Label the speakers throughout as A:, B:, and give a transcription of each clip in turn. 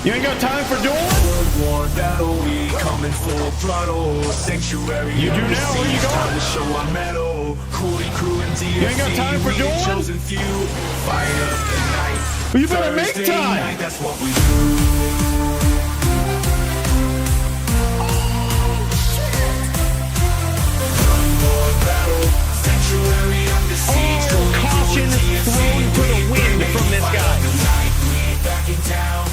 A: You ain't got time for dueling?
B: War battle, we coming full throttle. Sanctuary.
A: You do now, where you going?
B: Time to show our metal. Coooley crew and DFC.
A: You ain't got time for dueling?
B: Chosen few. Fight up the night.
A: Well, you better make
B: Thursday
A: time.
B: Night, that's what we do.
A: Oh, caution thrown to the wind from this guy.
B: Back in town,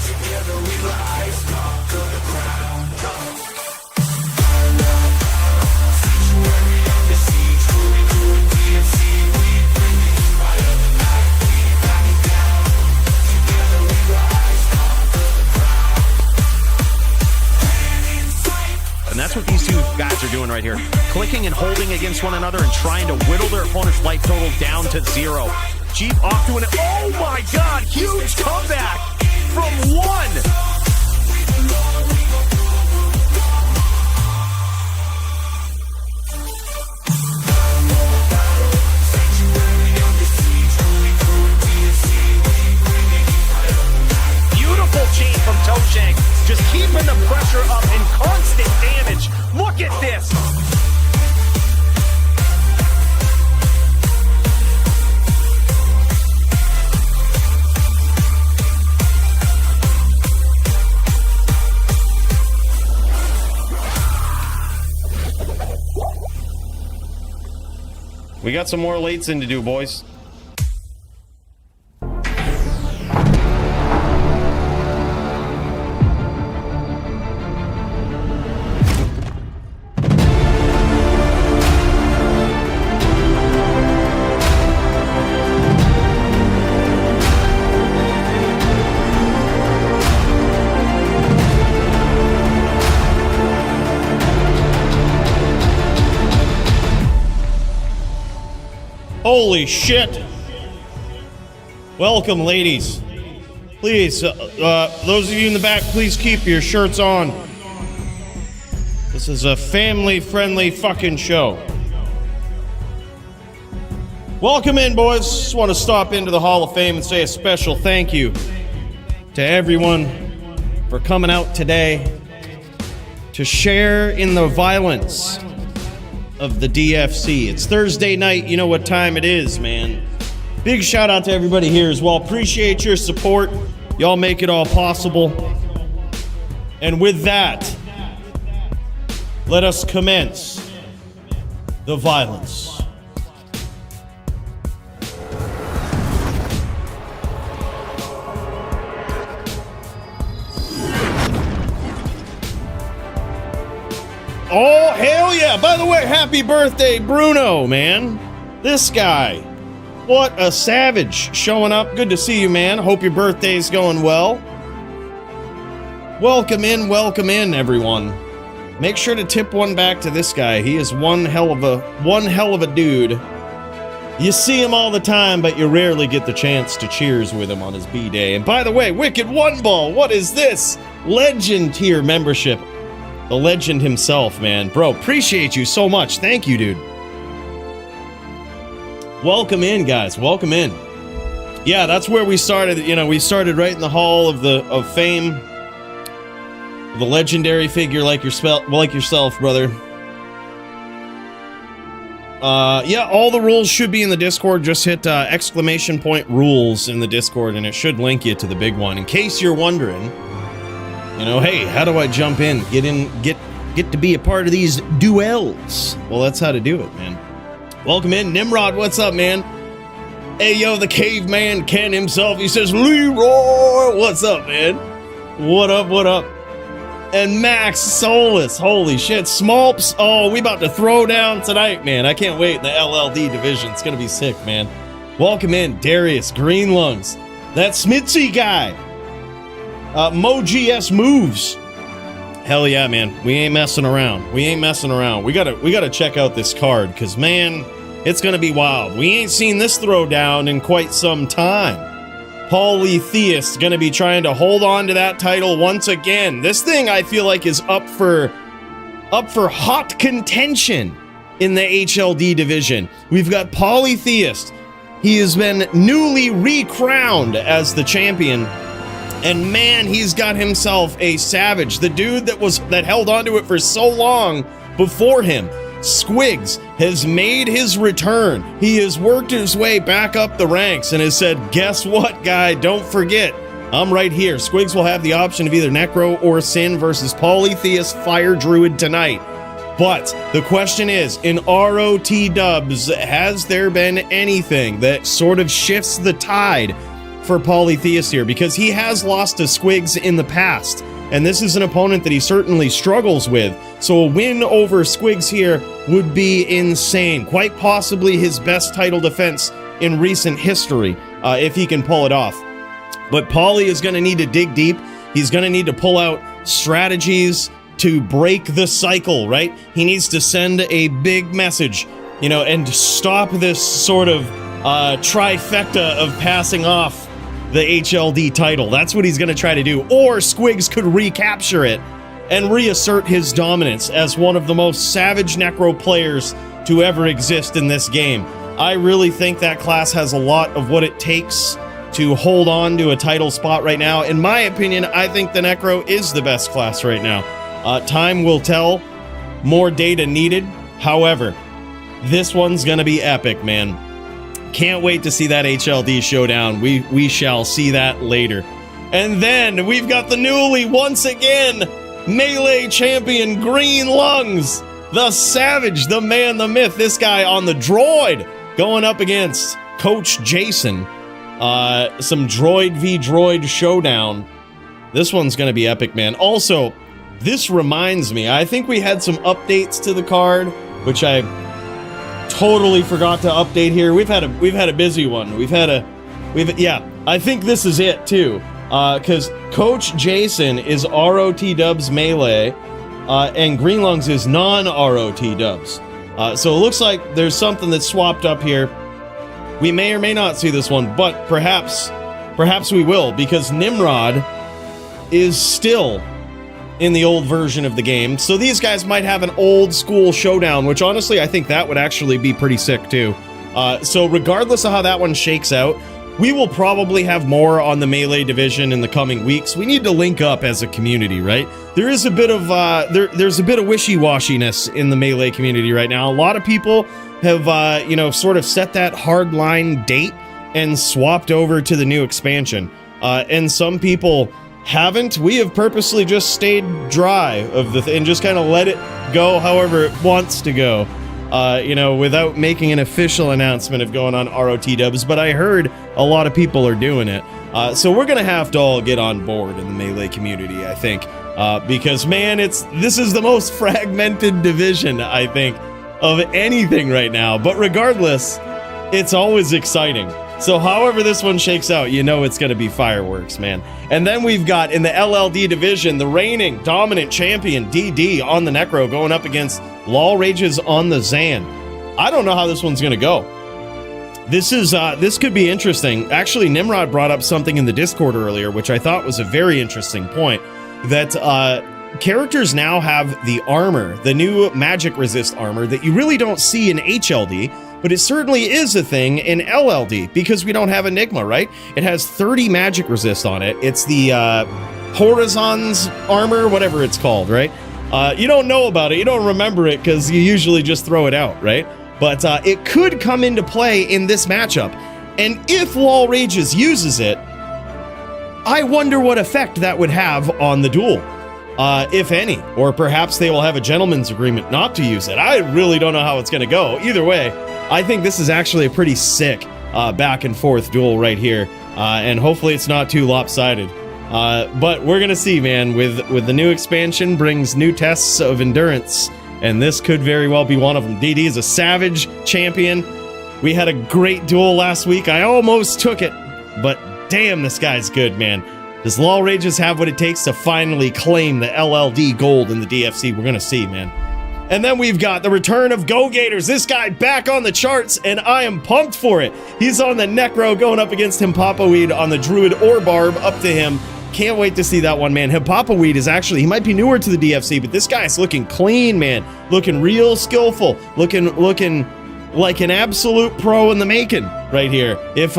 B: together we rise, conquer the crown. Sanctuary under siege, Coooley crew and DFC, we bring the fire the night, we back it down. Together we rise, conquer the crown. And in sight.
C: And that's what these two guys are doing right here. Clicking and holding against one another and trying to whittle their opponent's life total down to 0. Jeep off to an, oh my god, huge comeback from 1. Beautiful chain from Toshank, just keeping the pressure up and constant damage. Look at this.
A: We got some more lates in to do, boys. Holy shit! Welcome, ladies. Please, those of you in the back, please keep your shirts on. This is a family-friendly fucking show. Welcome in, boys. Just want to stop into the Hall of Fame and say a special thank you to everyone for coming out today to share in the violence of the DFC. It's Thursday night. You know what time it is, man. Big shout out to everybody here as well. Appreciate your support. Y'all make it all possible. And with that, let us commence the violence. Oh, hell yeah. By the way, happy birthday, Bruno, man. This guy. What a savage showing up. Good to see you, man. Hope your birthday's going well. Welcome in, everyone. Make sure to tip one back to this guy. He is one hell of a dude. You see him all the time, but you rarely get the chance to cheers with him on his B-Day. And by the way, Wicked One Ball, what is this? Legend tier membership. The legend himself, man. Bro, appreciate you so much. Thank you, dude. Welcome in, guys. Welcome in. Yeah, that's where we started. You know, we started right in the Hall of Fame. The legendary figure like yourself, brother. Yeah, all the rules should be in the Discord. Just hit exclamation point rules in the Discord, and it should link you to the big one. In case you're wondering, you know, hey, how do I jump in? Get to be a part of these duels. Well, that's how to do it, man. Welcome in, Nimrod. What's up, man? Hey, yo, the caveman Ken himself. He says, Leroy. What's up, man? What up? What up? And Max Solus. Holy shit. Smolps. Oh, we about to throw down tonight, man. I can't wait. The LLD division. It's gonna be sick, man. Welcome in, Darius Green Lungs. That Smitzy guy. MoGS moves. Hell yeah, man. We ain't messing around. We gotta check out this card, because, man, it's gonna be wild. We ain't seen this throwdown in quite some time. Polytheist gonna be trying to hold on to that title once again. This thing, I feel like, is up for hot contention in the HLD division. We've got Polytheist. He has been newly recrowned as the champion And man, he's got himself a savage. The dude that held onto it for so long before him, Squigs, has made his return. He has worked his way back up the ranks and has said, guess what, guy? Don't forget, I'm right here. Squigs will have the option of either Necro or Sin versus Polytheist Fire Druid tonight. But the question is, in ROT dubs, has there been anything that sort of shifts the tide for Polytheist here? Because he has lost to Squigs in the past, and this is an opponent that he certainly struggles with. So a win over Squigs here would be insane. Quite possibly his best title defense in recent history, if he can pull it off. But Poly is going to need to dig deep. He's going to need to pull out strategies to break the cycle, right? He needs to send a big message, you know, and stop this sort of trifecta of passing off the HLD title. That's what he's going to try to do. Or Squigs could recapture it and reassert his dominance as one of the most savage Necro players to ever exist in this game. I really think that class has a lot of what it takes to hold on to a title spot right now. In my opinion, I think the Necro is the best class right now. Time will tell. More data needed. However, this one's gonna be epic, man. Can't wait to see that HLD showdown. We shall see that later. And then we've got the newly, once again, Melee champion Green Lungs. The Savage, the man, the myth. This guy on the droid going up against Coach Jason. Some droid v droid showdown. This one's gonna be epic, man. Also, this reminds me, I think we had some updates to the card, which I totally forgot to update here. We've had a busy one. Yeah, I think this is it too. Because Coach Jason is ROT dubs melee, and Green Lungs is non-ROT dubs. So it looks like there's something that's swapped up here. We may or may not see this one, but perhaps we will, because Nimrod is still in the old version of the game. So these guys might have an old school showdown, which honestly, I think that would actually be pretty sick too. So regardless of how that one shakes out, we will probably have more on the Melee division in the coming weeks. We need to link up as a community, right? There is a bit of there's a bit of wishy-washiness in the Melee community right now. A lot of people have sort of set that hardline date and swapped over to the new expansion. And some people haven't. We have purposely just stayed dry of and just kind of let it go however it wants to go, without making an official announcement of going on ROT dubs. But I heard a lot of people are doing it. So we're going to have to all get on board in the Melee community, I think, because, man, this is the most fragmented division, I think, of anything right now. But regardless, it's always exciting. So however this one shakes out, you know it's going to be fireworks, man. And then we've got, in the LLD division, the reigning dominant champion, DD, on the Necro, going up against Lol Rages on the Zan. I don't know how this one's going to go. This could be interesting. Actually, Nimrod brought up something in the Discord earlier, which I thought was a very interesting point, that characters now have the armor, the new magic resist armor that you really don't see in HLD, but it certainly is a thing in LLD because we don't have Enigma, right? It has 30 magic resist on it. It's the Horizons armor, whatever it's called, right? You don't know about it, you don't remember it because you usually just throw it out, right? But it could come into play in this matchup. And if Lol Rages uses it, I wonder what effect that would have on the duel. If any, or perhaps they will have a gentleman's agreement not to use it. I really don't know how it's going to go. Either way, I think this is actually a pretty sick back and forth duel right here, and hopefully it's not too lopsided. But we're going to see, man. With the new expansion brings new tests of endurance, and this could very well be one of them. DD is a savage champion. We had a great duel last week. I almost took it, but damn, this guy's good, man. Does Lol Rages have what it takes to finally claim the LLD gold in the DFC? We're going to see, man. And then we've got the return of GoGators. This guy back on the charts, and I am pumped for it. He's on the Necro going up against Himpapaweed on the Druid or Barb, up to him. Can't wait to see that one, man. Himpapaweed is actually, he might be newer to the DFC, but this guy's looking clean, man. Looking real skillful. Looking like an absolute pro in the making right here. If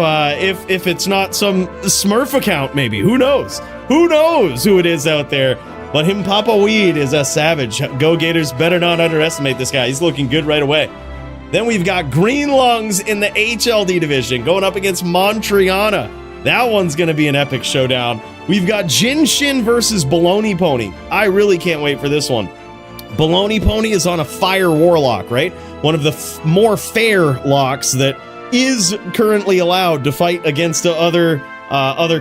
A: it's not some Smurf account, maybe. Who knows? Who knows who it is out there? But him Papa Weed is a savage. GoGators better not underestimate this guy. He's looking good right away. Then we've got Green Lungs in the HLD division going up against Montriana. That one's going to be an epic showdown. We've got Jin Shin versus Baloney Pony. I really can't wait for this one. Baloney Pony is on a Fire Warlock, right? One of the more fair locks that is currently allowed to fight against other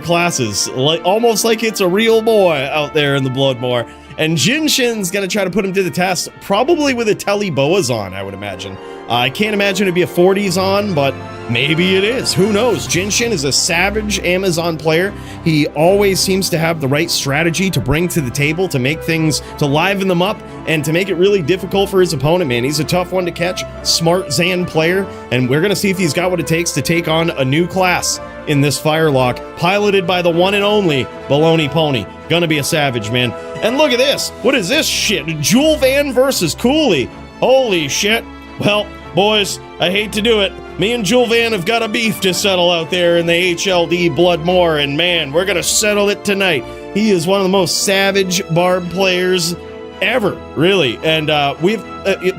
A: classes, almost like it's a real boy out there in the Bloodmoor. And Jin Shin's gonna try to put him to the test, probably with a Telly Boas on, I would imagine. I can't imagine it'd be a 40s on, but maybe it is. Who knows? Jin Shin is a savage Amazon player. He always seems to have the right strategy to bring to the table, to make things, to liven them up, and to make it really difficult for his opponent, man. He's a tough one to catch, smart Zan player, and we're gonna see if he's got what it takes to take on a new class in this Firelock, piloted by the one and only Baloney Pony. Gonna be a savage, man. And look at this. What is this shit? Jewel Van versus Coooley. Holy shit. Well, boys, I hate to do it. Me and Jewel Van have got a beef to settle out there in the HLD Bloodmoor, and man, we're gonna settle it tonight. He is one of the most savage barb players ever, really. And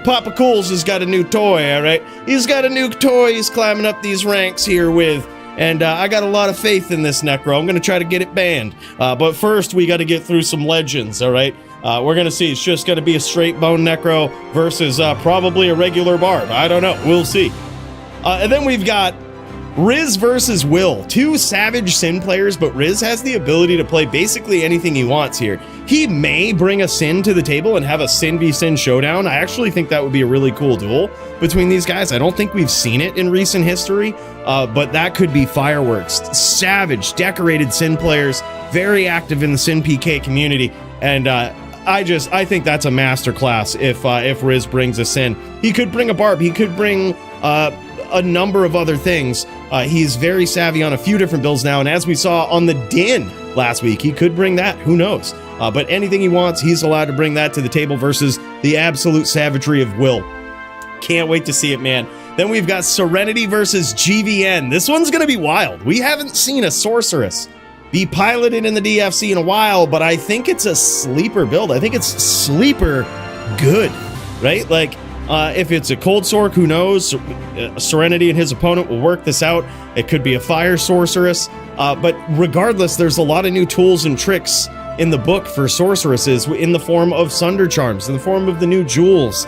A: Papa Cools has got a new toy, all right? He's got a new toy he's climbing up these ranks here with. And I got a lot of faith in this Necro. I'm going to try to get it banned. But first, we got to get through some legends, all right? We're going to see. It's just going to be a straight bone Necro versus probably a regular barb. I don't know. We'll see. And then we've got Riz versus Will. Two savage Sin players, but Riz has the ability to play basically anything he wants here. He may bring a Sin to the table and have a Sin v Sin showdown. I actually think that would be a really cool duel between these guys. I don't think we've seen it in recent history, but that could be fireworks. Savage, decorated Sin players, very active in the Sin PK community, and I think that's a masterclass if Riz brings a Sin. He could bring a barb. He could bring a number of other things. He's very savvy on a few different builds now, and as we saw on the Din last week, he could bring that. Who knows? But anything he wants, he's allowed to bring that to the table versus the absolute savagery of Will. Can't wait to see it, man. Then we've got Serenity versus GVN. This one's going to be wild. We haven't seen a Sorceress be piloted in the DFC in a while, but I think it's a sleeper build. I think it's sleeper good, right? Like, if it's a Cold Sork, who knows? Serenity and his opponent will work this out. It could be a Fire Sorceress. But regardless, there's a lot of new tools and tricks in the book for Sorceresses in the form of Sunder Charms, in the form of the new jewels,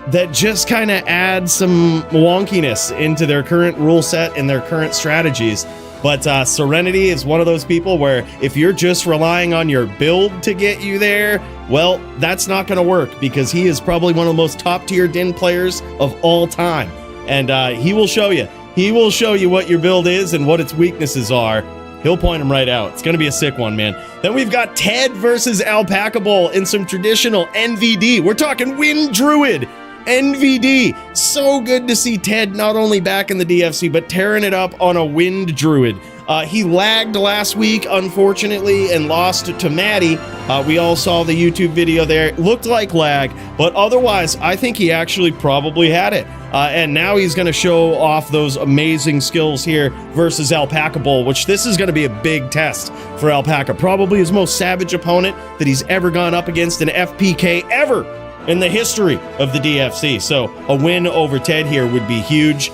A: that just kind of add some wonkiness into their current rule set and their current strategies. But Serenity is one of those people where if you're just relying on your build to get you there, well, that's not going to work, because he is probably one of the most top-tier Din players of all time. And he will show you. He will show you what your build is and what its weaknesses are. He'll point them right out. It's going to be a sick one, man. Then we've got Ted versus Alpaca Bowl in some traditional NVD. We're talking Wind Druid NVD. So good to see Ted not only back in the DFC, but tearing it up on a Wind Druid. He lagged last week, unfortunately, and lost to Matty. We all saw the YouTube video there. It looked like lag, but otherwise, I think he actually probably had it. And now he's going to show off those amazing skills here versus Alpaca Bowl, which this is going to be a big test for Alpaca. Probably his most savage opponent that he's ever gone up against in FPK ever in the history of the DFC. So a win over Ted here would be huge.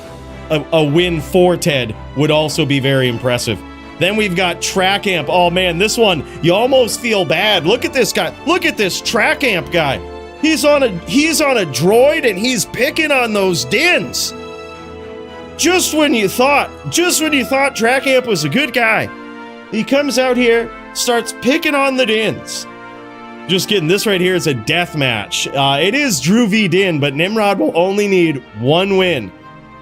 A: A win for Ted would also be very impressive. Then we've got Track Amp. Oh man, this one, you almost feel bad. Look at this guy. Look at this Track Amp guy. He's on a droid and he's picking on those Dins. Just when you thought Track Amp was a good guy, he comes out here, starts picking on the Dins. Just kidding, this right here is a death match. It is Drew v Din, but Nimrod will only need one win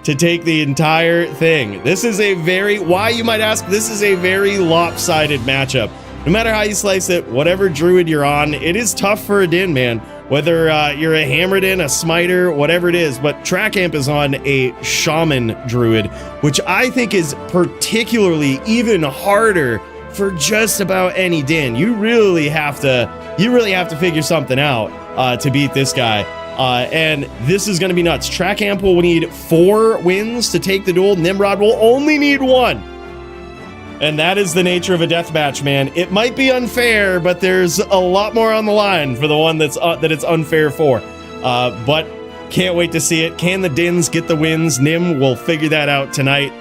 A: to take the entire thing. This is a very, why you might ask, this is a very lopsided matchup. No matter how you slice it, whatever druid you're on, it is tough for a Din, man. Whether you're a Hammered In, a Smiter, whatever it is, but Track Amp is on a Shaman druid, which I think is particularly even harder for just about any Din. You really have to figure something out to beat this guy. And this is going to be nuts. Track Amp will need 4 wins to take the duel. Nimrod will only need 1. And that is the nature of a deathmatch, man. It might be unfair, but there's a lot more on the line for the one that it's unfair for. But can't wait to see it. Can the Dins get the wins? Nim will figure that out tonight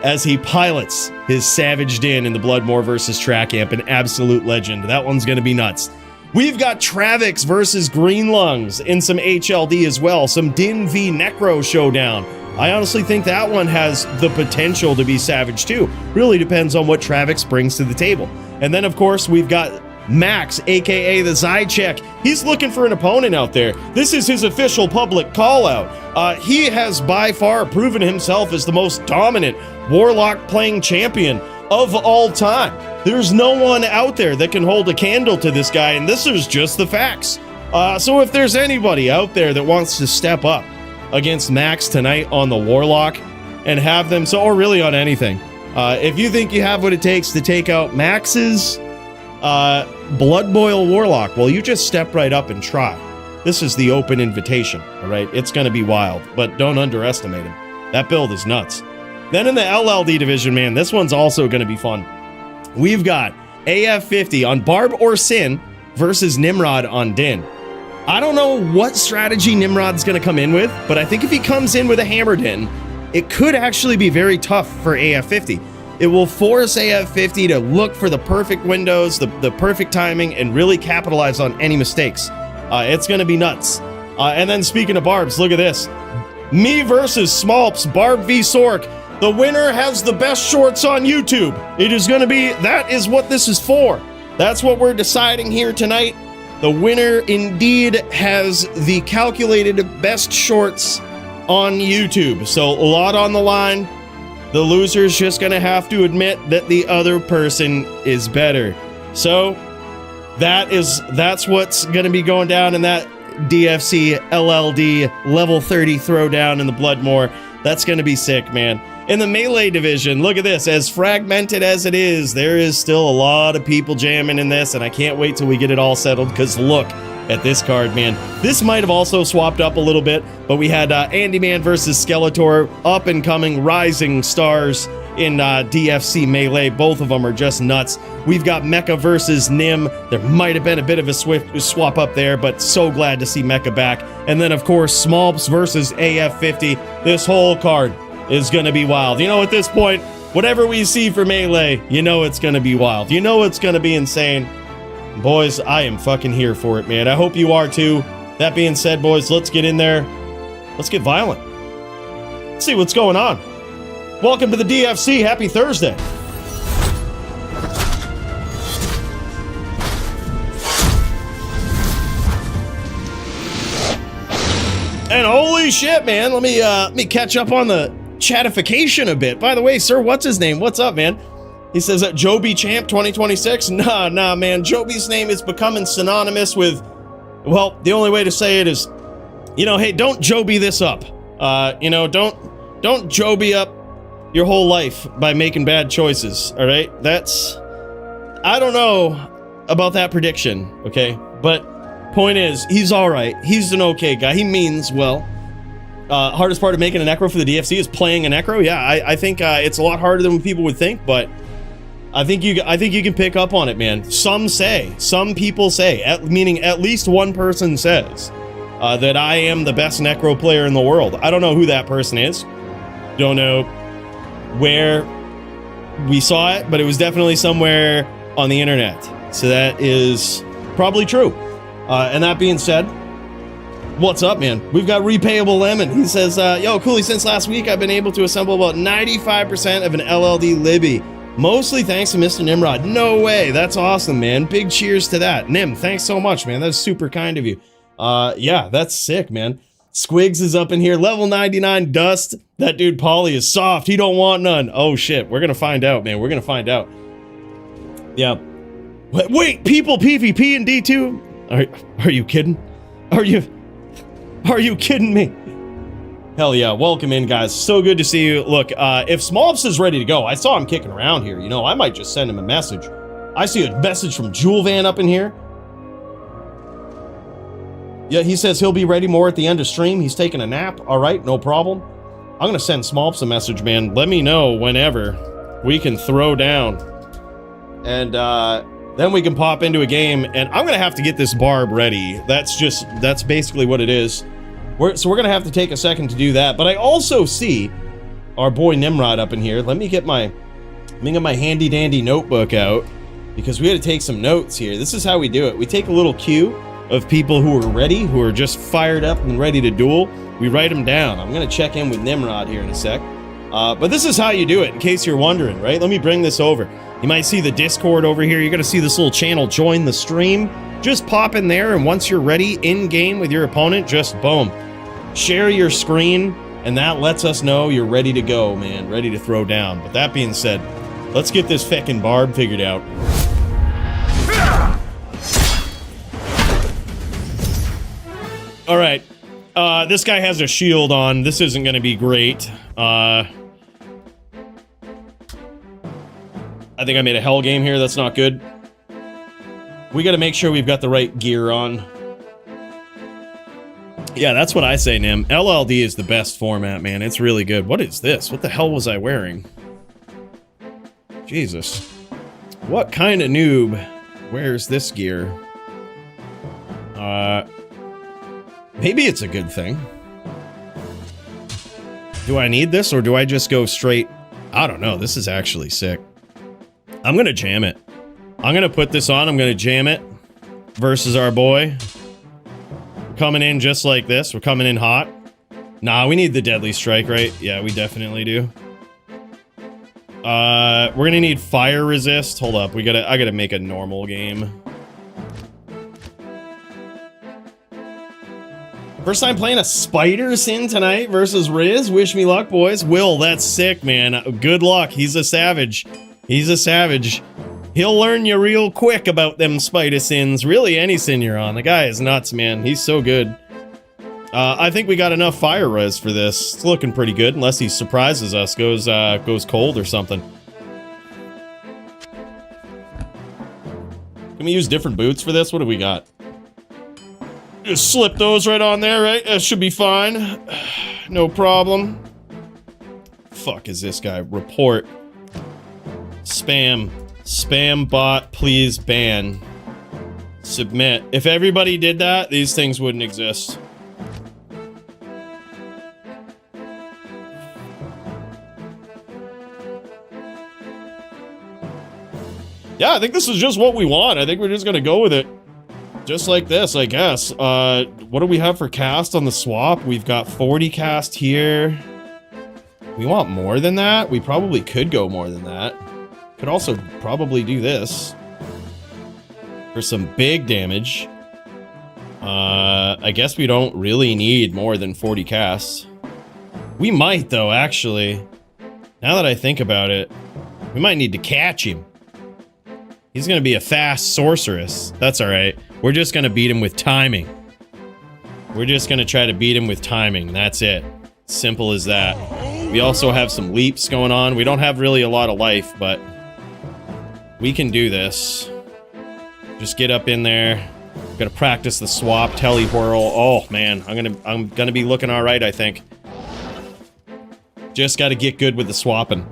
A: as he pilots his Savage Din in the Bloodmore versus Track Amp, an absolute legend. That one's going to be nuts. We've got Travix versus Green Lungs in some HLD as well. Some Din v Necro showdown. I honestly think that one has the potential to be savage too. Really depends on what Travix brings to the table. And then, of course, we've got Max, aka the Zycheck. He's looking for an opponent out there. This is his official public call out. He has by far proven himself as the most dominant Warlock playing champion of all time. There's no one out there that can hold a candle to this guy, and this is just the facts. So if there's anybody out there that wants to step up against Max tonight on the Warlock and have them, so, or really on anything, if you think you have what it takes to take out Max's Blood Boil Warlock, well, you just step right up and try. This is the open invitation, all right? It's going to be wild, but don't underestimate him. That build is nuts. Then in the LLD division, man, this one's also going to be fun. We've got AF50 on Barb or Sin versus Nimrod on Din. I don't know what strategy Nimrod's going to come in with, but I think if he comes in with a Hammer Din, it could actually be very tough for AF50. It will force AF50 to look for the perfect windows, the perfect timing, and really capitalize on any mistakes. It's going to be nuts. And then speaking of Barbs, look at this. Me versus Smolps, Barb v Sork. The winner has the best shorts on YouTube. It is going to be, that is what this is for. That's what we're deciding here tonight. The winner indeed has the calculated best shorts on YouTube. So a lot on the line. The loser's just going to have to admit that the other person is better. So that's what's going to be going down in that DFC LLD level 30 throwdown in the Bloodmore. That's going to be sick, man. In the Melee division, look at this. As fragmented as it is, there is still a lot of people jamming in this, and I can't wait till we get it all settled, because look at this card, man. This might have also swapped up a little bit, but we had Andy Man versus Skeletor, up-and-coming rising stars in DFC Melee. Both of them are just nuts. We've got Mecca versus Nim. There might have been a bit of a swift swap up there, but so glad to see Mecca back. And then, of course, Smolps versus AF50. This whole card is going to be wild. You know, at this point, whatever we see for Melee, you know it's going to be wild. You know it's going to be insane. Boys, I am fucking here for it, man. I hope you are too. That being said, boys, let's get in there. Let's get violent. Let's see what's going on. Welcome to the DFC. Happy Thursday. And holy shit, man. Let me catch up on the chatification a bit. By the way, sir, what's his name? What's up, man? He says that Joby Champ 2026. Nah, man. Joby's name is becoming synonymous with, well, the only way to say it is, you know, hey, don't Joby this up. You know, don't Joby up your whole life by making bad choices, all right? That's, I don't know about that prediction, okay? But point is, he's all right. He's an okay guy. He means well. Hardest part of making a Necro for the DFC is playing a Necro. Yeah, I think it's a lot harder than what people would think, but I think you can pick up on it, man. Some people say, meaning at least one person says that I am the best Necro player in the world. I don't know who that person is. Don't know where we saw it, but it was definitely somewhere on the internet. So that is probably true. And that being said, what's up, man? We've got Repayable Lemon. He says, yo, Coooley, since last week, I've been able to assemble about 95% of an LLD Libby. Mostly thanks to Mr. Nimrod. No way. That's awesome, man. Big cheers to that. Nim, thanks so much, man. That's super kind of you. Yeah, that's sick, man. Squigs is up in here. Level 99 Dust. That dude Poly is soft. He don't want none. Oh, shit. We're going to find out, man. We're going to find out. Yeah. Wait, people PvP in D2? Are you kidding? Are you kidding me? Hell yeah. Welcome in, guys. So good to see you. Look, if Smolps is ready to go, I saw him kicking around here. You know, I might just send him a message. I see a message from Jewel Van up in here. Yeah, he says he'll be ready more at the end of stream. He's taking a nap. All right, no problem. I'm going to send Smolps a message, man. Let me know whenever we can throw down. And then we can pop into a game. And I'm going to have to get this barb ready. That's basically what it is. So we're going to have to take a second to do that. But I also see our boy Nimrod up in here. Let me get my handy dandy notebook out, because we got to take some notes here. This is how we do it. We take a little queue of people who are ready, who are just fired up and ready to duel. We write them down. I'm going to check in with Nimrod here in a sec. But this is how you do it, in case you're wondering, right? Let me bring this over. You might see the Discord over here. You're going to see this little channel, join the stream. Just pop in there, and once you're ready in-game with your opponent, just boom. Share your screen, and that lets us know you're ready to go, man. Ready to throw down. But that being said, let's get this feckin' barb figured out. All right. This guy has a shield on. This isn't going to be great. I think I made a hell game here. That's not good. We got to make sure we've got the right gear on. Yeah, that's what I say, Nim. LLD is the best format, man. It's really good. What is this? What the hell was I wearing? Jesus. What kind of noob wears this gear? Maybe it's a good thing. Do I need this, or do I just go straight? I don't know. This is actually sick. I'm gonna jam it. I'm gonna put this on. I'm gonna jam it versus our boy. We're coming in just like this. We're coming in hot. Nah, we need the deadly strike, right? Yeah, we definitely do. We're gonna need fire resist. Hold up. I gotta make a normal game. First time playing a spider sin tonight versus Riz. Wish me luck, boys. Will, that's sick, man. Good luck. He's a savage. He's a savage. He'll learn you real quick about them spider sins. Really, any sin you're on. The guy is nuts, man. He's so good. I think we got enough fire res for this. It's looking pretty good, unless he surprises us, goes cold or something. Can we use different boots for this? What do we got? Just slip those right on there, right? That should be fine. No problem. Fuck is this guy? Report. Spam. Spam bot, please ban. Submit. If everybody did that, these things wouldn't exist. Yeah, I think this is just what we want. I think we're just gonna go with it. Just like this, I guess. What do we have for cast on the swap? We've got 40 cast here. We want more than that? We probably could go more than that. Could also probably do this for some big damage. I guess we don't really need more than 40 casts. We might, though, actually. Now that I think about it, we might need to catch him. He's gonna be a fast sorceress. That's alright. We're just gonna beat him with timing. We're just gonna try to beat him with timing. That's it. Simple as that. We also have some leaps going on. We don't have really a lot of life, but we can do this. Just get up in there. Gotta practice the swap, telly whirl. Oh man, I'm gonna be looking alright, I think. Just gotta get good with the swapping.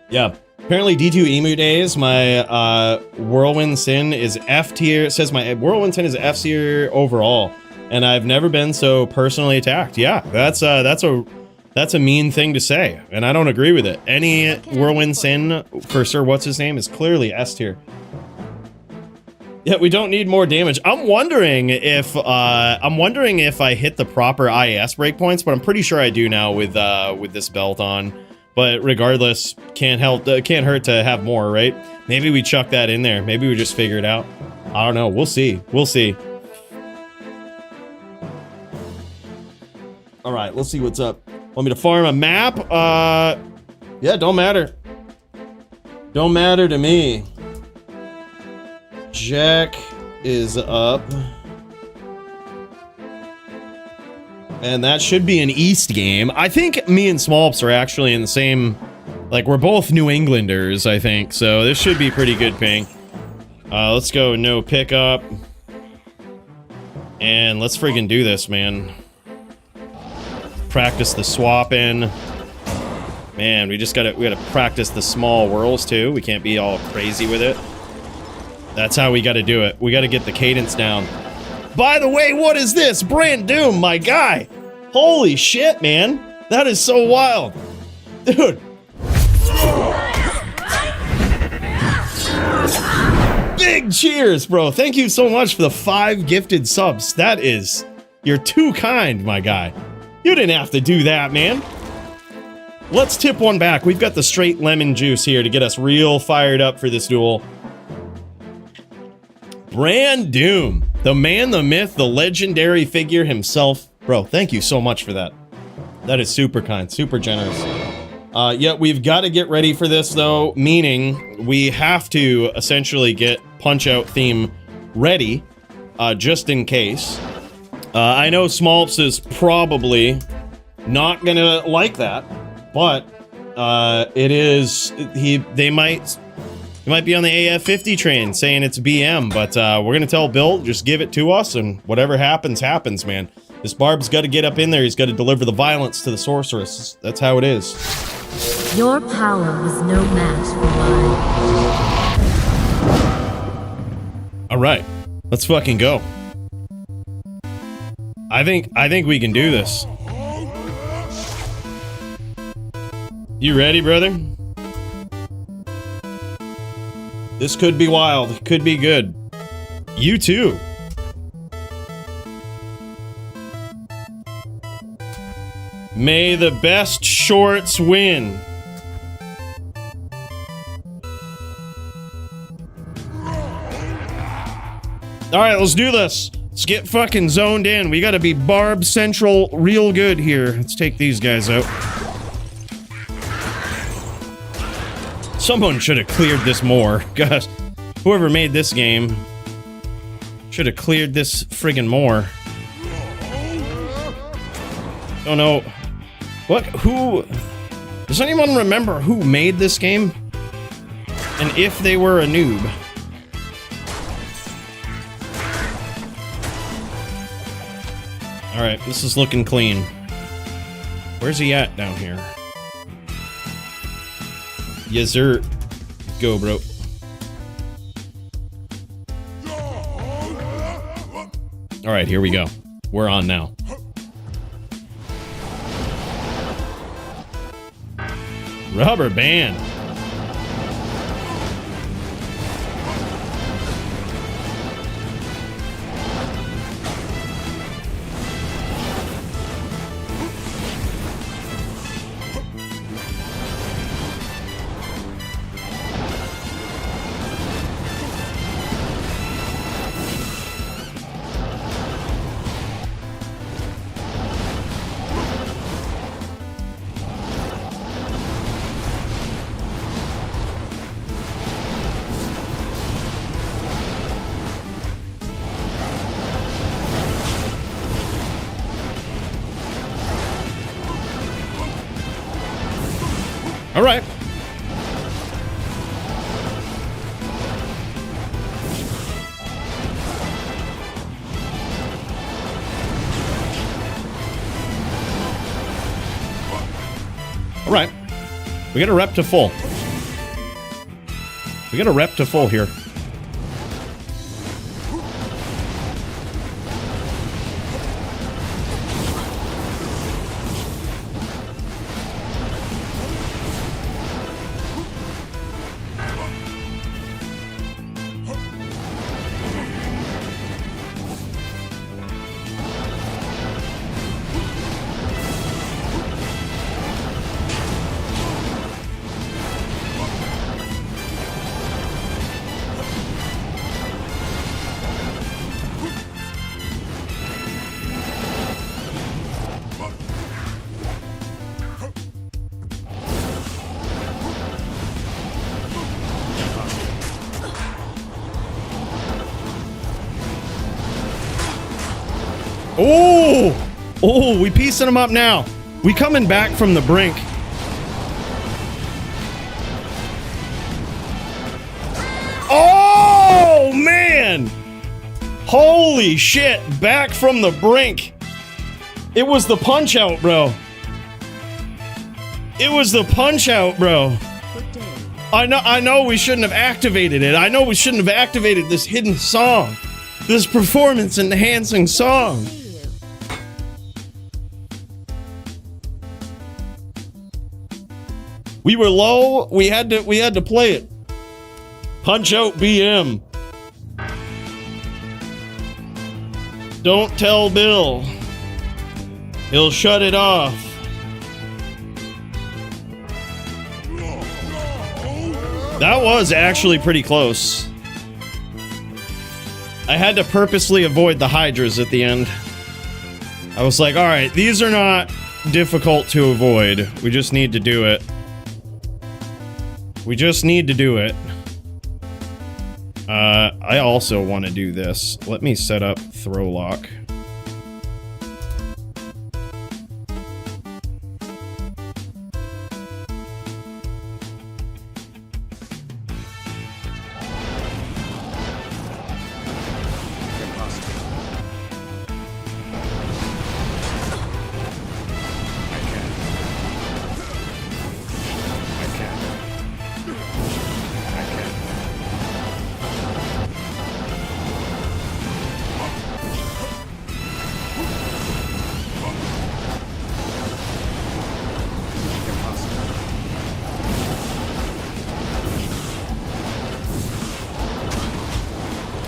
A: Yeah. Apparently D2 Emu Days, my Whirlwind Sin is F tier. It says my Whirlwind Sin is F tier overall, and I've never been so personally attacked. Yeah, that's a mean thing to say, and I don't agree with it. Any Whirlwind Sin for Sir What's His Name is clearly S tier. Yeah, we don't need more damage. I'm wondering if I hit the proper IS breakpoints, but I'm pretty sure I do now with this belt on. But regardless, can't hurt to have more, right? Maybe we chuck that in there. Maybe we just figure it out. I don't know. We'll see. We'll see. All right, let's see what's up. Want me to farm a map? Yeah, don't matter. Don't matter to me. Jack is up. And that should be an East game. I think me and Smolps are actually in the same... Like, we're both New Englanders, I think. So this should be pretty good ping. Let's go no pickup. And let's friggin' do this, man. Practice the swapping. Man, we gotta practice the small whirls too. We can't be all crazy with it. That's how we gotta do it. We gotta get the cadence down. By the way, what is this? Brand Doom, my guy. Holy shit, man. That is so wild. Dude. Big cheers, bro. Thank you so much for the 5 gifted subs. That is... You're too kind, my guy. You didn't have to do that, man. Let's tip one back. We've got the straight lemon juice here to get us real fired up for this duel. Brand Doom. The man, the myth, the legendary figure himself. Bro, thank you so much for that. That is super kind, super generous. Yeah, we've got to get ready for this, though, meaning we have to essentially get Punch-Out theme ready, just in case. I know Smolps is probably not gonna like that, but they might be on the AF50 train saying it's BM, but we're gonna tell Bill, just give it to us, and whatever happens, happens, man. This Barb's got to get up in there. He's got to deliver the violence to the sorceress. That's how it is.
D: Your power was no match for mine.
A: All right, let's fucking go. I think we can do this. You ready, brother? This could be wild. It could be good. You too. May the best shorts win. Alright, let's do this. Let's get fucking zoned in. We gotta be Barb Central real good here. Let's take these guys out. Someone should have cleared this more. Gosh, whoever made this game should have cleared this friggin' more. Don't know. What? Who? Does anyone remember who made this game? And if they were a noob? Alright, this is looking clean. Where's he at down here? Yes, sir. Go, bro. Alright, here we go. We're on now. Rubber band. All right. All right. We got a rep to full. We got a rep to full here. Oh! Oh, we piecing them up now. We coming back from the brink. Oh, man! Holy shit, back from the brink. It was the punch out, bro. It was the punch out, bro. I know we shouldn't have activated it. I know we shouldn't have activated this hidden song. This performance enhancing song. We were low, we had to play it. Punch out BM. Don't tell Bill. He'll shut it off. That was actually pretty close. I had to purposely avoid the hydras at the end. I was like, alright, these are not difficult to avoid. We just need to do it. We just need to do it. I also want to do this. Let me set up throw lock.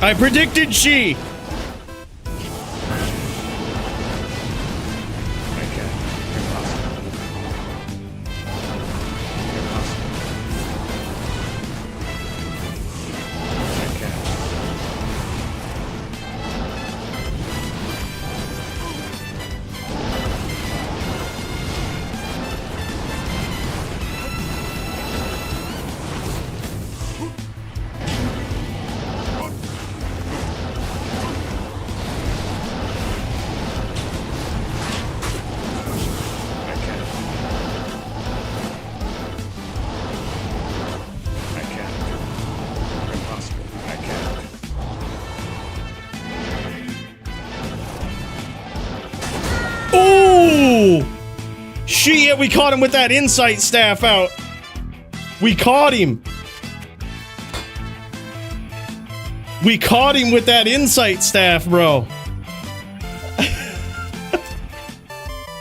A: I predicted she. Shit, we caught him with that insight staff out. We caught him. We caught him with that insight staff, bro.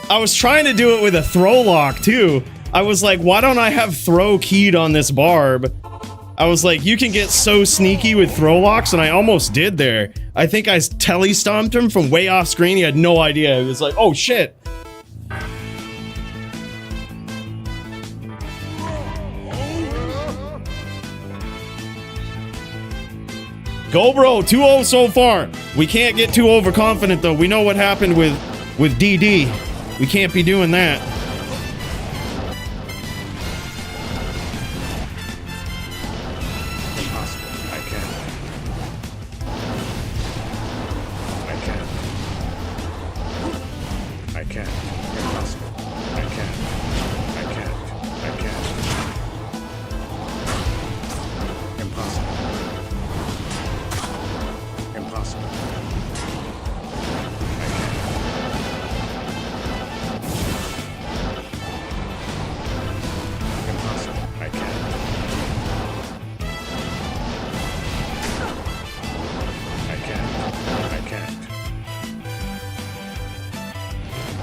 A: I was trying to do it with a throw lock, too. I was like, why don't I have throw keyed on this barb? I was like, you can get so sneaky with throw locks, and I almost did there. I think I tele-stomped him from way off screen. He had no idea. He was like, oh, shit. Go, bro. 2-0 so far. We can't get too overconfident, though. We know what happened with DD. We can't be doing that.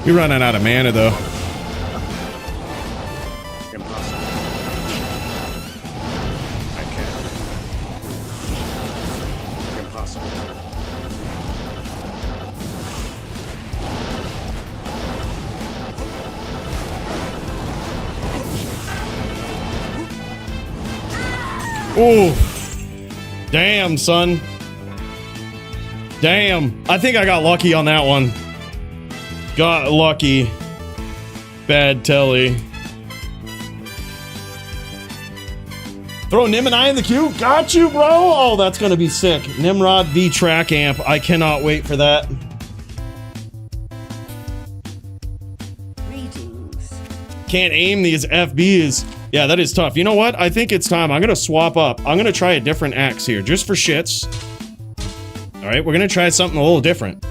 A: You're running out of mana, though.
E: Impossible. I can't. Impossible.
A: Ooh. Damn, son. Damn. I think I got lucky on that one. Got lucky. Bad telly. Throw Nim and I in the queue. Got you, bro. Oh, that's gonna be sick. Nimrod v track amp. I cannot wait for that.
F: Greetings.
A: Can't aim these FBs. Yeah, that is tough. You know what? I think it's time. I'm gonna swap up. I'm gonna try a different axe here, just for shits. All right, we're gonna try something a little different.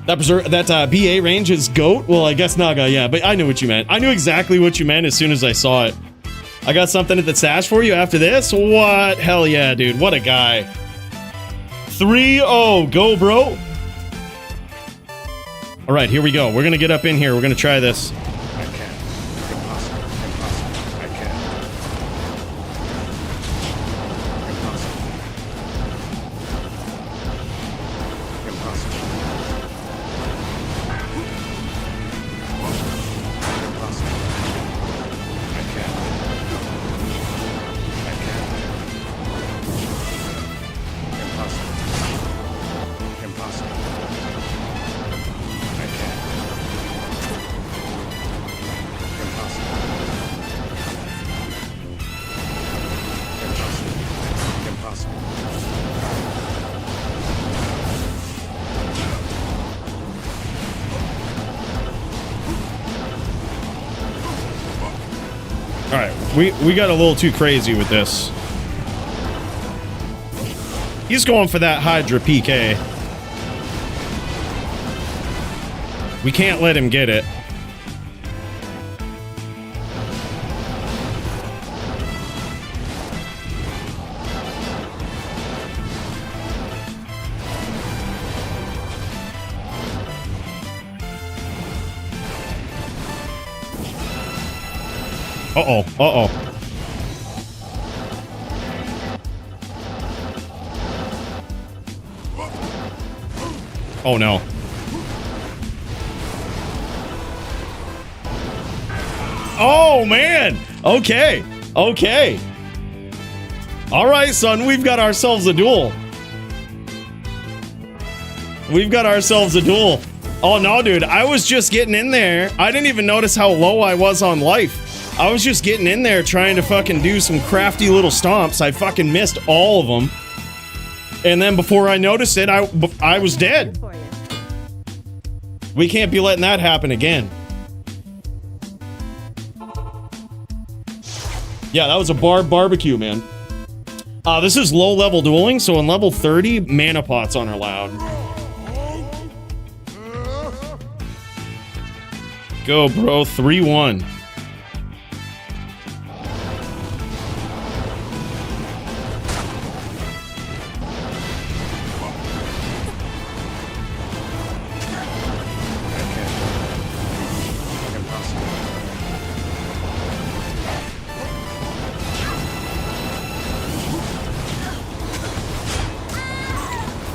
A: That BA range is GOAT? Well, I guess Naga, yeah, but I knew what you meant. I knew exactly what you meant as soon as I saw it. I got something at the stash for you after this? What? Hell yeah, dude. What a guy. 3-0. Go, bro. All right, here we go. We're going to get up in here. We're going to try this.
E: I can't. Impossible. Impossible. I can't. Impossible. Impossible. Impossible. I can't. I can't. Impossible. Impossible. I can't. Impossible. Impossible. Impossible.
A: All right, we got a little too crazy with this. He's going for that Hydra PK. We can't let him get it. Uh-oh, uh-oh. Oh no. Oh man. Okay. Okay. All right, son. We've got ourselves a duel. We've got ourselves a duel. Oh no, dude. I was just getting in there. I didn't even notice how low I was on life. I was just getting in there trying to fucking do some crafty little stomps. I fucking missed all of them. And then before I noticed it, I was dead. We can't be letting that happen again. Yeah, that was a barbecue, man. This is low level dueling, so in level 30, mana pots aren't allowed. Go, bro. 3-1.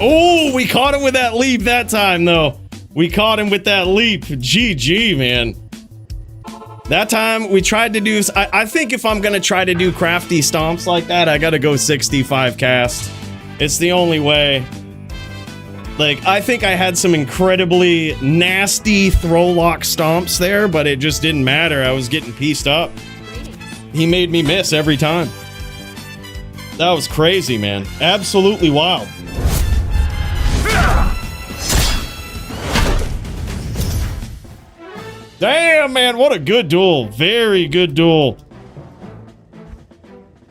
A: Oh, we caught him with that leap that time, though. We caught him with that leap. GG, man. That time, we tried to do... I think if I'm going to try to do crafty stomps like that, I got to go 65 cast. It's the only way. Like, I think I had some incredibly nasty throw lock stomps there, but it just didn't matter. I was getting pieced up. He made me miss every time. That was crazy, man. Absolutely wild. Damn, man, what a good duel. Very good duel.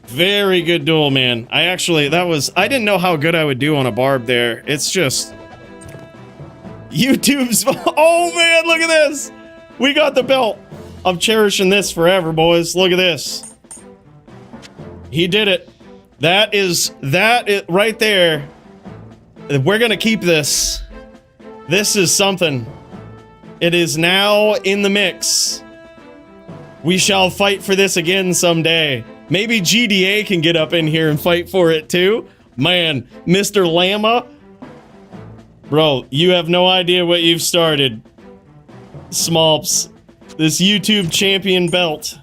A: Very good duel, man. I didn't know how good I would do on a barb there. It's just... YouTube's... Oh, man, look at this. We got the belt. I'm cherishing this forever, boys. Look at this. He did it. That is right there. We're gonna keep this. This is something. It is now in the mix. We shall fight for this again someday. Maybe GDA can get up in here and fight for it too. Man, Mr. Llama. Bro, you have no idea what you've started. Smolps. This YouTube champion belt.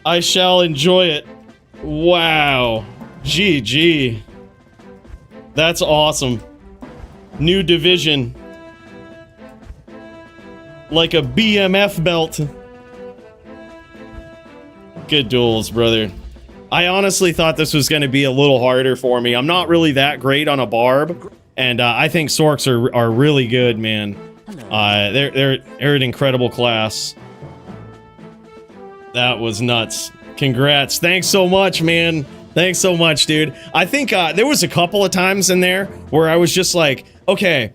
A: I shall enjoy it. Wow. GG. That's awesome. New division. Like a BMF belt. Good duels, brother. I honestly thought this was going to be a little harder for me. I'm not really that great on a barb. And I think Sorks are really good, man. They're an incredible class. That was nuts. Congrats. Thanks so much, man. Thanks so much, dude. I think there was a couple of times in there where I was just like, okay,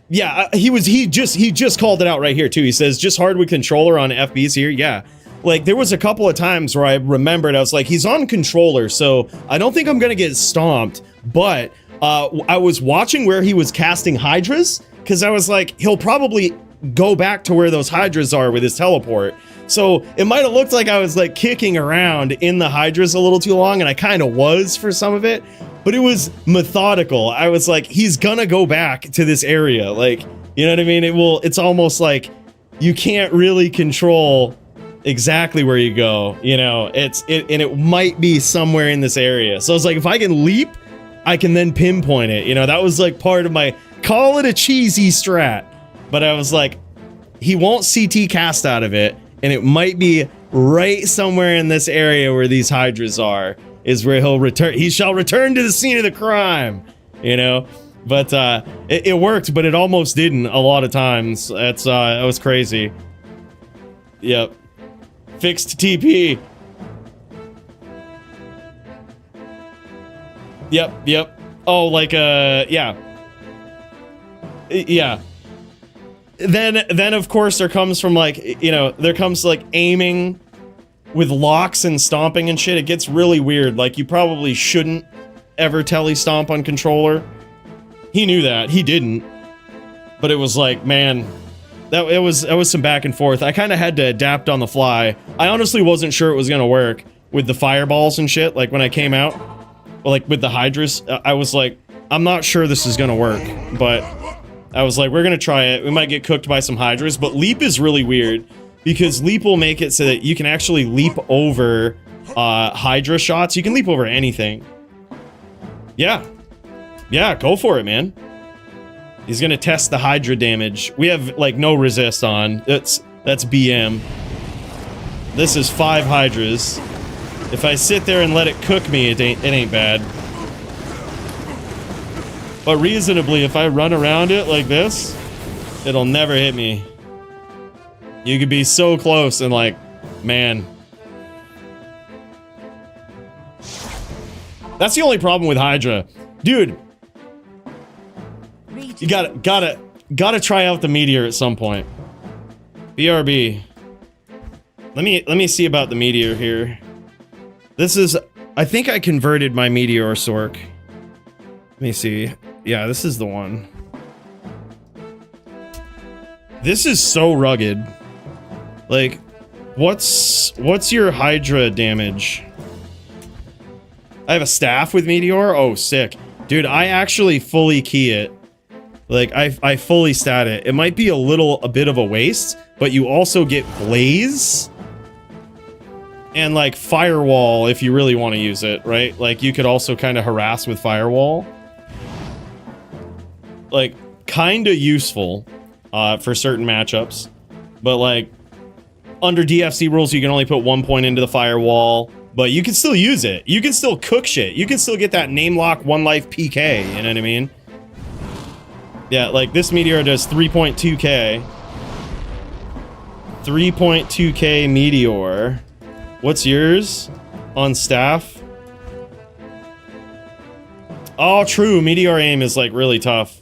A: yeah, he just called it out right here too. He says just hardwood controller on FBs here. Yeah. Like there was a couple of times where I remembered I was like, he's on controller, so I don't think I'm gonna get stomped. But I was watching where he was casting hydras because I was like, he'll probably go back to where those hydras are with his teleport. So it might have looked like I was like kicking around in the hydras a little too long, and I kind of was for some of it, but it was methodical. I was like, he's gonna go back to this area. Like, you know what I mean? It's almost like you can't really control exactly where you go, you know, and it might be somewhere in this area. So I was like, if I can leap, I can then pinpoint it. You know, that was like part of my, call it a cheesy strat, but I was like, he won't CT cast out of it, and it might be right somewhere in this area where these hydras are, is where he'll return. He shall return to the scene of the crime, you know. But it worked, but it almost didn't a lot of times. It was crazy. Yep. Fixed TP. Yep. Oh, like yeah. Yeah. Then of course there comes from like, you know, there comes like aiming with locks and stomping and shit. It gets really weird. Like you probably shouldn't ever telly stomp on controller. He knew that. He didn't. But it was like, man, that was some back and forth. I kind of had to adapt on the fly. I honestly wasn't sure it was gonna work with the fireballs and shit. Like when I came out, like with the hydras, I was like, I'm not sure this is gonna work, but I was like, we're gonna try it. We might get cooked by some hydras, but leap is really weird because leap will make it so that you can actually leap over hydra shots. You can leap over anything. Yeah, go for it, man. He's gonna test the hydra damage. We have like no resist on. That's BM. This is 5 hydras. If I sit there and let it cook me, it ain't bad. But reasonably, if I run around it like this, it'll never hit me. You could be so close and like, man. That's the only problem with Hydra. Dude, you gotta try out the meteor at some point. BRB. Let me see about the meteor here. This is, I think I converted my meteor sork. Let me see. Yeah, this is the one. This is so rugged. Like, what's your Hydra damage? I have a staff with meteor? Oh, sick. Dude, I actually fully key it. Like, I fully stat it. It might be a bit of a waste, but you also get blaze and like firewall if you really want to use it, right? Like you could also kind of harass with firewall. Like kind of useful for certain matchups, but like under DFC rules you can only put 1 point into the firewall, but you can still use it. You can still cook shit. You can still get that name lock 1 life PK, you know what I mean? Yeah, like this meteor does 3.2k. 3.2k meteor. What's yours on staff? Oh, true. Meteor aim is like really tough.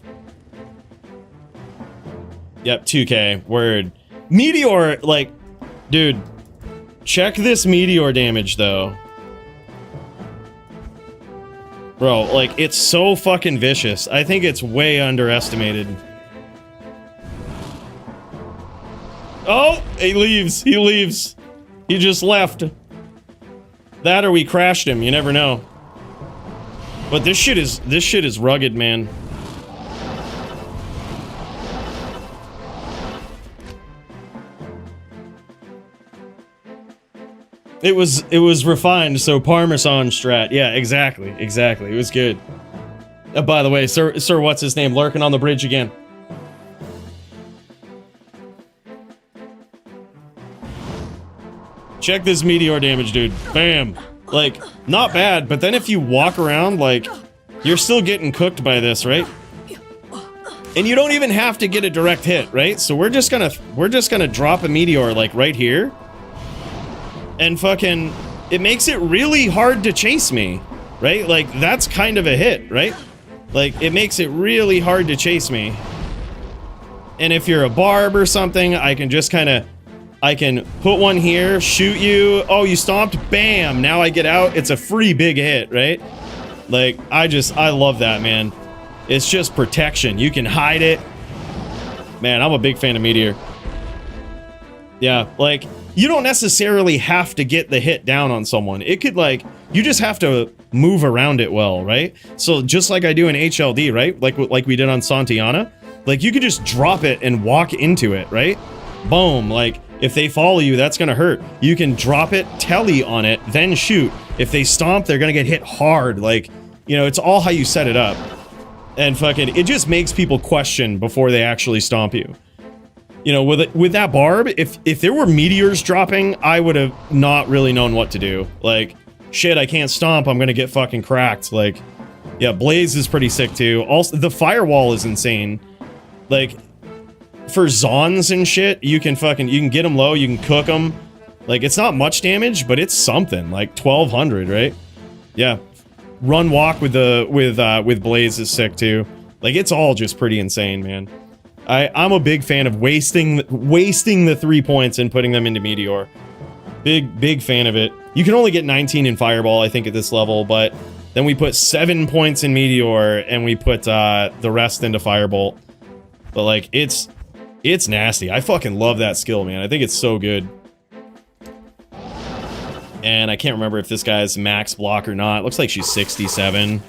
A: Yep, 2k. Word. Meteor, like, dude, check this meteor damage though. Bro, like, it's so fucking vicious. I think it's way underestimated. Oh, he leaves. He leaves. He just left. That or we crashed him. You never know. But this shit is rugged, man. It was refined, so Parmesan strat. Yeah, exactly. It was good. By the way, sir, what's his name? Lurking on the bridge again. Check this meteor damage, dude. Bam. Like, not bad, but then if you walk around, like, you're still getting cooked by this, right? And you don't even have to get a direct hit, right? So we're just gonna drop a meteor, like, right here. and fucking, it makes it really hard to chase me, right? Like, that's kind of a hit, right? Like, it makes it really hard to chase me. And if you're a barb or something, I can just kind of, I can put one here, shoot you. Oh, you stomped, bam, now I get out. It's a free big hit, right? Like, I love that, man. It's just protection. You can hide it. Man, I'm a big fan of Meteor. Yeah, like, you don't necessarily have to get the hit down on someone. It could, like, you just have to move around it well, right? So just like I do in HLD, right? Like we did on Santiana. Like, you could just drop it and walk into it, right? Boom. Like, if they follow you, that's gonna hurt. You can drop it, telly on it, then shoot. If they stomp, they're gonna get hit hard. Like, you know, it's all how you set it up. And fucking, it just makes people question before they actually stomp you. You know, with that barb, if there were meteors dropping, I would have not really known what to do. Like, shit, I can't stomp, I'm gonna get fucking cracked. Like, yeah, Blaze is pretty sick too. Also, the firewall is insane. Like, for Zons and shit, you can get them low, you can cook them. Like, it's not much damage, but it's something. Like, 1200, right? Yeah. Run walk with Blaze is sick too. Like, it's all just pretty insane, man. I'm a big fan of wasting the 3 points and putting them into Meteor. Big fan of it. You can only get 19 in Fireball, I think, at this level, but then we put 7 points in Meteor and we put the rest into Firebolt. But like, it's nasty. I fucking love that skill, man. I think it's so good. And I can't remember if this guy's max block or not. Looks like she's 67.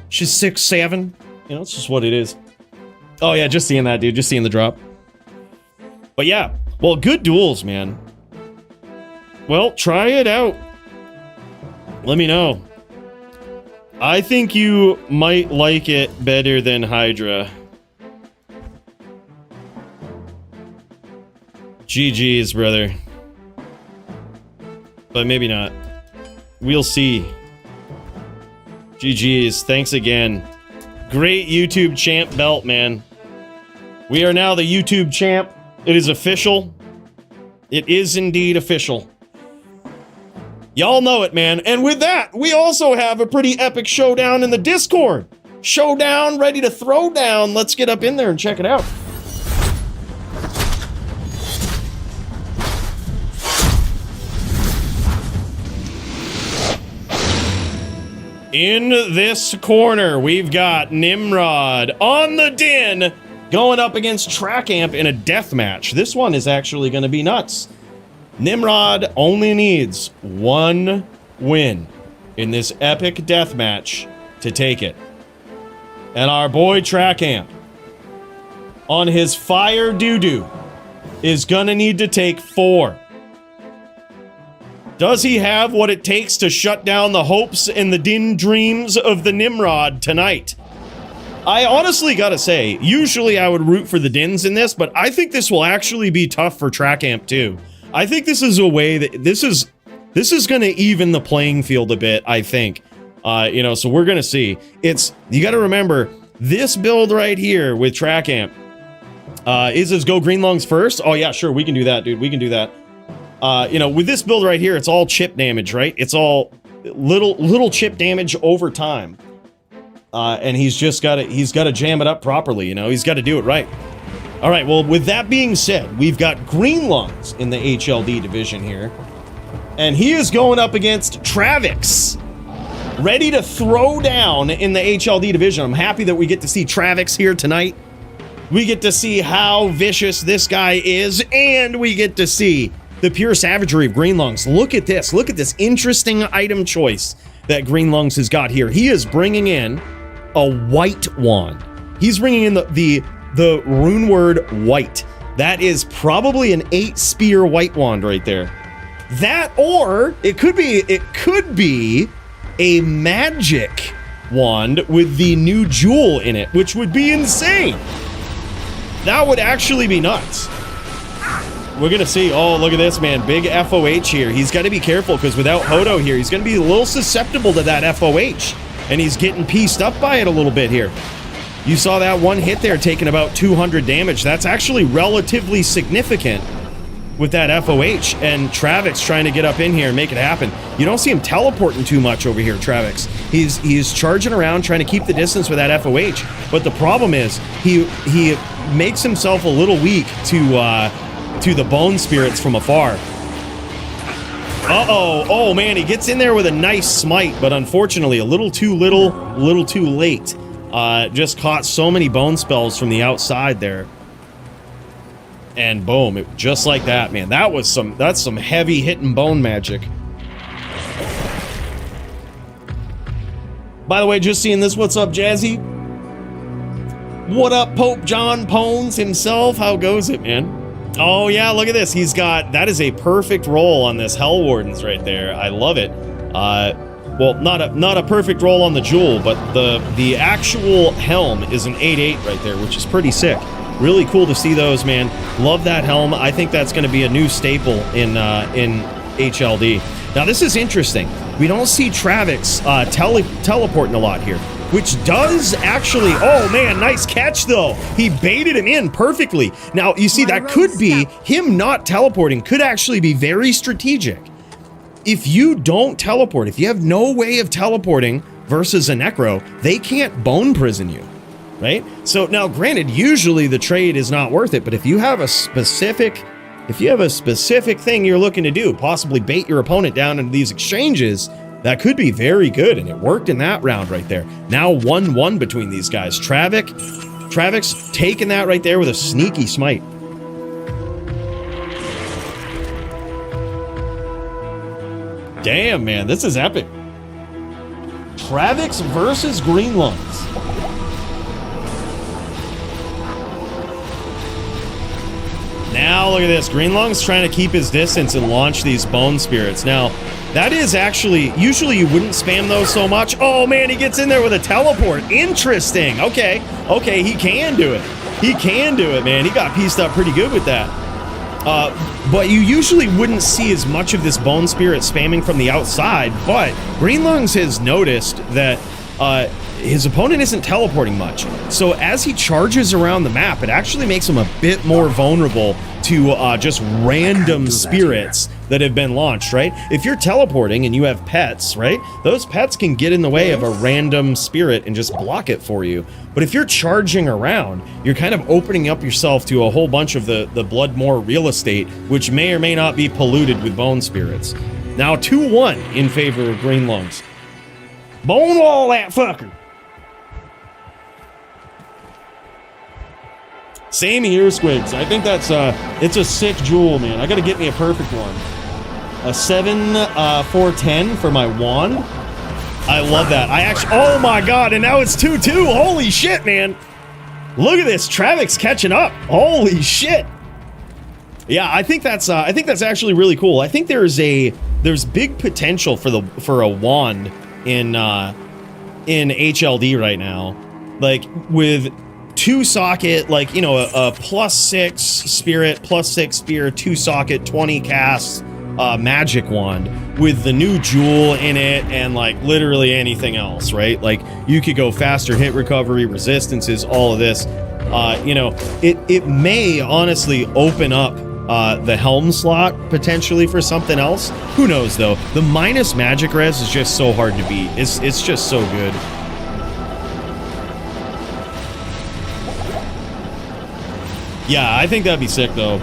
A: She's 6'7". You know, it's just what it is. Oh yeah, just seeing that, dude. Just seeing the drop. But yeah, well, good duels, man. Well, try it out. Let me know. I think you might like it better than Hydra. GG's, brother. But maybe not. We'll see. GG's. Thanks again. Great YouTube champ belt, man. We are now the YouTube champ. It is official. It is indeed official. Y'all know it, man. And with that, we also have a pretty epic showdown in the Discord. Showdown, ready to throw down. Let's get up in there and check it out. In this corner, we've got Nimrod on the Din going up against Travix in a death match. This one is actually going to be nuts. Nimrod only needs 1 win in this epic death match to take it. And our boy Travix on his fire doo-doo is going to need to take 4. Does he have what it takes to shut down the hopes and the Din dreams of the Nimrod tonight? I honestly gotta say, usually I would root for the Dins in this, but I think this will actually be tough for Travix too. I think this is a way that this is gonna even the playing field a bit, I think. You know, so we're gonna see. You gotta remember, this build right here with Travix, is his go green lungs first? Oh yeah, sure, we can do that, dude, we can do that. You know, with this build right here, it's all chip damage, right? It's all little chip damage over time. And he's got to jam it up properly, you know? He's got to do it right. All right, well, with that being said, we've got Green Lungs in the HLD division here. And he is going up against Travix, ready to throw down in the HLD division. I'm happy that we get to see Travix here tonight. We get to see how vicious this guy is, and we get to see the pure savagery of Green Lungs. Look at this. Look at this interesting item choice that Green Lungs has got here. He is bringing in a white wand. He's bringing in the rune word white. That is probably an 8-spear white wand right there. That, or it could be a magic wand with the new jewel in it, which would be insane. That would actually be nuts. We're gonna see. Oh, look at this, man. Big FOH here. He's got to be careful because without Hodo here, he's gonna be a little susceptible to that FOH. And he's getting pieced up by it a little bit here. You saw that one hit there taking about 200 damage. That's actually relatively significant with that FOH, and Travix trying to get up in here and make it happen. You don't see him teleporting too much over here, Travix. He's charging around trying to keep the distance with that FOH, but the problem is he makes himself a little weak to the bone spirits from afar. Uh-oh, oh man, he gets in there with a nice smite, but unfortunately a little too late. Just caught so many bone spells from the outside there. And boom, just like that, man. That's some heavy hitting bone magic. By the way, just seeing this, what's up, Jazzy? What up, Pope John Pones himself? How goes it, man? Oh yeah, look at this. That is a perfect roll on this Hell Wardens right there. I love it. Well, not a perfect roll on the jewel, but the actual helm is an 8/8 right there, which is pretty sick. Really cool to see those, man. Love that helm. I think that's going to be a new staple in HLD. Now, this is interesting. We don't see Travix teleporting a lot here, which does actually... Oh, man, nice catch, though. He baited him in perfectly. Now, you see, that could be... Him not teleporting could actually be very strategic. If you don't teleport, if you have no way of teleporting versus a Necro, they can't bone prison you. Right? So now, granted, usually the trade is not worth it, but if you have a specific thing you're looking to do, possibly bait your opponent down into these exchanges, that could be very good, and it worked in that round right there. Now 1-1 between these guys. Travix taking that right there with a sneaky smite. Damn, man, this is epic. Travix versus Green Lungs. Now look at this. Green Lungs trying to keep his distance and launch these bone spirits. Now, that is actually... Usually you wouldn't spam those so much. Oh, man, he gets in there with a teleport. Interesting. Okay, he can do it. He can do it, man. He got pieced up pretty good with that. But you usually wouldn't see as much of this bone spirit spamming from the outside, but Green Lungs has noticed that his opponent isn't teleporting much. So as he charges around the map, it actually makes him a bit more vulnerable to just random spirits that have been launched, right? If you're teleporting and you have pets, right? Those pets can get in the way of a random spirit and just block it for you. But if you're charging around, you're kind of opening up yourself to a whole bunch of the Bloodmoor real estate, which may or may not be polluted with bone spirits. Now 2-1 in favor of Green Lungs. Bone wall that fucker. Same here, Squigs. I think that's it's a sick jewel, man. I gotta get me a perfect one. A 7-4-10 for my wand. I love that. Oh my god, and now it's 2-2. Holy shit, man. Look at this. Travix catching up. Holy shit. Yeah, I think that's actually really cool. I think there's big potential for a wand in HLD right now. Like with 2-socket, like, you know, a +6 spirit, +6 spear, 2-socket, 20 cast magic wand with the new jewel in it and like literally anything else, right? Like you could go faster hit recovery, resistances, all of this. You know, it may honestly open up the helm slot potentially for something else. Who knows though? The minus magic res is just so hard to beat. It's just so good. Yeah, I think that'd be sick though.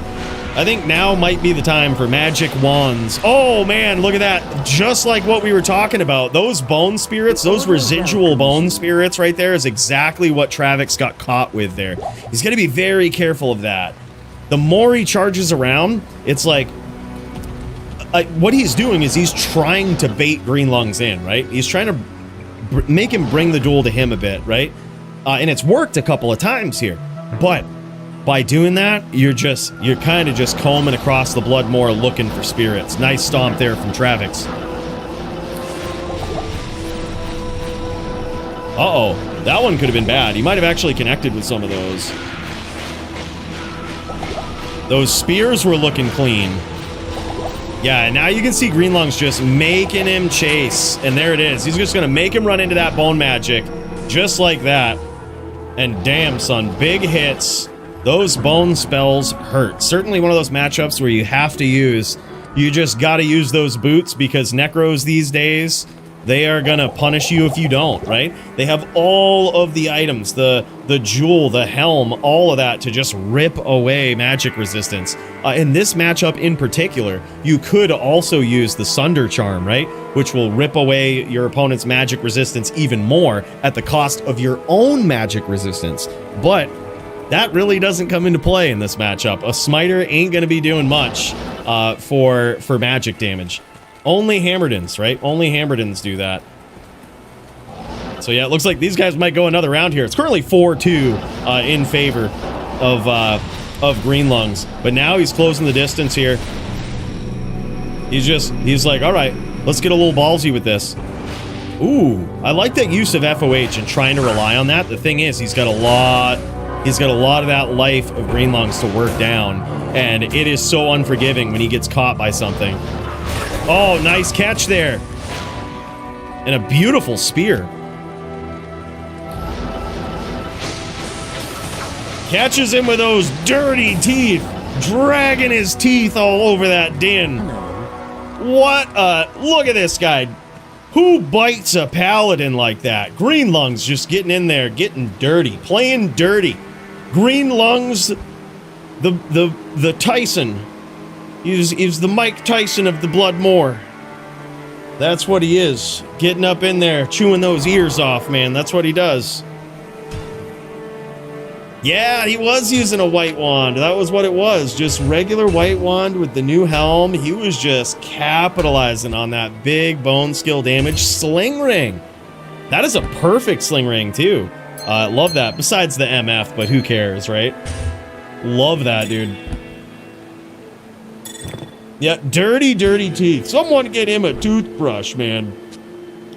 A: I think now might be the time for magic wands. Oh man, look at that. Just like what we were talking about. Those bone spirits, those residual bone spirits right there is exactly what Travix got caught with there. He's going to be very careful of that. The more he charges around, it's like... what he's doing is he's trying to bait Green Lungs in, right? He's trying to make him bring the duel to him a bit, right? And it's worked a couple of times here. But... by doing that, you're kind of just combing across the Bloodmoor looking for spirits. Nice stomp there from Travix. Uh-oh, that one could have been bad. He might have actually connected with some of those. Those spears were looking clean. Yeah, now you can see Green Lungs just making him chase. And there it is. He's just going to make him run into that bone magic. Just like that. And damn, son, big hits. Those bone spells hurt. Certainly one of those matchups where you have to use, you just gotta use those boots because Necros these days, they are gonna punish you if you don't, right? They have all of the items, the jewel, the helm, all of that to just rip away magic resistance. In this matchup in particular, you could also use the Sunder Charm, right? Which will rip away your opponent's magic resistance even more at the cost of your own magic resistance. But that really doesn't come into play in this matchup. A smiter ain't gonna be doing much for magic damage. Only Hammerdins, right? Only Hammerdins do that. So yeah, it looks like these guys might go another round here. It's currently 4-2 in favor of Green Lungs, but now he's closing the distance here. He's like, all right, let's get a little ballsy with this. Ooh, I like that use of FOH and trying to rely on that. The thing is, he's got a lot of that life of Green Lungs to work down, and it is so unforgiving when he gets caught by something. Oh, nice catch there. And a beautiful spear. Catches him with those dirty teeth, dragging his teeth all over that din. What look at this guy. Who bites a paladin like that? Green Lungs just getting in there, getting dirty, playing dirty. Green Lungs, the Tyson. He's the Mike Tyson of the Bloodmore. That's what he is. Getting up in there, chewing those ears off, man. That's what he does. Yeah, he was using a white wand. That was what it was. Just regular white wand with the new helm. He was just capitalizing on that big bone skill damage. Sling ring. That is a perfect sling ring, too. Love that. Besides the MF, but who cares, right? Love that, dude. Yeah, dirty, dirty teeth. Someone get him a toothbrush, man.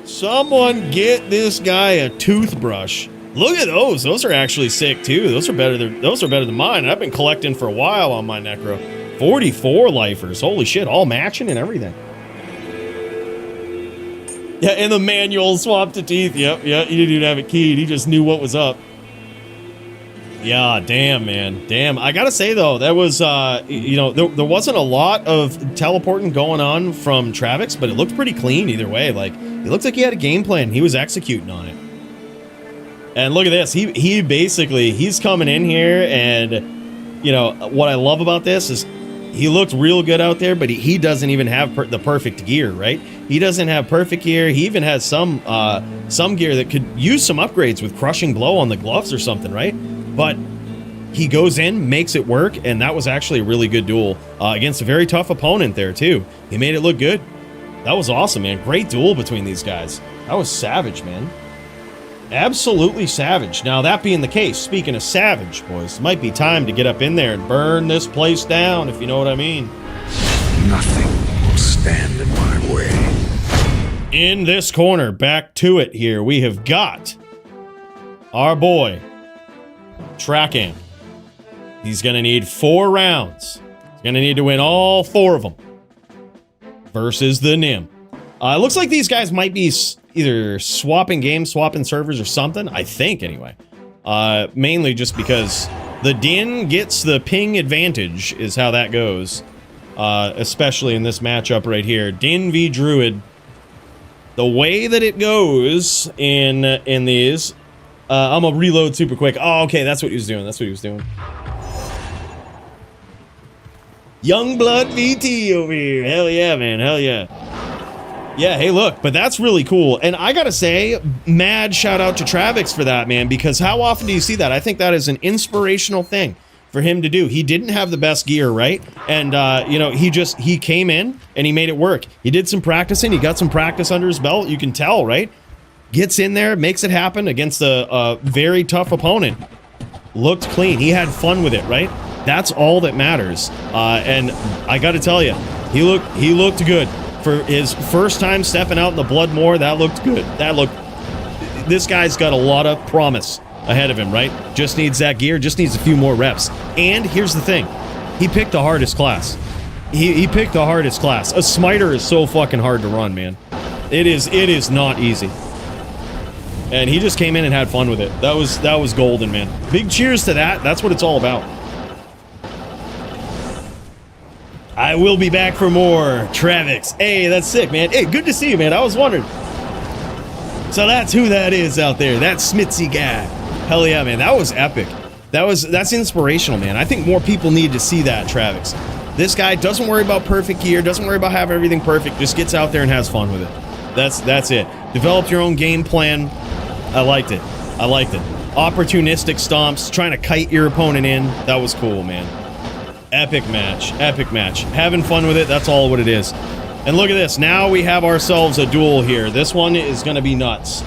A: Someone get this guy a toothbrush. Look at those. Those are actually sick, too. Those are better than mine. I've been collecting for a while on my Necro. 44 lifers. Holy shit, all matching and everything. Yeah, and the manual swapped to teeth. Yep, he didn't even have it keyed. He just knew what was up. Yeah, damn, man. Damn. I gotta say, though, that was, there wasn't a lot of teleporting going on from Travix, but it looked pretty clean either way. Like, it looked like he had a game plan. He was executing on it. And look at this. He basically, he's coming in here, and, what I love about this is he looked real good out there, but he doesn't even have the perfect gear, right? He doesn't have perfect gear. He even has some gear that could use some upgrades with Crushing Blow on the gloves or something, right? But he goes in, makes it work, and that was actually a really good duel against a very tough opponent there, too. He made it look good. That was awesome, man. Great duel between these guys. That was savage, man. Absolutely savage. Now, that being the case, speaking of savage, boys, it might be time to get up in there and burn this place down, if you know what I mean.
B: Nothing will stand in my way.
A: In this corner, back to it here, we have got our boy, Tracking. He's going to need 4 rounds. He's going to need to win all 4 of them. Versus the Nim. It looks like these guys might be either swapping games, swapping servers or something. I think, anyway. Mainly just because the Din gets the ping advantage is how that goes. Especially in this matchup right here. Din v Druid. The way that it goes in these... I'm gonna reload super quick. Oh, okay, that's what he was doing. That's what he was doing. Youngblood VT over here. Hell yeah, man. Hell yeah. Yeah, hey, look, but that's really cool. And I gotta say, mad shout out to Travix for that, man, because how often do you see that? I think that is an inspirational thing for him to do. He didn't have the best gear, right? And, he came in and he made it work. He did some practicing. He got some practice under his belt. You can tell, right? Gets in there, makes it happen against a very tough opponent. Looked clean. He had fun with it, right? That's all that matters. And I got to tell you, he looked good for his first time stepping out in the Bloodmore. That looked good. This guy's got a lot of promise ahead of him, right? Just needs that gear. Just needs a few more reps. And here's the thing: he picked the hardest class. He picked the hardest class. A smiter is so fucking hard to run, man. It is not easy. And he just came in and had fun with it. That was golden, man. Big cheers to that. That's what it's all about. I will be back for more. Travix. Hey, that's sick, man. Hey, good to see you, man. I was wondering. So that's who that is out there. That Smitzy guy. Hell yeah, man. That was epic. That's inspirational, man. I think more people need to see that, Travix. This guy doesn't worry about perfect gear, doesn't worry about having everything perfect, just gets out there and has fun with it. That's it. Develop your own game plan. I liked it. I liked it. Opportunistic stomps, trying to kite your opponent in. That was cool, man. Epic match. Epic match. Having fun with it, that's all what it is. And look at this. Now we have ourselves a duel here. This one is going to be nuts.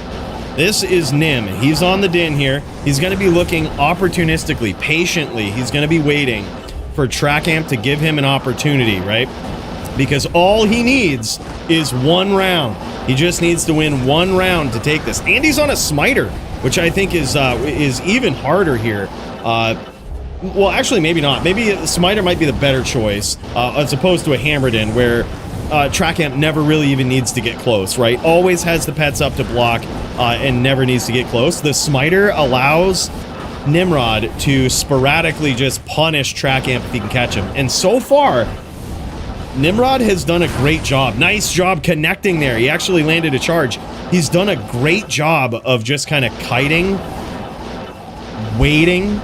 A: This is Nim. He's on the din here. He's going to be looking opportunistically, patiently. He's going to be waiting for Trackamp to give him an opportunity, right? Because all he needs is one round. He just needs to win one round to take this. And he's on a smiter, which I think is even harder here. Well, actually, maybe not. Maybe a smiter might be the better choice as opposed to a hammered in, where Trackamp never really even needs to get close, right? Always has the pets up to block and never needs to get close. The smiter allows Nimrod to sporadically just punish Trackamp if he can catch him. And so far, Nimrod has done a great job. Nice job connecting there. He actually landed a charge. He's done a great job of just kind of kiting, waiting,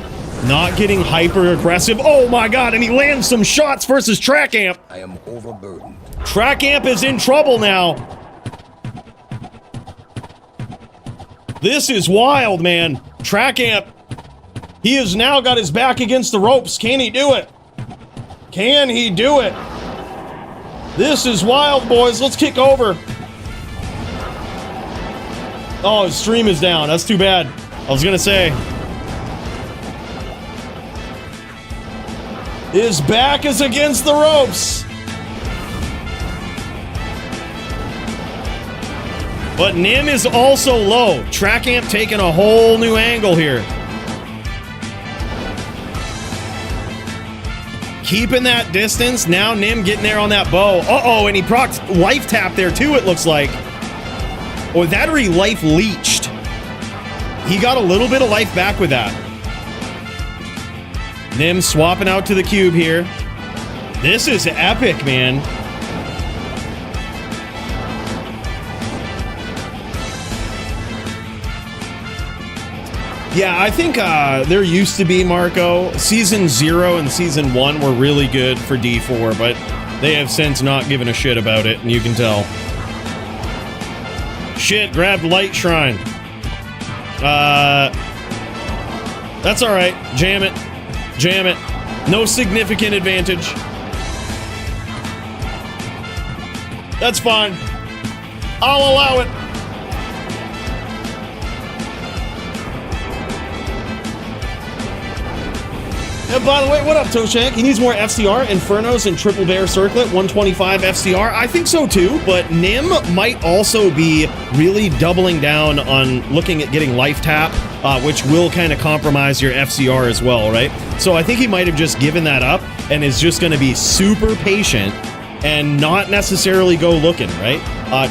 A: not getting hyper aggressive. Oh my god, and he lands some shots versus Trackamp.
B: I am overburdened.
A: Trackamp is in trouble now. This is wild, man. Trackamp, he has now got his back against the ropes. Can he do it? Can he do it? This is wild, boys. Let's kick over. Oh, his stream is down. That's too bad. I was gonna say. His back is against the ropes. But Nim is also low. Trackamp taking a whole new angle here. Keeping that distance. Now Nim getting there on that bow. Uh-oh, and he procs life tap there too, it looks like. Or that, or he life leeched. He got a little bit of life back with that. Nim swapping out to the cube here. This is epic, man. Yeah, I think there used to be, Marco. Season 0 and Season 1 were really good for D4, but they have since not given a shit about it, and you can tell. Shit, grabbed Light Shrine. That's alright. Jam it. Jam it. No significant advantage. That's fine. I'll allow it. And by the way, what up, Toshank? He needs more FCR, Infernos, and Triple Bear Circlet, 125 FCR. I think so too, but Nim might also be really doubling down on looking at getting Life Tap, which will kind of compromise your FCR as well, right? So I think he might have just given that up and is just going to be super patient and not necessarily go looking, right?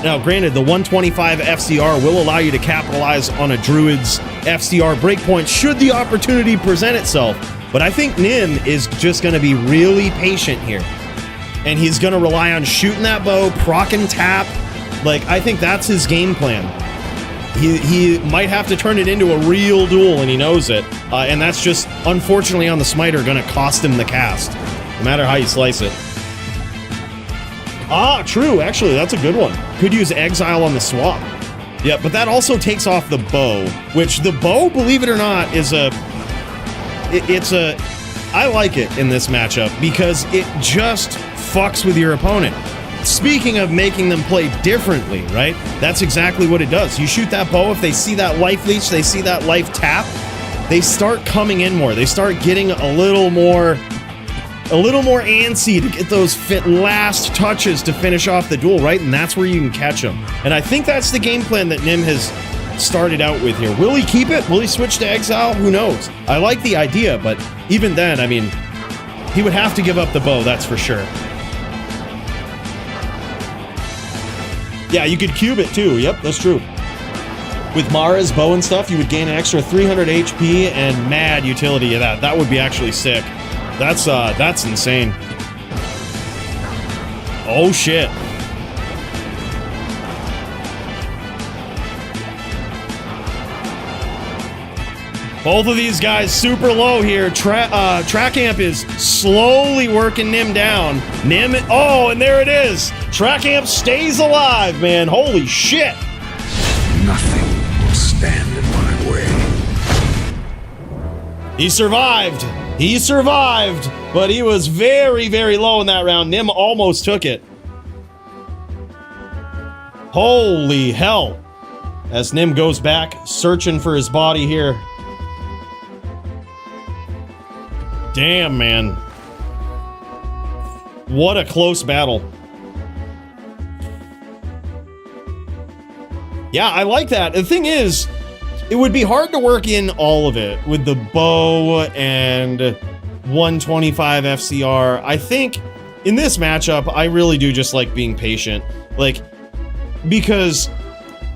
A: Now, granted, the 125 FCR will allow you to capitalize on a Druid's FCR breakpoint should the opportunity present itself. But I think Nim is just going to be really patient here. And he's going to rely on shooting that bow, proc and tap. Like, I think that's his game plan. He might have to turn it into a real duel, and he knows it. And that's just, unfortunately, on the smiter, going to cost him the cast. No matter how you slice it. Ah, true. Actually, that's a good one. Could use Exile on the swap. Yeah, but that also takes off the bow. Which, the bow, believe it or not, is a... I like it in this matchup because it just fucks with your opponent. Speaking of making them play differently, right? That's exactly what it does. You shoot that bow, if they see that life leech, they see that life tap, they start coming in more. They start getting a little more antsy to get those last touches to finish off the duel, right? And that's where you can catch them. And I think that's the game plan that Nim has started out with here. Will he keep it? Will he switch to Exile? Who knows? I like the idea, but even then, I mean, he would have to give up the bow, that's for sure. Yeah, you could cube it too. Yep, that's true. with Mara's bow and stuff, you would gain an extra 300 HP and mad utility of that. That would be actually sick. That's insane. Oh shit. Both of these guys super low here. Track Amp is slowly working Nim down. Nim, oh, and there it is. Track Amp stays alive, man. Holy shit.
B: Nothing will stand in my way.
A: He survived. He survived, but he was very, very low in that round. Nim almost took it. Holy hell. As Nim goes back, searching for his body here. Damn, man. What a close battle. Yeah, I like that. The thing is, it would be hard to work in all of it with the bow and 125 FCR. I think in this matchup, I really do just like being patient. Like, because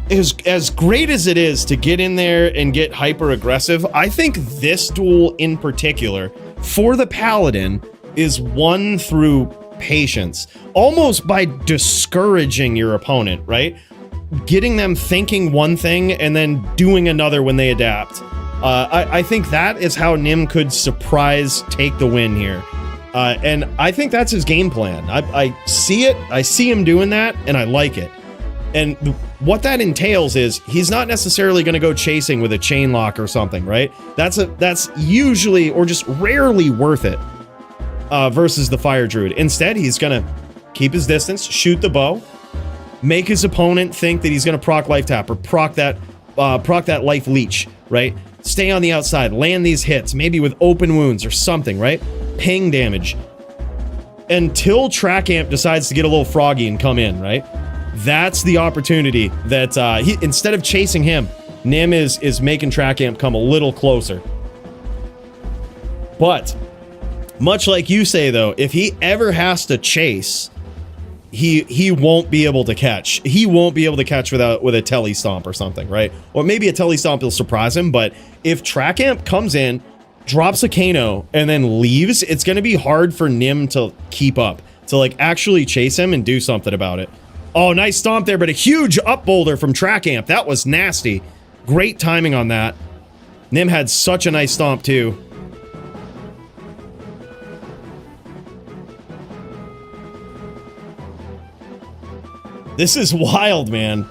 A: as great as it is to get in there and get hyper aggressive, I think this duel in particular for the Paladin is won through patience, almost by discouraging your opponent, right? Getting them thinking one thing and then doing another when they adapt. I think that is how Nim could surprise take the win here. And I think that's his game plan. I see it, I see him doing that, and I like it. And what that entails is he's not necessarily going to go chasing with a chain lock or something, right? That's usually or just rarely worth it versus the Fire Druid. Instead, he's going to keep his distance, shoot the bow, make his opponent think that he's going to proc life tap or proc that life leech, right? Stay on the outside, land these hits, maybe with open wounds or something, right? Ping damage until Track Amp decides to get a little froggy and come in, right? That's the opportunity that he, instead of chasing him, Nim is making Track Amp come a little closer. But much like you say though, if he ever has to chase, he won't be able to catch. He won't be able to catch with a telly stomp or something, right? Or maybe a telly stomp will surprise him, but if Track Amp comes in, drops a Kano, and then leaves, it's gonna be hard for Nim to keep up, to like actually chase him and do something about it. Oh, nice stomp there, but a huge up boulder from Track Amp. That was nasty. Great timing on that. Nim had such a nice stomp too. This is wild, man.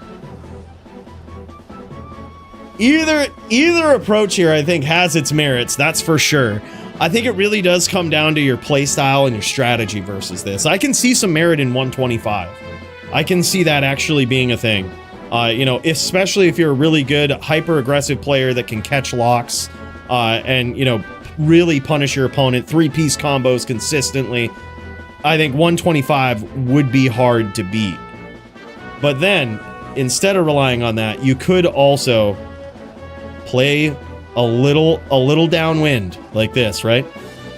A: Either approach here, I think, has its merits, that's for sure. I think it really does come down to your playstyle and your strategy versus this. I can see some merit in 125. I can see that actually being a thing. You know, especially if you're a really good, hyper-aggressive player that can catch locks and, you know, really punish your opponent, three-piece combos consistently. I think 125 would be hard to beat. But then, instead of relying on that, you could also play a little downwind like this, right?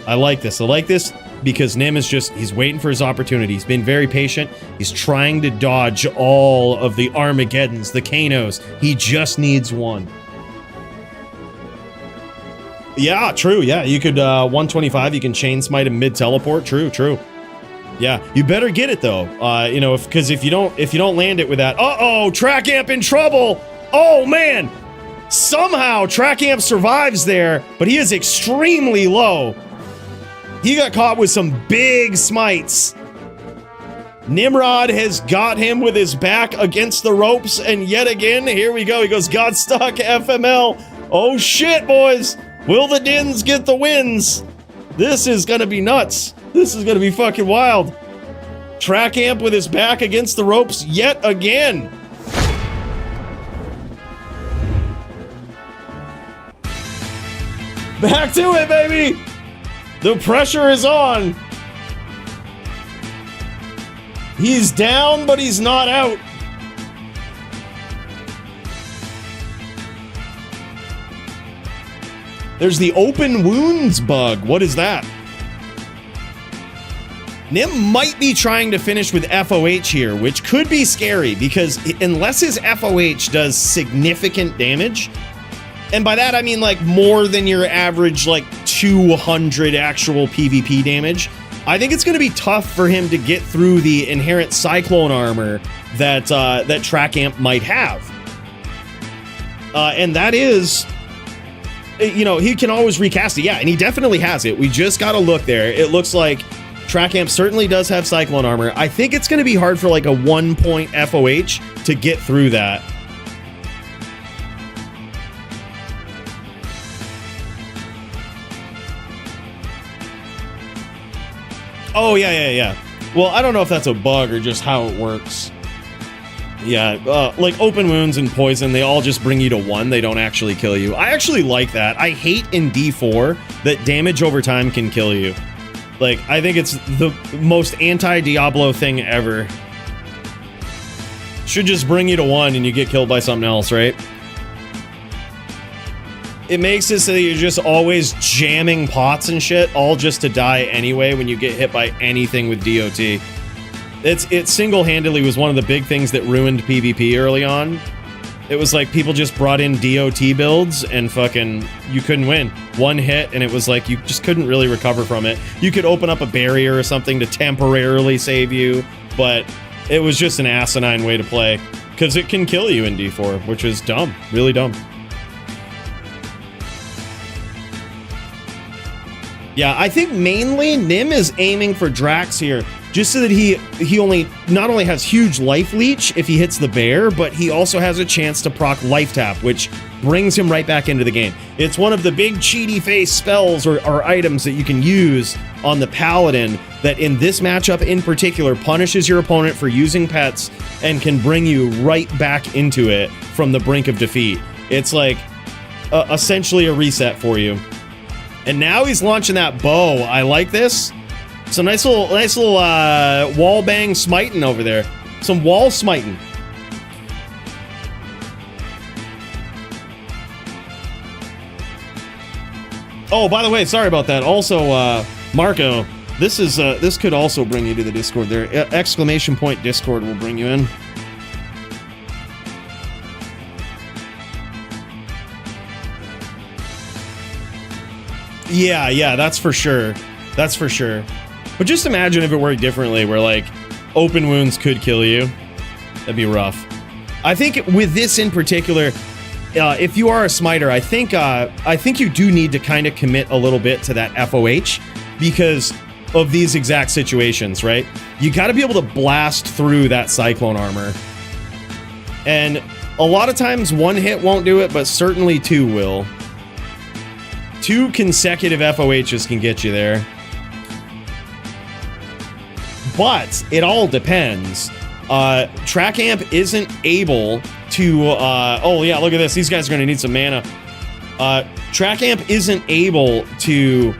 A: I like this. I like this because Nim is just, he's waiting for his opportunity. He's been very patient. He's trying to dodge all of the Armageddons, the Kanos. He just needs one. Yeah, true. Yeah, you could 125. You can chain smite him mid teleport. True, true. Yeah, you better get it though. You know, because if you don't land it with that, uh-oh, Track Amp in trouble. Oh man, somehow Track Amp survives there, but he is extremely low. He got caught with some big smites. Nimrod has got him with his back against the ropes, and yet again, here we go. He goes, got stuck, FML. Oh shit, boys. Will the Dins get the wins? This is gonna be nuts. This is gonna be fucking wild. Track Amp with his back against the ropes yet again. Back to it, baby. The pressure is on. He's down, but he's not out. There's the open wounds bug. What is that? Nim might be trying to finish with FOH here, which could be scary because unless his FOH does significant damage, and by that I mean like more than your average like 200 actual PvP damage, I think it's going to be tough for him to get through the inherent Cyclone armor that that Track Amp might have. And that is, you know, he can always recast it. Yeah, and he definitely has it. We just got to look there. It looks like Track Amp certainly does have Cyclone armor. I think it's going to be hard for like a 1-point FOH to get through that. Oh, yeah. Well, I don't know if that's a bug or just how it works. Yeah, like open wounds and poison, they all just bring you to 1. They don't actually kill you. I actually like that. I hate in D4 that damage over time can kill you. Like, I think it's the most anti-Diablo thing ever. Should just bring you to 1 and you get killed by something else, right? It makes it so that you're just always jamming pots and shit, all just to die anyway when you get hit by anything with DOT. It single-handedly was one of the big things that ruined PvP early on. It was like people just brought in DOT builds and fucking, you couldn't win. One hit and it was like you just couldn't really recover from it. You could open up a barrier or something to temporarily save you, but it was just an asinine way to play because it can kill you in D4, which is dumb, really dumb. Yeah, I think mainly Nim is aiming for Drax here, just so that he not only has huge life leech if he hits the bear, but he also has a chance to proc life tap, which brings him right back into the game. It's one of the big cheaty face spells or items that you can use on the Paladin that in this matchup in particular punishes your opponent for using pets and can bring you right back into it from the brink of defeat. It's like essentially a reset for you. And now he's launching that bow. I like this. Some nice little wall bang smiting over there. Some wall smiting. Oh, by the way, sorry about that. Also, Marco, this could also bring you to the Discord there. Exclamation point Discord will bring you in. Yeah, that's for sure. That's for sure. But just imagine if it worked differently, where like open wounds could kill you. That'd be rough. I think with this in particular, if you are a smiter, I think you do need to kind of commit a little bit to that FOH because of these exact situations, right? You got to be able to blast through that Cyclone armor. And a lot of times 1 hit won't do it, but certainly 2 will. 2 consecutive FOHs can get you there. But it all depends. Track Amp isn't able to... oh, yeah, look at this. These guys are going to need some mana. Track Amp isn't able to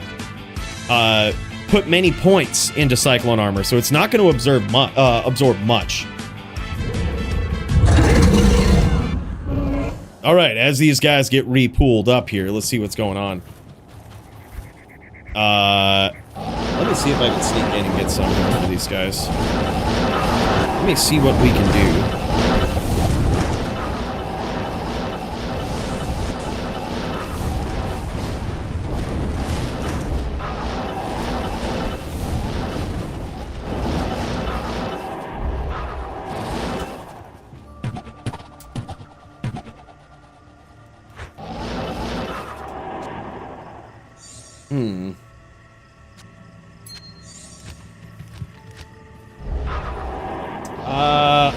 A: put many points into Cyclone Armor, so it's not going to absorb much. All right, as these guys get re-pooled up here, let's see what's going on. Let me see if I can sneak in and get something for these guys. Let me see what we can do.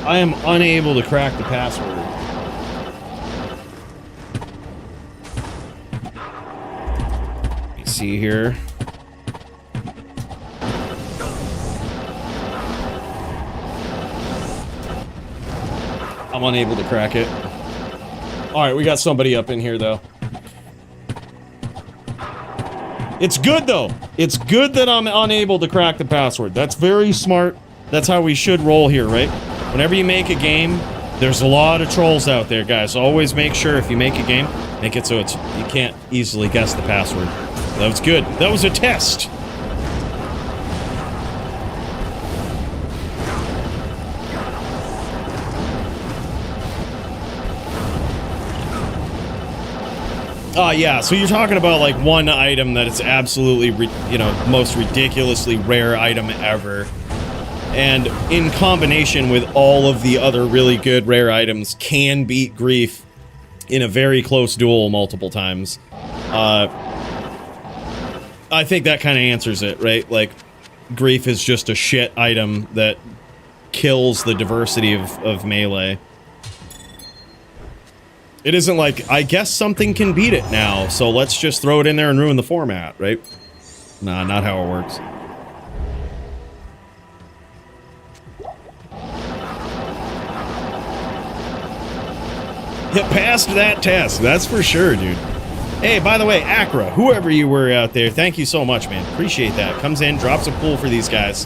A: I am unable to crack the password. Let me see here. I'm unable to crack it. Alright, we got somebody up in here, though. It's good, though. It's good that I'm unable to crack the password. That's very smart. That's how we should roll here, right? Whenever you make a game, there's a lot of trolls out there, guys. Always make sure if you make a game, make it so you can't easily guess the password. That was good. That was a test. Yeah, so you're talking about like one item that is absolutely, most ridiculously rare item ever. And in combination with all of the other really good rare items, can beat Grief in a very close duel multiple times. I think that kind of answers it, right? Like, Grief is just a shit item that kills the diversity of melee. It isn't like, I guess something can beat it now, so let's just throw it in there and ruin the format, right? Nah, not how it works. It passed that test, that's for sure, dude. Hey, by the way, Acra, whoever you were out there, thank you so much, man. Appreciate that. Comes in, drops a pool for these guys.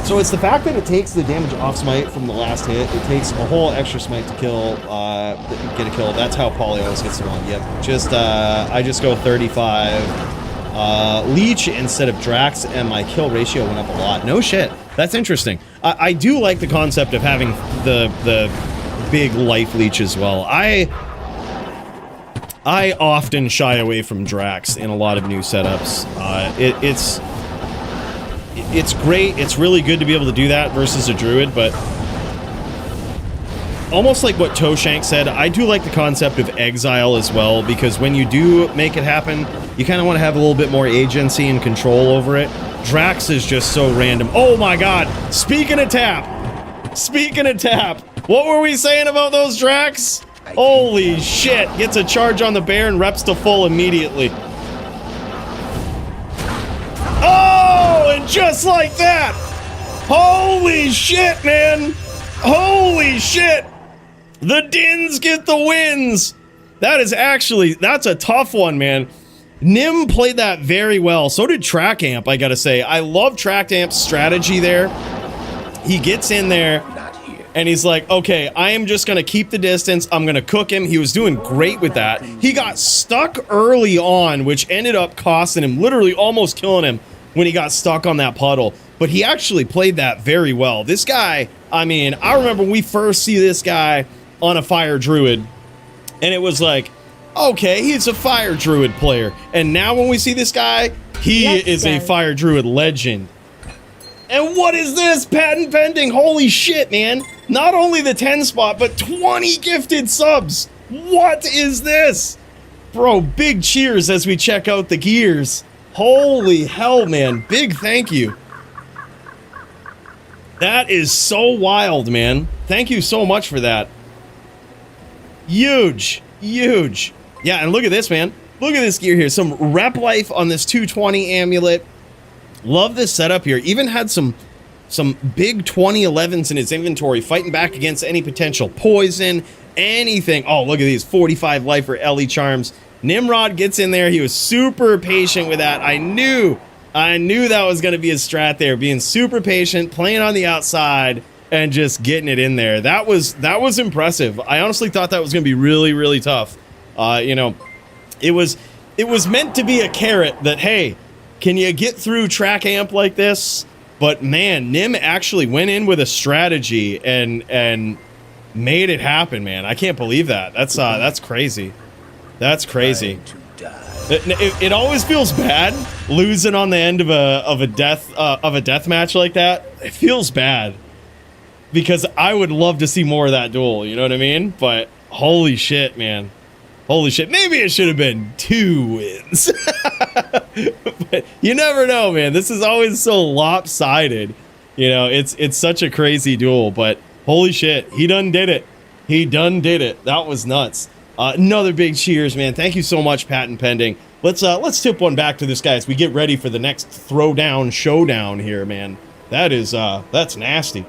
A: So it's the fact that it takes the damage off smite from the last hit. It takes a whole extra smite to kill, get a kill. That's how Poly always gets the one. Yep. I just go 35. Leech instead of Drax, and my kill ratio went up a lot. No shit. That's interesting. I do like the concept of having the big life leech as well. I often shy away from Drax in a lot of new setups. It's great. It's really good to be able to do that versus a druid, but almost like what Toshank said, I do like the concept of exile as well, because when you do make it happen, you kind of want to have a little bit more agency and control over it. Drax is just so random. Oh my god! Speaking of tap! What were we saying about those Drax? Holy shit! Gets a charge on the bear and reps to full immediately. Oh! And just like that! Holy shit, man! Holy shit! The Dins get the wins! That's a tough one, man. Nim played that very well. So did Track Amp, I gotta say. I love Track Amp's strategy there. He gets in there, and he's like, okay, I am just gonna keep the distance. I'm gonna cook him. He was doing great with that. He got stuck early on, which ended up costing him, literally almost killing him when he got stuck on that puddle. But he actually played that very well. This guy, I mean, I remember when we first see this guy on a Fire Druid, and it was like, okay, he's a Fire Druid player. And now when we see this guy, he is a Fire Druid legend. And what is this? Patent pending. Holy shit, man. Not only the 10 spot, but 20 gifted subs. What is this? Bro, big cheers as we check out the gears. Holy hell, man. Big thank you. That is so wild, man. Thank you so much for that. Huge. Huge. Yeah, and look at this, man. Look at this gear here. Some rep life on this 220 amulet. Love this setup here. Even had some big 2011s in his inventory, fighting back against any potential poison, anything. Oh, look at these 45 lifer Ellie charms. Nimrod gets in there. He was super patient with that. I knew that was going to be his strat there, being super patient, playing on the outside, and just getting it in there. That was impressive. I honestly thought that was going to be really, really tough. It was meant to be a carrot that, hey, can you get through Track Amp like this? But man, Nim actually went in with a strategy and made it happen, man. I can't believe that. That's crazy. That's crazy. It always feels bad losing on the end of a death match like that. It feels bad because I would love to see more of that duel. You know what I mean? But holy shit, man. Holy shit. Maybe it should have been 2 wins. But you never know, man. This is always so lopsided. You know, it's such a crazy duel, but holy shit. He done did it. He done did it. That was nuts. Another big cheers, man. Thank you so much, patent pending. Let's tip one back to this guy as we get ready for the next throwdown showdown here, man. That's nasty.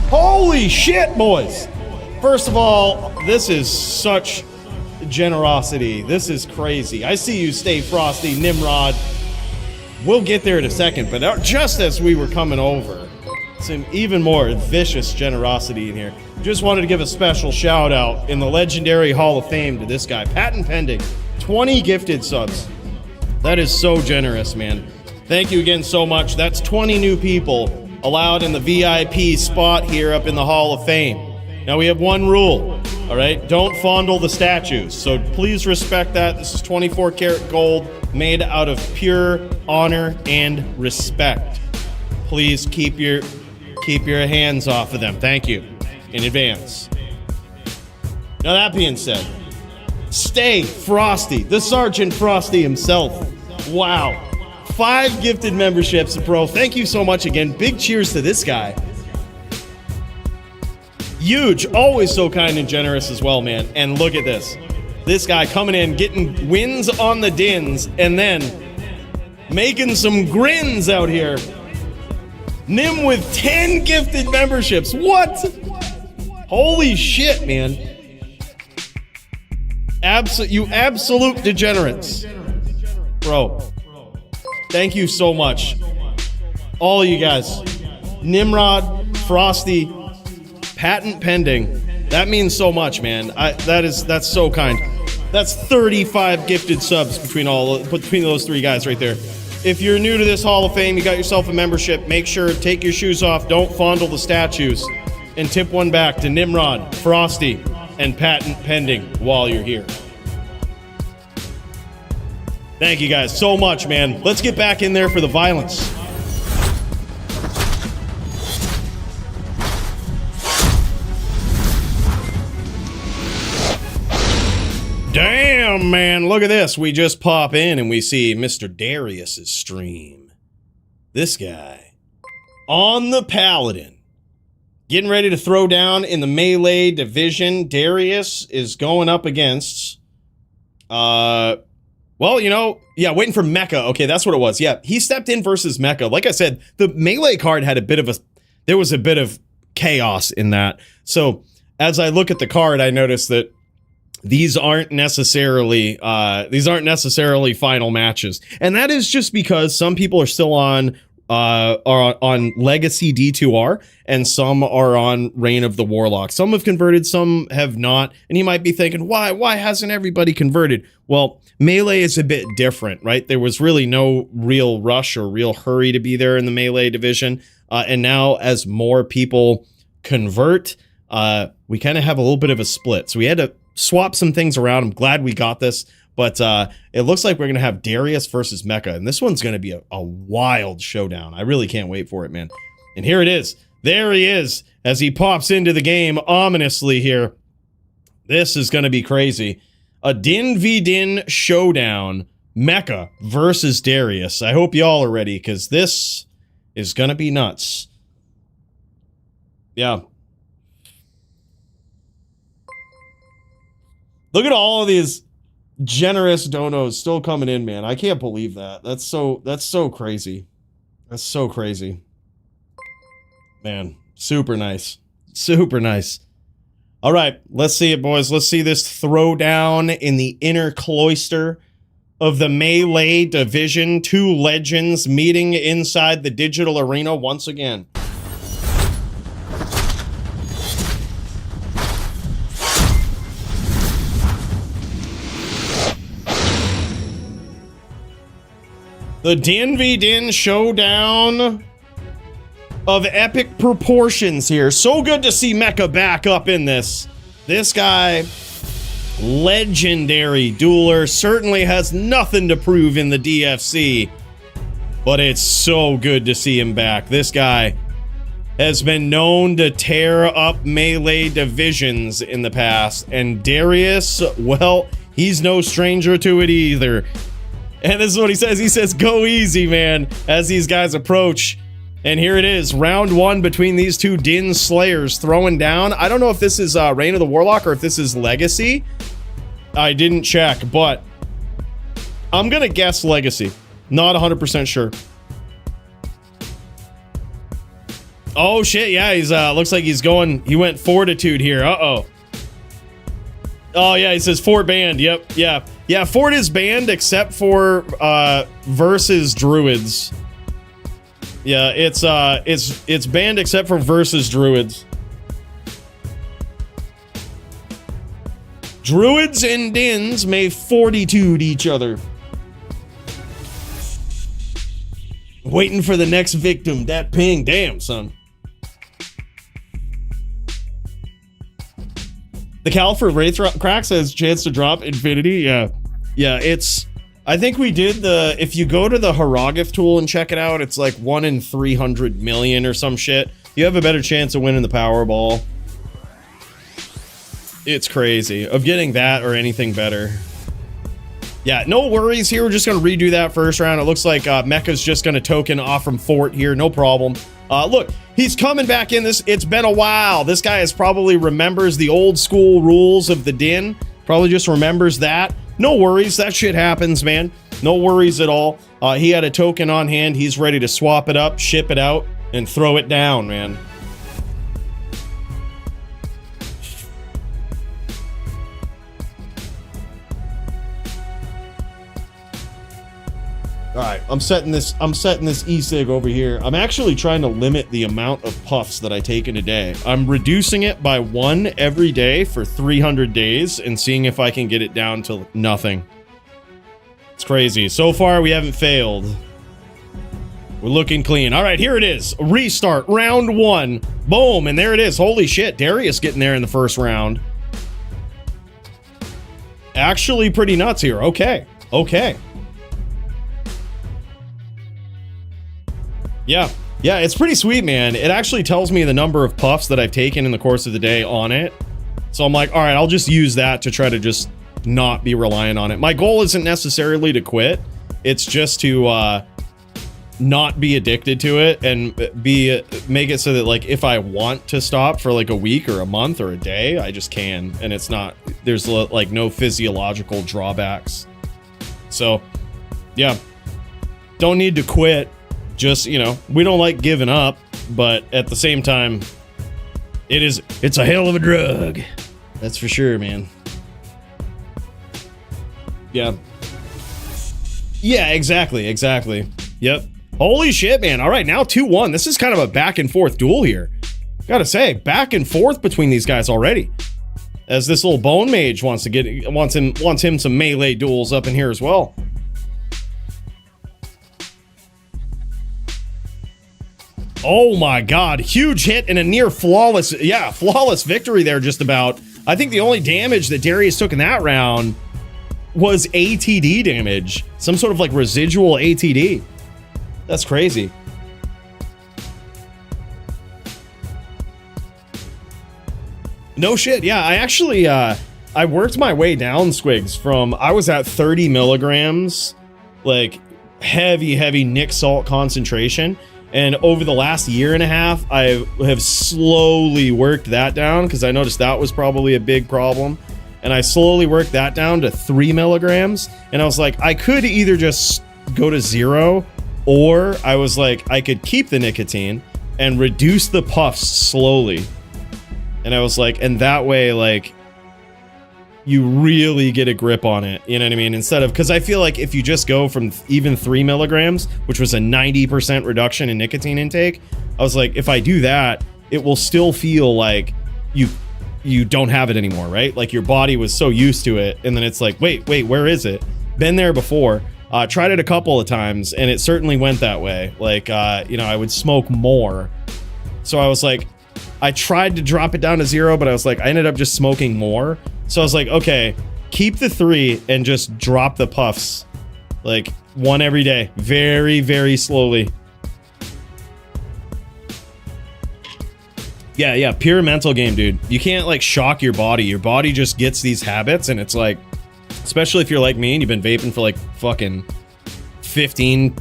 A: Holy shit, boys! First of all, this is such generosity. This is crazy. I see you, Stay Frosty, Nimrod. We'll get there in a second, but just as we were coming over, some even more vicious generosity in here. Just wanted to give a special shout out in the legendary Hall of Fame to this guy, patent pending, 20 gifted subs. That is so generous, man. Thank you again so much. That's 20 new people allowed in the VIP spot here up in the Hall of Fame. Now we have one rule, all right? Don't fondle the statues. So please respect that. This is 24 karat gold made out of pure honor and respect. Please keep your hands off of them. Thank you in advance. Now that being said, Stay Frosty, the Sergeant Frosty himself. Wow. 5 gifted memberships, bro. Thank you so much again. Big cheers to this guy. Huge. Always so kind and generous as well, man. And look at this. This guy coming in, getting wins on the dins, and then making some grins out here. Nim with 10 gifted memberships. What? Holy shit, man. You absolute degenerates. Bro. Thank you so much. All of you guys. Nimrod, Frosty, patent pending. That means so much, man. That's so kind. That's 35 gifted subs between those 3 guys right there. If you're new to this Hall of Fame, you got yourself a membership, make sure take your shoes off, don't fondle the statues, and tip one back to Nimrod, Frosty, and patent pending while you're here. Thank you guys so much, man. Let's get back in there for the violence. Damn, man, look at this. We just pop in and we see Mr. Darius's stream. This guy on the Paladin, getting ready to throw down in the melee division. Darius is going up against, well, you know, yeah, waiting for Mecca. Okay, that's what it was. Yeah, he stepped in versus Mecca. Like I said, the melee card had there was a bit of chaos in that. So as I look at the card, I noticed that these aren't necessarily final matches. And that is just because some people are still on Legacy D2R, and some are on Reign of the Warlock. Some have converted, some have not. And you might be thinking, why hasn't everybody converted? Well, Melee is a bit different, right? There was really no real rush or real hurry to be there in the Melee division. And now as more people convert, we kind of have a little bit of a split. So we had to swap some things around. I'm glad we got this. But it looks like we're going to have Darius versus Mecca. And this one's going to be a wild showdown. I really can't wait for it, man. And here it is. There he is as he pops into the game ominously here. This is going to be crazy. A Din v Din showdown. Mecca versus Darius. I hope y'all are ready, because this is going to be nuts. Yeah. Look at all of these generous donos still coming in, man. I can't believe that. That's so crazy. That's so crazy. Man, super nice. Super nice. All right, let's see it, boys. Let's see this throwdown in the inner cloister of the Melee division. 2 legends meeting inside the digital arena once again. The Din v Din showdown of epic proportions here. So good to see Mecca back up in this. This guy, legendary dueler, certainly has nothing to prove in the DFC, but it's so good to see him back. This guy has been known to tear up Melee divisions in the past, and Darius, well, he's no stranger to it either. And this is what he says. He says, go easy, man, as these guys approach. And here it is, round 1 between these 2 Din Slayers throwing down. I don't know if this is Reign of the Warlock or if this is Legacy. I didn't check, but I'm going to guess Legacy. Not 100% sure. Oh, shit, yeah, he's looks like he went Fortitude here. Uh-oh. Oh yeah, he says Fort banned. Yep, yeah. Yeah, Fort is banned except for versus druids. Yeah, it's banned except for versus druids. Druids and Dins may fortitude each other. Waiting for the next victim. That ping. Damn, son. The Cal for Wraith Cracks has chance to drop Infinity. Yeah. Yeah, it's... I think we did the... If you go to the Haragith tool and check it out, it's like 1 in 300 million or some shit. You have a better chance of winning the Powerball. It's crazy. Of getting that or anything better. Yeah, no worries here. We're just going to redo that first round. It looks like Mecca's just going to token off from Fort here. No problem. Look, he's coming back in this. It's been a while. This guy probably remembers the old school rules of the Din. Probably just remembers that. No worries. That shit happens, man. No worries at all. He had a token on hand. He's ready to swap it up, ship it out, and throw it down, man. All right, I'm setting this e-cig over here. I'm actually trying to limit the amount of puffs that I take in a day. I'm reducing it by 1 every day for 300 days and seeing if I can get it down to nothing. It's crazy. So far, we haven't failed. We're looking clean. All right, here it is. Restart, round 1. Boom, and there it is. Holy shit, Darius getting there in the first round. Actually pretty nuts here. Okay, okay. Yeah, it's pretty sweet, man. It actually tells me the number of puffs that I've taken in the course of the day on it. So I'm like, all right, I'll just use that to try to just not be reliant on it. My goal isn't necessarily to quit. It's just to not be addicted to it and make it so that, like, if I want to stop for like a week or a month or a day, I just can. And it's not, there's like no physiological drawbacks. So yeah, don't need to quit. Just, you know, we don't like giving up, but at the same time, it's a hell of a drug. That's for sure, man. Yeah. Yeah, exactly. Yep. Holy shit, man. All right, now 2-1. This is kind of a back and forth duel here. Gotta say, back and forth between these guys already. As this little bone mage wants him some melee duels up in here as well. Oh my god, huge hit and a near flawless, yeah, flawless victory there just about. I think the only damage that Darius took in that round was ATD damage. Some sort of like residual ATD. That's crazy. No shit, yeah, I actually, I worked my way down, Squigs, from, I was at 30 milligrams, like heavy Nic salt concentration. And over the last year and a half, I have slowly worked that down because I noticed that was probably a big problem. And I slowly worked that down to 3 milligrams. And I was like, I could either just go to 0, or I was like, I could keep the nicotine and reduce the puffs slowly. And I was like, and that way, like, you really get a grip on it, you know what I mean? Instead of, because I feel like if you just go from even 3 milligrams, which was a 90% reduction in nicotine intake, I was like, if I do that, it will still feel like you don't have it anymore, right? Like your body was so used to it, and then it's like, wait, where is it? Been there before. Tried it a couple of times, and it certainly went that way. Like, you know, I would smoke more. So I was like, I tried to drop it down to 0, but I was like, I ended up just smoking more. So I was like, okay, keep the 3 and just drop the puffs. Like 1 every day. Very slowly. Yeah, pure mental game, dude. You can't like shock your body. Your body just gets these habits, and it's like, especially if you're like me and you've been vaping for like fucking 15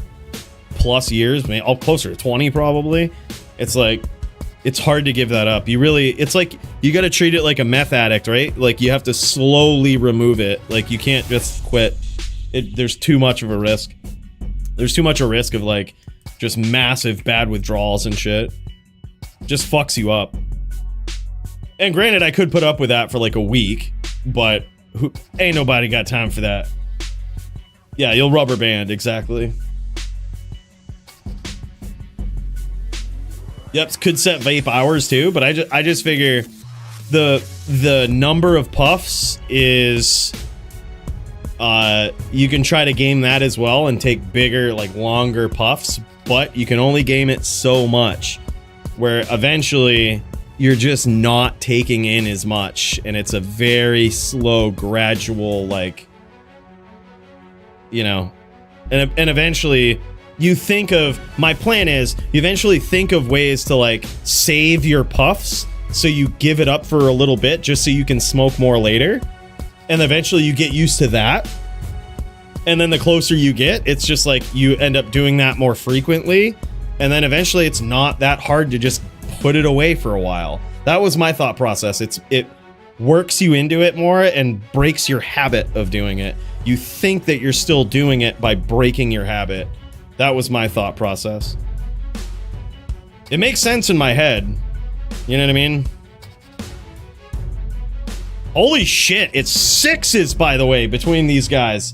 A: plus years, maybe all closer to 20 probably. It's like, it's hard to give that up. You really, it's like, you got to treat it like a meth addict, right? Like you have to slowly remove it. Like you can't just quit. There's too much of a risk. There's too much a risk of like just massive bad withdrawals and shit. Just fucks you up. And granted, I could put up with that for like a week, but ain't nobody got time for that. Yeah, you'll rubber band, exactly. Yep, could set vape hours too, but I just figure the number of puffs is you can try to game that as well and take bigger, like longer puffs, but you can only game it so much where eventually you're just not taking in as much, and it's a very slow, gradual, like, you know, and eventually you think of, my plan is, you eventually think of ways to like save your puffs so you give it up for a little bit just so you can smoke more later, and eventually you get used to that, and then the closer you get, it's just like you end up doing that more frequently, and then eventually it's not that hard to just put it away for a while. That was my thought process. It works you into it more and breaks your habit of doing it. You think that you're still doing it by breaking your habit. That was my thought process. It makes sense in my head. You know what I mean? Holy shit, it's sixes, by the way, between these guys.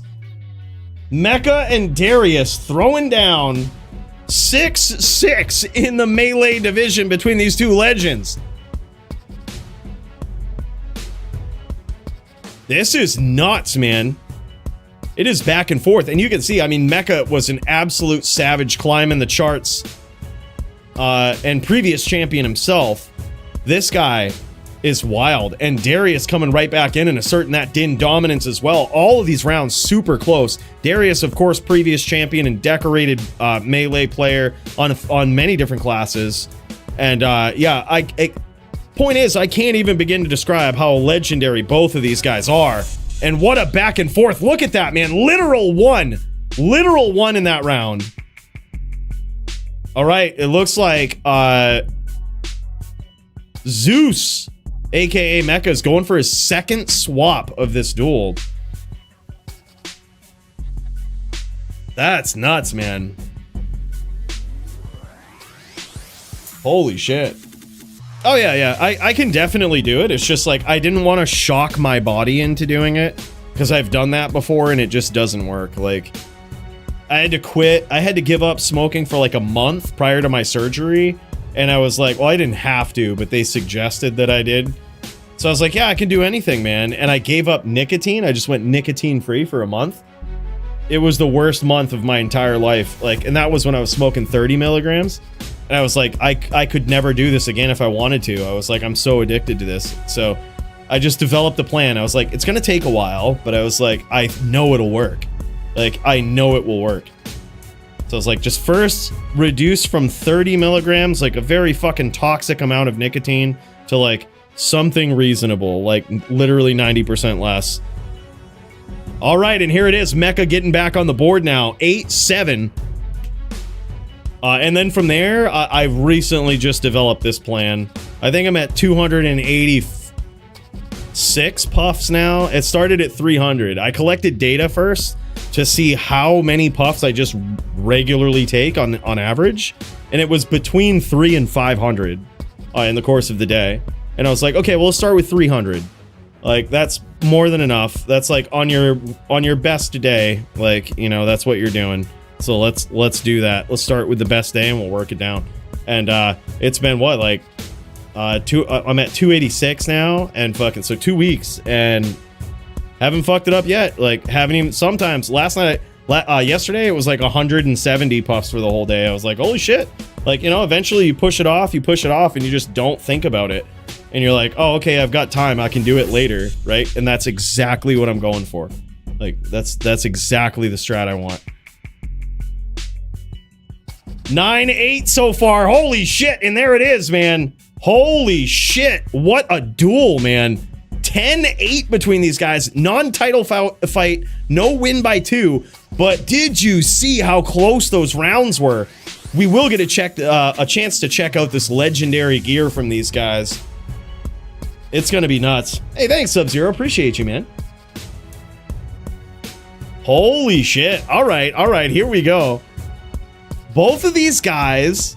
A: Mecca and Darius throwing down 6-6 in the melee division between these two legends. This is nuts, man. It is back and forth, and you can see, I mean, Mecca was an absolute savage, climbing the charts, and previous champion himself. This guy is wild, and Darius coming right back in and asserting that Din dominance as well. All of these rounds super close. Darius, of course, previous champion and decorated melee player on many different classes, and yeah, point is, I can't even begin to describe how legendary both of these guys are. And what a back and forth. Look at that, man. Literal one in that round. All right, it looks like Zeus, aka Mecca, is going for his second swap of this duel. That's nuts, man. Holy shit. Oh, yeah. I can definitely do it. It's just like I didn't want to shock my body into doing it because I've done that before and it just doesn't work. Like, I had to quit. I had to give up smoking for like a month prior to my surgery. And I was like, well, I didn't have to, but they suggested that I did. So I was like, yeah, I can do anything, man. And I gave up nicotine. I just went nicotine free for a month. It was the worst month of my entire life. Like, and that was when I was smoking 30 milligrams. And I was like, I could never do this again if I wanted to. I was like, I'm so addicted to this. So I just developed a plan. I was like, it's going to take a while, but I was like, I know it'll work. Like, I know it will work. So I was like, just first reduce from 30 milligrams, like a very fucking toxic amount of nicotine, to like something reasonable, like literally 90% less. All right, and here it is. Mecca getting back on the board now, 8-7. And then from there, I've recently just developed this plan. I think I'm at 286 puffs now. It started at 300. I collected data first to see how many puffs I just regularly take on average. And it was between 300 and 500 in the course of the day. And I was like, okay, well, let's start with 300. Like, that's more than enough. That's like on your best day. Like, you know, that's what you're doing. So let's do that. Let's start with the best day and we'll work it down. And it's been what, like I'm at 286 now, and fucking so 2 weeks and haven't fucked it up yet. Like, haven't even, sometimes yesterday it was like 170 puffs for the whole day. I was like, holy shit. Like, you know, eventually you push it off and you just don't think about it. And you're like, oh, okay, I've got time. I can do it later, right? And that's exactly what I'm going for. Like, that's exactly the strat I want. 9-8 so far. Holy shit. And there it is, man. Holy shit. What a duel, man. 10-8 between these guys. Non-title fight. No win by 2. But did you see how close those rounds were? We will get a chance to check out this legendary gear from these guys. It's gonna be nuts. Hey, thanks, Sub-Zero. Appreciate you, man. Holy shit. All right. Here we go. Both of these guys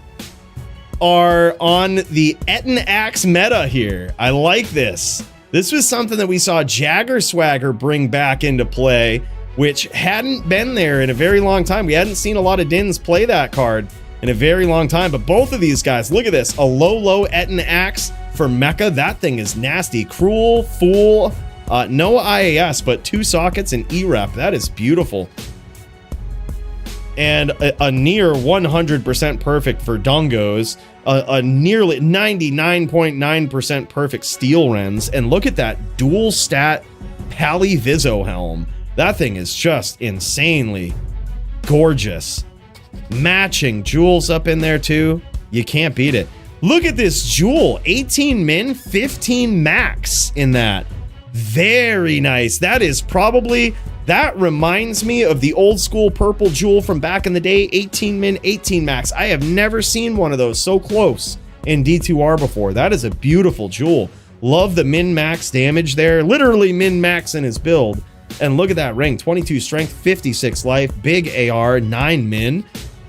A: are on the Etten Axe meta here. I like this. This was something that we saw Jagger Swagger bring back into play, which hadn't been there in a very long time. We hadn't seen a lot of Dins play that card in a very long time, but both of these guys, look at this. A low Etten Axe for Mecca. That thing is nasty. Cruel, Fool, no IAS, but 2 sockets and E-Rep. That is beautiful. And a near 100% perfect for Dungos. A nearly 99.9% perfect Steel Wrens. And look at that dual stat Polyviso helm. That thing is just insanely gorgeous. Matching jewels up in there too. You can't beat it. Look at this jewel. 18 min, 15 max in that. Very nice. That is probably... That reminds me of the old school purple jewel from back in the day, 18 min, 18 max. I have never seen one of those so close in D2R before. That is a beautiful jewel. Love the min max damage there. Literally min max in his build. And look at that ring, 22 strength, 56 life, big AR, 9 min,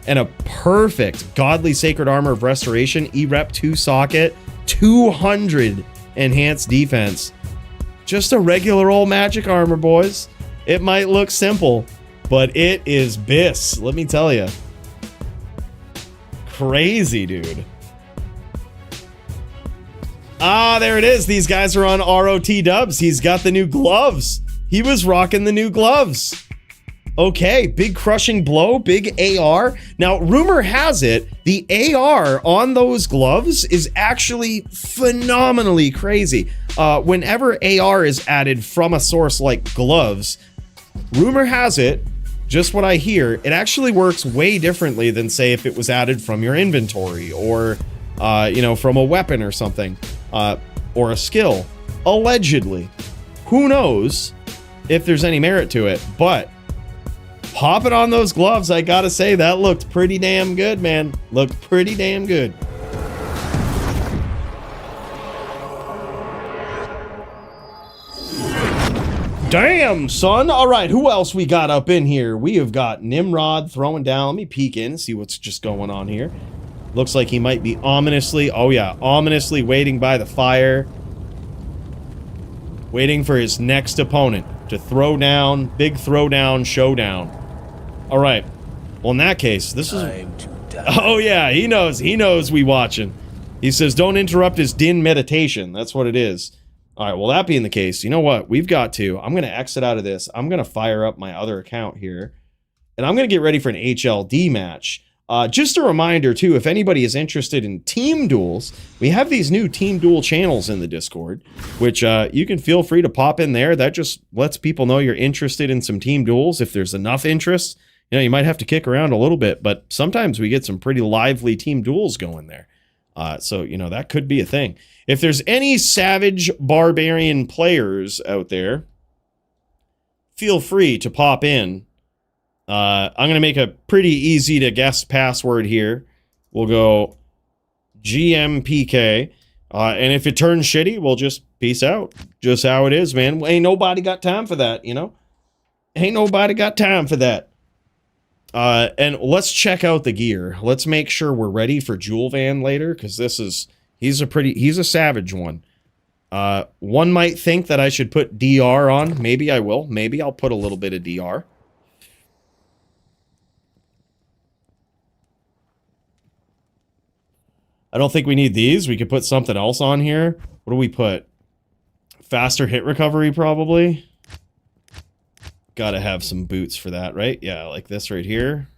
A: and a perfect Godly Sacred Armor of Restoration, E-Rep 2 socket, 200 enhanced defense. Just a regular old magic armor, boys. It might look simple, but it is BIS, let me tell you. Crazy, dude. Ah, there it is. These guys are on ROT dubs. He's got the new gloves. He was rocking the new gloves. Okay, big crushing blow, big AR. Now, rumor has it, the AR on those gloves is actually phenomenally crazy. Whenever AR is added from a source like gloves, rumor has it, just what I hear, it actually works way differently than, say, if it was added from your inventory or, you know, from a weapon or something, or a skill. Allegedly. Who knows if there's any merit to it, but pop it on those gloves, I gotta say, that looked pretty damn good, man. Looked pretty damn good. Damn, son. All right, who else we got up in here? We have got Nimrod throwing down. Let me peek in and see what's just going on here. Looks like he might be ominously, oh yeah, ominously waiting by the fire. Waiting for his next opponent to throw down, big throwdown, showdown. All right. Well, in that case, this is... Oh yeah, he knows we watching. He says, don't interrupt his din meditation. That's what it is. All right, well, that being the case, you know what? We've got to. I'm going to exit out of this. I'm going to fire up my other account here. And I'm going to get ready for an HLD match. Just a reminder, too, if anybody is interested in team duels, we have these new team duel channels in the Discord, which you can feel free to pop in there. That just lets people know you're interested in some team duels. If there's enough interest, you know, you might have to kick around a little bit, but sometimes we get some pretty lively team duels going there. So, you know, that could be a thing. If there's any Savage Barbarian players out there, feel free to pop in. I'm going to make a pretty easy to guess password here. We'll go GMPK. And if it turns shitty, we'll just peace out. Just how it is, man. Ain't nobody got time for that, you know? Ain't nobody got time for that. And let's check out the gear. Let's make sure we're ready for Jewel Van later, because he's a savage one. One might think that I should put DR on. Maybe I will. Maybe I'll put a little bit of DR. I don't think we need these. We could put something else on here. What do we put? Faster hit recovery, probably. Gotta have some boots for that, right? Yeah, like this right here.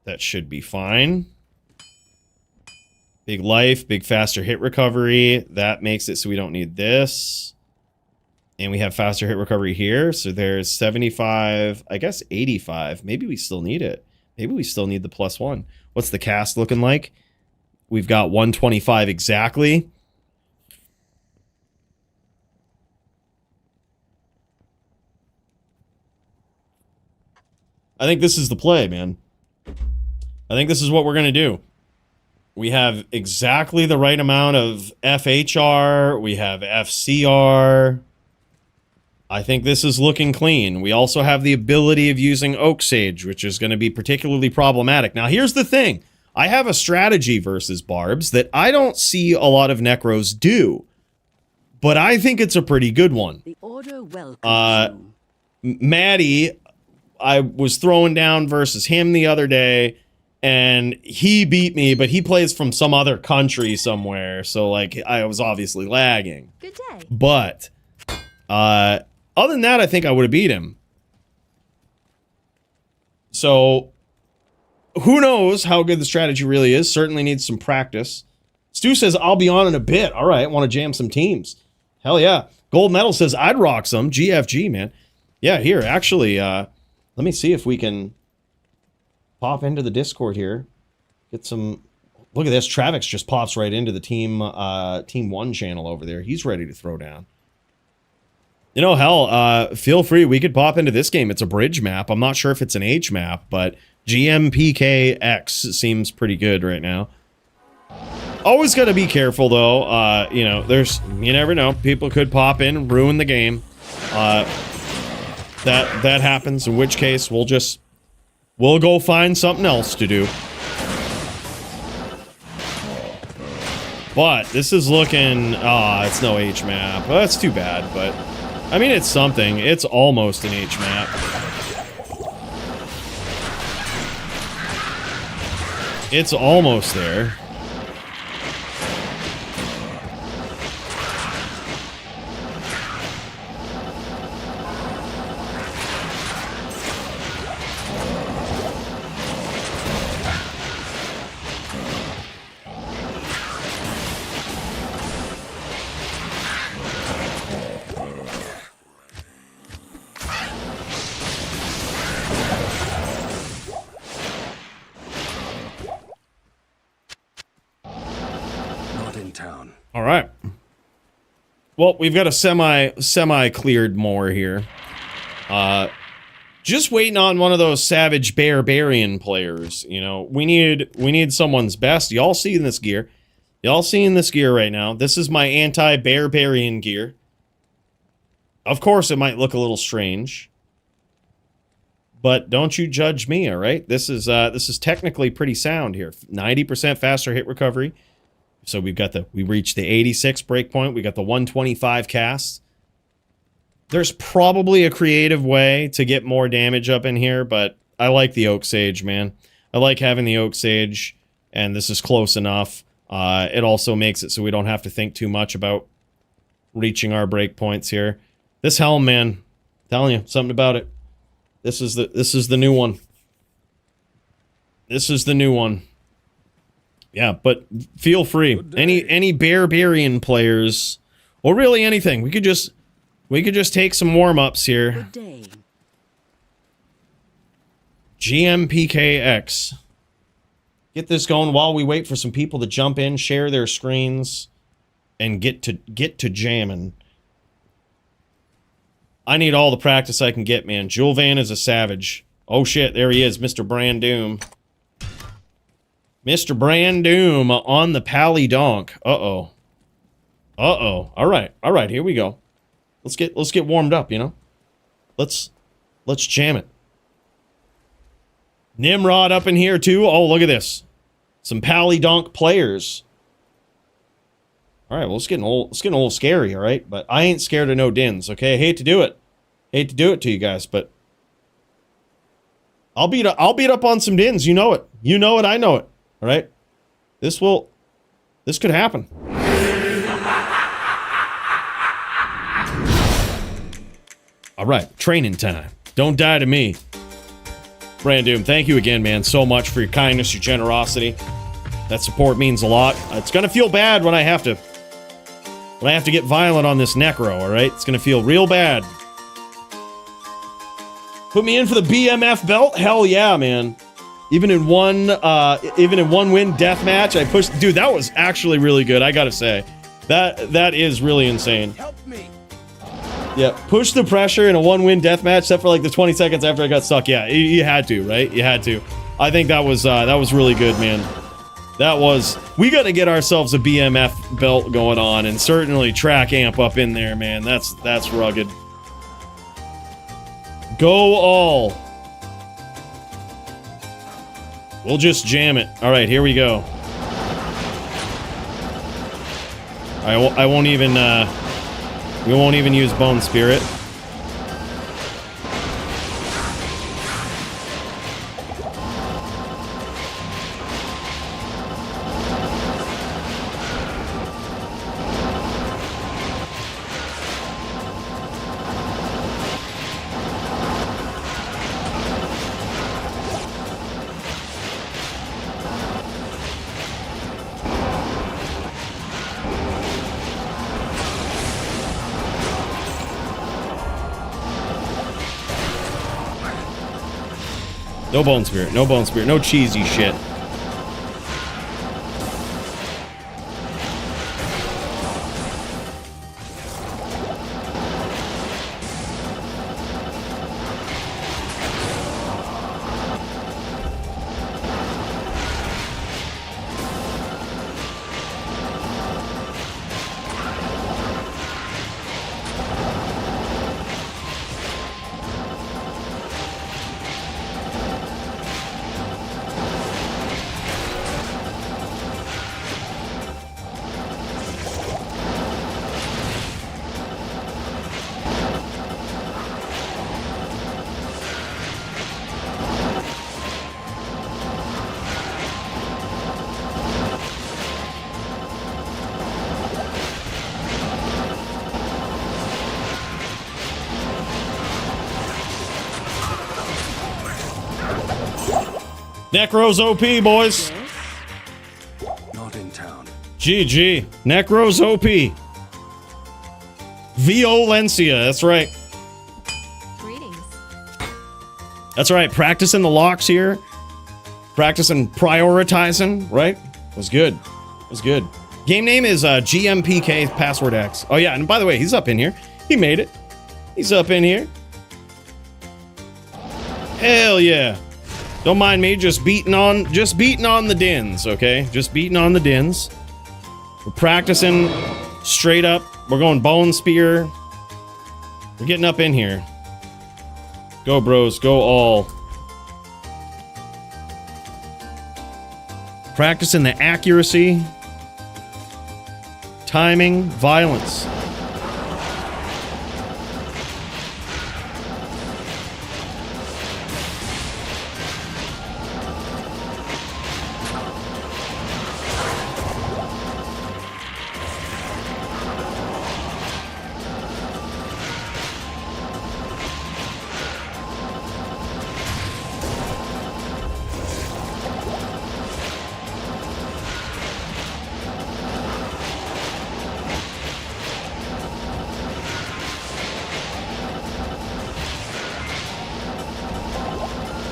A: That should be fine. Big life, big faster hit recovery. That makes it so we don't need this. And we have faster hit recovery here. So there's 75, I guess 85. Maybe we still need it. Maybe we still need the +1. What's the cast looking like? We've got 125 exactly. I think this is the play, man. I think this is what we're going to do. We have exactly the right amount of FHR. We have FCR. I think this is looking clean. We also have the ability of using Oak Sage, which is going to be particularly problematic. Now, here's the thing. I have a strategy versus Barbs that I don't see a lot of Necros do. but I think it's a pretty good one.
F: The order welcomes you.
A: Matty, I was throwing down versus him the other day, and he beat me, but he plays from some other country somewhere, so like I was obviously lagging.
F: Good day.
A: But other than that, I think I would have beat him. So who knows how good the strategy really is? Certainly needs some practice. Stu says, I'll be on in a bit. All right, want to jam some teams. Hell yeah. Gold Medal says, I'd rock some. GFG, man. Yeah, here, actually, let me see if we can pop into the Discord here. Get some... Look at this. Travix just pops right into the Team 1 channel over there. He's ready to throw down. You know, hell, feel free. We could pop into this game. It's a bridge map. I'm not sure if it's an H map, but GMPKX seems pretty good right now. Always got to be careful, though. You know, you never know. People could pop in and ruin the game. That happens, in which case we'll go find something else to do. But this is looking, it's no H map. Well, that's too bad, but I mean, it's something. It's almost an H map. It's almost there. All right. Well, we've got a semi-cleared more here. Just waiting on one of those savage barbarian players. You know, we need someone's best. Y'all seeing this gear? Y'all seeing this gear right now? This is my anti-barbarian gear. Of course, it might look a little strange, but don't you judge me. All right. This is technically pretty sound here. 90% faster hit recovery. So we reached the 86 breakpoint. We got the 125 cast. There's probably a creative way to get more damage up in here, but I like the Oak Sage, man. I like having the Oak Sage, and this is close enough. It also makes it so we don't have to think too much about reaching our breakpoints here. This helm, man, I'm telling you, something about it. This is the new one. This is the new one. Yeah, but feel free. Any barbarian players, or really anything. We could just take some warm-ups here.
F: Good day.
A: GMPKX. Get this going while we wait for some people to jump in, share their screens, and get to jamming. I need all the practice I can get, man. Jewel Van is a savage. Oh shit, there he is, Mr. Brand Doom. Mr. Brand Doom on the Pally Donk. Uh-oh. Uh-oh. All right, here we go. Let's get warmed up, you know? Let's jam it. Nimrod up in here too. Oh, look at this. Some Pally Donk players. All right, well, it's getting a little scary, all right? But I ain't scared of no dins, okay? I hate to do it. Hate to do it to you guys, but I'll beat up on some dins. You know it. You know it, I know it. All right? This could happen. All right, training time. Don't die to me. Brand Doom, thank you again, man, so much for your kindness, your generosity. That support means a lot. It's gonna feel bad when I have to get violent on this Necro, all right? It's gonna feel real bad. Put me in for the BMF belt? Hell yeah, man. Even in one win death match, I pushed. Dude, that was actually really good. I gotta say, that is really insane.
B: Help me.
A: Yeah, push the pressure in a 1-win death match, except for like the 20 seconds after I got stuck. Yeah, you had to, right? You had to. I think that was really good, man. We got to get ourselves a BMF belt going on, and certainly track amp up in there, man. That's rugged. Go all. We'll just jam it. All right, here we go. I won't even We won't even use Bone Spirit. No Bone Spirit, no Bone Spirit, no cheesy shit. Necro's OP, boys.
B: Not in town.
A: GG. Necro's OP. Violencia, that's right.
D: Greetings.
A: That's right. Practicing the locks here. Practicing prioritizing, right? Was good. Was good. Game name is GMPK Password X. Oh yeah, and by the way, he's up in here. He made it. He's up in here. Hell yeah. Don't mind me, just beating on the dins, okay? Just beating on the dins. We're practicing straight up. We're going Bone Spear. We're getting up in here. Go, bros. Go all. Practicing the accuracy, timing, violence.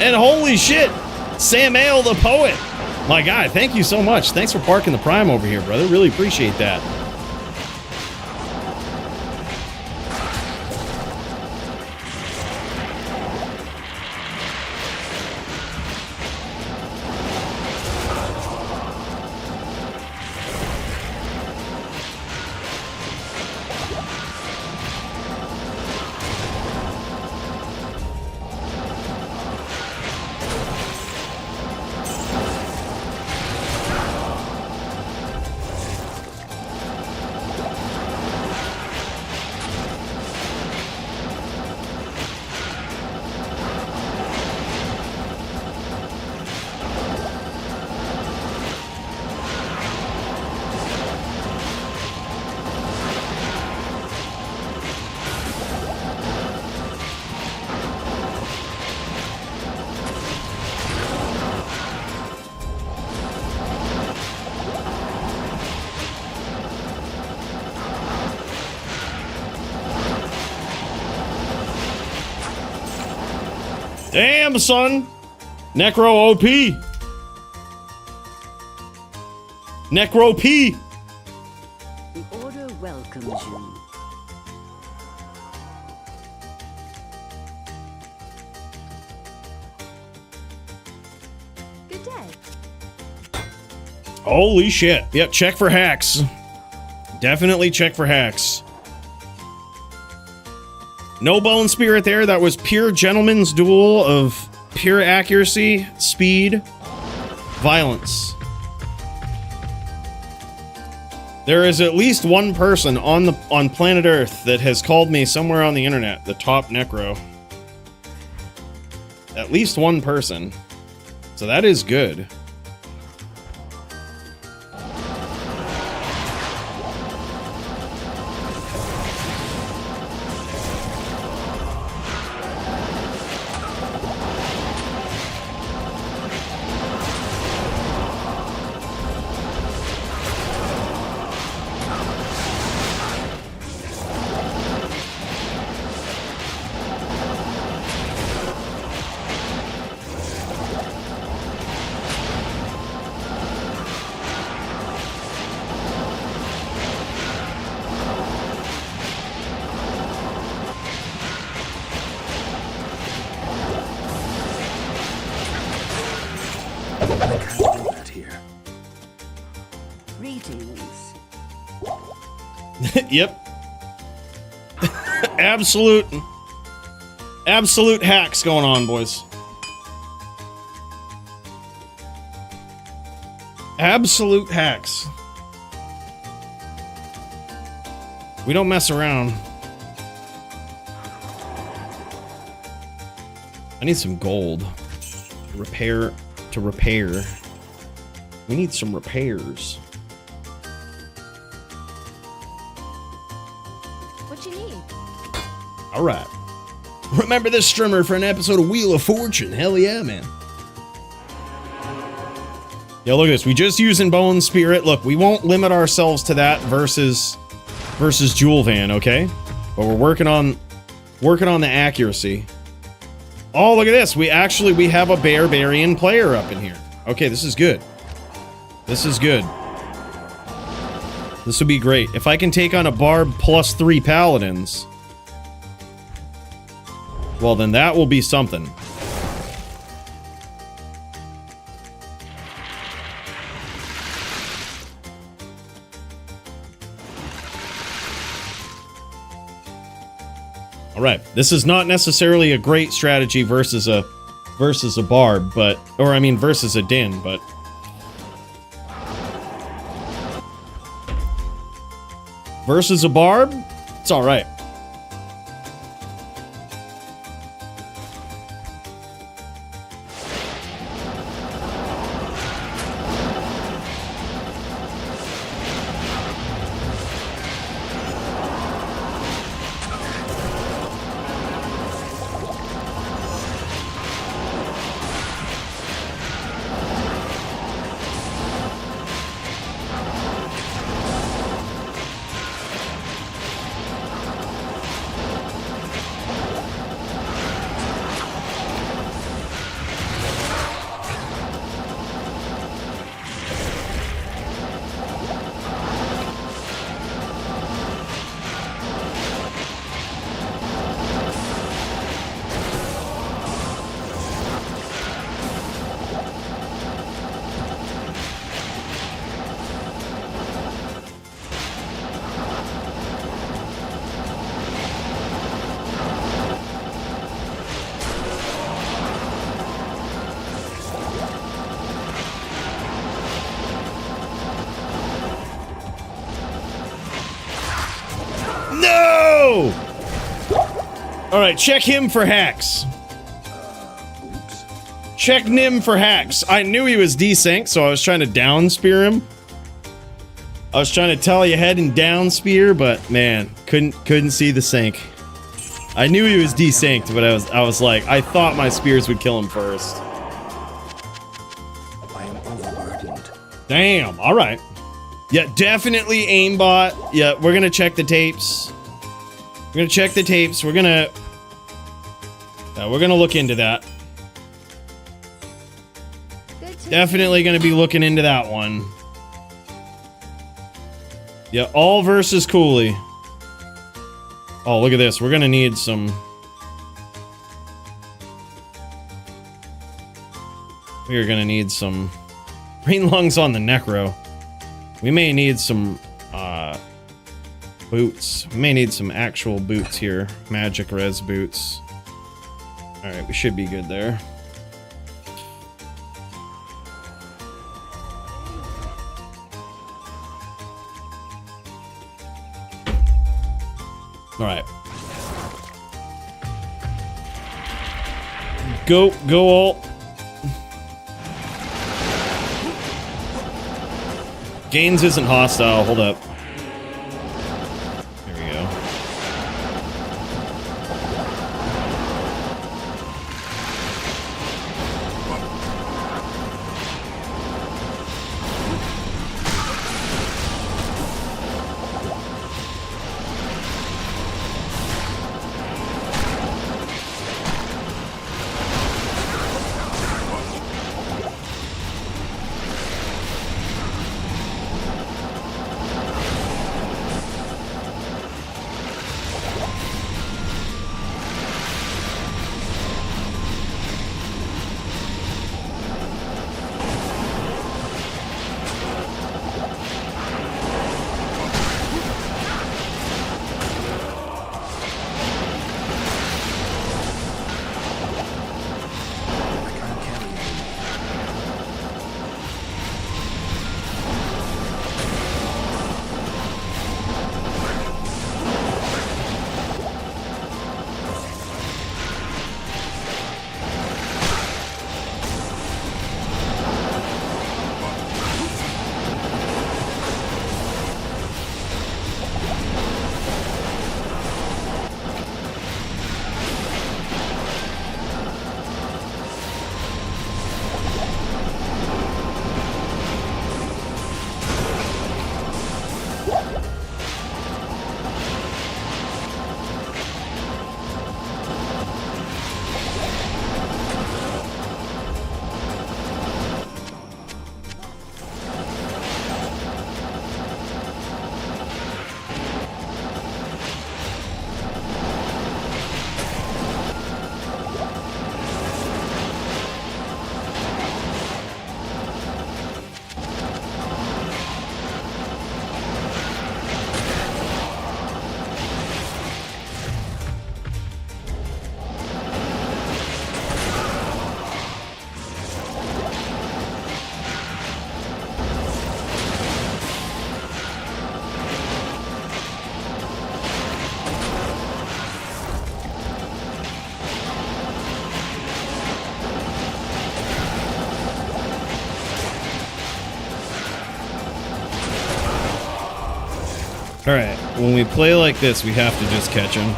A: And holy shit, Sam Ale the poet. My guy, thank you so much. Thanks for parking the Prime over here, brother. Really appreciate that. Damn, son. Necro OP. Necro P.
F: The Order welcomes you.
D: Good day.
A: Holy shit. Yep, check for hacks. Definitely check for hacks. No Bone Spirit there. That was pure gentleman's duel of pure accuracy, speed, violence. There is at least one person on planet Earth that has called me somewhere on the internet the top necro. At least one person. So that is good. Yep. Absolute hacks going on, boys. Absolute hacks. We don't mess around. I need some gold. To repair. We need some repairs.
D: What you need?
A: All right. Remember this streamer for an episode of Wheel of Fortune. Hell yeah, man. Yeah, look at this. We just using Bone Spirit. Look, we won't limit ourselves to that versus Jewel Van, okay? But we're working on the accuracy. Oh, look at this. We have a Barbarian player up in here. Okay, this is good. This is good. This would be great. If I can take on a Barb plus 3 Paladins, well, then that will be something. All right, this is not necessarily a great strategy versus a Barb, but, or I mean versus a Din, but versus a Barb, it's all right. Alright, check him for hacks. Check Nim for hacks. I knew he was desynced, so I was trying to down spear him. I was trying to tally ahead and down spear, but man, couldn't see the sync. I knew he was desynced, but I was like, I thought my spears would kill him first.
B: I am overburdened.
A: Damn, alright. Yeah, definitely aimbot. Yeah, we're gonna check the tapes. We're gonna check the tapes. We're gonna look into that. Definitely gonna be looking into that one. Yeah, all versus Coooley. Oh, look at this. We're gonna need some. We are gonna need some green lungs on the Necro. We may need some boots. We may need some actual boots here. Magic res boots. Alright, we should be good there. All right. Go all. Gaines isn't hostile. Hold up. There we go. Alright, when we play like this, we have to just catch him.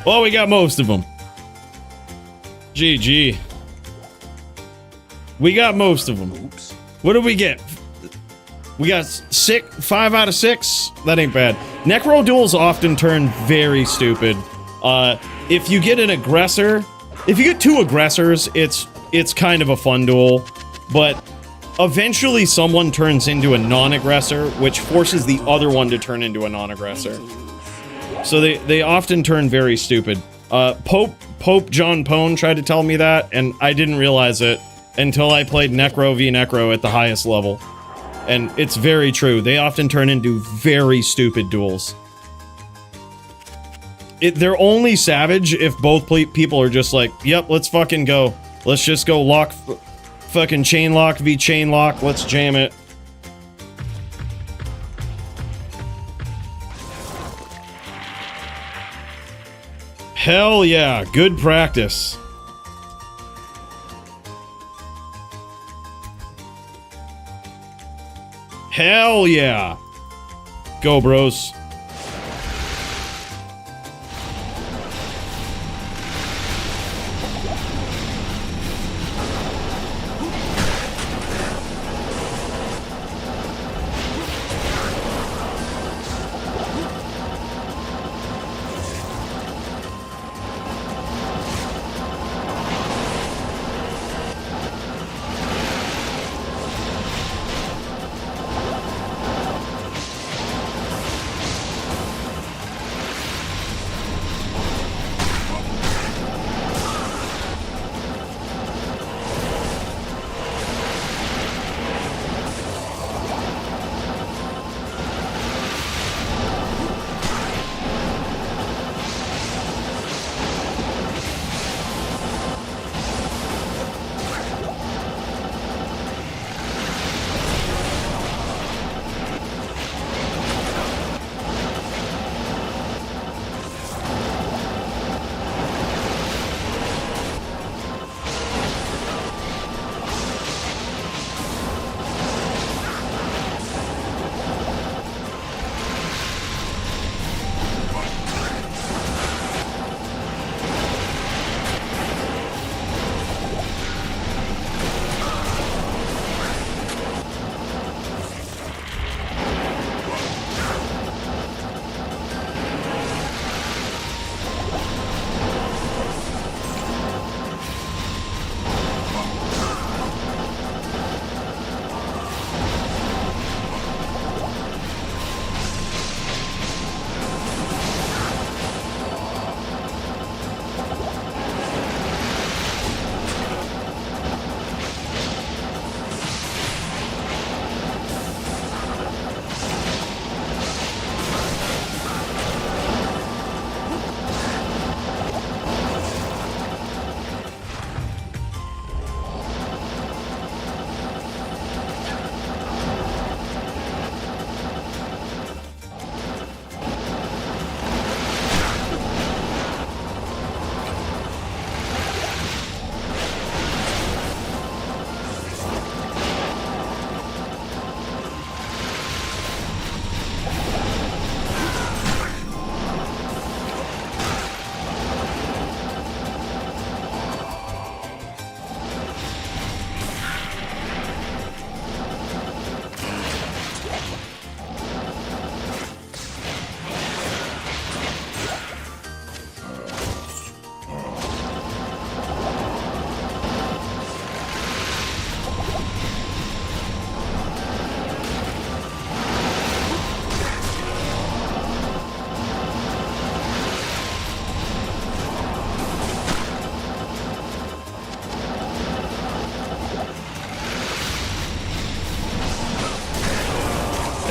A: Well, we got most of them. GG. We got most of them.
E: Oops.
A: What did we get? We got 5 out of 6. That ain't bad. Necro duels often turn very stupid. If you get an aggressor, if you get 2 aggressors, it's kind of a fun duel. But eventually someone turns into a non-aggressor, which forces the other one to turn into a non-aggressor. So they often turn very stupid. Pope John Pone tried to tell me that, and I didn't realize it until I played Necro v Necro at the highest level. And it's very true. They often turn into very stupid duels. They're only savage if both people are just like, yep, let's fucking go. Let's just go lock, fucking chain lock v chain lock. Let's jam it. Hell yeah, good practice. Hell yeah. Go, bros.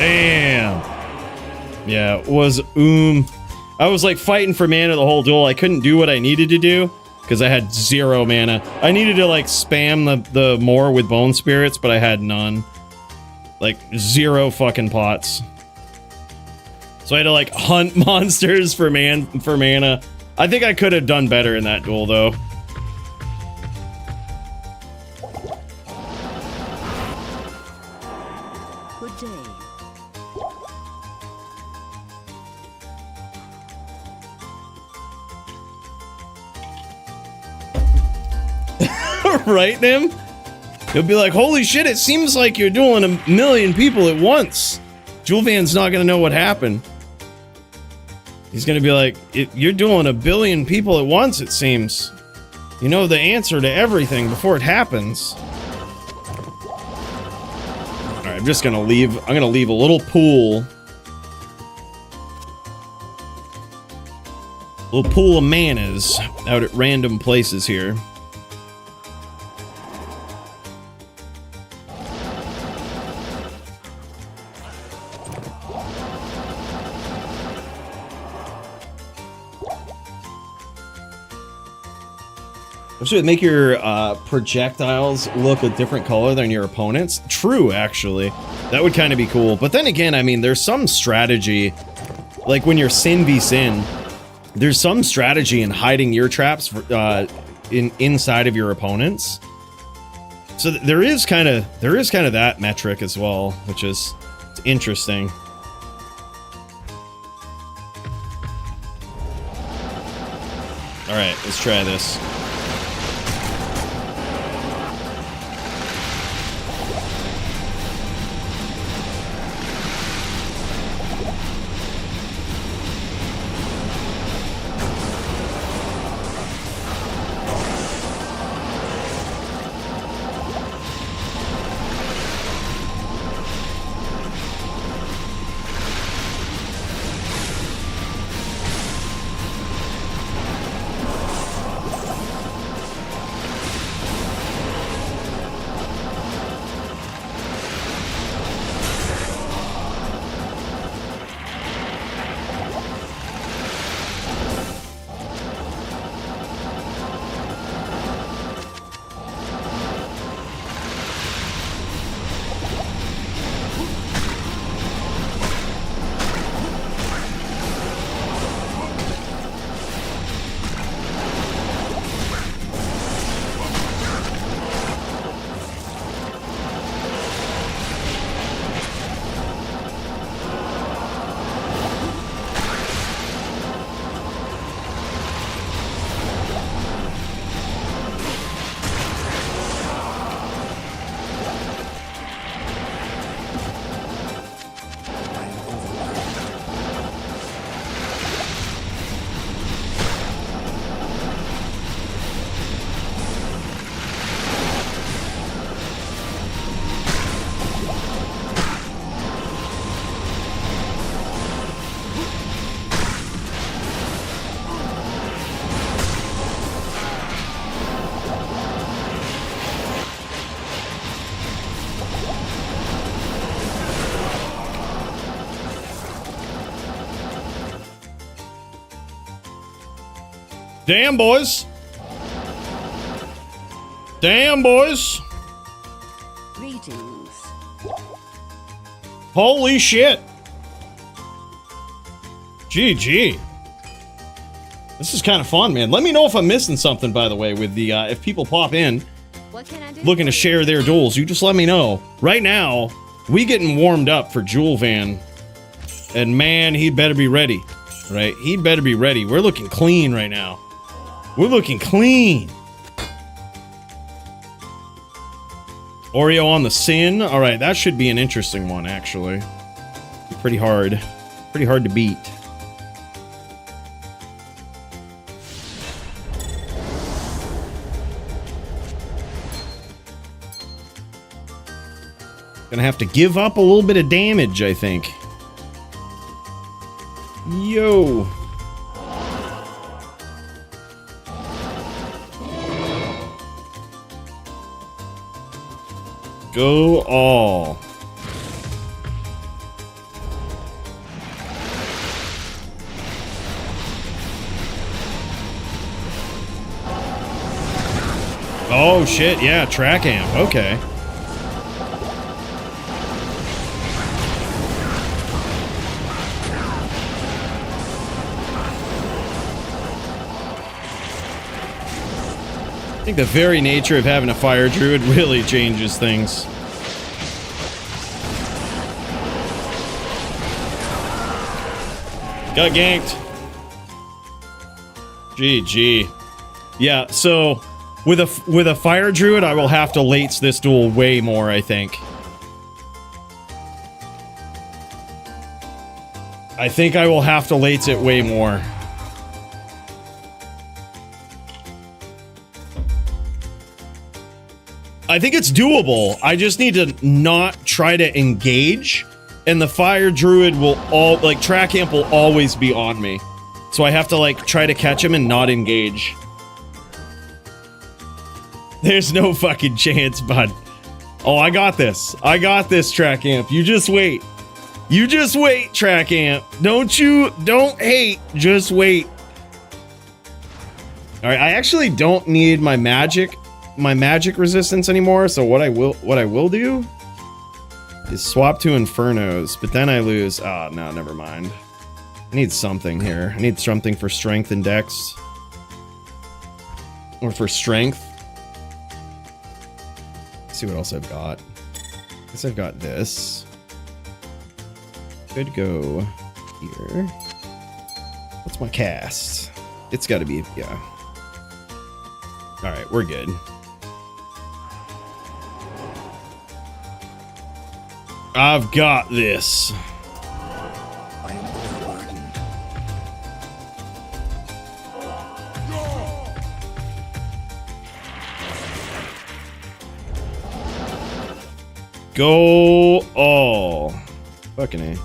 A: Damn. Yeah, it was I was like fighting for mana the whole duel. I couldn't do what I needed to do because I had 0 mana. I needed to like spam the more with bone spirits, but I had none. Like 0 fucking pots. So I had to like hunt monsters for mana. I think I could have done better in that duel though.
F: Good day.
A: Right, Nim? He'll be like, holy shit, it seems like you're dueling a million people at once. Julvan's not gonna know what happened. He's gonna be like, you're dueling a billion people at once, it seems. You know the answer to everything before it happens. Alright, I'm just gonna leave, I'm gonna leave a little pool. A little pool of manas out at random places here. Should it make your projectiles look a different color than your opponents? True, actually. That would kind of be cool. But then again, I mean, there's some strategy. Like when you're Sin v Sin, there's some strategy in hiding your traps inside of your opponents. So there is kind of that metric as well, which is interesting. All right, let's try this. Damn, boys. Damn, boys.
F: Greetings.
A: Holy shit. GG. This is kind of fun, man. Let me know if I'm missing something, by the way, with the, if people pop in
D: What can I do?
A: looking to share their duels. You just let me know. Right now, we getting warmed up for Julvan. And man, he'd better be ready. Right? He'd better be ready. We're looking clean right now. We're looking clean. Oreo on the Sin. All right, that should be an interesting one, actually. Pretty hard. Pretty hard to beat. Gonna have to give up a little bit of damage, I think. Yo. Go all. Oh shit, yeah, track amp, okay. I think the very nature of having a fire druid really changes things. Got ganked. GG. Yeah, so With a fire druid, I will have to lates this duel way more, I think. I think I will have to lates it way more. I think it's doable. I just need to not try to engage, and the fire druid will track amp will always be on me. So I have to like try to catch him and not engage. There's no fucking chance, bud. Oh, I got this. I got this, track amp. You just wait. You just wait, track amp. Don't hate. Just wait. All right, I actually don't need my magic resistance anymore. So what I will do is swap to Infernos, but then I lose. Oh, no, never mind. I need something here. I need something for strength and dex. Or for strength. Let's see what else I've got. I guess I've got this. Could go here. What's my cast? It's got to be, yeah. All right, we're good. I've got this.
B: I am overburdened.
A: Go all. Fucking A.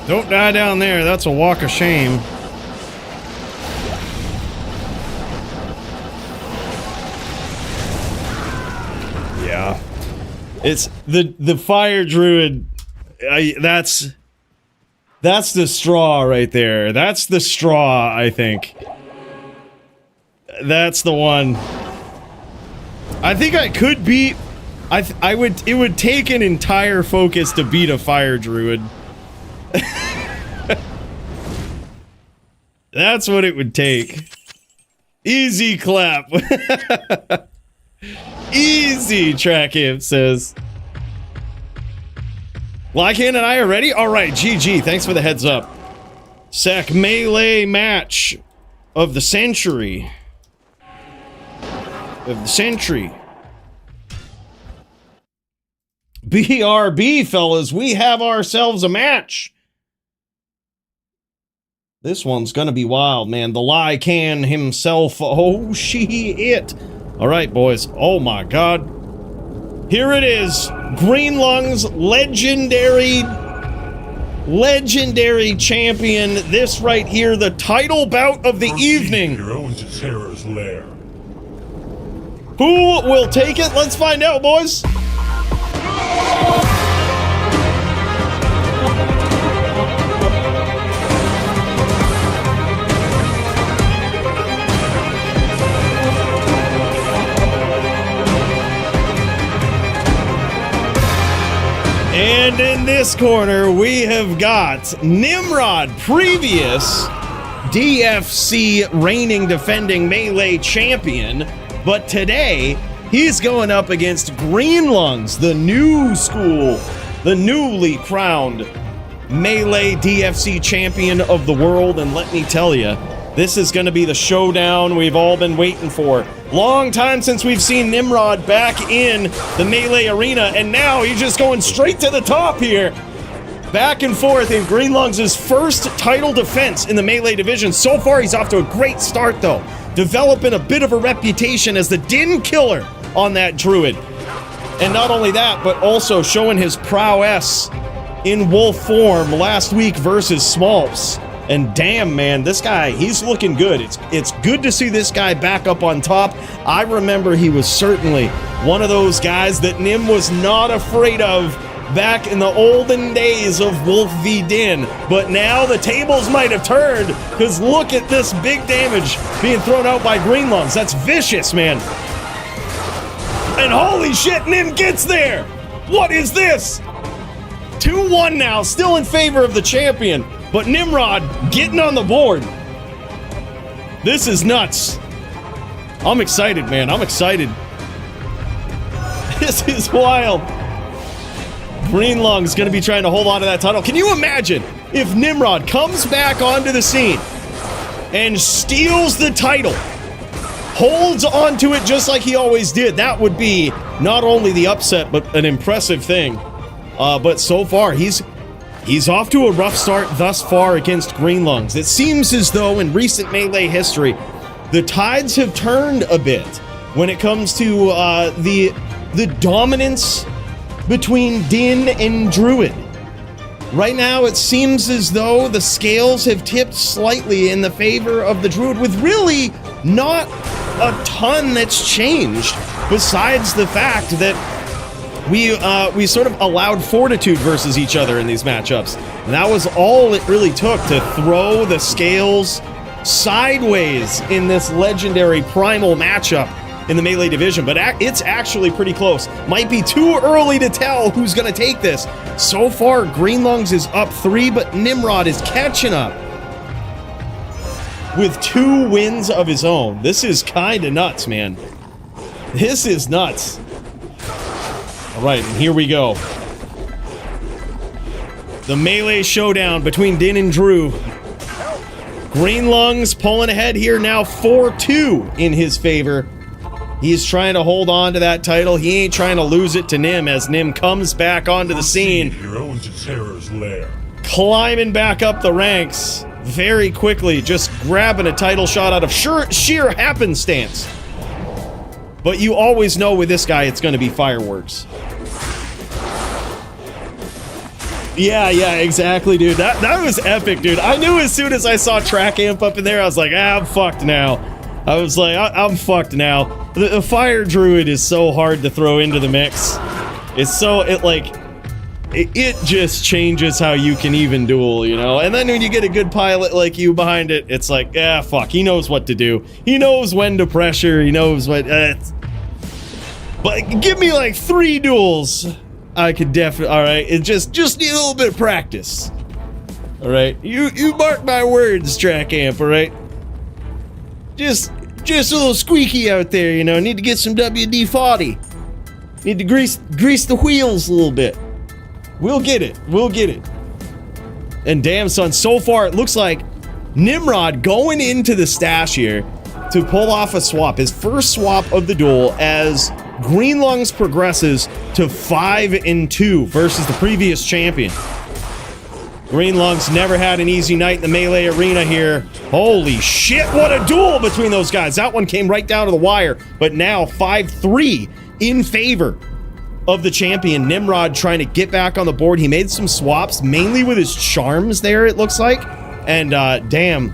A: Don't die down there. That's a walk of shame. Yeah. It's the fire druid. That's the straw right there. That's the straw, I think. That's the one. I think I could beat... it would take an entire focus to beat a fire druid. That's what it would take. Easy clap. Easy, track amp says. Lycan and I are ready? Alright, GG. Thanks for the heads up. Sec melee match of the century. BRB, fellas, we have ourselves a match. This one's gonna be wild, man. The Lycan himself. Oh, shit. All right, boys. Oh, my God. Here it is. Greenlung's legendary champion. This right here, the title bout of the evening.
B: Your own terror's lair.
A: Who will take it? Let's find out, boys. And in this corner, we have got Nimrod, previous DFC reigning defending melee champion, but today he's going up against Greenlungs, the new school, the newly crowned melee DFC champion of the world. And let me tell you, this is going to be the showdown we've all been waiting for. Long time since we've seen Nimrod back in the melee arena, and now he's just going straight to the top here. Back and forth in Greenlungs' first title defense in the melee division. So far, he's off to a great start, though, developing a bit of a reputation as the Din Killer on that Druid. And not only that, but also showing his prowess in wolf form last week versus Smolps. And damn, man, this guy, he's looking good. It's good to see this guy back up on top. I remember he was certainly one of those guys that Nim was not afraid of back in the olden days of Wolf v Din. But now the tables might have turned, because look at this big damage being thrown out by Greenlungs. That's vicious, man. And holy shit, Nim gets there! What is this? 2-1 now, still in favor of the champion. But Nimrod getting on the board. This is nuts. I'm excited, man. I'm excited. This is wild. Greenlung's gonna be trying to hold on to that title. Can you imagine if Nimrod comes back onto the scene and steals the title, holds onto it just like he always did? That would be not only the upset, but an impressive thing. But so far, he's off to a rough start thus far against Greenlungs. It seems as though in recent melee history, the tides have turned a bit when it comes to the dominance between Din and Druid. Right now, it seems as though the scales have tipped slightly in the favor of the Druid, with really not a ton that's changed, besides the fact that we sort of allowed fortitude versus each other in these matchups. And that was all it really took to throw the scales sideways in this legendary primal matchup in the melee division. But it's actually pretty close. Might be too early to tell who's going to take this. So far, Greenlungs is up 3, but Nimrod is catching up with 2 wins of his own. This is kind of nuts, man. This is nuts. All right, and here we go. The melee showdown between Din and Drew. Greenlungs pulling ahead here now, 4-2 in his favor. He's trying to hold on to that title. He ain't trying to lose it to Nim as Nim comes back onto the scene.
B: Your own terror's lair.
A: Climbing back up the ranks very quickly, just grabbing a title shot out of sheer happenstance. But you always know with this guy, it's going to be fireworks. Yeah, exactly, dude. That was epic, dude. I knew as soon as I saw Track Amp up in there, I was like, I'm fucked now. I was like, I'm fucked now. The Fire Druid is so hard to throw into the mix. It's so, it just changes how you can even duel, you know? And then when you get a good pilot like you behind it, it's like, fuck, he knows what to do. He knows when to pressure, he knows what, but give me like 3 duels. I could definitely, alright, it just need a little bit of practice. Alright, you mark my words, Track Amp, alright? Just a little squeaky out there, you know, need to get some WD-40. Need to grease the wheels a little bit. We'll get it. And damn, son, so far it looks like Nimrod going into the stash here to pull off a swap. His first swap of the duel as Green Lungs progresses to 5-2 versus the previous champion. Green Lungs never had an easy night in the melee arena here. Holy shit, what a duel between those guys. That one came right down to the wire, but now 5-3 in favor of the champion. Nimrod trying to get back on the board. He made some swaps, mainly with his charms there, it looks like. And damn,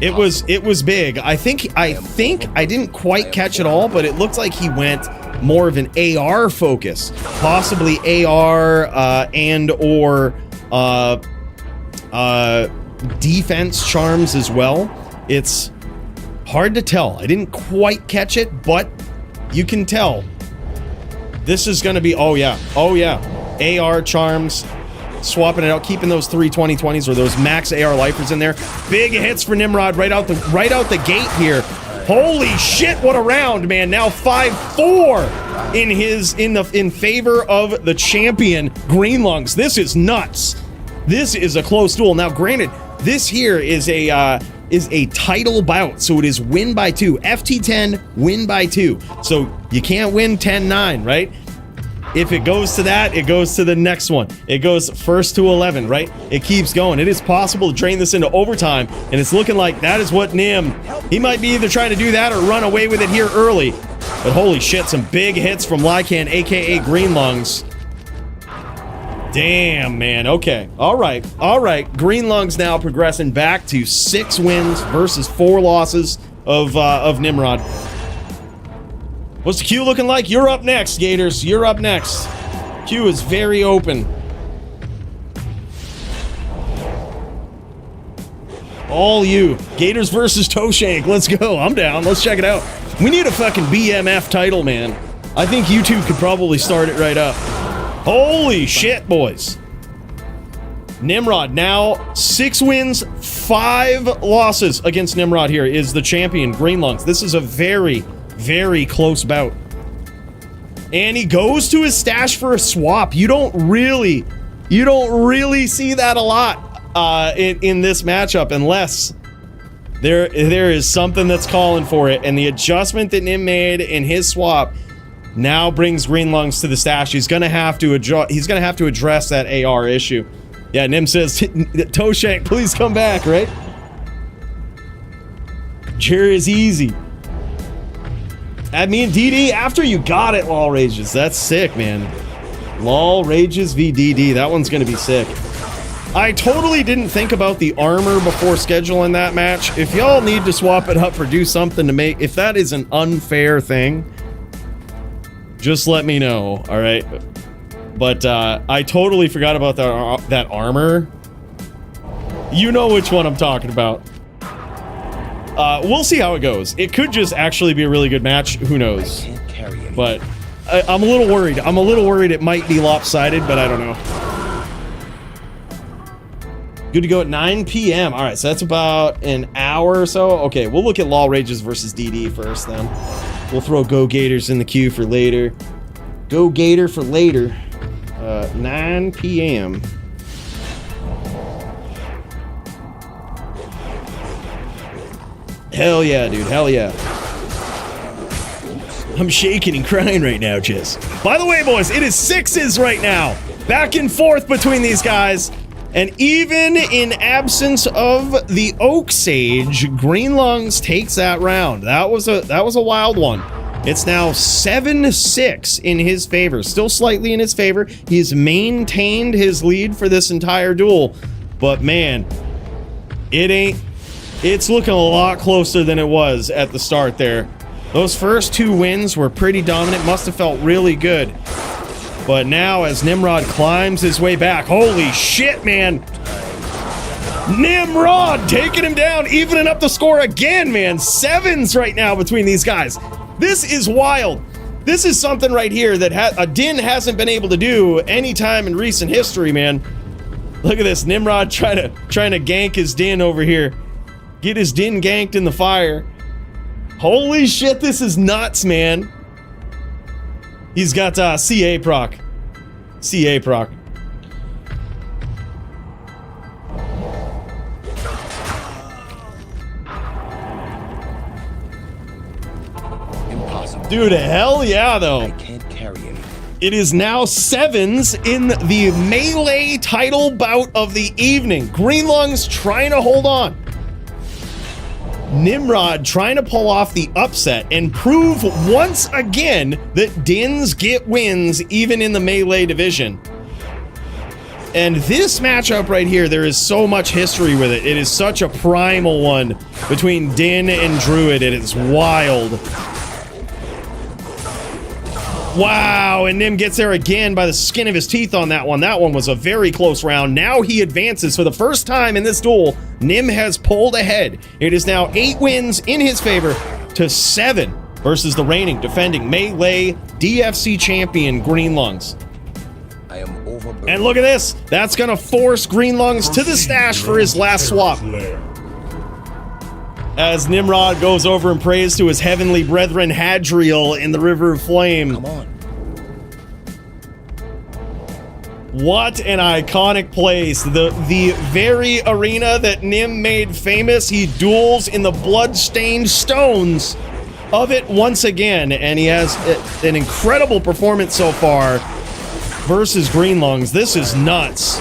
A: it was big. I think I didn't quite catch it all, but it looked like he went more of an AR focus, possibly AR and or defense charms as well. It's hard to tell. I didn't quite catch it, but you can tell this is going to be, oh yeah, AR charms, swapping it out, keeping those 320/20s or those max AR lifers in there. Big hits for Nimrod right out the gate here. Holy shit, what a round, man. Now 5-4 in favor of the champion Green Lungs. This is nuts. This is a close duel. Now granted, this here is a title bout, so it is win by 2. FT10 win by 2. So you can't win 10-9, right? If it goes to that, it goes to the next one. It goes first to 11, right? It keeps going. It is possible to drain this into overtime, and it's looking like that is what Nim, he might be either trying to do that or run away with it here early. But holy shit, some big hits from Lycan, aka Green Lungs. Damn, man. Okay. All right. Green Lungs now progressing back to 6 wins versus 4 losses of Nimrod. What's the queue looking like? You're up next, Gators. You're up next. Queue is very open. All you. Gators versus Toshank. Let's go. I'm down. Let's check it out. We need a fucking BMF title, man. I think YouTube could probably start it right up. Holy shit, boys. Nimrod now 6 wins, 5 losses against Nimrod here is the champion, Green Lungs. This is a very, very close bout. And he goes to his stash for a swap. You don't really see that a lot in this matchup unless there is something that's calling for it. And the adjustment that Nim made in his swap now brings Green Lungs to the stash. He's gonna have to address that AR issue. Yeah, Nim says, Toshank, please come back, right? Cheer is easy. Add me and DD after you got it, Lol Rages. That's sick, man. Lol Rages v DD. That one's gonna be sick. I totally didn't think about the armor before scheduling that match. If y'all need to swap it up or do something to make... If that is an unfair thing, just let me know, alright? But I totally forgot about that armor. You know which one I'm talking about. We'll see how it goes. It could just actually be a really good match. Who knows? But I'm a little worried. I'm a little worried it might be lopsided, but I don't know. Good to go at 9 p.m. All right, so that's about an hour or so. Okay, we'll look at Lol Rages versus DD first then. We'll throw GoGators in the queue for later. GoGator for later. 9 p.m. Hell yeah, dude. Hell yeah. I'm shaking and crying right now, Chiz. By the way, boys, it is 6s right now. Back and forth between these guys. And even in absence of the Oak Sage, Green Lungs takes that round. That was a wild one. It's now 7-6 in his favor. Still slightly in his favor. He's maintained his lead for this entire duel. But man, it's looking a lot closer than it was at the start there. Those first 2 wins were pretty dominant. Must have felt really good. But now as Nimrod climbs his way back, holy shit, man. Nimrod taking him down, evening up the score again, man. 7s right now between these guys. This is wild. This is something right here that a Din hasn't been able to do any time in recent history, man. Look at this, Nimrod trying to gank his Din over here. Get his Din ganked in the fire. Holy shit, this is nuts, man. He's got CA proc. CA proc. Dude, hell yeah, though.
B: I can't carry anything.
A: It is now sevens in the melee title bout of the evening. Greenlung's trying to hold on. Nimrod trying to pull off the upset and prove once again that Dins get wins even in the melee division. And this matchup right here, there is so much history with it. It is such a primal one between Din and Druid. It is wild. Wow, and Nim gets there again by the skin of his teeth on that one. That one was a very close round. Now he advances for the first time in this duel. Nim has pulled ahead. It is now 8 wins in his favor to 7 versus the reigning, defending melee DFC champion Greenlungs.
B: I am overburdened.
A: And look at this. That's going to force Greenlungs to the stash for his last swap. As Nimrod goes over and prays to his heavenly brethren Hadriel in the River of Flame.
B: Come on.
A: What an iconic place. The very arena that Nim made famous. He duels in the blood-stained stones of it once again. And he has an incredible performance so far versus Greenlungs. This is nuts.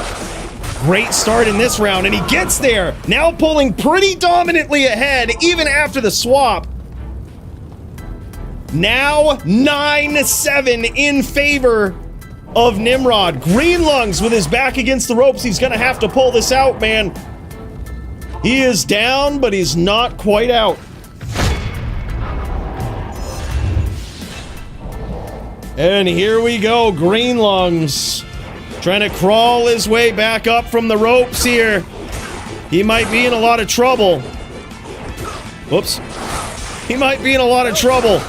A: Great start in this round, and he gets there. Now pulling pretty dominantly ahead, even after the swap. Now 9-7 in favor of Nimrod. Greenlungs with his back against the ropes. He's gonna have to pull this out, man. He is down, but he's not quite out. And here we go, Greenlungs. Trying to crawl his way back up from the ropes here. He might be in a lot of trouble. Whoops. He might be in a lot of trouble.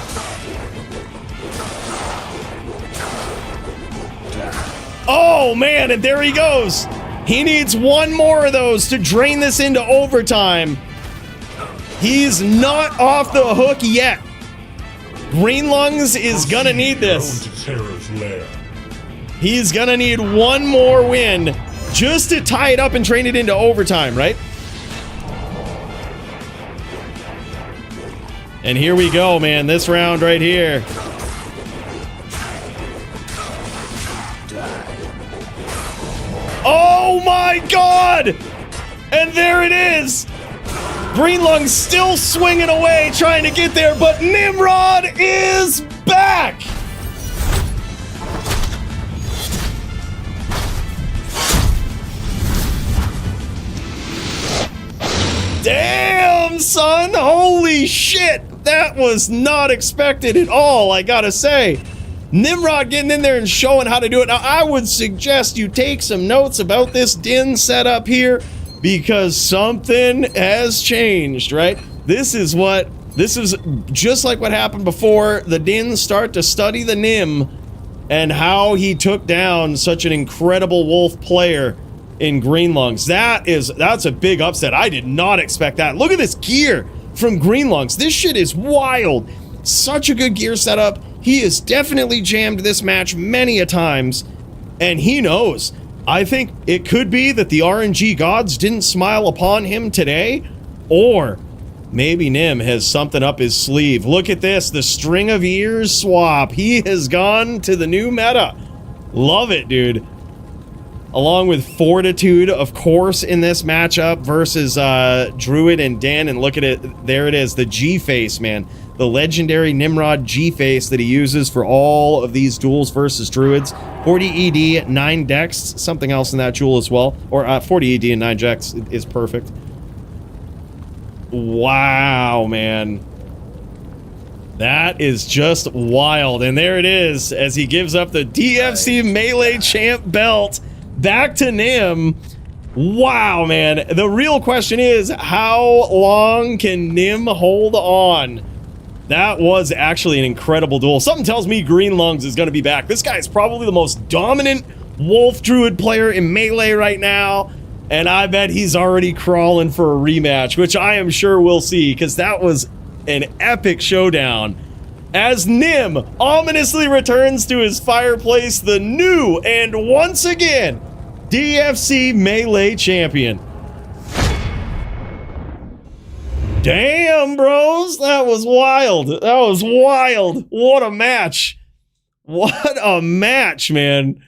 A: Oh, man, and there he goes. He needs one more of those to drain this into overtime. He's not off the hook yet. Greenlungs is gonna need this. He's gonna need one more win just to tie it up and train it into overtime, right? And here we go, man. This round right here. Oh my God! And there it is! Greenlung's still swinging away, trying to get there, but Nimrod is back! Damn, son! Holy shit! That was not expected at all, I gotta say. Nimrod getting in there and showing how to do it. Now, I would suggest you take some notes about this Din setup here because something has changed, right? This is just like what happened before. The Din start to study the Nim and how he took down such an incredible wolf player in Greenlungs. That's a big upset. I did not expect that. Look at this gear from Greenlungs. This shit is wild. Such a good gear setup. He has definitely jammed this match many a times, and he knows. I think it could be that the RNG gods didn't smile upon him today, or maybe Nim has something up his sleeve. Look at this, the string of ears swap. He has gone to the new meta. Love it, dude. Along with Fortitude, of course, in this matchup versus Druid and Dan. And look at it. There it is. The G-Face, man. The legendary Nimrod G-Face that he uses for all of these duels versus Druids. 40 ED, 9 Dex. Something else in that jewel as well. Or 40 ED and 9 Dex is perfect. Wow, man. That is just wild. And there it is as he gives up the DFC Melee Champ belt. Back to Nim. Wow, man. The real question is, how long can Nim hold on? That was actually an incredible duel. Something tells me Greenlungs is going to be back. This guy is probably the most dominant Wolf Druid player in Melee right now. And I bet he's already crawling for a rematch, which I am sure we'll see, because that was an epic showdown. As Nim ominously returns to his fireplace, the new and once again DFC Melee champion. Damn, bros. That was wild. That was wild. What a match. What a match, man.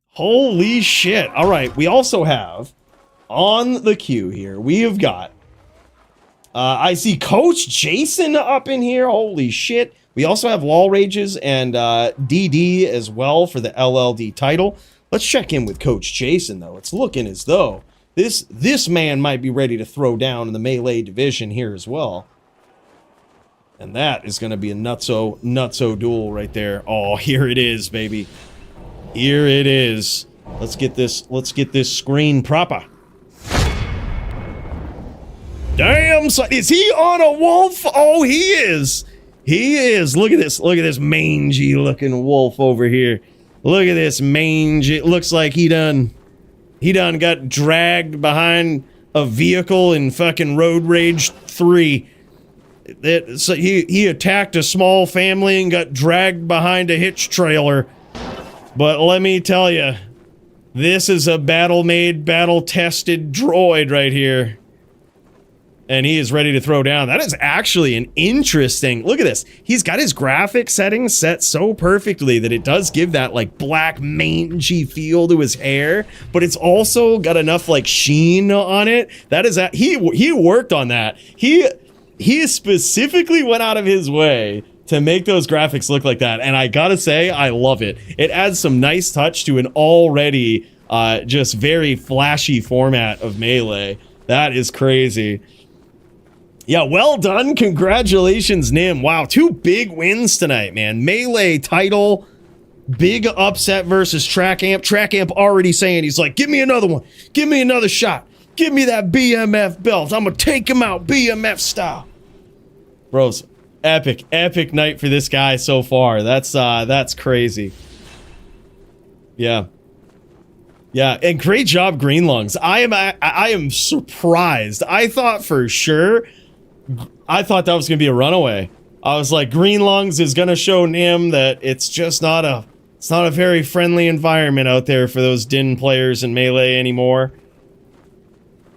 A: Holy shit. All right. We also have on the queue here, we have got, I see Coach Jason up in here. Holy shit. We also have Wall Rages and DD as well for the LLD title. Let's check in with Coach Jason, though. It's looking as though this man might be ready to throw down in the melee division here as well. And that is going to be a nutso duel right there. Oh, here it is, baby. Here it is. Let's get this screen proper. Damn, son. Is he on a wolf? Oh, he is. He is. Look at this. Look at this mangy looking wolf over here. Look at this mangy. It looks like he done got dragged behind a vehicle in fucking Road Rage 3. So he attacked a small family and got dragged behind a hitch trailer. But let me tell you, this is a battle-made, battle-tested droid right here. And he is ready to throw down. That is actually an interesting... Look at this. He's got his graphic settings set so perfectly that it does give that, like, black, mangy feel to his hair. But it's also got enough, like, sheen on it. That is... He worked on that. He specifically went out of his way to make those graphics look like that. And I gotta say, I love it. It adds some nice touch to an already just very flashy format of Melee. That is crazy. Yeah, well done. Congratulations, Nim. Wow, 2 big wins tonight, man. Melee title, big upset versus Track Amp. Track Amp already saying, he's like, give me another one. Give me another shot. Give me that BMF belt. I'm going to take him out BMF style. Bros, epic night for this guy so far. That's crazy. Yeah. Yeah, and great job, Green Lungs. I am surprised. I thought that was going to be a runaway. I was like, Green Lungs is going to show Nim that it's not a very friendly environment out there for those Din players in Melee anymore.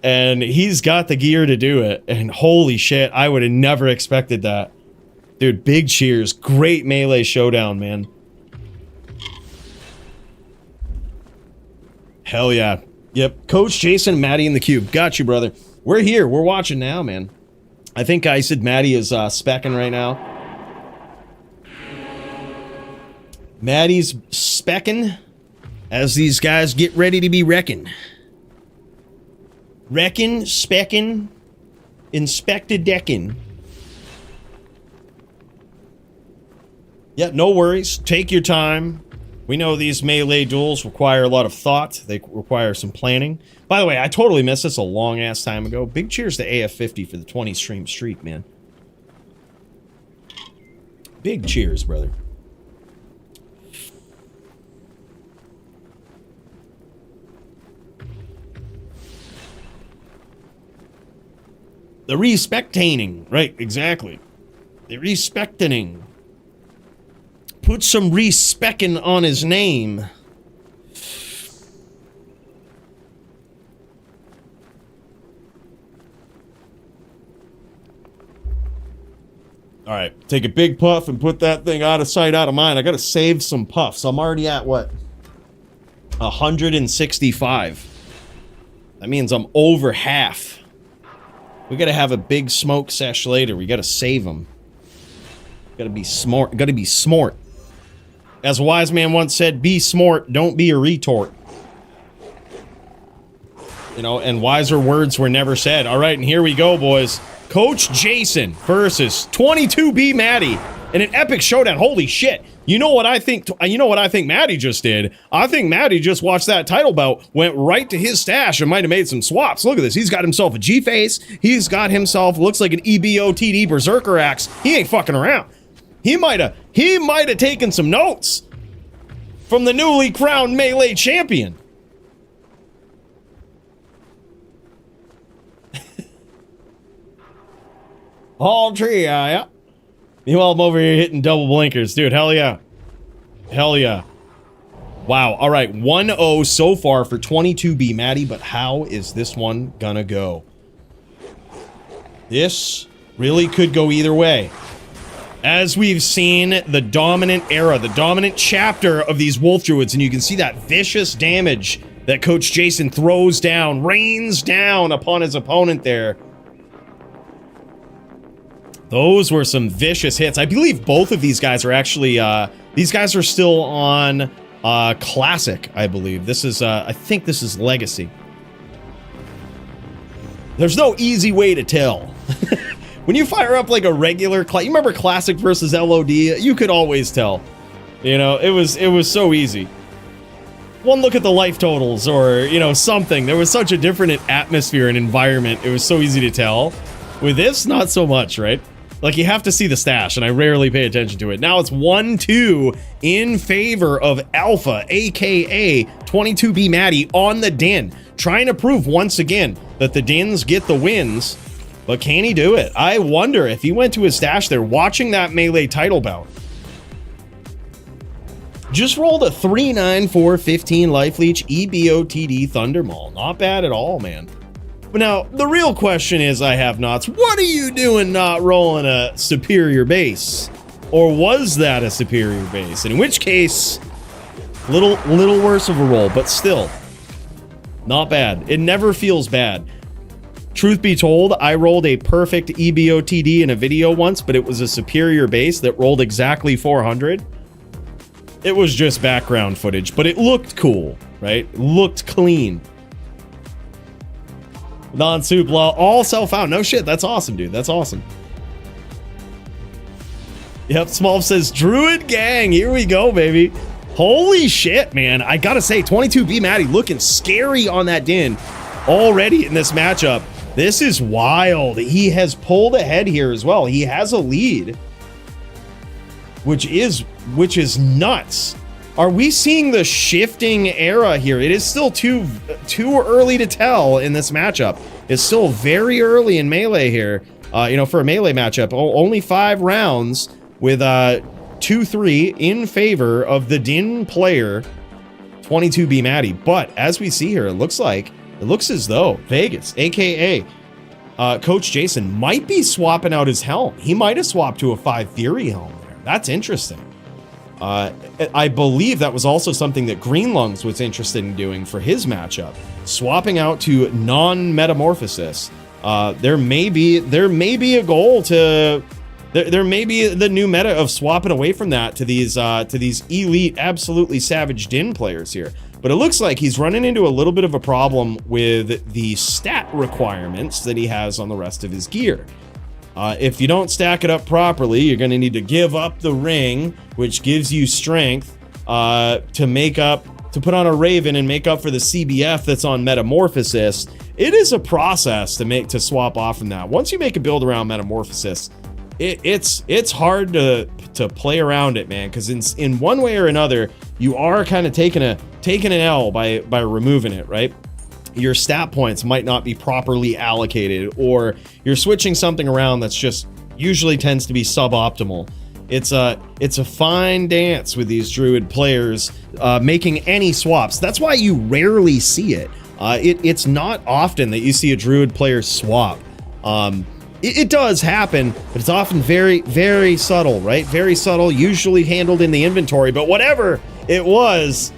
A: And he's got the gear to do it. And holy shit, I would have never expected that. Dude, big cheers. Great Melee showdown, man. Hell yeah. Yep, Coach Jason, Matty in the cube. Got you, brother. We're here. We're watching now, man. I think I said Matty is specking right now. Matty's specking as these guys get ready to be wrecking. Wrecking, specking, inspected decking. Yeah, no worries. Take your time. We know these Melee duels require a lot of thought. They require some planning. By the way, I totally missed this a long-ass time ago. Big cheers to AF50 for the 20-stream streak, man. Big cheers, brother. The respectating. Right, exactly. The respectating. Put some respecting on his name. All right, take a big puff and put that thing out of sight, out of mind. I gotta save some puffs. I'm already at, what? 165. That means I'm over half. We gotta have a big smoke sesh later. We gotta save them. Gotta be smart. Gotta be smart. As a wise man once said, be smart, don't be a retort. You know, and wiser words were never said. All right, and here we go, boys. Coach Jason versus 22B Matty in an epic showdown. Holy shit. You know what I think Matty just did? I think Matty just watched that title bout, went right to his stash and might have made some swaps. Look at this. He's got himself a G-Face. He's got himself, looks like an EBOTD Berserker axe. He ain't fucking around. He might have taken some notes from the newly crowned Melee champion. All tree, yeah. Meanwhile, I'm over here hitting double blinkers. Dude, hell yeah. Hell yeah. Wow, all right, 1-0 so far for 22B Matty, but how is this one gonna go? This Really could go either way. As we've seen the dominant era, the dominant chapter of these Wolf Druids, and you can see that vicious damage that Coach Jason throws down, rains down upon his opponent there. Those were some vicious hits. I believe both of these guys are actually, these guys are still on Classic, I believe. This is, I think this is Legacy. There's no easy way to tell. When you fire up like a regular, you remember Classic versus LOD? You could always tell. You know, it was so easy. One look at the life totals or, you know, something. There was such a different atmosphere and environment. It was so easy to tell. With this, not so much, right? Like, you have to see the stash, and I rarely pay attention to it. Now it's 1-2 in favor of Alpha, a.k.a. 22B Matty on the Din. Trying to prove once again that the Dins get the wins. But can he do it? I wonder if he went to his stash there, watching that melee title bout. Just rolled a 3-9-4-15 life leech EBOTD Thunder Maul. Not bad at all, man. But now, the real question is, I have Knots, what are you doing not rolling a superior base? Or was that a superior base? In which case, little worse of a roll, but still, not bad. It never feels bad. Truth be told, I rolled a perfect EBOTD in a video once, but it was a superior base that rolled exactly 400. It was just background footage, but it looked cool, right? It looked clean. Non-soup law, all self-found. No shit, that's awesome, dude. That's awesome. Yep, Small says, Druid Gang, here we go, baby. Holy shit, man. I gotta say, 22B Matty looking scary on that Din already in this matchup. This is wild. He has pulled ahead here as well. He has a lead, which is nuts. Are we seeing the shifting era here? It is still too early to tell in this matchup. It's still very early in Melee here. You know, for a Melee matchup, only 5 rounds with 2-3 in favor of the Din player, 22B Matty. But as we see here, it looks as though Vegas, aka Coach Jason, might be swapping out his helm. He might have swapped to a 5 Fury helm there. That's interesting. I believe that was also something that Greenlungs was interested in doing for his matchup, swapping out to non-metamorphosis. There may be a goal to there may be the new meta of swapping away from that to these elite, absolutely savage Din players here. But it looks like he's running into a little bit of a problem with the stat requirements that he has on the rest of his gear. If you don't stack it up properly, you're going to need to give up the ring, which gives you strength to put on a Raven and make up for the CBF that's on Metamorphosis. It is a process to swap off from that. Once you make a build around Metamorphosis, it's hard to play around it, man, because in one way or another, you are kind of taking an L by removing it, right? Your stat points might not be properly allocated, or you're switching something around that's just usually tends to be suboptimal. It's a fine dance with these Druid players making any swaps. That's why you rarely see it. It's not often that you see a Druid player swap. It does happen, but it's often very, very subtle, right? Very subtle, usually handled in the inventory, but whatever it was,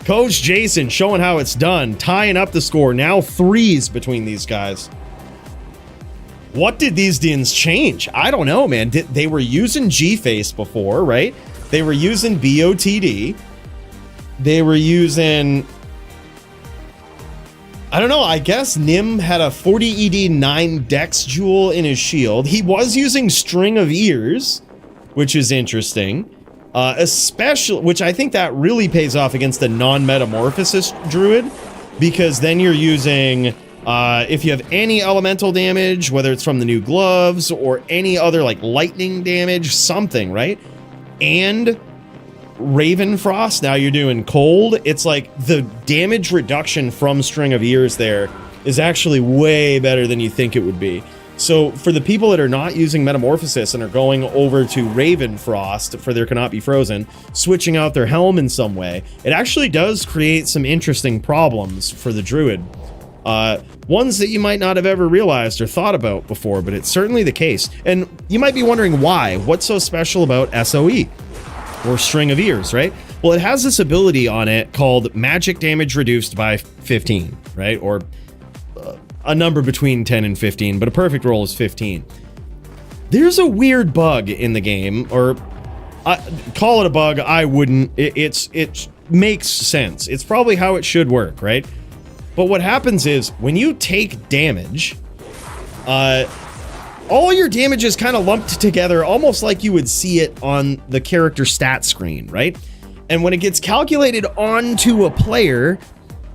A: Coach Jason showing how it's done, tying up the score. Now 3s between these guys. What did these Dins change? I don't know, man. They were using G-Face before, right? They were using BOTD. They were using... I don't know, I guess Nim had a 40 ED 9 Dex Jewel in his shield. He was using String of Ears, which is interesting. Especially, which I think that really pays off against the non-metamorphosis druid, because then you're using, if you have any elemental damage, whether it's from the new gloves or any other like lightning damage, something, right? And Raven Frost, now you're doing cold. It's like the damage reduction from String of Ears there is actually way better than you think it would be. So for the people that are not using Metamorphosis and are going over to Raven Frost for their Cannot Be Frozen, switching out their helm in some way, it actually does create some interesting problems for the Druid. Ones that you might not have ever realized or thought about before, but it's certainly the case. And you might be wondering why. What's so special about SOE, or String of Ears, right? Well, it has this ability on it called magic damage reduced by 15, right? Or a number between 10 and 15, but a perfect roll is 15. There's a weird bug in the game, or call it a bug, I wouldn't. It makes sense. It's probably how it should work, right? But what happens is when you take damage, all your damage is kind of lumped together, almost like you would see it on the character stat screen, right? And when it gets calculated onto a player,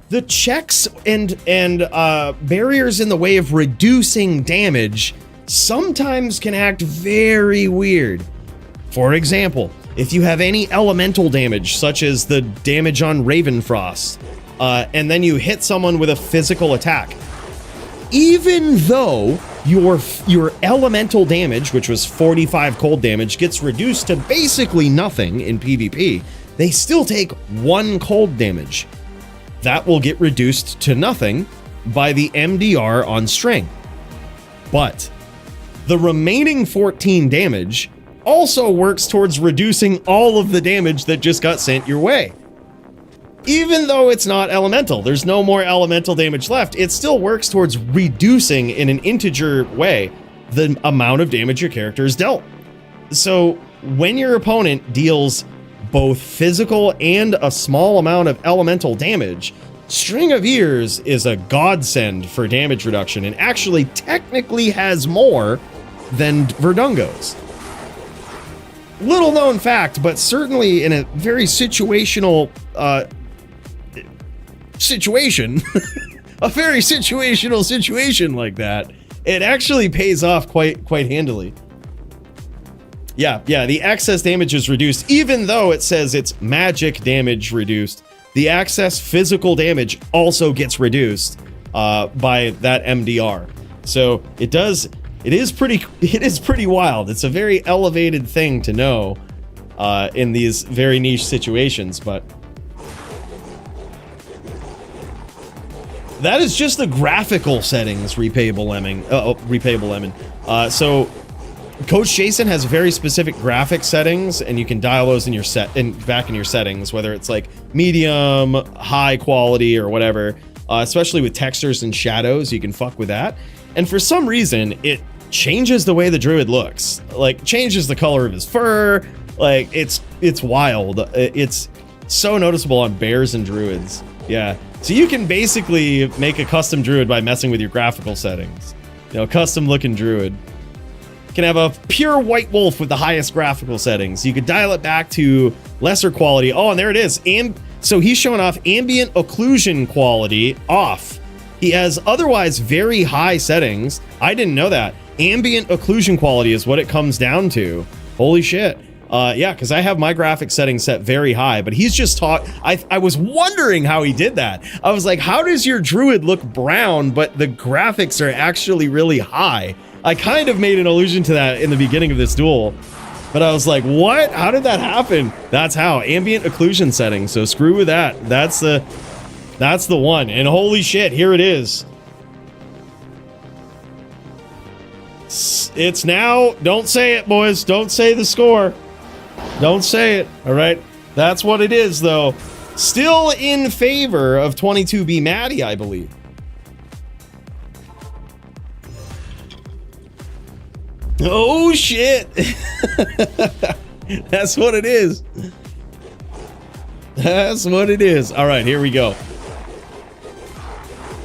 A: the checks and barriers in the way of reducing damage sometimes can act very weird. For example, if you have any elemental damage, such as the damage on Ravenfrost, and then you hit someone with a physical attack, even though your elemental damage, which was 45 cold damage, gets reduced to basically nothing in PvP, they still take 1 cold damage. That will get reduced to nothing by the MDR on string. But the remaining 14 damage also works towards reducing all of the damage that just got sent your way. Even though it's not elemental, there's no more elemental damage left, it still works towards reducing in an integer way the amount of damage your character is dealt. So when your opponent deals both physical and a small amount of elemental damage, String of Ears is a godsend for damage reduction, and actually technically has more than Verdungo's. Little known fact, but certainly in a very situational situation, a very situational situation like that, it actually pays off quite handily. Yeah, the excess damage is reduced, even though it says it's magic damage reduced. The excess physical damage also gets reduced by that MDR. So it is pretty wild. It's a very elevated thing to know in these very niche situations, but that is just the graphical settings, Repayable Lemon. So Coach Jason has very specific graphic settings, and you can dial those in your back in your settings, whether it's like medium, high quality, or whatever. Especially with textures and shadows, you can fuck with that. And for some reason, it changes the way the druid looks. Like, changes the color of his fur. Like, it's wild. It's so noticeable on bears and druids. Yeah. So you can basically make a custom druid by messing with your graphical settings. You know, custom looking druid. Can have a pure white wolf with the highest graphical settings. You could dial it back to lesser quality. Oh, and there it is. So he's showing off ambient occlusion quality off. He has otherwise very high settings. I didn't know that. Ambient occlusion quality is what it comes down to. Holy shit. Yeah, because I have my graphic settings set very high, but he's just I was wondering how he did that. I was like, how does your druid look brown, but the graphics are actually really high? I kind of made an allusion to that in the beginning of this duel, but I was like, what? How did that happen? That's how. Ambient occlusion settings. So screw with that. That's the one. And holy shit, here it is. It's now. Don't say it, boys. Don't say the score. Don't say it. All right. That's what it is, though. Still in favor of 22B Matty, I believe. Oh, shit. That's what it is. That's what it is. All right, here we go.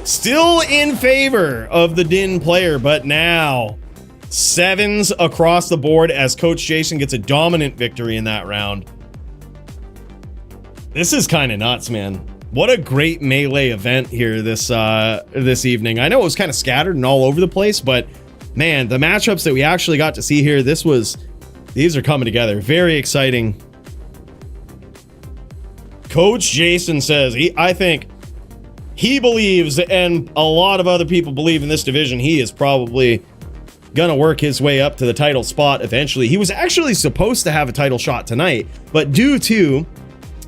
A: Still in favor of the Din player, but now 7s across the board as Coach Jason gets a dominant victory in that round. This is kind of nuts, man. What a great melee event here this evening. I know it was kind of scattered and all over the place, but man, the matchups that we actually got to see here, these are coming together. Very exciting. Coach Jason says, I think he believes, and a lot of other people believe in this division, he is probably gonna work his way up to the title spot eventually. He was actually supposed to have a title shot tonight, but due to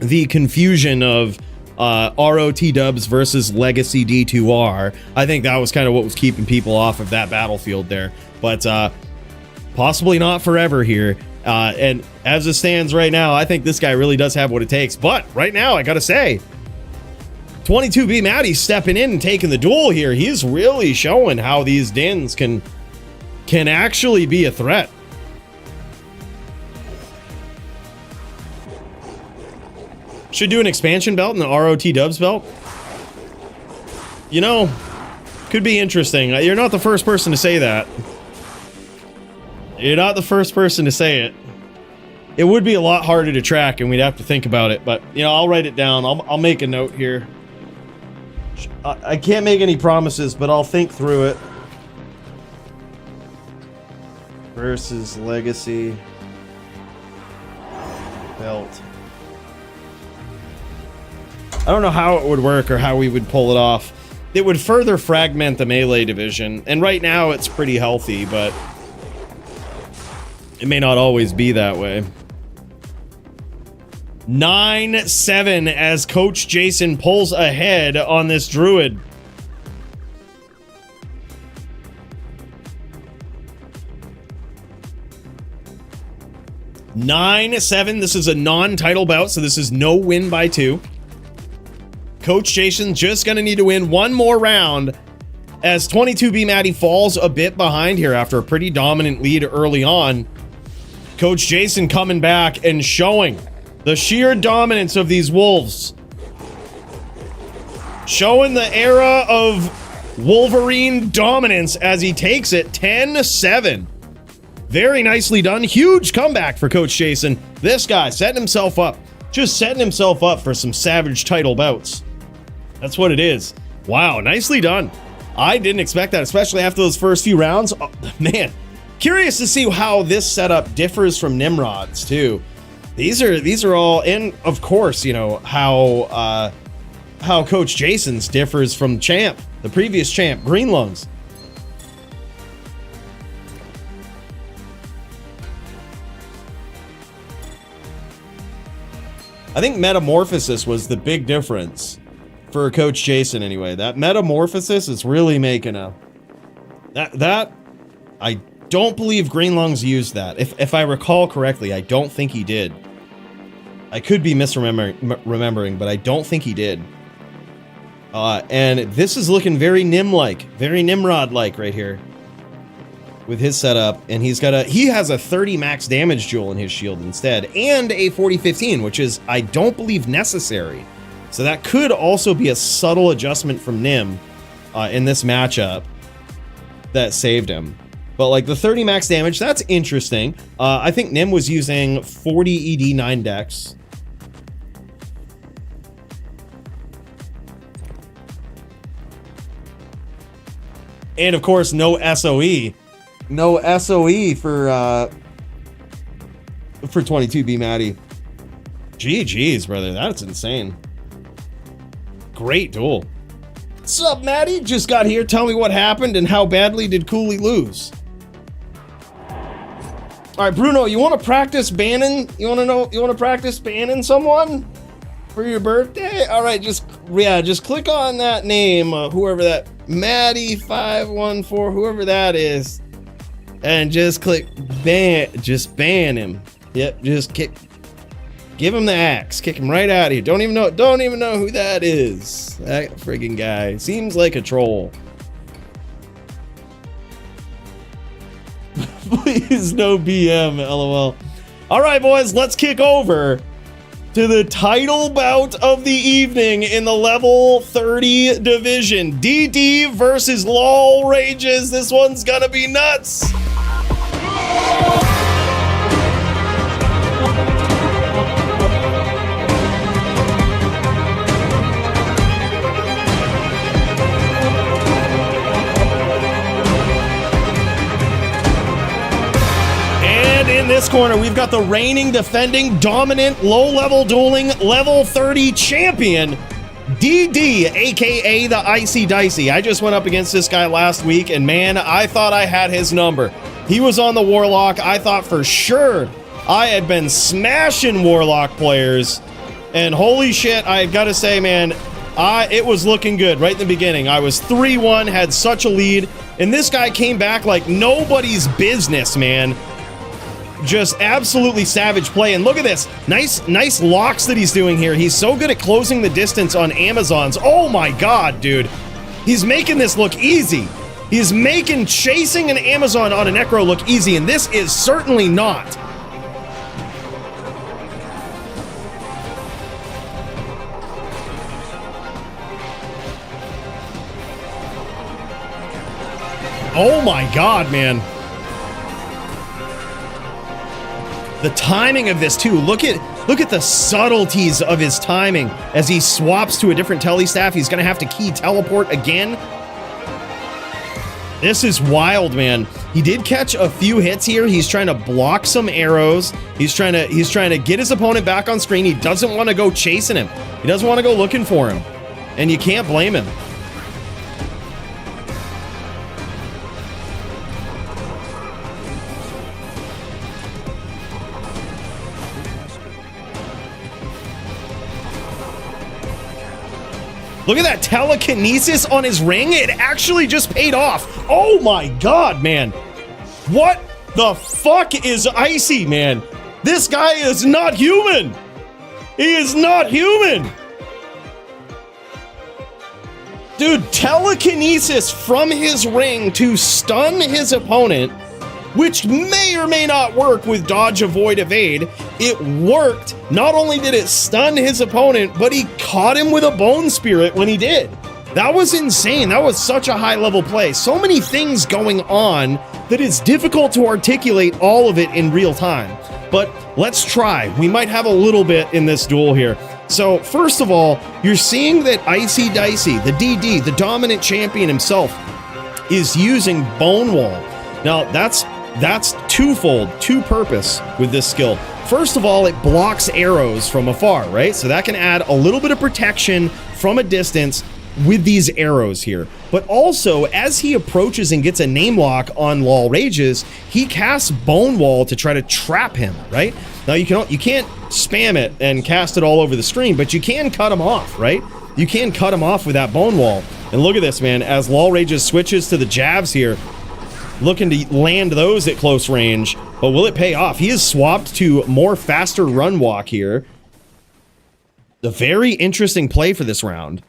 A: the confusion of ROT dubs versus Legacy D2R. I think that was kind of what was keeping people off of that battlefield there. But possibly not forever here. And as it stands right now, I think this guy really does have what it takes. But right now, I gotta say, 22B Matty stepping in and taking the duel here. He's really showing how these Dins can actually be a threat. Should do an expansion belt and the ROT dubs belt. You know, could be interesting. You're not the first person to say that. You're not the first person to say it. It would be a lot harder to track and we'd have to think about it, but you know, I'll write it down. I'll make a note here. I can't make any promises, but I'll think through it. Versus Legacy belt. I don't know how it would work or how we would pull it off. It would further fragment the melee division, and right now it's pretty healthy, but it may not always be that way. 9-7 as Coach Jason pulls ahead on this Druid. This is a non-title bout, so this is no win by 2. Coach Jason just gonna need to win one more round as 22B Matty falls a bit behind here after a pretty dominant lead early on. Coach Jason coming back and showing the sheer dominance of these Wolves. Showing the era of Wolverine dominance as he takes it 10-7. Very nicely done. Huge comeback for Coach Jason. This guy setting himself up. Just setting himself up for some savage title bouts. That's what it is. Wow, nicely done. I didn't expect that, especially after those first few rounds. Oh, man, curious to see how this setup differs from Nimrod's too. These are all, and of course, you know how Coach Jason's differs from Champ, the previous champ, Green Lungs. I think Metamorphosis was the big difference for Coach Jason anyway. That Metamorphosis is really making a... That I don't believe Green Lungs used that. If I recall correctly, I don't think he did. I could be misremembering, but I don't think he did. And this is looking very Nim-like, very Nimrod-like right here with his setup, and he has a 30 max damage jewel in his shield instead, and a 40-15, which is, I don't believe, necessary. So that could also be a subtle adjustment from Nim in this matchup that saved him. But like the 30 max damage, that's interesting. I think Nim was using 40 ED 9 dex. And of course, no SOE. No SOE for 22B Matty. GG's, brother. That's insane. Great duel. What's up, Matty? Just got here. Tell me what happened and how badly did Coooley lose? All right, Bruno, you want to practice banning? You want to practice banning someone for your birthday? All right, just click on that name, whoever that Matty514, whoever that is, and just click ban. Just ban him. Yep, just give him the axe. Kick him right out of here. Don't even know who that is. That friggin' guy seems like a troll. Please no BM, lol. All right, boys, let's kick over to the title bout of the evening in the level 30 division. DD versus LOL Rages. This one's gonna be nuts. In this corner, we've got the reigning, defending, dominant, low-level dueling, level 30 champion, DD, aka the Icy Dicey. I just went up against this guy last week, and man, I thought I had his number. He was on the Warlock. I thought for sure I had been smashing Warlock players, And holy shit, I gotta say, man, it was looking good right in the beginning. I was 3-1, had such a lead, and this guy came back like nobody's business, man. Just absolutely savage play. And look at this. Nice locks that he's doing here. He's so good at closing the distance on Amazons. Oh my god, dude. He's making this look easy. He's making chasing an Amazon on a Necro look easy, and this is certainly not. Oh my god, man. The timing of this too. Look at the subtleties of his timing as he swaps to a different telestaff. He's gonna have to key teleport again. This is wild, man. He did catch a few hits here. He's trying to block some arrows. He's trying to get his opponent back on screen. He doesn't want to go chasing him. He doesn't want to go looking for him. And you can't blame him. Look at that telekinesis on his ring. It actually just paid off. Oh my god, man. What the fuck is Icy, man? This guy is not human. He is not human. Dude, telekinesis from his ring to stun his opponent, which may or may not work with dodge, avoid, evade. It worked. Not only did it stun his opponent, but he caught him with a bone spirit when he did. That was insane. That was such a high level play. So many things going on that it's difficult to articulate all of it in real time. But let's try. We might have a little bit in this duel here. So first of all, you're seeing that Icy Dicey, the DD, the dominant champion himself, is using Bone Wall. Now that's twofold, two-purpose with this skill. First of all, it blocks arrows from afar, right? So that can add a little bit of protection from a distance with these arrows here. But also, as he approaches and gets a name lock on Lol Rages, he casts Bone Wall to try to trap him, right? Now you can't spam it and cast it all over the screen, but you can cut him off, right? You can cut him off with that Bone Wall. And look at this, man, as Lol Rages switches to the jabs here, looking to land those at close range, but will it pay off? He is swapped to more faster run walk here. A very interesting play for this round.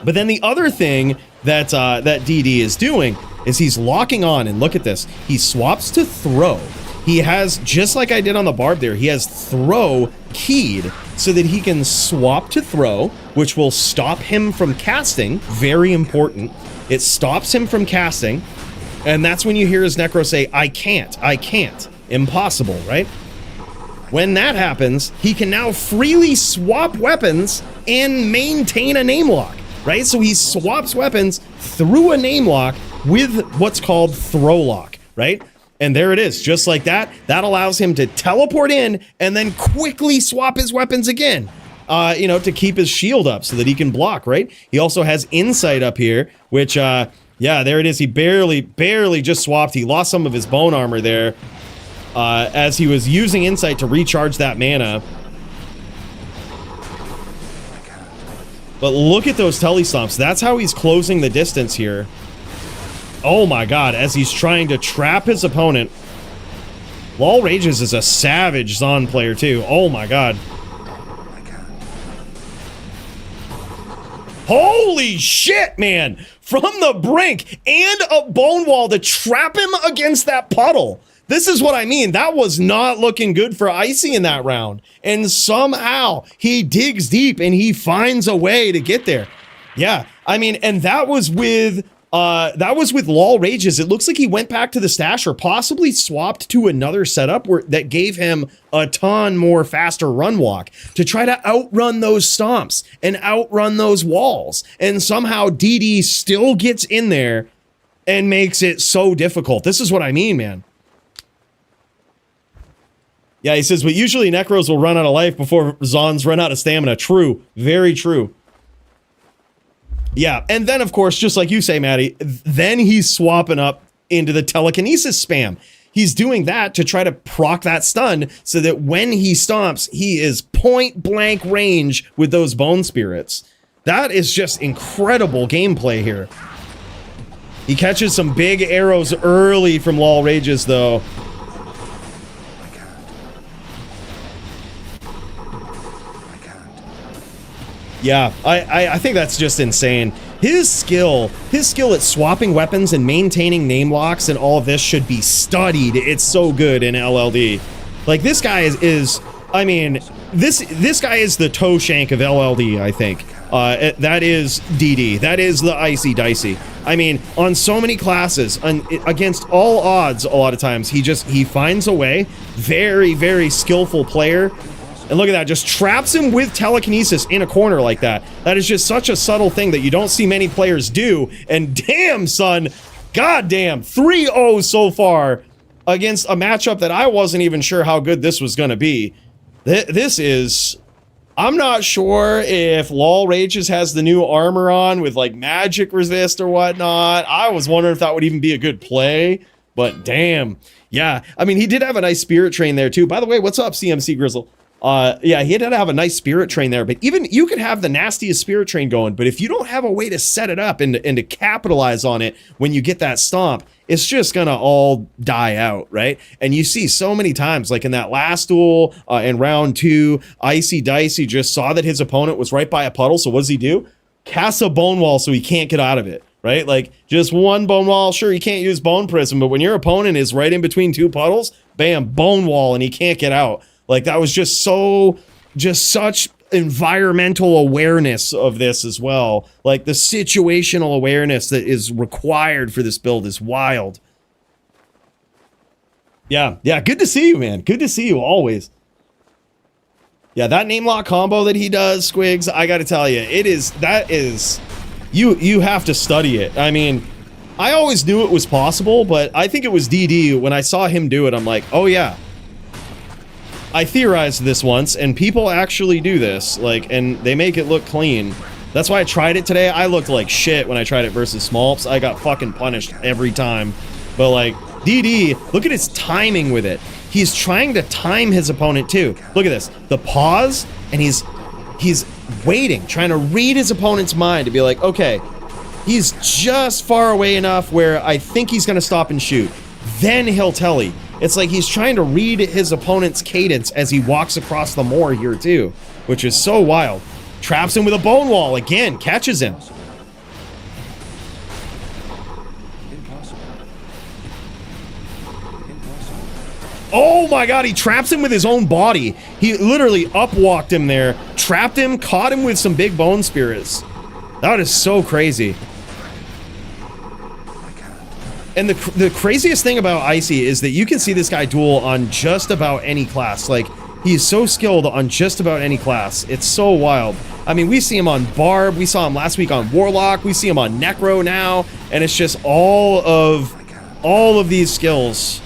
A: But then the other thing that that DD is doing is he's locking on, and look at this. He swaps to throw. He has, just like I did on the barb there, he has throw keyed so that he can swap to throw, which will stop him from casting. Very important. It stops him from casting. And that's when you hear his Necro say, I can't. Impossible, right? When that happens, he can now freely swap weapons and maintain a name lock, right? So he swaps weapons through a name lock with what's called throw lock, right? And there it is, just like that. That allows him to teleport in and then quickly swap his weapons again, to keep his shield up so that he can block, right? He also has insight up here, which, yeah, there it is. He barely just swapped. He lost some of his bone armor there as he was using insight to recharge that mana. But look at those telestomps. That's how he's closing the distance here. Oh my god, as he's trying to trap his opponent. Lol Rages is a savage Zon player too. Oh my god. Holy shit, man! From the brink and a bone wall to trap him against that puddle. This is what I mean. That was not looking good for Icy in that round. And somehow he digs deep and he finds a way to get there. Yeah, I mean, and that was with Lol Rages. It looks like he went back to the stash or possibly swapped to another setup that gave him a ton more faster run walk to try to outrun those stomps and outrun those walls. And somehow DD still gets in there and makes it so difficult. This is what I mean, man. Yeah, he says, but usually Necros will run out of life before Zons run out of stamina. True. Very true. Yeah, and then, of course, just like you say, Matty, then he's swapping up into the telekinesis spam. he's doing that to try to proc that stun so that when he stomps, he is point blank range with those bone spirits. That is just incredible gameplay here. He catches some big arrows early from Lol Rages, though. Yeah, I think that's just insane. His skill at swapping weapons and maintaining name locks and all of this should be studied. It's so good in LLD. Like, this guy is I mean, this guy is the toe shank of LLD, I think. That is DD. That is the Icy Dicey. I mean, on so many classes, against all odds, a lot of times, he finds a way. Very, very skillful player. And look at that, just traps him with telekinesis in a corner like that. That is just such a subtle thing that you don't see many players do. And damn, son, goddamn, 3-0 so far against a matchup that I wasn't even sure how good this was going to be. This is... I'm not sure if Lol Rages has the new armor on with, like, magic resist or whatnot. I was wondering if that would even be a good play. But damn. Yeah, I mean, he did have a nice spirit train there, too. By the way, what's up, CMC Grizzle? Yeah, he had to have a nice spirit train there, but even you can have the nastiest spirit train going, but if you don't have a way to set it up and to capitalize on it when you get that stomp, it's just gonna all die out, right? And you see so many times, like in that last duel in round 2, Icy Dicey just saw that his opponent was right by a puddle, so what does he do? Casts a bone wall so he can't get out of it, right? Like, just one bone wall, sure, you can't use bone prism, but when your opponent is right in between two puddles, bam, bone wall, and he can't get out. Like, that was just such environmental awareness of this as well. Like, the situational awareness that is required for this build is wild. Yeah, good to see you, man. Good to see you, always. Yeah, that name lock combo that he does, Squigs, I gotta tell you, you have to study it. I mean, I always knew it was possible, but I think it was DD. When I saw him do it, I'm like, oh yeah. I theorized this once, and people actually do this, like, and they make it look clean. That's why I tried it today. I looked like shit when I tried it versus Smolps. I got fucking punished every time. But, like, DD, look at his timing with it. He's trying to time his opponent, too. Look at this. The pause, and he's waiting, trying to read his opponent's mind to be like, okay, he's just far away enough where I think he's going to stop and shoot. Then he'll telly. It's like he's trying to read his opponent's cadence as he walks across the moor here too, which is so wild. Traps him with a bone wall again, catches him. Oh my god, he traps him with his own body. He literally upwalked him there, trapped him, caught him with some big bone spirits. That is so crazy. And the craziest thing about Icy is that you can see this guy duel on just about any class. Like, he's so skilled on just about any class. It's so wild. I mean, we see him on Barb, we saw him last week on Warlock, we see him on Necro now, and it's just all of these skills.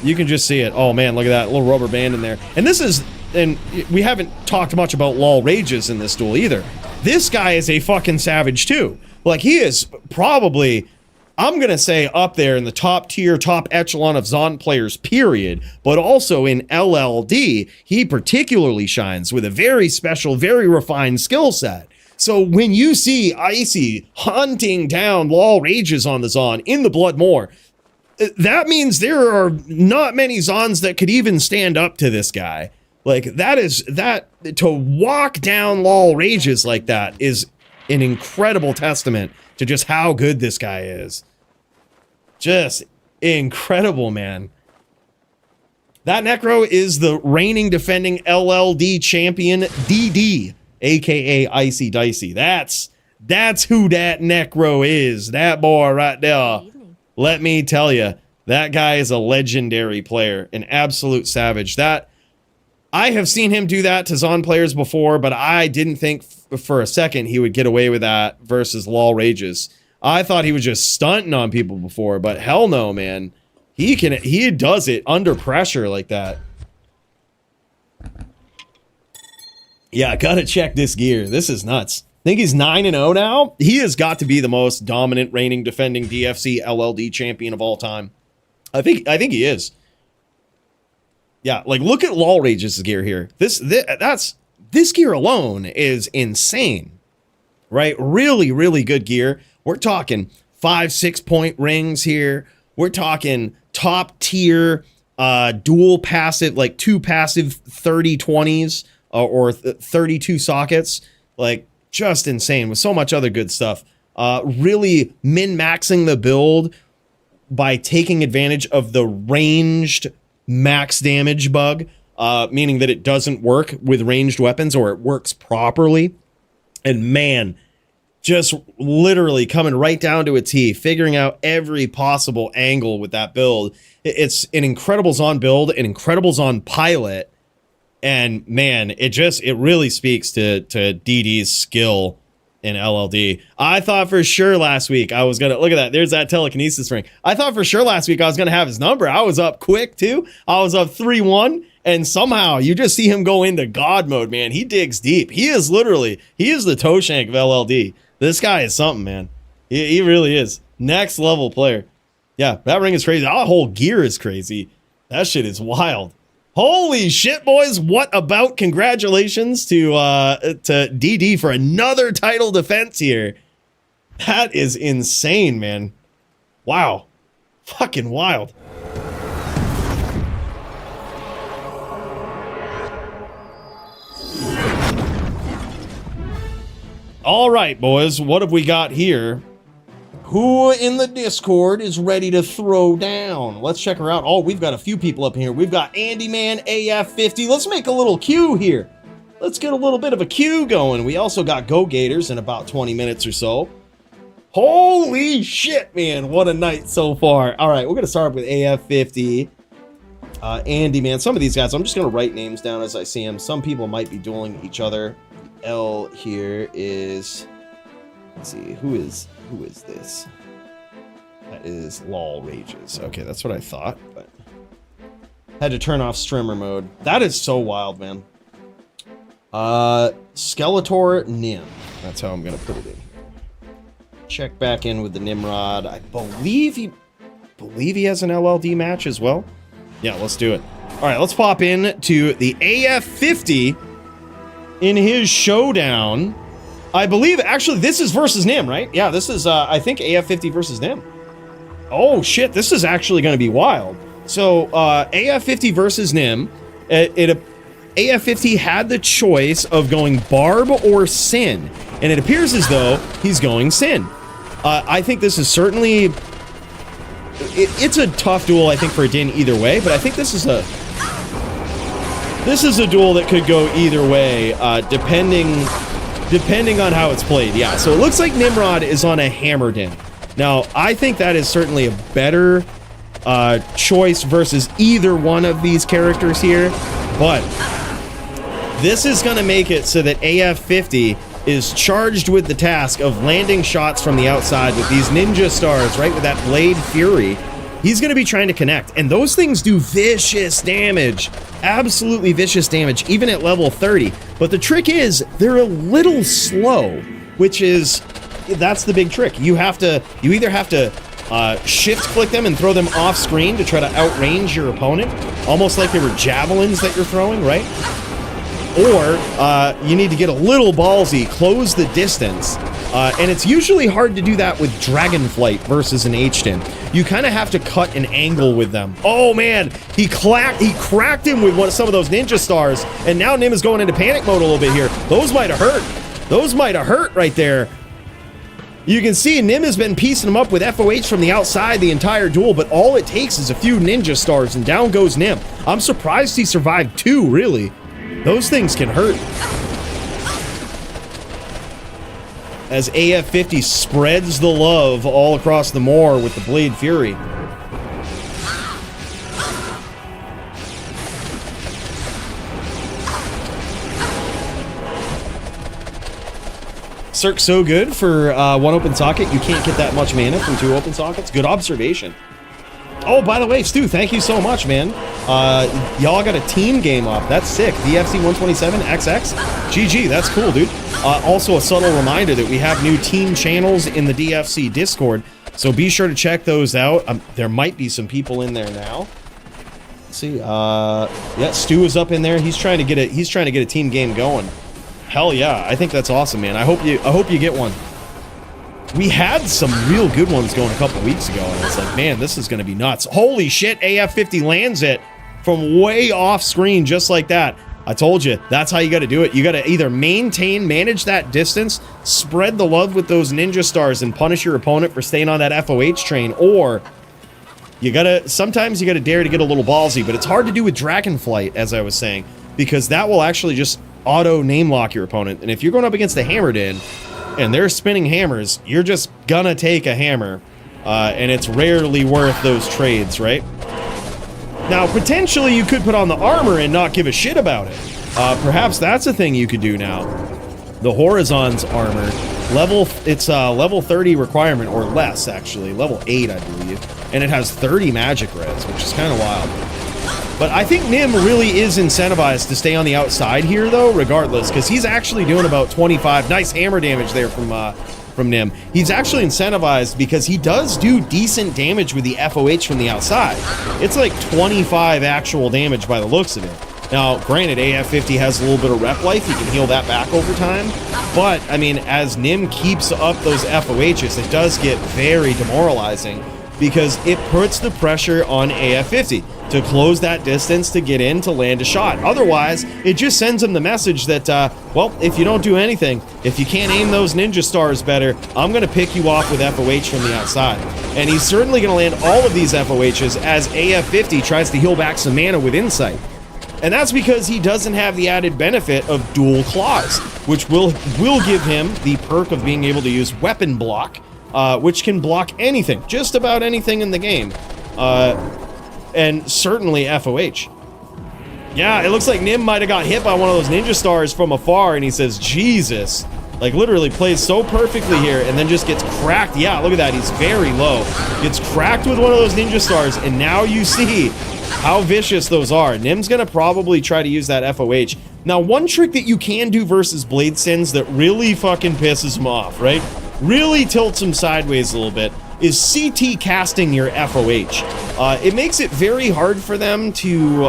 A: You can just see it. Oh man, look at that little rubber band in there. And this is, and we haven't talked much about Lol Rages in this duel either. This guy is a fucking savage too. Like, he is probably, I'm going to say, up there in the top tier, top echelon of Zon players, period. But also in LLD, he particularly shines with a very special, very refined skill set. So when you see Icy hunting down Lol Rages on the Zon in the Blood Moor, that means there are not many Zons that could even stand up to this guy. Like, to walk down Lol Rages like that is an incredible testament to just how good this guy is. Just incredible, man. That Necro is the reigning defending LLD champion, DD, aka Icy Dicey. That's who that Necro is. That boy right there. Let me tell you, that guy is a legendary player, an absolute savage. That I have seen him do that to Zon players before, but I didn't think for a second he would get away with that versus Lol Rages. I thought he was just stunting on people before, but hell no, man. He does it under pressure like that. Yeah, gotta check this gear. This is nuts. I think he's 9-0 now. He has got to be the most dominant reigning defending DFC LLD champion of all time. I think he is. Yeah, like look at Lol Rage's gear here. This gear alone is insane, right? Really, really good gear. We're talking 5-6 point rings here. We're talking top tier dual passive, like 2 passive 30-20s or 32 sockets. Like just insane with so much other good stuff. Really min-maxing the build by taking advantage of the ranged max damage bug, meaning that it doesn't work with ranged weapons or it works properly. And man, just literally coming right down to a T, figuring out every possible angle with that build. It's an Incredibles on build, an Incredibles on pilot. And man, it really speaks to DD's skill in LLD. I thought for sure last week I was gonna, look at that, there's that telekinesis ring. I thought for sure last week I was gonna have his number. I was up quick too. I was up 3-1, and somehow you just see him go into God mode, man. He digs deep. He is the toe shank of LLD. This guy is something, man. He really is. Next level player. Yeah, that ring is crazy. That whole gear is crazy. That shit is wild. Holy shit, boys. What about congratulations to DD for another title defense here. That is insane, man. Wow. Fucking wild. All right, boys. What have we got here? Who in the Discord is ready to throw down? Let's check her out. Oh, we've got a few people up here. We've got Andy Man, AF50. Let's make a little queue here. Let's get a little bit of a queue going. We also got GoGators in about 20 minutes or so. Holy shit, man. What a night so far. All right, we're going to start with AF50. Andy Man. Some of these guys, I'm just going to write names down as I see them. Some people might be dueling each other. L here is... Let's see, who is this? That is Lol Rages. Okay, that's what I thought, but had to turn off streamer mode. That is so wild, man. Skeletor Nim. That's how I'm gonna put it in. Check back in with the Nimrod. I believe he has an LLD match as well. Yeah, let's do it. All right, let's pop in to the AF50 in his showdown. I believe, actually, this is versus Nim, right? Yeah, this is, I think, AF50 versus Nim. Oh, shit, this is actually going to be wild. So, AF50 versus Nim, AF50 had the choice of going Barb or Sin, and it appears as though he's going Sin. I think this is certainly... It's a tough duel, I think, for Din either way, but I think this is a duel that could go either way, depending on how it's played. Yeah, so it looks like Nimrod is on a Hammer Din. Now, I think that is certainly a better choice versus either one of these characters here, but this is going to make it so that AF50 is charged with the task of landing shots from the outside with these ninja stars, right, with that Blade Fury. He's going to be trying to connect, and those things do vicious damage. Absolutely vicious damage, even at level 30. But the trick is, they're a little slow, which is, that's the big trick. You either have to shift click them and throw them off screen to try to outrange your opponent, almost like they were javelins that you're throwing, right? Or you need to get a little ballsy, close the distance, and it's usually hard to do that with Dragonflight versus an H-Din. You kind of have to cut an angle with them. Oh man, he cracked him with some of those ninja stars, and now Nim is going into panic mode a little bit here. Those might have hurt. Those might have hurt right there. You can see Nim has been piecing them up with FOH from the outside the entire duel, but all it takes is a few ninja stars, and down goes Nim. I'm surprised he survived 2, really. Those things can hurt. As AF50 spreads the love all across the moor with the Blade Fury. Cirque's so good for one open socket. You can't get that much mana from 2 open sockets. Good observation. Oh, by the way, Stu, thank you so much, man. Y'all got a team game up. That's sick. DFC 127XX. GG, that's cool, dude. Also, a subtle reminder that we have new team channels in the DFC Discord. So be sure to check those out. There might be some people in there now. Let's see. Yeah, Stu is up in there. He's trying to get a team game going. Hell yeah, I think that's awesome, man. I hope you get one. We had some real good ones going a couple weeks ago, and it's like, man, this is going to be nuts. Holy shit, AF50 lands it from way off screen just like that. I told you, that's how you got to do it. You got to either manage that distance, spread the love with those ninja stars, and punish your opponent for staying on that FOH train, or sometimes you got to dare to get a little ballsy, but it's hard to do with Dragonflight, as I was saying, because that will actually just auto name lock your opponent. And if you're going up against the Hammered In, and they're spinning hammers, you're just gonna take a hammer, and it's rarely worth those trades, right? Now, potentially you could put on the armor and not give a shit about it. Perhaps that's a thing you could do now. The Horizon's armor, level 30 requirement, or less, actually. Level 8, I believe. And it has 30 magic res, which is kind of wild. But I think Nim really is incentivized to stay on the outside here, though, regardless, because he's actually doing about 25. Nice hammer damage there from Nim. He's actually incentivized because he does do decent damage with the FOH from the outside. It's like 25 actual damage by the looks of it. Now, granted, AF50 has a little bit of rep life. He can heal that back over time. But, I mean, as Nim keeps up those FOHs, it does get very demoralizing because it puts the pressure on AF50 to close that distance to get in to land a shot. Otherwise, it just sends him the message that, well, if you don't do anything, if you can't aim those ninja stars better, I'm going to pick you off with FOH from the outside. And he's certainly going to land all of these FOHs as AF50 tries to heal back some mana with Insight. And that's because he doesn't have the added benefit of Dual Claws, which will give him the perk of being able to use Weapon Block, which can block anything, just about anything in the game. And certainly FOH. Yeah, it looks like Nim might have got hit by one of those ninja stars from afar, and he says, Jesus. Like, literally plays so perfectly here, and then just gets cracked. Yeah, look at that, he's very low. Gets cracked with one of those ninja stars, and now you see how vicious those are. Nim's gonna probably try to use that FOH. Now, one trick that you can do versus Blade Sins that really fucking pisses him off, right? Really tilts him sideways a little bit, is CT casting your FOH. It makes it very hard for them to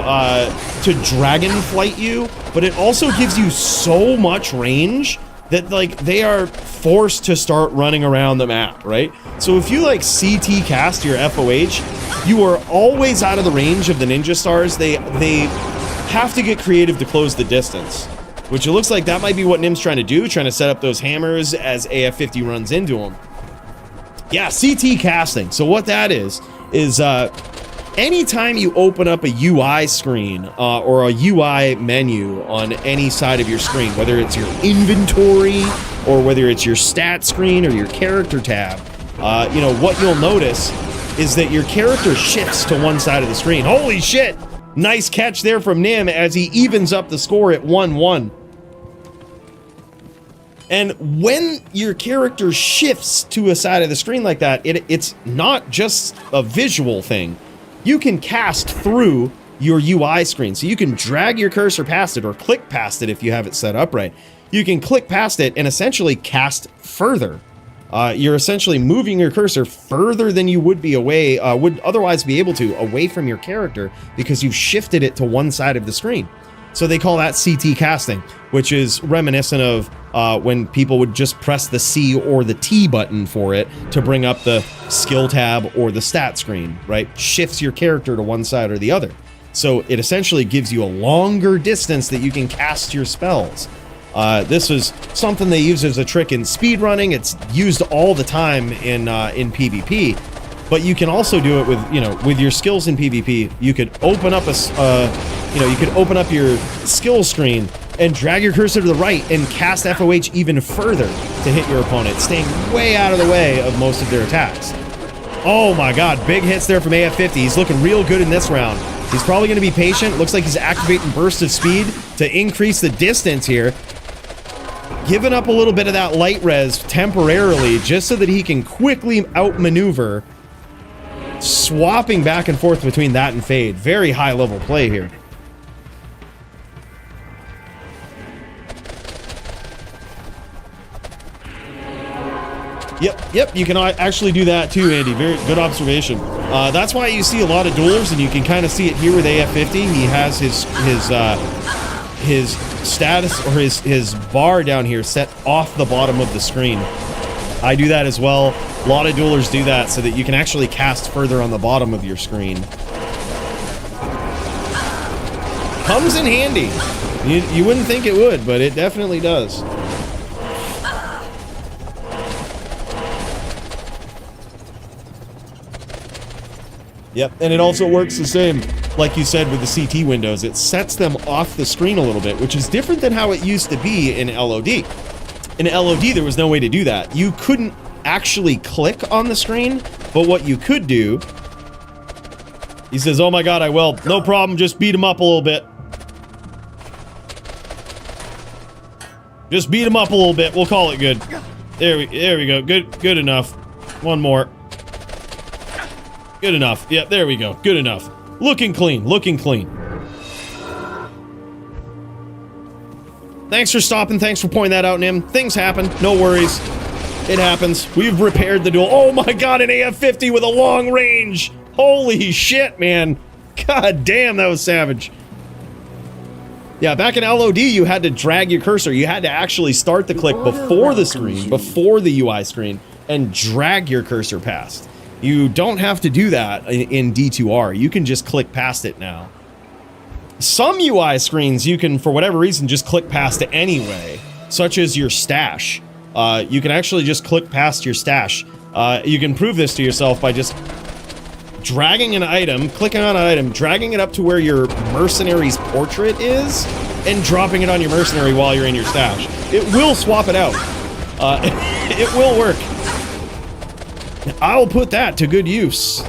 A: Dragonflight you, but it also gives you so much range that, like, they are forced to start running around the map, right? So if you, like, CT cast your FOH, you are always out of the range of the ninja stars. They have to get creative to close the distance, which it looks like that might be what Nim's trying to do, trying to set up those hammers as AF50 runs into him. Yeah, CT casting. So what that is anytime you open up a UI screen or a UI menu on any side of your screen, whether it's your inventory or whether it's your stat screen or your character tab, you know, what you'll notice is that your character shifts to one side of the screen. Holy shit! Nice catch there from Nim as he evens up the score at 1-1. And when your character shifts to a side of the screen like that, it's not just a visual thing. You can cast through your UI screen. So you can drag your cursor past it or click past it if you have it set up right. You can click past it and essentially cast further. You're essentially moving your cursor further than you would otherwise be able to away from your character because you've shifted it to one side of the screen. So they call that CT casting, which is reminiscent of when people would just press the C or the T button for it to bring up the skill tab or the stat screen, right? Shifts your character to one side or the other. So it essentially gives you a longer distance that you can cast your spells. This is something they use as a trick in speedrunning. It's used all the time in PvP. But you can also do it with, you know, with your skills in PvP. You could open up your skill screen and drag your cursor to the right and cast FOH even further to hit your opponent, staying way out of the way of most of their attacks. Oh my god, big hits there from AF50. He's looking real good in this round. He's probably going to be patient. Looks like he's activating Burst of Speed to increase the distance here. Giving up a little bit of that light res temporarily just so that he can quickly outmaneuver. Swapping back and forth between that and Fade. Very high level play here. Yep, you can actually do that too, Andy. Very good observation. That's why you see a lot of duelers, and you can kind of see it here with AF50. He has his status, or his bar down here set off the bottom of the screen. I do that as well. A lot of duelers do that so that you can actually cast further on the bottom of your screen. Comes in handy. You wouldn't think it would, but it definitely does. Yep, and it also works the same, like you said, with the CT windows. It sets them off the screen a little bit, which is different than how it used to be in LOD. In LOD, there was no way to do that. You couldn't actually click on the screen, but what you could do... He says, oh my god, I will. No problem, just beat him up a little bit. Just beat him up a little bit, we'll call it good. There we go, good enough. One more. Good enough. Yeah, there we go. Good enough. Looking clean. Looking clean. Thanks for stopping. Thanks for pointing that out, Nim. Things happen. No worries. It happens. We've repaired the duel. Oh my god, an AF50 with a long range. Holy shit, man. God damn, that was savage. Yeah, back in LOD, you had to drag your cursor. You had to actually start the click before the screen, before the UI screen, and drag your cursor past. You don't have to do that in D2R. You can just click past it now. Some UI screens you can, for whatever reason, just click past it anyway, such as your stash. You can actually just click past your stash. You can prove this to yourself by just dragging an item, clicking on an item, dragging it up to where your mercenary's portrait is, and dropping it on your mercenary while you're in your stash. It will swap it out. It will work. I'll put that to good use.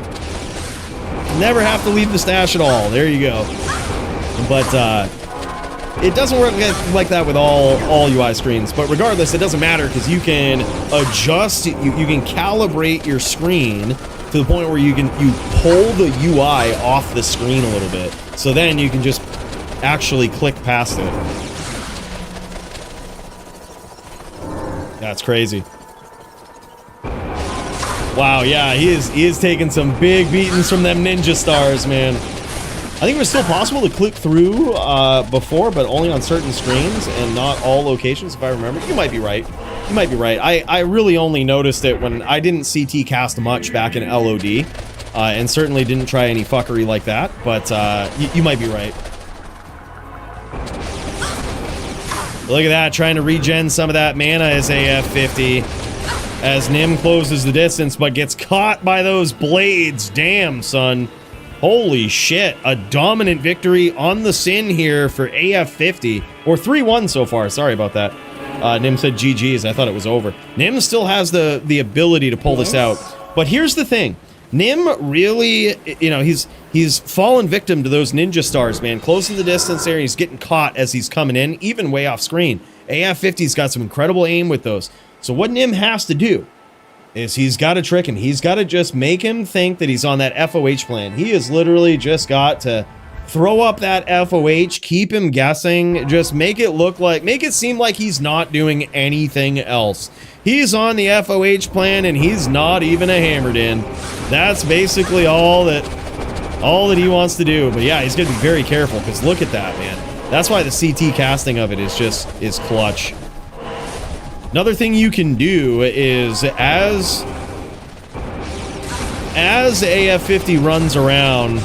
A: Never have to leave the stash at all. There you go. But it doesn't work like that with all UI screens. But regardless, it doesn't matter because you can adjust. You can calibrate your screen to the point where you pull the UI off the screen a little bit. So then you can just actually click past it. That's crazy. Wow, yeah, he is taking some big beatings from them ninja stars, man. I think it was still possible to click through before, but only on certain screens and not all locations, if I remember. You might be right. You might be right. I really only noticed it when I didn't CT cast much back in LOD, and certainly didn't try any fuckery like that, but you might be right. Look at that, trying to regen some of that mana as AF50. As Nim closes the distance, but gets caught by those blades. Damn, son. Holy shit. A dominant victory on the Sin here for AF50. Or 3-1 so far. Sorry about that. Nim said GG's. I thought it was over. Nim still has the ability to pull this out. But here's the thing. Nim really, you know, he's fallen victim to those ninja stars, man. Closing the distance there. He's getting caught as he's coming in, even way off screen. AF50's got some incredible aim with those. So what Nim has to do is he's got to trick him. He's got to just make him think that he's on that FOH plan. He has literally just got to throw up that FOH, keep him guessing, just make it seem like he's not doing anything else. He's on the FOH plan and he's not even a hammered in. That's basically all that he wants to do. But yeah, he's going to be very careful because look at that, man. That's why the CT casting of it is clutch. Another thing you can do is as AF50 runs around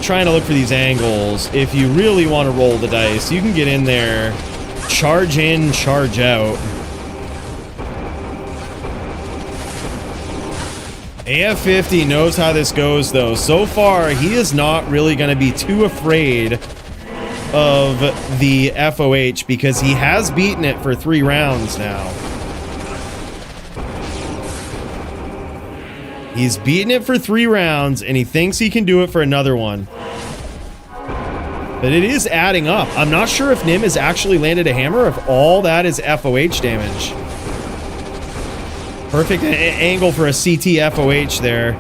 A: trying to look for these angles, if you really want to roll the dice, you can get in there, charge in, charge out. AF50 knows how this goes though. So far, he is not really going to be too afraid of the FOH because he has beaten it for 3 rounds now. He's beaten it for 3 rounds and he thinks he can do it for another one. But it is adding up. I'm not sure if Nim has actually landed a hammer, if all that is FOH damage. Perfect angle for a CT FOH there.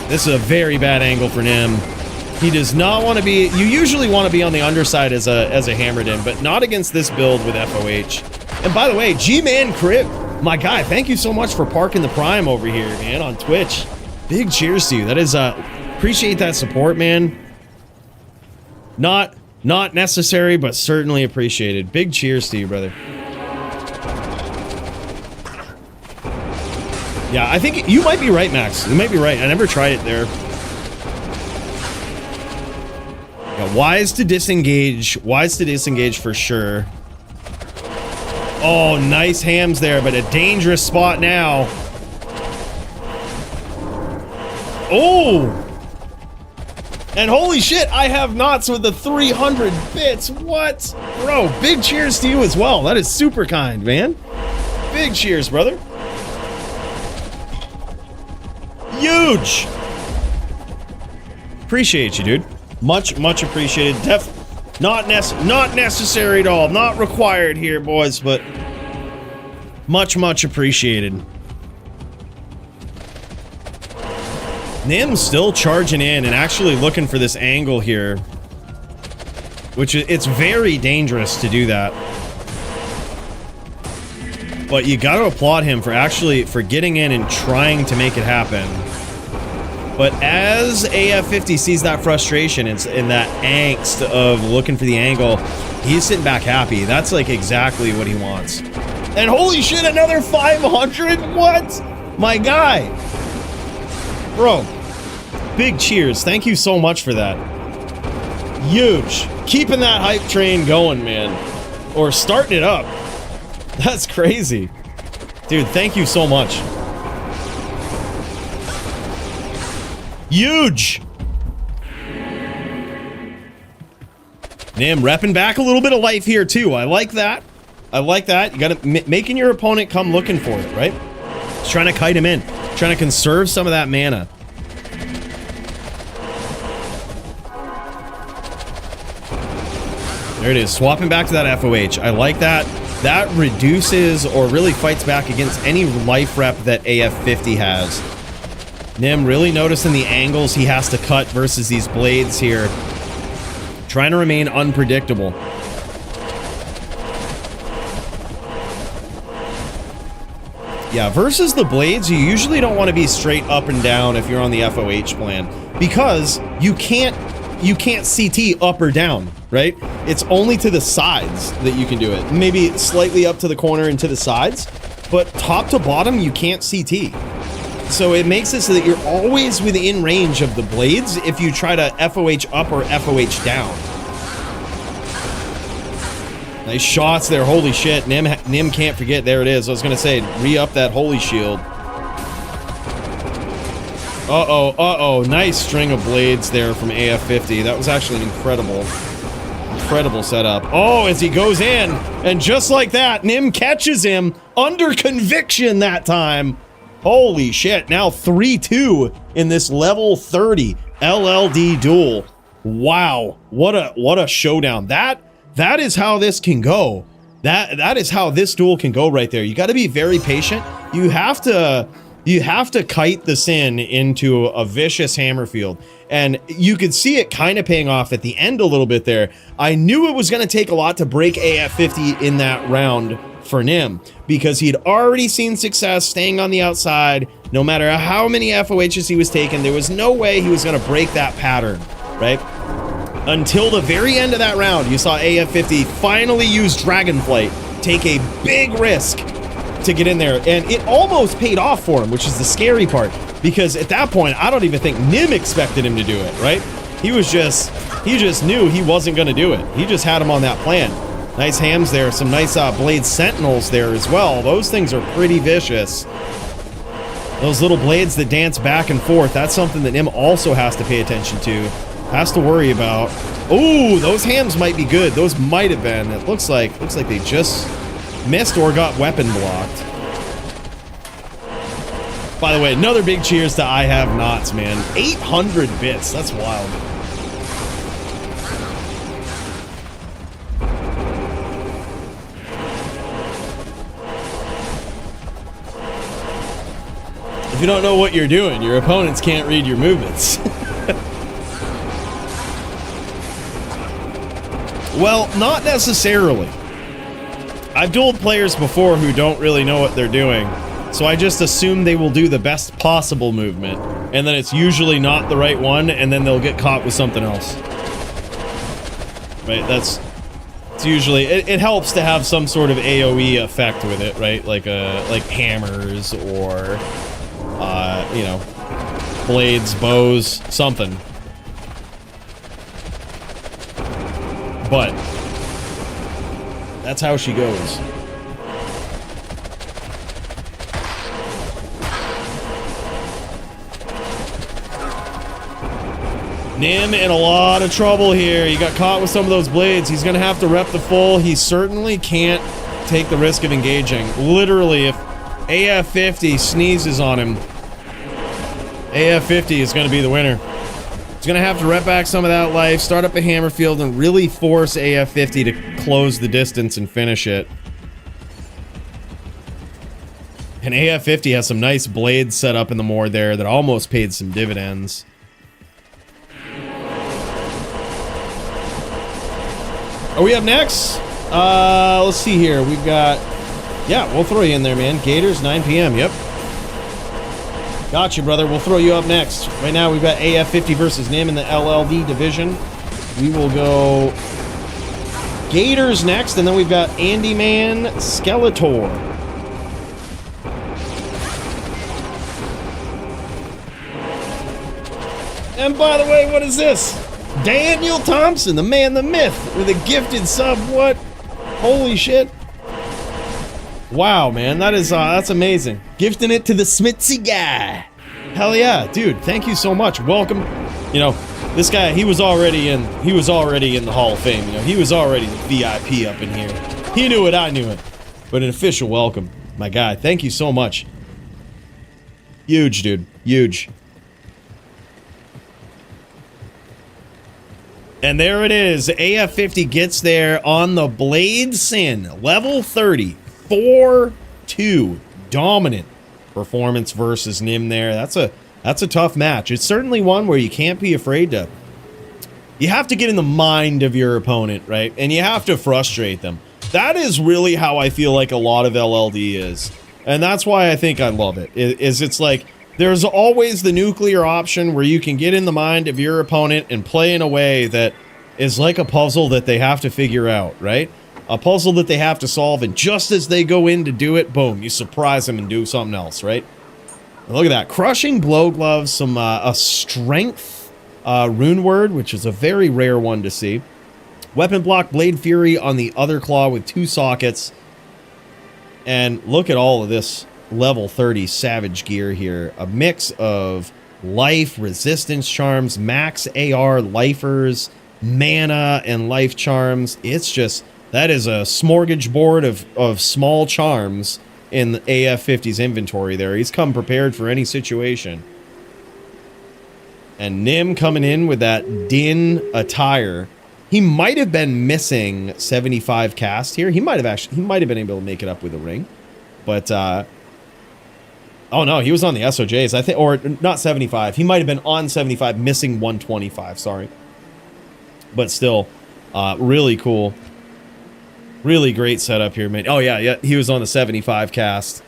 A: This is a very bad angle for Nim. He does not want to be. You usually want to be on the underside as a hammered in, but not against this build with FOH. And by the way, G-Man Crib, my guy, thank you so much for parking the Prime over here, man, on Twitch. Big cheers to you. That is, appreciate that support, man. Not necessary, but certainly appreciated. Big cheers to you, brother. Yeah, I think you might be right, Max. You might be right. I never tried it there. Yeah, wise to disengage. Wise to disengage for sure. Oh, nice hams there, but a dangerous spot now. Oh! And holy shit, I have knots with the 300 bits. What? Bro, big cheers to you as well. That is super kind, man. Big cheers, brother. Huge! Appreciate you, dude. Much appreciated. Not necessary at all. Not required here, boys, but much appreciated. Nim's still charging in and actually looking for this angle here, which it's very dangerous to do that. But you got to applaud him for getting in and trying to make it happen. But as AF50 sees that frustration and that angst of looking for the angle, he's sitting back happy. That's like exactly what he wants. And holy shit, another 500? What? My guy. Bro, big cheers. Thank you so much for that. Huge. Keeping that hype train going, man. Or starting it up. That's crazy. Dude, thank you so much. Huge! Nim repping back a little bit of life here too. I like that. I like that. You gotta making your opponent come looking for it, right? Just trying to kite him in. Trying to conserve some of that mana. There it is. Swapping back to that FOH. I like that. That reduces or really fights back against any life rep that AF50 has. Nim really noticing the angles he has to cut versus these blades here. Trying to remain unpredictable. Yeah, versus the blades, you usually don't want to be straight up and down if you're on the FOH plan, because you can't CT up or down, right? It's only to the sides that you can do it. Maybe slightly up to the corner and to the sides, but top to bottom, you can't CT. So it makes it so that you're always within range of the blades if you try to FOH up or FOH down. Nice shots there. Holy shit. Nim can't forget. There it is. I was going to say, re-up that holy shield. Uh-oh. Nice string of blades there from AF50. That was actually an incredible setup. Oh, as he goes in, and just like that, Nim catches him under conviction that time. Holy shit, now 3-2 in this level 30 LLD duel. Wow, what a showdown. That is how this can go. That is how this duel can go right there. You got to be very patient. You have to kite this into a vicious hammer field. And you could see it kind of paying off at the end a little bit there. I knew it was going to take a lot to break AF50 in that round for Nim, because he'd already seen success staying on the outside. No matter how many FOHs he was taking, there was no way he was going to break that pattern, right? Until the very end of that round, you saw AF50 finally use Dragonflight, take a big risk to get in there, and it almost paid off for him, which is the scary part, because at that point, I don't even think Nim expected him to do it, right? He just knew he wasn't going to do it. He just had him on that plan. Nice hams there, some nice blade sentinels there as well. Those things are pretty vicious. Those little blades that dance back and forth, that's something that Nim also has to pay attention to, has to worry about. Ooh, those hams might be good. Those might have been. It looks like they just missed or got weapon blocked. By the way, another big cheers to I Have Knots, man. 800 bits, that's wild. If you don't know what you're doing, your opponents can't read your movements. Well, not necessarily. I've dueled players before who don't really know what they're doing, so I just assume they will do the best possible movement, and then it's usually not the right one, and then they'll get caught with something else. Right, it's usually, it helps to have some sort of AoE effect with it, right? Like hammers or, you know, blades, bows, something. But that's how she goes. Nim in a lot of trouble here. He got caught with some of those blades. He's gonna have to rep the full. He certainly can't take the risk of engaging. Literally, if AF50 sneezes on him, AF50 is gonna be the winner. He's gonna have to rep back some of that life, start up a hammer field, and really force AF50 to close the distance and finish it. And AF50 has some nice blades set up in the Mord there that almost paid some dividends. Are we up next? Let's see here. We've got... Yeah, we'll throw you in there, man. Gators, 9 p.m. Yep. Got you, brother. We'll throw you up next. Right now, we've got AF50 versus Nim in the LLD division. We will go Gators next, and then we've got Andy Man, Skeletor. And by the way, what is this? Daniel Thompson, the man, the myth, with a gifted sub. What? Holy shit. Wow, man, that's amazing. Gifting it to the Smitzy guy. Hell yeah, dude, thank you so much. Welcome. You know, this guy, he was already in the Hall of Fame, you know. He was already the VIP up in here. He knew it, I knew it. But an official welcome, my guy. Thank you so much. Huge, dude. Huge. And there it is. AF50 gets there on the Blade Sin. Level 30. 4-2. Dominant performance versus Nim there. That's a tough match. It's certainly one where you can't be afraid to... You have to get in the mind of your opponent, right? And you have to frustrate them. That is really how I feel like a lot of LLD is. And that's why I think I love it. It's like... There's always the nuclear option where you can get in the mind of your opponent and play in a way that is like a puzzle that they have to figure out, right? A puzzle that they have to solve, and just as they go in to do it, boom, you surprise them and do something else, right? And look at that. Crushing Blow Gloves, some a Strength rune word, which is a very rare one to see. Weapon Block Blade Fury on the other claw with 2 sockets. And look at all of this level 30 savage gear here. A mix of life, resistance charms, max AR lifers, mana, and life charms. It's just, that is a smorgasbord of small charms in the AF50's inventory there. He's come prepared for any situation. And Nim coming in with that Din attire. He might have been missing 75 cast here. He might have been able to make it up with a ring. But oh no, he was on the SOJs, I think, or not 75. He might have been on 75, missing 125, sorry. But still, really cool. Really great setup here, man. Oh yeah, he was on the 75 cast.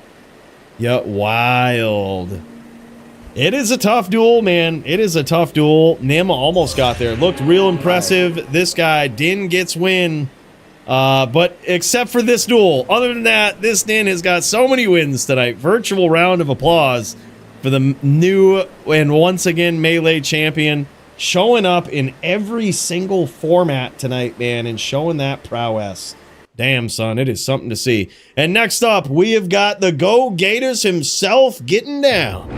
A: Yeah, wild. It is a tough duel, man. It is a tough duel. Nim almost got there. Looked real impressive. This guy, Din gets win. But except for this duel, other than that, this Din has got so many wins tonight. Virtual round of applause for the new and once again Melee champion, showing up in every single format tonight, man, and showing that prowess. Damn, son, it is something to see. And next up, we have got the GoGators himself getting down.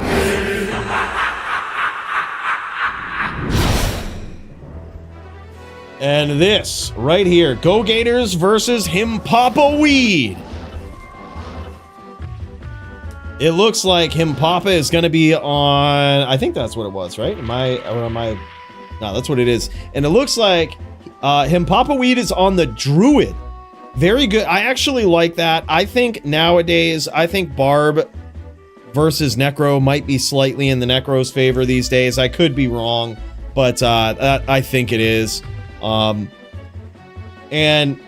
A: And this right here, GoGators versus Him Papa Weed. It looks like Him Papa is going to be on, I think that's what it was, right? Am I? No, that's what it is. And it looks like Him Papa Weed is on the Druid. Very good. I actually like that. I think nowadays, Barb versus Necro might be slightly in the Necro's favor these days. I could be wrong, but I think it is. And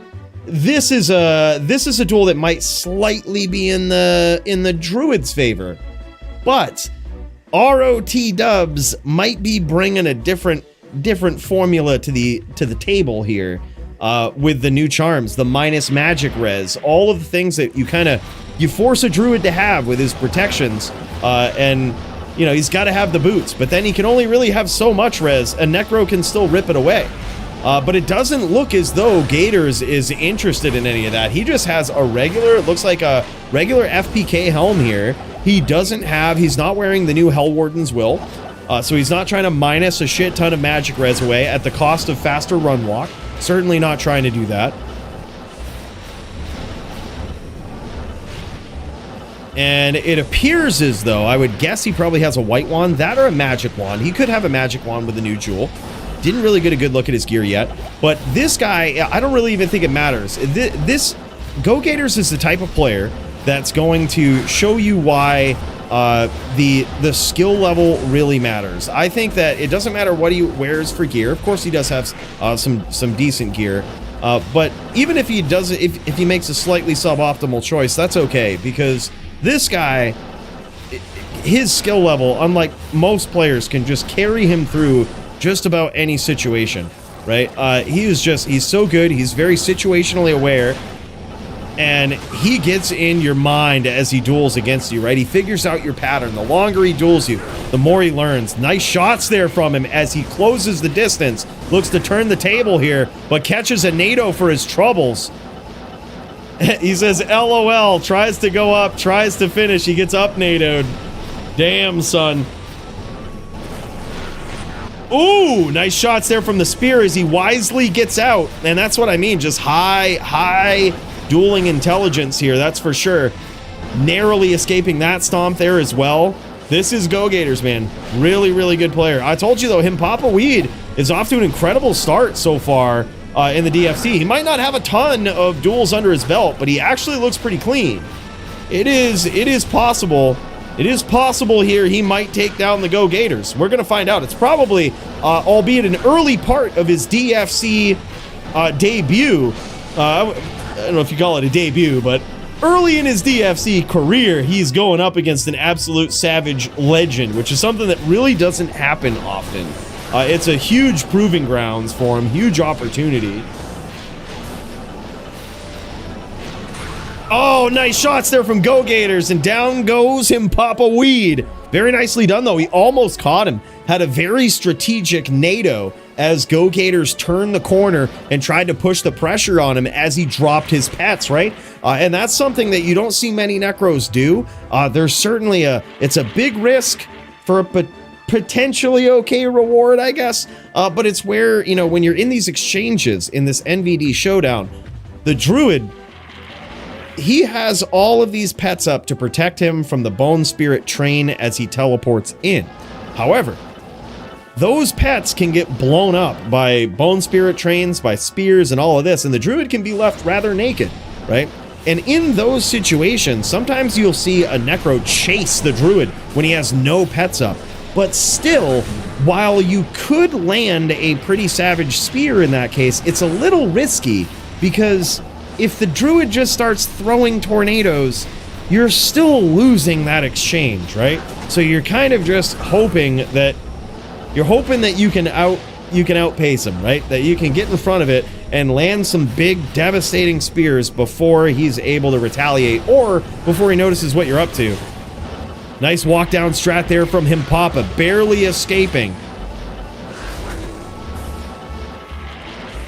A: this is a duel that might slightly be in the Druid's favor, but ROT Dubs might be bringing a different formula to the table here with the new charms, the minus magic res, all of the things that you force a Druid to have with his protections, and you know he's got to have the boots, but then he can only really have so much res. A Necro can still rip it away. But it doesn't look as though Gators is interested in any of that. He just has a regular, it looks like a regular FPK helm here. He's not wearing the new Hellwarden's Will. So he's not trying to minus a shit ton of magic res away at the cost of faster run walk. Certainly not trying to do that. And it appears as though, I would guess he probably has a white wand, that or a magic wand. He could have a magic wand with a new jewel. Didn't really get a good look at his gear yet, but this guy, I don't really even think it matters. This GoGators is the type of player that's going to show you why the skill level really matters. I think that it doesn't matter what he wears for gear. Of course, he does have some decent gear, but even if he does, if he makes a slightly suboptimal choice, that's okay, because this guy, his skill level, unlike most players, can just carry him through just about any situation, right? He's so good. He's very situationally aware, and he gets in your mind as he duels against you, right? He figures out your pattern. The longer he duels you, the more he learns. Nice shots there from him as he closes the distance. Looks to turn the table here, but catches a NATO for his troubles. He says, LOL, tries to go up, tries to finish. He gets up NATO'd. Damn, son. Ooh, nice shots there from the spear as he wisely gets out. And that's what I mean, just high dueling intelligence here, that's for sure. Narrowly escaping that stomp there as well. This is GoGators, man. Really, really good player. I told you, though, him Papa Weed is off to an incredible start so far in the DFC. He might not have a ton of duels under his belt, but he actually looks pretty clean. It is possible. It is possible here he might take down the GoGators. We're going to find out. It's probably, albeit an early part of his DFC debut. I don't know if you call it a debut, but early in his DFC career, he's going up against an absolute savage legend, which is something that really doesn't happen often. It's a huge proving grounds for him, huge opportunity. Oh, nice shots there from GoGators, and down goes him Papa Weed. Very nicely done, though. He almost caught him. Had a very strategic NATO as GoGators turned the corner and tried to push the pressure on him as he dropped his pets, right? And that's something that you don't see many Necros do. There's certainly it's a big risk for a potentially okay reward, I guess. But it's where, you know, when you're in these exchanges in this NVD showdown, the Druid, he has all of these pets up to protect him from the Bone Spirit train as he teleports in. However, those pets can get blown up by Bone Spirit trains, by spears, and all of this, and the Druid can be left rather naked, right? And in those situations, sometimes you'll see a Necro chase the Druid when he has no pets up. But still, while you could land a pretty savage spear in that case, it's a little risky, because if the Druid just starts throwing tornadoes, you're still losing that exchange, right? So you're kind of just hoping that you can outpace him, right? That you can get in front of it and land some big devastating spears before he's able to retaliate or before he notices what you're up to. Nice walk down strat there from him Papa, barely escaping.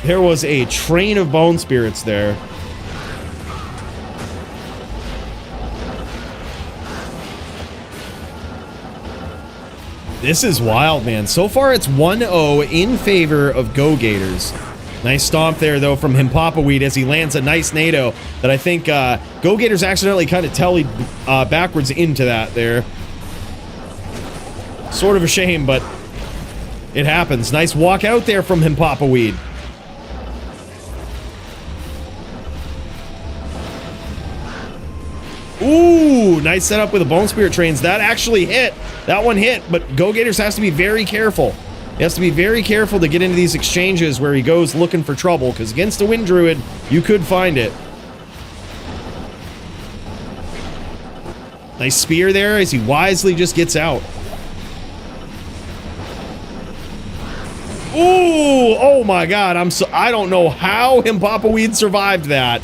A: There was a train of bone spirits there. This is wild, man. So far, it's 1-0 in favor of GoGators. Nice stomp there, though, from him Papa Weed as he lands a nice NATO that I think GoGators accidentally kind of tellied backwards into that there. Sort of a shame, but it happens. Nice walk out there from him Papa Weed. Ooh, nice setup with the Bone Spirit trains. That actually hit. That one hit, but GoGators has to be very careful. He has to be very careful to get into these exchanges where he goes looking for trouble, because against a Wind Druid, you could find it. Nice spear there as he wisely just gets out. Ooh, oh my god, I don't know how Himpapa Weed survived that,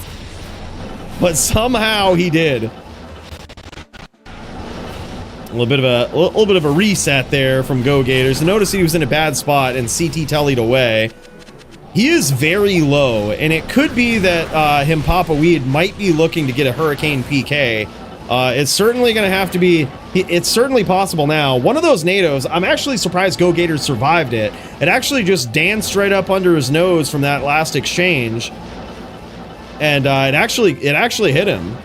A: but somehow he did. A little bit of a reset there from GoGators. Notice he was in a bad spot and CT tellied away. He is very low, and it could be that Himpapa Weed might be looking to get a Hurricane PK. It's certainly going to have to be... It's certainly possible now. One of those NATOs, I'm actually surprised GoGators survived it. It actually just danced right up under his nose from that last exchange. And it actually hit him.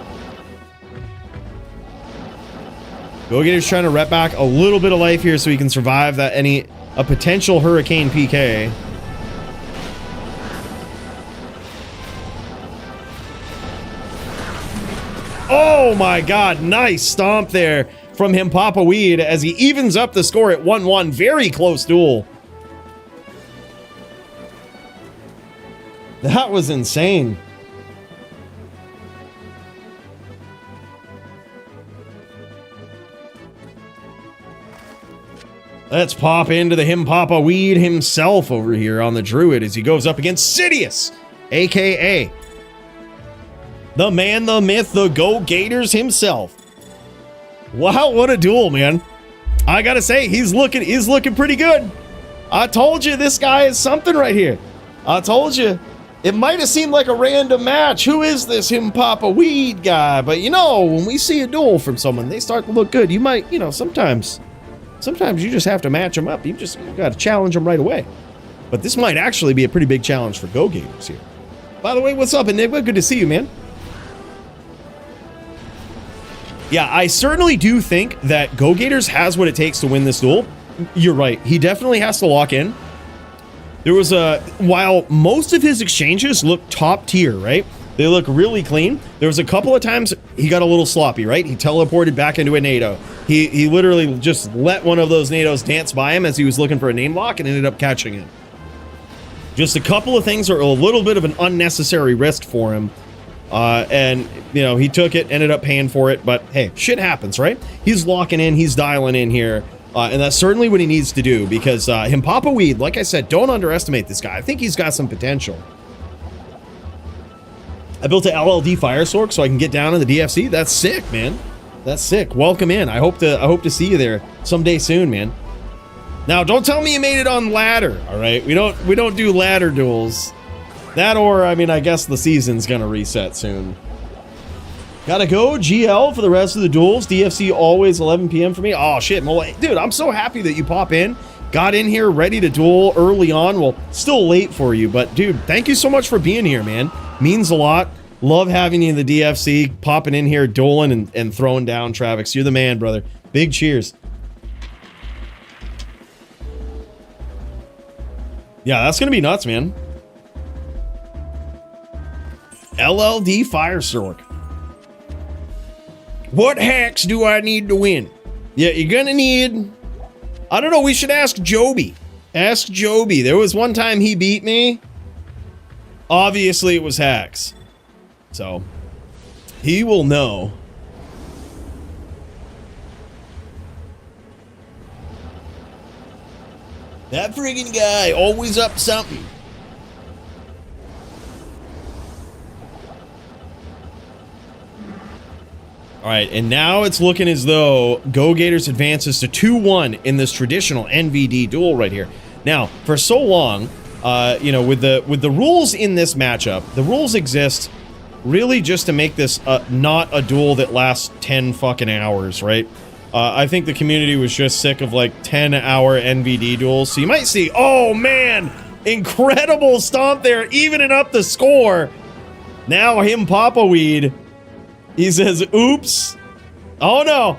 A: GoGators trying to rep back a little bit of life here so he can survive that a potential Hurricane PK. Oh my god, nice stomp there from Himpapa Weed as he evens up the score at 1-1. Very close duel. That was insane. Let's pop into the Himpapa Weed himself over here on the Druid as he goes up against Sidious, aka the man, the myth, the GoGators himself. Wow, what a duel, man. I gotta say, he's looking pretty good. I told you this guy is something right here. I told you. It might have seemed like a random match. Who is this Himpapa Weed guy? But you know, when we see a duel from someone, they start to look good. You might, you know, sometimes you just have to match them up. You gotta challenge them right away. But this might actually be a pretty big challenge for GoGators here. By the way, what's up, Enigma? Good to see you, man. Yeah, I certainly do think that GoGators has what it takes to win this duel. You're right. He definitely has to lock in. There was while most of his exchanges look top tier, right? They look really clean. There was a couple of times he got a little sloppy, right? He teleported back into a NATO. He literally just let one of those NATOs dance by him as he was looking for a name lock and ended up catching it. Just a couple of things are a little bit of an unnecessary risk for him. And, you know, he took it, ended up paying for it, but hey, shit happens, right? He's locking in, he's dialing in here, and that's certainly what he needs to do because Himpapa Weed, like I said, don't underestimate this guy. I think he's got some potential. I built an LLD Fire Sork so I can get down in the DFC. That's sick, man. That's sick. Welcome in. I hope to see you there someday soon, man. Now, don't tell me you made it on ladder, all right? We don't do ladder duels. That or, I mean, I guess the season's gonna reset soon. Gotta go, GL, for the rest of the duels. DFC always 11 p.m. for me. Oh, shit. Well, dude, I'm so happy that you pop in. Got in here ready to duel early on. Well, still late for you, but dude, thank you so much for being here, man. Means a lot. Love having you in the DFC, popping in here, dueling and throwing down Travix. You're the man, brother. Big cheers. Yeah, that's gonna be nuts, man. LLD Fire Sork. What hacks do I need to win? Yeah, you're gonna need... I don't know, we should ask Joby. Ask Joby. There was one time he beat me. Obviously, it was hacks. So, he will know. That friggin' guy always up something. All right, and now it's looking as though GoGators advances to 2-1 in this traditional NVD duel right here. Now, for so long, you know, with the rules in this matchup, the rules exist really just to make this not a duel that lasts 10 fucking hours, right? I think the community was just sick of like 10-hour NVD duels. So you might see, oh man, incredible stomp there, evening up the score. Now Himpapa Weed. He says, oops. Oh no.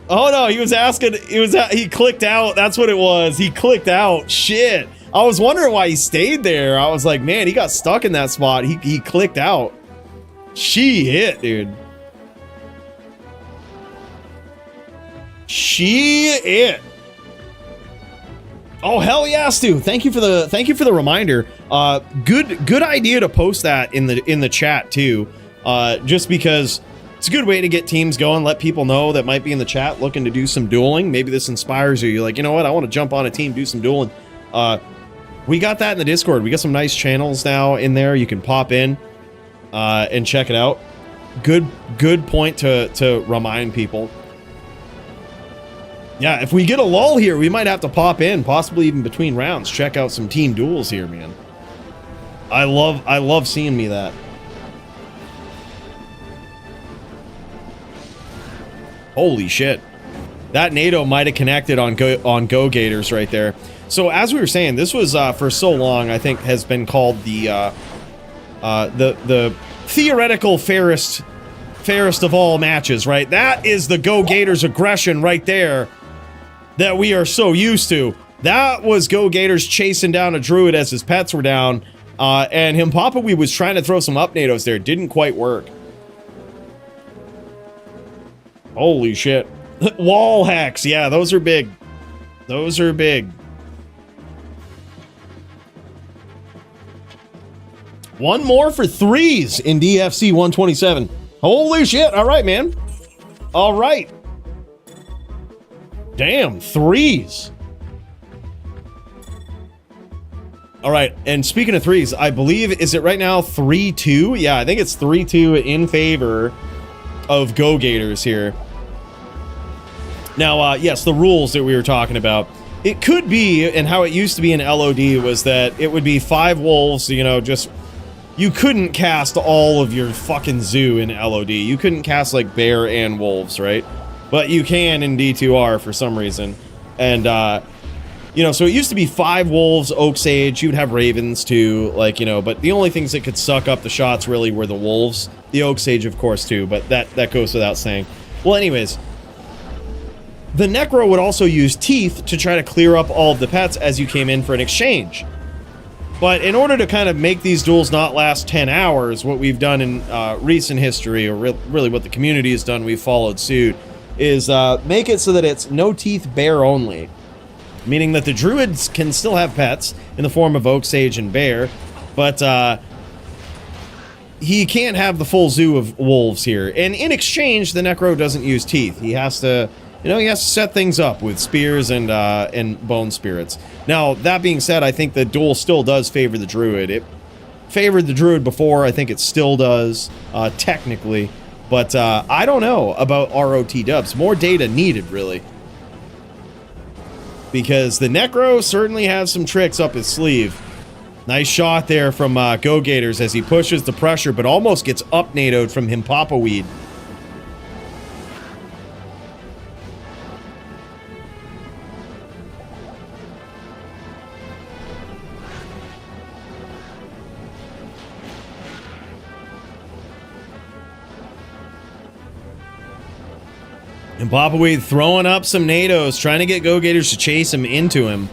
A: Oh no, he was asking, he clicked out. That's what it was. He clicked out. Shit. I was wondering why he stayed there. I was like, man, he got stuck in that spot. He clicked out. Shit, dude. Shit. Oh hell yeah, Stu! Thank you for the reminder. Good idea to post that in the chat too. Just because it's a good way to get teams going, let people know that might be in the chat looking to do some dueling. Maybe this inspires you. You're like, you know what? I want to jump on a team, do some dueling. We got that in the Discord. We got some nice channels now in there. You can pop in and check it out. Good point to remind people. Yeah, if we get a lull here, we might have to pop in, possibly even between rounds. Check out some team duels here, man. I love seeing me that. Holy shit. That NATO might have connected on GoGators right there. So as we were saying, this was for so long, I think, has been called the theoretical fairest of all matches, right? That is the GoGators aggression right there that we are so used to. That was GoGators chasing down a druid as his pets were down, and Himpopawee was trying to throw some up NATOs there. Didn't quite work. Holy shit. Wall hacks. Yeah, those are big. Those are big. One more for threes in DFC 127. Holy shit. All right, man. All right. Damn, threes. All right, and speaking of threes, I believe, is it right now 3-2? Yeah, I think it's 3-2 in favor of GoGators here. Now, yes, the rules that we were talking about. It could be, and how it used to be in LOD was that it would be 5 wolves, you know, just... You couldn't cast all of your fucking zoo in LOD. You couldn't cast, like, bear and wolves, right? But you can in D2R for some reason. And, you know, so it used to be 5 wolves, Oak Sage. You'd have ravens, too, like, you know. But the only things that could suck up the shots, really, were the wolves. The Oak Sage, of course, too. But that goes without saying. Well, anyways... The Necro would also use Teeth to try to clear up all of the pets as you came in for an exchange. But in order to kind of make these duels not last 10 hours, what we've done in recent history, or really what the community has done, we've followed suit, is make it so that it's no teeth bear only. Meaning that the druids can still have pets in the form of Oak Sage and bear, but he can't have the full zoo of wolves here. And in exchange, the Necro doesn't use teeth. He has to... You know, he has to set things up with spears and bone spirits. Now, that being said, I think the duel still does favor the druid. It favored the druid before. I think it still does, technically. But I don't know about ROT dubs. More data needed, really. Because the Necro certainly has some tricks up his sleeve. Nice shot there from GoGators as he pushes the pressure, but almost gets up NATO'd from Himpopawee. Himpopawee throwing up some NATOs, trying to get GoGators to chase him into him.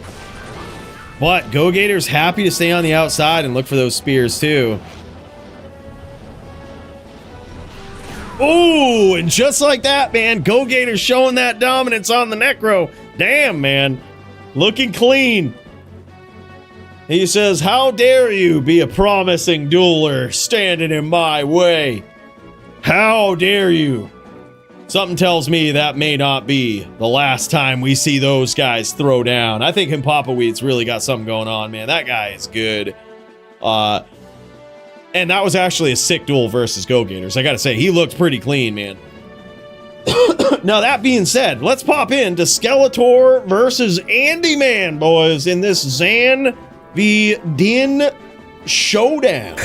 A: But GoGators happy to stay on the outside and look for those spears too. Ooh, and just like that, man, GoGators showing that dominance on the Necro. Damn, man. Looking clean. He says, how dare you be a promising dueler standing in my way? How dare you? Something tells me that may not be the last time we see those guys throw down. I think Himpopawee really got something going on, man. That guy is good. And that was actually a sick duel versus GoGators. I gotta say, he looked pretty clean, man. Now, that being said, let's pop into Skeletor versus Andy Man, boys, in this Zan v. Din showdown.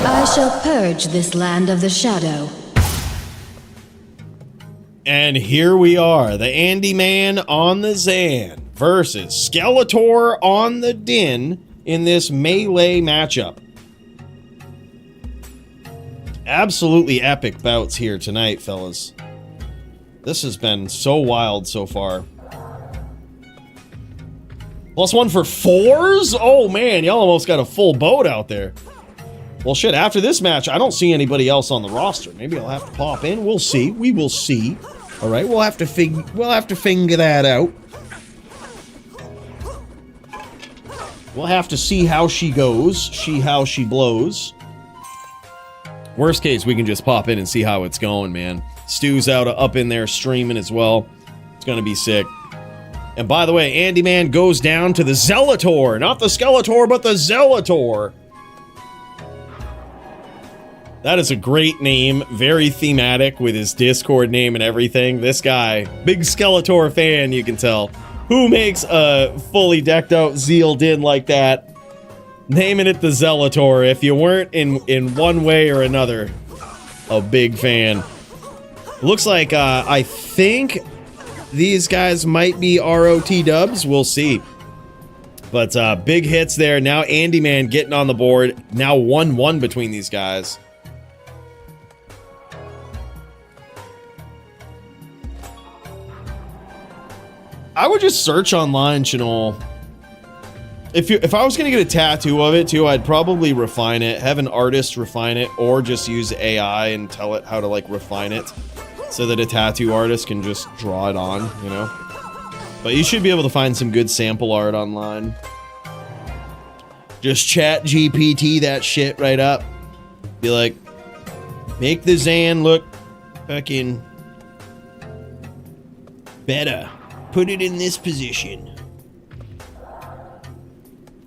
F: I shall purge this land of the shadow.
A: And here we are, the Andy Man on the Zan versus Skeletor on the Din in this melee matchup. Absolutely epic bouts here tonight, fellas. This has been so wild so far. +1 for 4s? Oh man, y'all almost got a full boat out there. Well shit, after this match, I don't see anybody else on the roster. Maybe I'll have to pop in. We'll see. We will see. All right, we'll have to figure that out. We'll have to see how she goes, see how she blows. Worst case, we can just pop in and see how it's going, man. Stu's up in there streaming as well. It's gonna be sick. And by the way, Andy Man goes down to the Skeletor. Not the Skeletor, but the Skeletor. That is a great name. Very thematic with his Discord name and everything. This guy, big Skeletor fan, you can tell. Who makes a fully decked out Zeal Din like that? Naming it the Skeletor. If you weren't in one way or another a big fan. Looks like I think these guys might be ROT dubs. We'll see. But big hits there. Now Andy Man getting on the board. Now 1-1 between these guys. I would just search online, Chanel. If I was gonna get a tattoo of it too, I'd probably refine it, have an artist refine it, or just use AI and tell it how to like refine it, so that a tattoo artist can just draw it on, you know. But you should be able to find some good sample art online. Just chat GPT that shit right up. Be like, make the Zan look fucking better. Put it in this position.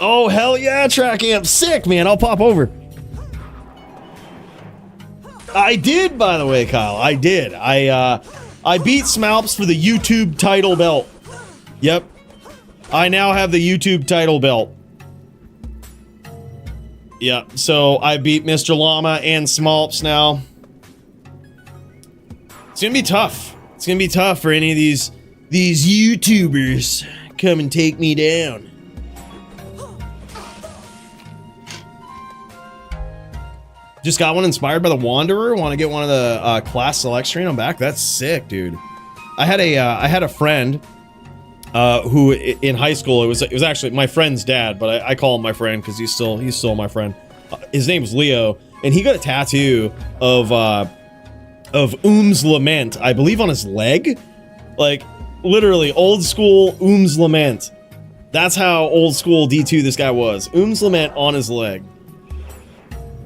A: Oh, hell yeah, track amp. Sick, man. I'll pop over. I did, by the way, Kyle. I did. I beat Smalps for the YouTube title belt. Yep. I now have the YouTube title belt. Yep. So I beat Mr. Llama and Smalps now. It's gonna be tough. It's gonna be tough for any of these YouTubers. Come and take me down. Just got one inspired by the Wanderer. Want to get one of the class select screen? I'm back. That's sick, dude. I had a friend who in high school, it was actually my friend's dad, but I call him my friend because he's still my friend. His name's Leo, and he got a tattoo of Oom's Lament, I believe, on his leg. Like literally old school Oom's Lament. That's how old school D2 this guy was. Oom's Lament on his leg.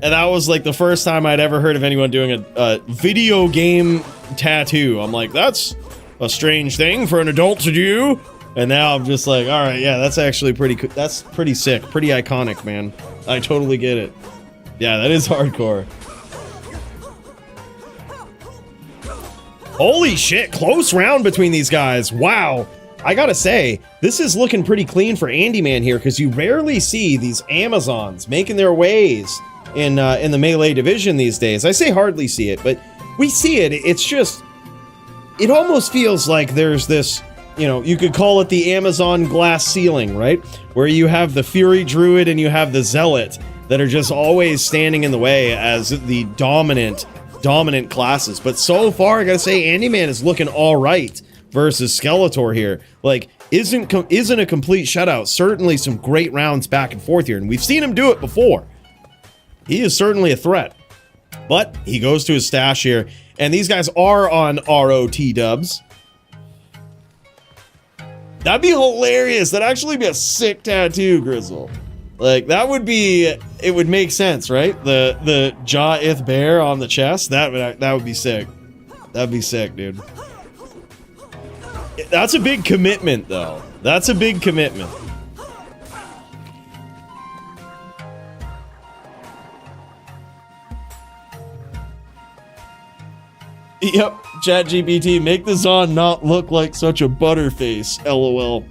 A: And that was like the first time I'd ever heard of anyone doing a video game tattoo. I'm like, that's a strange thing for an adult to do. And now I'm just like, all right, yeah, that's actually that's pretty sick, pretty iconic, man. I totally get it. Yeah, that is hardcore. Holy shit, close round between these guys. Wow. I gotta say, this is looking pretty clean for Andy Man here, because you rarely see these Amazons making their ways in the Melee division these days. I say hardly see it, but we see it. It's just, it almost feels like there's this, you know, you could call it the Amazon glass ceiling, right? Where you have the Fury Druid and you have the Zealot that are just always standing in the way as the dominant classes. But so far, I gotta say, Andy Man is looking all right versus Skeletor here. Like, isn't a complete shutout. Certainly some great rounds back and forth here, and we've seen him do it before. He is certainly a threat. But he goes to his stash here, and these guys are on ROT dubs. That'd be hilarious. That'd actually be a sick tattoo, Grizzle. Like, that would be, it would make sense, right? The Jaw-ith bear on the chest, that would be sick. That'd be sick, dude. That's a big commitment, though. That's a big commitment. Yep, ChatGPT, make the Zon not look like such a butterface, LOL.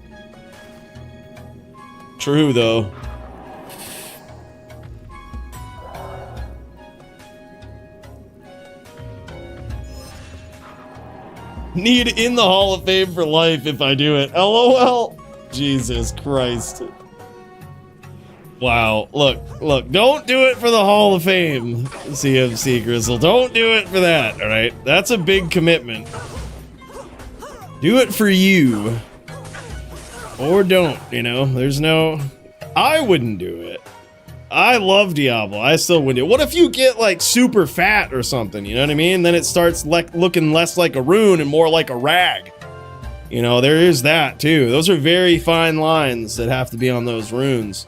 A: True, though. Need in the Hall of Fame for life if I do it. LOL. Jesus Christ. Wow. Look. Don't do it for the Hall of Fame, CMC Grizzle. Don't do it for that, all right? That's a big commitment. Do it for you. Or don't, you know? There's no... I wouldn't do it. I love Diablo. I still wouldn't do it. What if you get, like, super fat or something, you know what I mean? Then it starts looking less like a rune and more like a rag. You know, there is that, too. Those are very fine lines that have to be on those runes.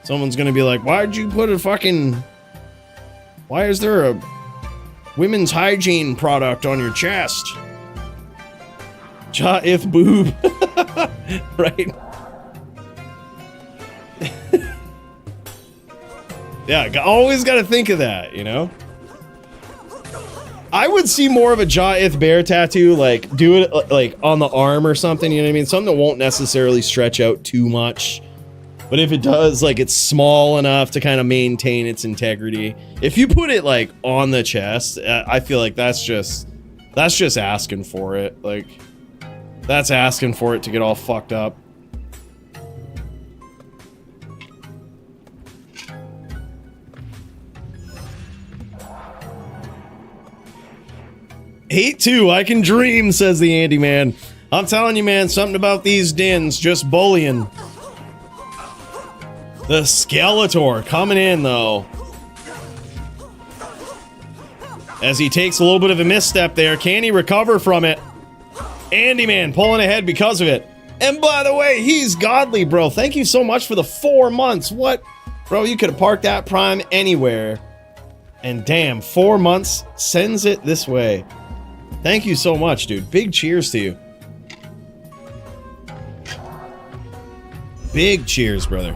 A: Someone's gonna be like, why'd you put a fucking... Why is there a women's hygiene product on your chest? Ja-ith boob. Right? Yeah, always gotta think of that, you know? I would see more of a Ja-ith bear tattoo, like, do it, like, on the arm or something, you know what I mean? Something that won't necessarily stretch out too much. But if it does, like, it's small enough to kind of maintain its integrity. If you put it, like, on the chest, I feel like that's just asking for it. Like, that's asking for it to get all fucked up. Hate too, I can dream, says the Andy man. I'm telling you, man, something about these dins just bullying. The Skeletor coming in, though. As he takes a little bit of a misstep there. Can he recover from it? Andy man pulling ahead because of it. And by the way, he's godly, bro. Thank you so much for the 4 months. What? Bro, you could have parked that Prime anywhere. And damn, 4 months sends it this way. Thank you so much, dude. Big cheers to you. Big cheers, brother.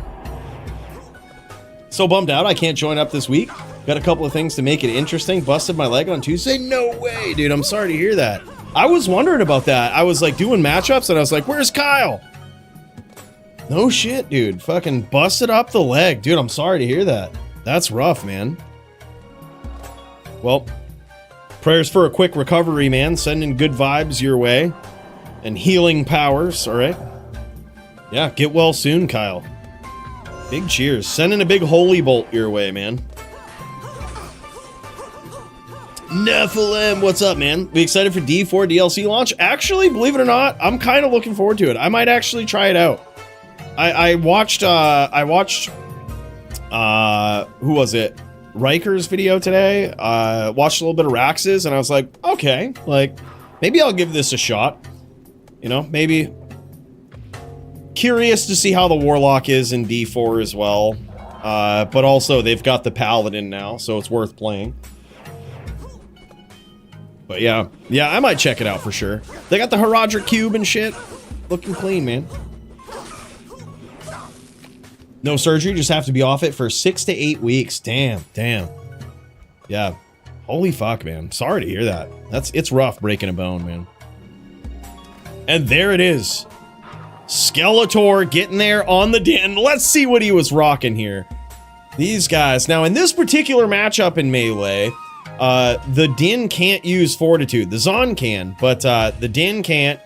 A: So bummed out I can't join up this week. Got a couple of things to make it interesting. Busted my leg on Tuesday. No way, dude. I'm sorry to hear that. I was wondering about that. I was like doing matchups and I was like, where's Kyle? No shit, dude. Fucking busted up the leg. Dude, I'm sorry to hear that. That's rough, man. Well, prayers for a quick recovery, man. Sending good vibes your way. And healing powers, alright? Yeah, get well soon, Kyle. Big cheers. Sending a big holy bolt your way, man. Nephilim, what's up, man? We excited for D4 DLC launch? Actually, believe it or not, I'm kind of looking forward to it. I might actually try it out. I watched who was it? Riker's video today. Watched a little bit of Rax's, and I was like, okay, like, maybe I'll give this a shot. You know, maybe. Curious to see how the Warlock is in D4 as well. But also, they've got the Paladin now, so it's worth playing. But yeah, I might check it out for sure. They got the Herodric Cube and shit. Looking clean, man. No surgery, just have to be off it for 6 to 8 weeks. Damn. Yeah. Holy fuck, man. Sorry to hear that. It's rough breaking a bone, man. And there it is. Skeletor getting there on the din. Let's see what he was rocking here. These guys. Now, in this particular matchup in Melee, the din can't use Fortitude. The Zon can, but the din can't.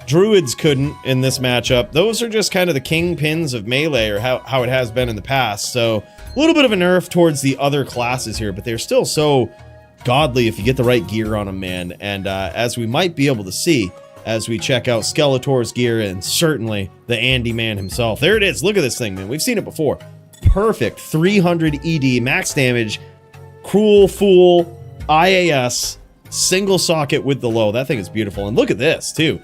A: Druids couldn't in this matchup. Those are just kind of the kingpins of Melee, or how it has been in the past. So, a little bit of a nerf towards the other classes here, but they're still so godly if you get the right gear on them, man. And as we might be able to see as we check out Skeletor's gear and certainly the Andy man himself. There it is. Look at this thing, man. We've seen it before. Perfect 300 ED, max damage, Cruel Fool, IAS, single socket with the low. That thing is beautiful. And look at this, too.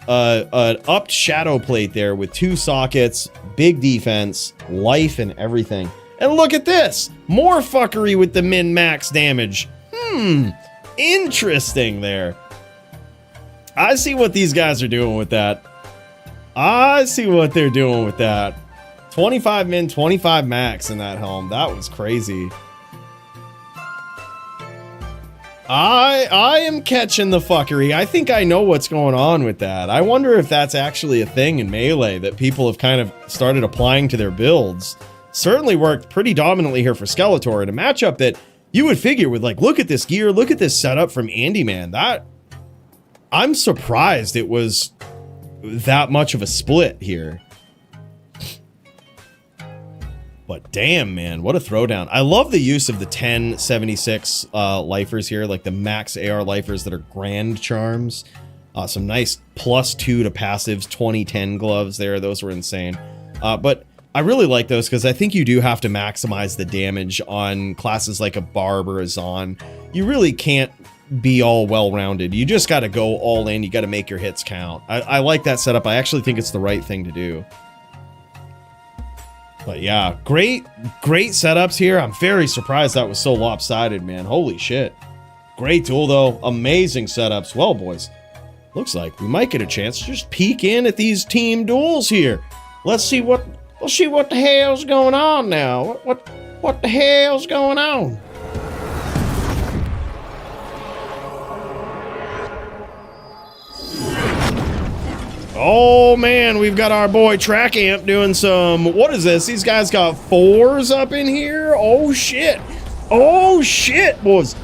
A: An upped shadow plate there with 2 sockets, big defense, life, and everything. And look at this! More fuckery with the min-max damage. Interesting there. I see what these guys are doing with that. I see what they're doing with that. 25 min, 25 max in that helm. That was crazy. I am catching the fuckery. I think I know what's going on with that. I wonder if that's actually a thing in Melee that people have kind of started applying to their builds. Certainly worked pretty dominantly here for Skeletor in a matchup that you would figure with, like, look at this gear, look at this setup from Andy Man. That, I'm surprised it was that much of a split here. But damn, man, what a throwdown. I love the use of the 1076 lifers here, like the max AR lifers that are grand charms. Some nice +2 to passives, 2010 gloves there. Those were insane. But I really like those because I think you do have to maximize the damage on classes like a Barb or a Zon. You really can't be all well-rounded. You just got to go all in. You got to make your hits count. I like that setup. I actually think it's the right thing to do. But yeah, great setups here. I'm very surprised that was so lopsided, man. Holy shit. Great duel, though. Amazing setups. Well, boys, looks like we might get a chance to just peek in at these team duels here. Let's see what the hell's going on now. What the hell's going on? Oh man, we've got our boy Track Amp doing some, what is this? These guys got 4s up in here? Oh shit. Oh shit, boys.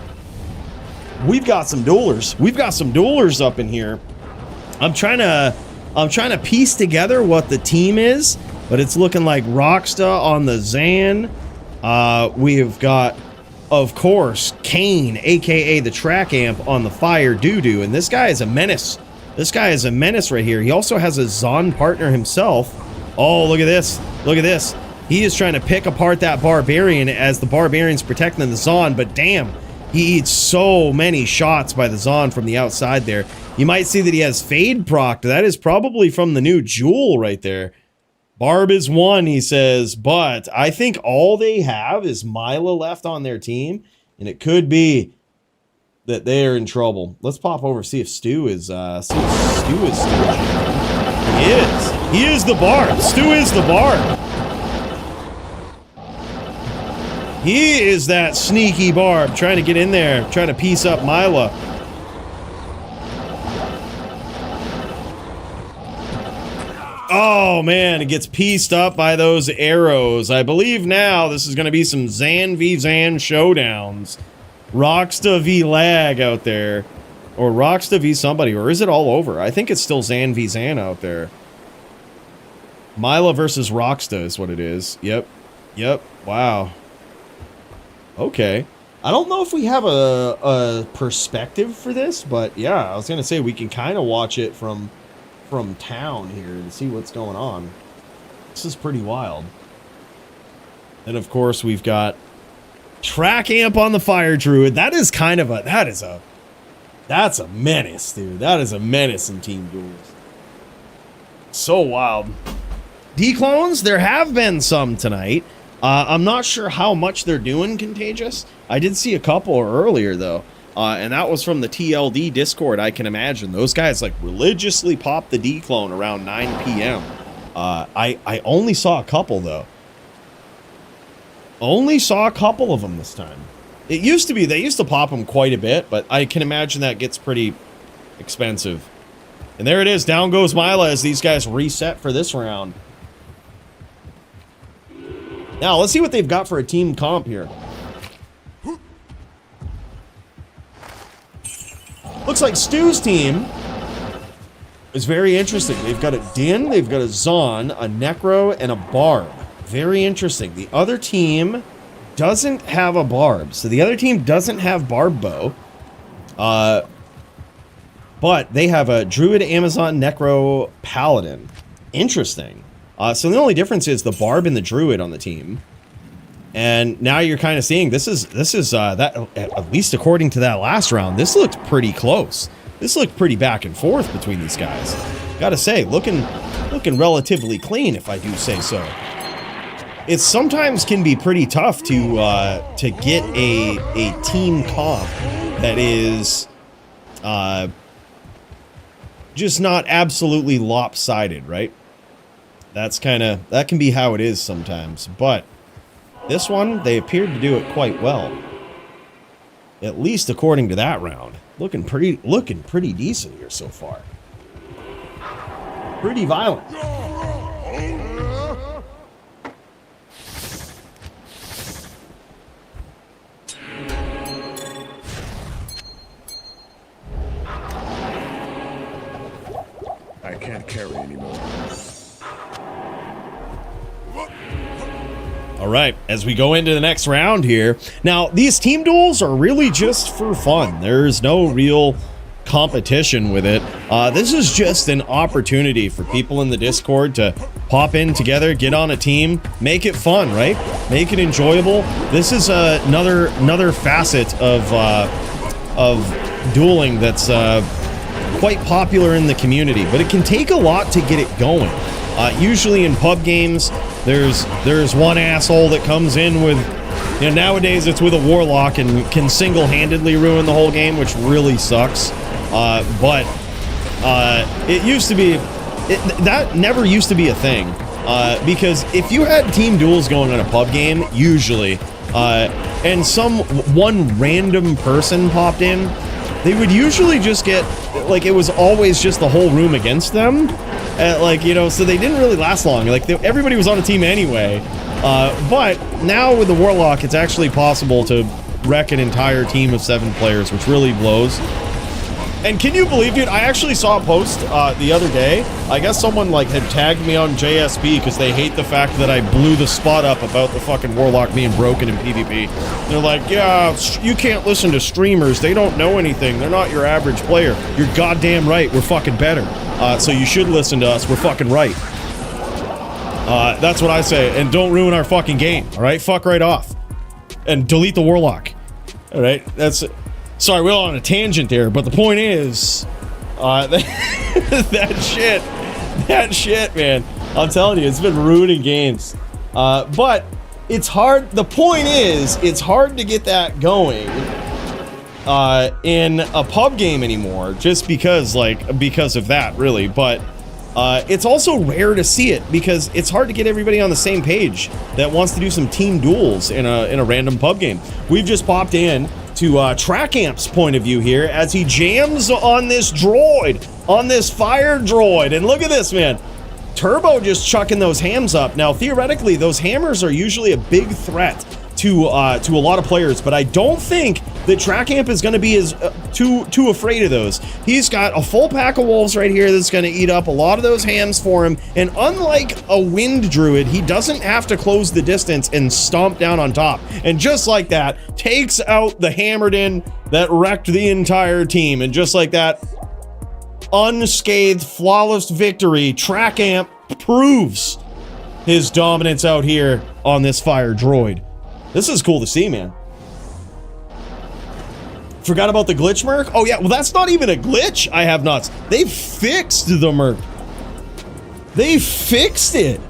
A: We've got some duelers. We've got some duelers up in here. I'm trying to piece together what the team is, but it's looking like Rocksta on the Zan. We've got, of course, Kane, aka the Track Amp, on the Fire Doo-Doo, and this guy is a menace. This guy is a menace right here. He also has a Zon partner himself. Oh, look at this. Look at this. He is trying to pick apart that Barbarian as the Barbarian's protecting the Zon, but damn, he eats so many shots by the Zon from the outside there. You might see that he has Fade proc. That is probably from the new Jewel right there. Barb is 1, he says, but I think all they have is Mila left on their team, and it could be that they're in trouble. Let's pop over, see if Stu is still. He is. He is the Barb. Stu is the Barb. He is that sneaky Barb trying to get in there, trying to piece up Mila. Oh man, it gets pieced up by those arrows. I believe now this is going to be some Zan v Zan showdowns. Rocksta v Lag out there. Or Rocksta v somebody. Or is it all over? I think it's still Zan v Zan out there. Mila versus Rocksta is what it is. Yep. Yep. Wow. Okay. I don't know if we have a perspective for this, but yeah, I was going to say we can kind of watch it from town here and see what's going on. This is pretty wild. And of course we've got Track Amp on the Fire Druid. That is kind of that's a menace, dude. That is a menace in team duels. So wild. Declones, there have been some tonight. I'm not sure how much they're doing Contagious. I did see a couple earlier though. And that was from the TLD Discord, I can imagine. Those guys like religiously pop the declone around 9 p.m. I only saw a couple though. Only saw a couple of them this time. It used to be, they used to pop them quite a bit, but I can imagine that gets pretty expensive. And there it is, down goes Mila as these guys reset for this round. Now, let's see what they've got for a team comp here. Looks like Stu's team is very interesting. They've got a Din, they've got a Zon, a Necro, and a Barb. Very interesting. The other team doesn't have a Barb. So the other team doesn't have Barb Bow. But they have a Druid, Amazon, Necro, Paladin. Interesting. So the only difference is the Barb and the Druid on the team. And now you're kind of seeing this is that, at least according to that last round, this looked pretty close. This looked pretty back and forth between these guys. Gotta say, looking relatively clean, if I do say so. It sometimes can be pretty tough to get a team comp that is just not absolutely lopsided, right? That can be how it is sometimes. But this one, they appeared to do it quite well. At least according to that round. Looking pretty decent here so far. Pretty violent.
E: I can't carry anymore.
A: All right, as we go into the next round here. Now, these team duels are really just for fun. There's no real competition with it. This is just an opportunity for people in the Discord to pop in together, get on a team, make it fun, right? Make it enjoyable. This is another facet of dueling that's quite popular in the community, but it can take a lot to get it going. Usually in pub games, There's one asshole that comes in with, you know, nowadays it's with a warlock and can single-handedly ruin the whole game, which really sucks. But it used to be, that never used to be a thing. Because if you had team duels going on a pub game, usually, and one random person popped in, they would usually just get, like, it was always just the whole room against them. Like, you know, so they didn't really last long. Like, everybody was on a team anyway. But now with the Warlock, it's actually possible to wreck an entire team of 7 players, which really blows. And can you believe, dude, I actually saw a post the other day. I guess someone, like, had tagged me on JSB because they hate the fact that I blew the spot up about the fucking Warlock being broken in PvP. They're like, yeah, you can't listen to streamers. They don't know anything. They're not your average player. You're goddamn right. We're fucking better. So you should listen to us. We're fucking right. That's what I say. And don't ruin our fucking game, all right? Fuck right off. And delete the Warlock. All right? That's... Sorry, we're on a tangent there, but the point is, that shit, man. I'm telling you, it's been ruining games. But it's hard. The point is, it's hard to get that going in a pub game anymore, just because of that, really. But it's also rare to see it because it's hard to get everybody on the same page that wants to do some team duels in a random pub game. We've just popped in to Tracamp's point of view here as he jams on this droid, on this fire droid. And look at this, man. Turbo just chucking those hams up. Now, theoretically, those hammers are usually a big threat to a lot of players, but I don't think that Tracamp is going to be as too afraid of those. He's got a full pack of wolves right here that's going to eat up a lot of those hams for him, and unlike a wind druid, he doesn't have to close the distance and stomp down on top. And just like that, takes out the Hammerden that wrecked the entire team. And just like that, unscathed, flawless victory. Tracamp proves his dominance out here on this fire droid. This is cool to see, man. Forgot about the glitch merc? Oh yeah, well that's not even a glitch, I have nuts. They fixed the merc. They fixed it.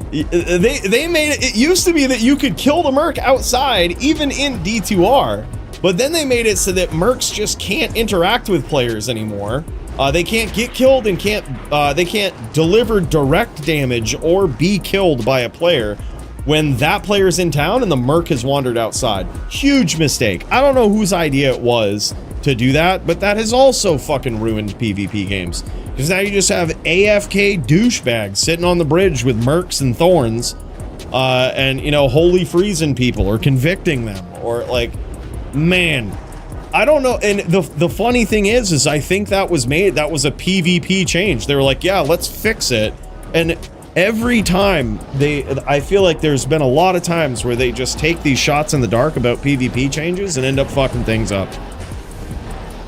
A: They made it, it used to be that you could kill the merc outside, even in D2R, but then they made it so that mercs just can't interact with players anymore. They can't get killed and they can't deliver direct damage or be killed by a player when that player's in town and the merc has wandered outside. Huge mistake. I don't know whose idea it was to do that, but that has also fucking ruined PvP games. Because now you just have AFK douchebags sitting on the bridge with mercs and thorns, and, you know, holy freezing people or convicting them, or like, man, I don't know. And the funny thing is I think that was a PvP change. They were like, yeah, let's fix it. And every time I feel like there's been a lot of times where they just take these shots in the dark about PvP changes and end up fucking things up.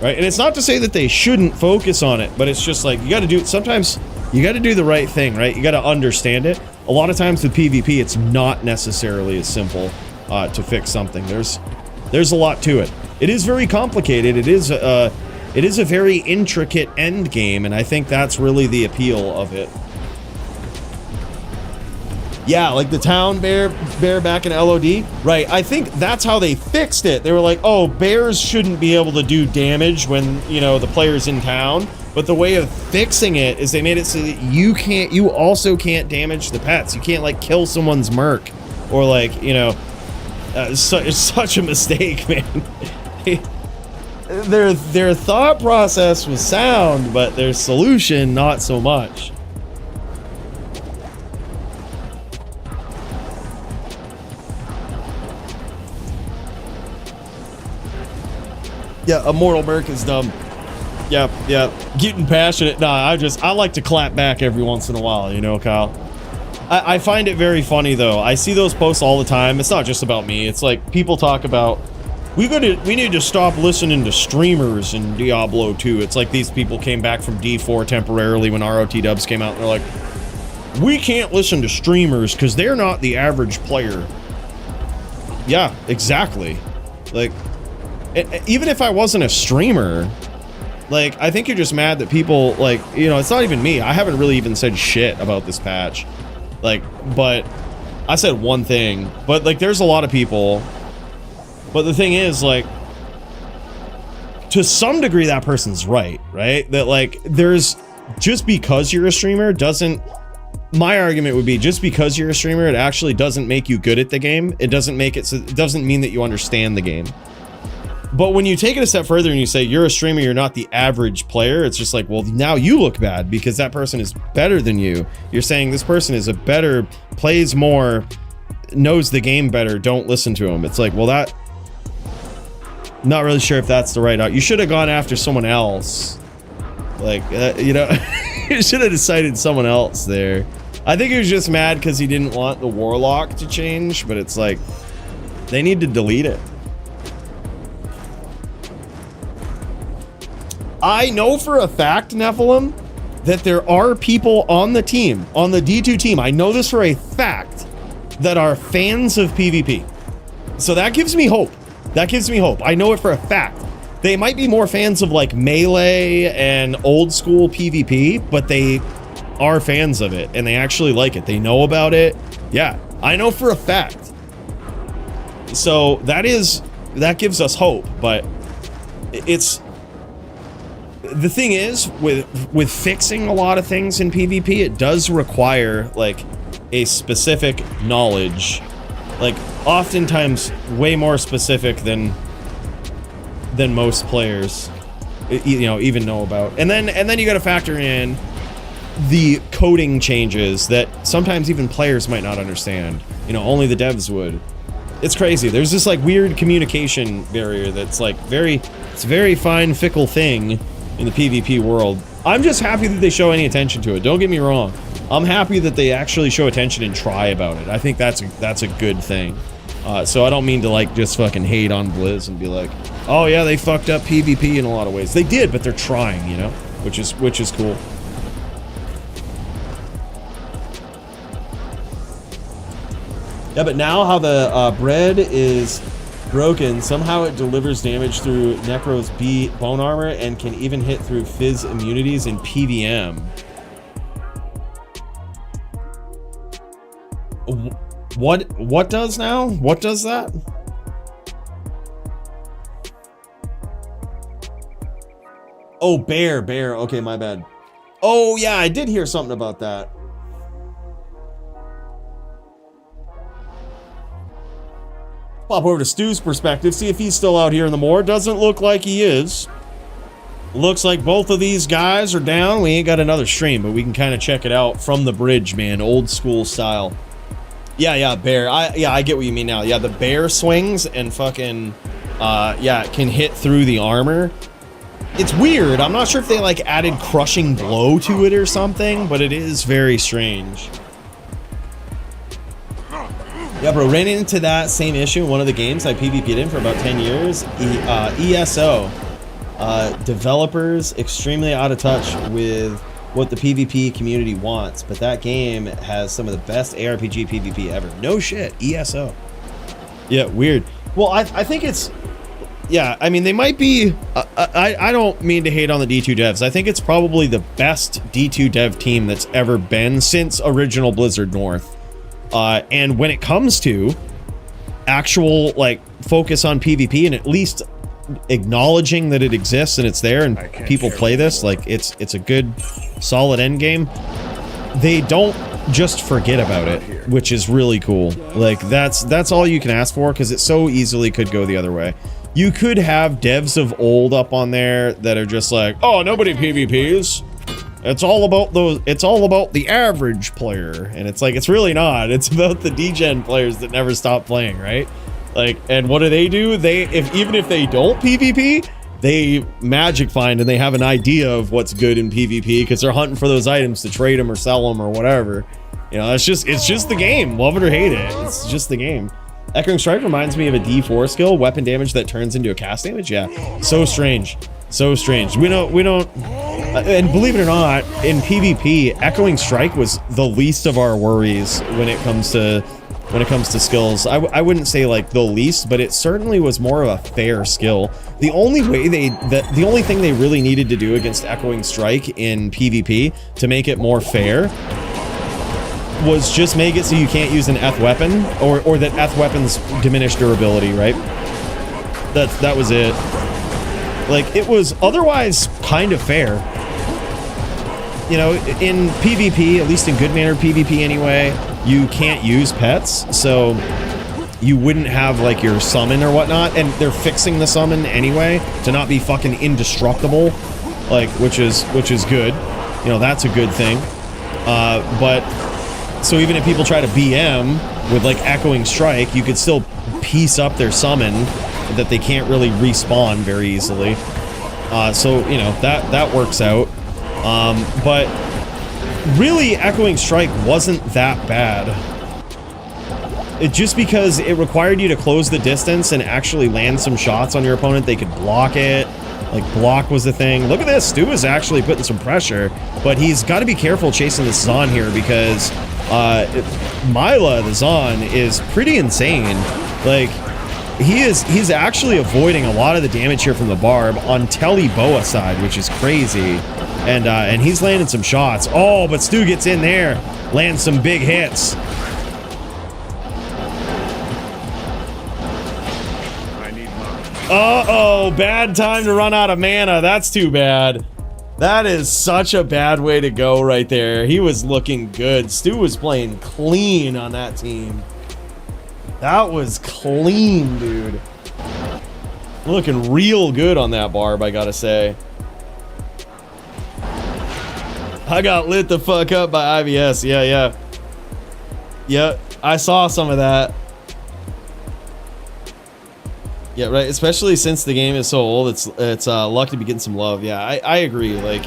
A: Right? And it's not to say that they shouldn't focus on it, but it's just like, sometimes you gotta do the right thing, right? You gotta understand it. A lot of times with PvP, it's not necessarily as simple to fix something. There's a lot to it. It is very complicated. It is a very intricate end game, and I think that's really the appeal of it. Yeah, like the town bear back in LOD. Right, I think that's how they fixed it. They were like, oh, bears shouldn't be able to do damage when, you know, the player's in town. But the way of fixing it is they made it so that you also can't damage the pets. You can't, like, kill someone's merc. Or, like, you know, it's such a mistake, man. Their thought process was sound, but their solution, not so much. Yeah, Immortal Merc is dumb. Yeah, getting passionate. Nah, I like to clap back every once in a while, you know, Kyle. I find it very funny, though. I see those posts all the time. It's not just about me. It's like, people talk about, we need to stop listening to streamers in Diablo 2. It's like these people came back from D4 temporarily when ROT dubs came out, and they're like, we can't listen to streamers because they're not the average player. Yeah, exactly. Like, even if I wasn't a streamer, like, I think you're just mad that people, like, you know, it's not even me. I haven't really even said shit about this patch. Like, but I said one thing, but like there's a lot of people. But the thing is, like, to some degree that person's right? That like there's, just because you're a streamer doesn't, my argument would be just because you're a streamer, it actually doesn't make you good at the game. It doesn't make it, so it doesn't mean that you understand the game. But when you take it a step further and you say you're a streamer, you're not the average player, it's just like, well, now you look bad because that person is better than you. You're saying this person is a better, plays more, knows the game better, don't listen to him. It's like, well, that, not really sure if that's the right out. You should have gone after someone else. Like, you know, you should have decided someone else there. I think he was just mad because he didn't want the warlock to change, but it's like, they need to delete it. I know for a fact, Nephilim, that there are people on the team, on the D2 team, I know this for a fact, that are fans of PvP. So that gives me hope. That gives me hope. I know it for a fact. They might be more fans of like Melee and old school PvP, but they are fans of it and they actually like it. They know about it. Yeah, I know for a fact. So that gives us hope, but it's, the thing is, with fixing a lot of things in PvP, it does require like a specific knowledge, like oftentimes way more specific than most players, you know, even know about. And then you got to factor in the coding changes that sometimes even players might not understand. You know, only the devs would. It's crazy. There's this like weird communication barrier that's like it's a very fine, fickle thing in the PvP world. I'm just happy that they show any attention to it. Don't get me wrong. I'm happy that they actually show attention and try about it. I think that's a good thing. So I don't mean to like just fucking hate on Blizz and be like, oh yeah, they fucked up PvP in a lot of ways. They did, but they're trying, you know, which is cool. Yeah, but now how the bread is broken, somehow it delivers damage through Necro's bone armor and can even hit through Fizz immunities in PVM. What does now? What does that? Oh, bear. Okay, my bad. Oh yeah, I did hear something about that. Pop over to Stu's perspective, see if he's still out here in the moor. Doesn't look like he is. Looks like both of these guys are down. We ain't got another stream, but we can kind of check it out from the bridge, man. Old school style. Yeah, bear. I get what you mean now. Yeah, the bear swings and fucking, yeah, it can hit through the armor. It's weird. I'm not sure if they like added crushing blow to it or something, but it is very strange. Yeah, bro, ran into that same issue in one of the games I PvP'd in for about 10 years. ESO. Developers extremely out of touch with what the PvP community wants, but that game has some of the best ARPG PvP ever. No shit, ESO. Yeah, weird. Well, I think it's, yeah, I mean, they might be, I don't mean to hate on the D2 devs. I think it's probably the best D2 dev team that's ever been since original Blizzard North. And when it comes to actual, like, focus on PvP and at least acknowledging that it exists and it's there and people play this, like, it's a good, solid end game, they don't just forget about it, which is really cool. Like, that's all you can ask for, because it so easily could go the other way. You could have devs of old up on there that are just like, oh, nobody PvPs. It's all about the average player, and it's like, it's really not. It's about the degen players that never stop playing, right? Like, and what do? Even if they don't PvP, they magic find and they have an idea of what's good in PvP because they're hunting for those items to trade them or sell them or whatever. You know, it's just the game. Love it or hate it, it's just the game. Echoing Strike reminds me of a D4 skill, weapon damage that turns into a cast damage. Yeah, so strange. So strange. We don't, and believe it or not, in PvP, Echoing Strike was the least of our worries when it comes to skills. I wouldn't say like the least, but it certainly was more of a fair skill. The only thing they really needed to do against Echoing Strike in PvP to make it more fair was just make it so you can't use an Eth weapon, or that Eth weapons diminish durability, right? That was it. Like, it was otherwise kind of fair. You know, in PvP, at least in good mannered PvP anyway, you can't use pets, so you wouldn't have like your summon or whatnot, and they're fixing the summon anyway to not be fucking indestructible, like, which is good. You know, that's a good thing. But so even if people try to BM with like Echoing Strike, you could still piece up their summon that they can't really respawn very easily. So you know, that works out. But really, Echoing Strike wasn't that bad. It just because it required you to close the distance and actually land some shots on your opponent, they could block it. Like, block was the thing. Look at this, Stu is actually putting some pressure, but he's got to be careful chasing this Zon here because Mila, the Zon, is pretty insane. Like, he's actually avoiding a lot of the damage here from the Barb on Telly Boa side, which is crazy. And he's landing some shots. Oh, but Stu gets in there, lands some big hits. Uh-oh, bad time to run out of mana. That's too bad. That is such a bad way to go right there. He was looking good. Stu was playing clean on that team. That was clean, dude. Looking real good on that Barb, I gotta say. I got lit the fuck up by IVS. Yeah. Yep, I saw some of that. Yeah, right. Especially since the game is so old, it's lucky to be getting some love. Yeah, I agree. Like,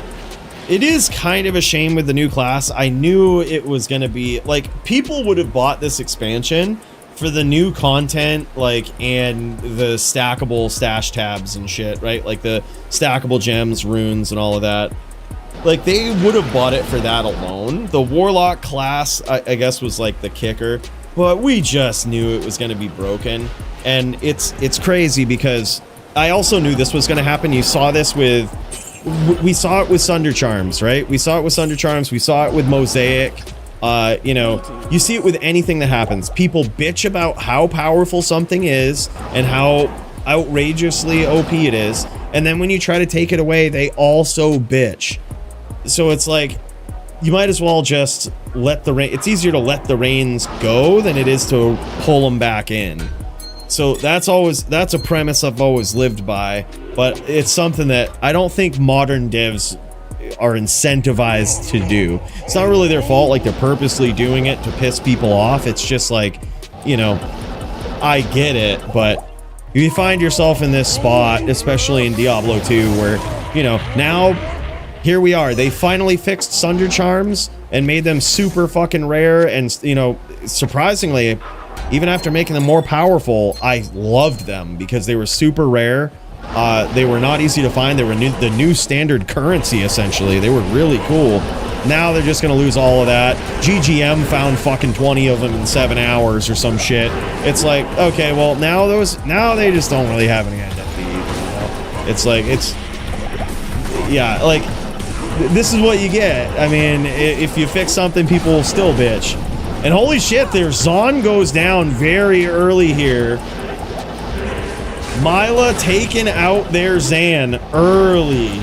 A: it is kind of a shame with the new class. I knew it was gonna be like, people would have bought this expansion for the new content, like, and the stackable stash tabs and shit, right? Like the stackable gems, runes, and all of that. Like, they would have bought it for that alone. The Warlock class, I guess, was like the kicker, but we just knew it was gonna be broken. And it's crazy because I also knew this was going to happen. You saw this with, we saw it with Sunder Charms, right? We saw it with Sunder Charms. We saw it with Mosaic. You know, you see it with anything that happens. People bitch about how powerful something is and how outrageously OP it is. And then when you try to take it away, they also bitch. So it's like, you might as well just let the it's easier to let the reins go than it is to pull them back in. So that's a premise I've always lived by, but it's something that I don't think modern devs are incentivized to do. It's not really their fault, like they're purposely doing it to piss people off. It's just like, you know, I get it, but if you find yourself in this spot, especially in Diablo 2, where, you know, now here we are. They finally fixed Sunder Charms and made them super fucking rare, and, you know, surprisingly, even after making them more powerful, I loved them because they were super rare. They were not easy to find. They were the new standard currency, essentially. They were really cool. Now they're just going to lose all of that. GGM found fucking 20 of them in 7 hours or some shit. It's like, okay, well, now they just don't really have any end to feed, you know? It's like, yeah, like, this is what you get. I mean, if you fix something, people will still bitch. And holy shit, their Zon goes down very early here. Mila taking out their Zan early.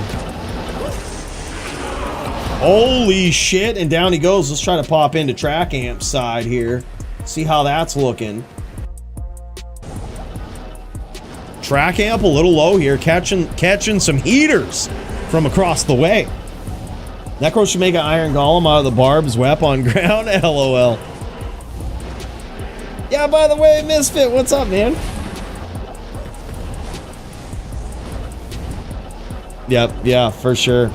A: Holy shit, and down he goes. Let's try to pop into Track Amp's side here. See how that's looking. Track Amp a little low here, catching some heaters from across the way. Necro should make an Iron Golem out of the Barb's Wep on ground. LOL. Yeah, by the way, Misfit, what's up, man? Yep, yeah, for sure.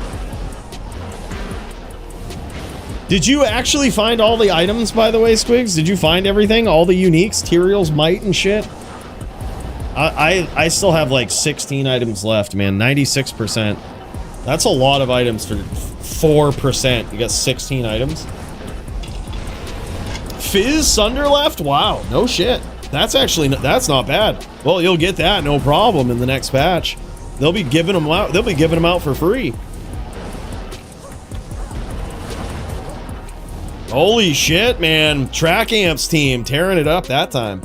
A: Did you actually find all the items, by the way, Squigs? Did you find everything? All the uniques, Tyrael's Might and shit? I still have like 16 items left, man. 96%. That's a lot of items for 4%. You got 16 items. Fizz Sunder left? Wow, no shit. That's not bad. Well, you'll get that no problem in the next patch. They'll be giving them out. They'll be giving them out for free. Holy shit, man. Track Amps team tearing it up that time.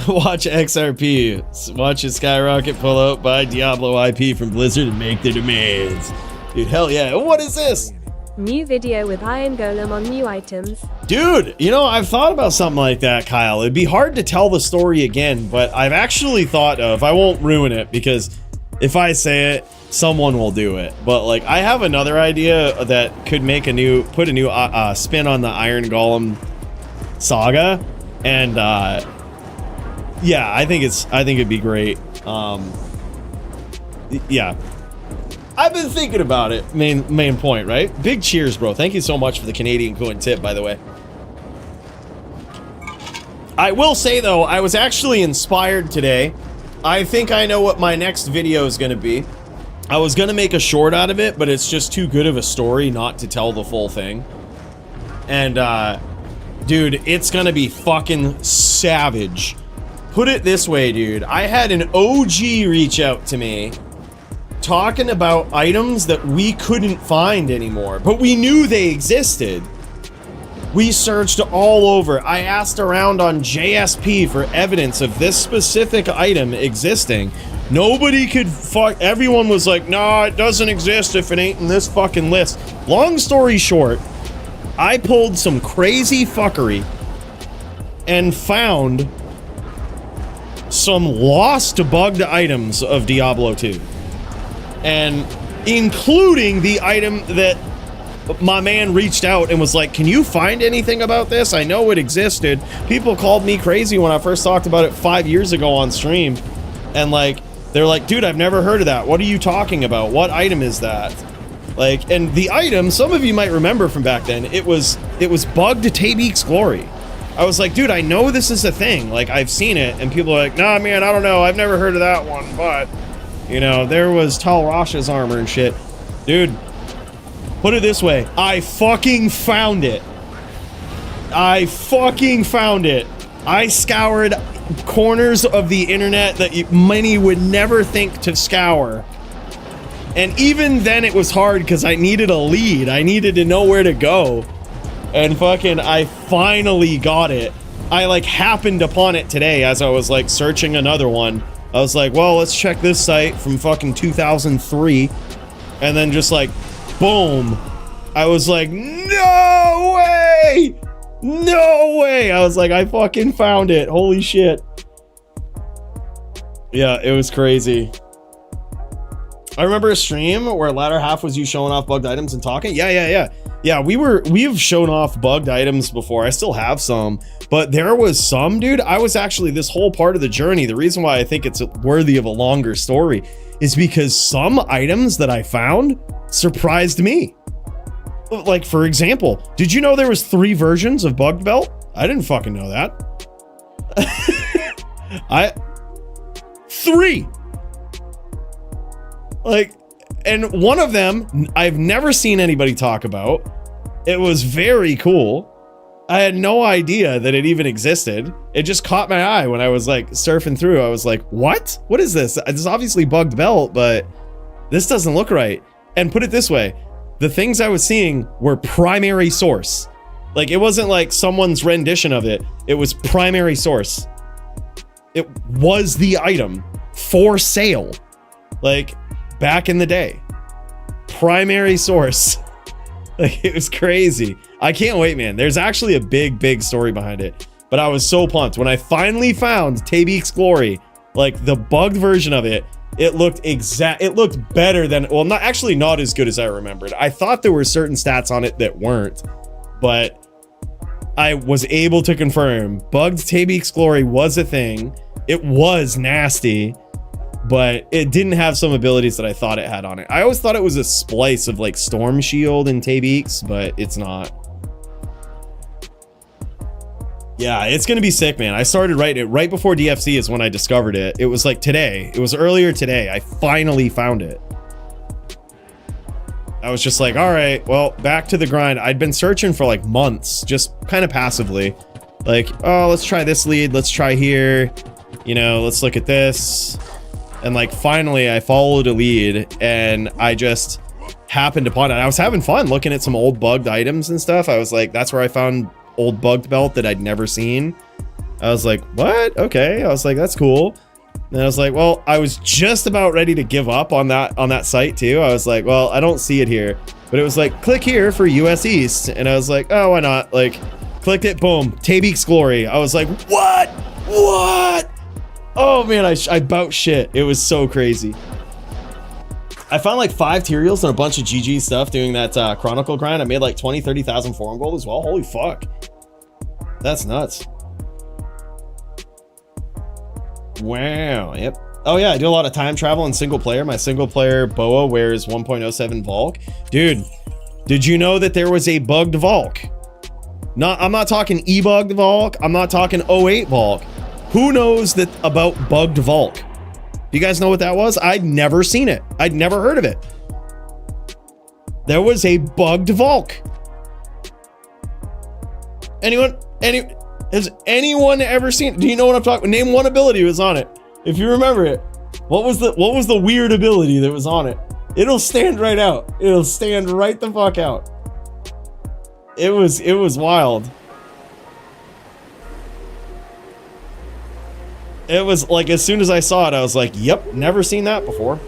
A: Watch XRP. Watch it skyrocket, pull out, buy Diablo IP from Blizzard and make their demands. Dude, hell yeah. What is this?
G: New video with Iron Golem on new items.
A: Dude, you know, I've thought about something like that, Kyle. It'd be hard to tell the story again, but I've actually thought of, I won't ruin it because if I say it, someone will do it. But like, I have another idea that could make a new, put a new spin on the Iron Golem saga. And yeah, I think it'd be great. Yeah. I've been thinking about it. Main point, right? Big cheers, bro. Thank you so much for the Canadian coin tip, by the way. I will say, though, I was actually inspired today. I think I know what my next video is going to be. I was going to make a short out of it, but it's just too good of a story not to tell the full thing. And, dude, it's going to be fucking savage. Put it this way, dude. I had an OG reach out to me talking about items that we couldn't find anymore, but we knew they existed. We searched all over. I asked around on JSP for evidence of this specific item existing. Nobody could everyone was like, nah, it doesn't exist if it ain't in this fucking list. Long story short, I pulled some crazy fuckery and found some lost bugged items of Diablo 2. And including the item that my man reached out and was like, can you find anything about this? I know it existed. People called me crazy when I first talked about it 5 years ago on stream. And like, they're like, dude, I've never heard of that. What are you talking about? What item is that? Like, and the item, some of you might remember from back then, it was bugged to Travix Glory. I was like, dude, I know this is a thing. Like, I've seen it. And people are like, nah, man, I don't know. I've never heard of that one, but you know, there was Tal Rasha's armor and shit. Dude, put it this way. I fucking found it. I fucking found it. I scoured corners of the internet that many would never think to scour. And even then it was hard because I needed a lead. I needed to know where to go. And fucking, I finally got it. I like happened upon it today as I was like searching another one. I was like, well, let's check this site from fucking 2003. And then just like, boom. I was like, no way! No way! I was like, I fucking found it. Holy shit. Yeah, it was crazy. I remember a stream where latter half was you showing off bugged items and talking. Yeah, we've shown off bugged items before. I still have some, but there was some, dude. I was actually, this whole part of the journey, the reason why I think it's worthy of a longer story is because some items that I found surprised me. Like, for example, did you know there was 3 versions of bugged belt? I didn't fucking know that. 3. Like, and one of them I've never seen anybody talk about. It was very cool. I had no idea that it even existed. It just caught my eye when I was like surfing through. I was like, what? What is this? This is obviously bugged belt, but this doesn't look right. And put it this way, the things I was seeing were primary source. Like, it wasn't like someone's rendition of it. It was primary source. It was the item for sale. Like, back in the day. Primary source. Like, it was crazy. I can't wait, man. There's actually a big story behind it. But I was so pumped. When I finally found Travix Glory, like the bugged version of it, it looked better than, well, not as good as I remembered. I thought there were certain stats on it that weren't, but I was able to confirm bugged Travix Glory was a thing. It was nasty, but it didn't have some abilities that I thought it had on it. I always thought it was a splice of like Storm Shield and Travix, but it's not. Yeah, it's gonna be sick, man. I started writing it right before DFC is when I discovered it. It was like today. It was earlier today. I finally found it. I was just like, all right, well, back to the grind. I'd been searching for like months, just kind of passively. Like, oh, let's try this lead. Let's try here. You know, let's look at this. And like finally I followed a lead and I just happened upon it. I was having fun looking at some old bugged items and stuff. I was like, that's where I found old bugged belt that I'd never seen. I was like, what? Okay. I was like, that's cool. And I was like, well, I was just about ready to give up on that site too. I was like, well, I don't see it here, but it was like, click here for US East. And I was like, oh, why not? Like, clicked it, boom, Travix Glory. I was like, what? Oh man, I about shit. It was so crazy. I found like 5 Tyraels and a bunch of GG stuff doing that Chronicle grind. I made like 20, 30,000 forum gold as well. Holy fuck. That's nuts. Wow, yep. Oh yeah, I do a lot of time travel in single player. My single player Boa wears 1.07 Volk. Dude, did you know that there was a bugged Volk? I'm not talking e-bugged Volk. I'm not talking 08 Volk. Who knows that about bugged Volk? Do you guys know what that was? I'd never seen it. I'd never heard of it. There was a bugged Volk. Has anyone ever seen? Do you know what I'm talking? Name one ability was on it, if you remember it. What was the weird ability that was on it? It'll stand right out. It'll stand right the fuck out. It was wild. It was like, as soon as I saw it, I was like, yep, never seen that before.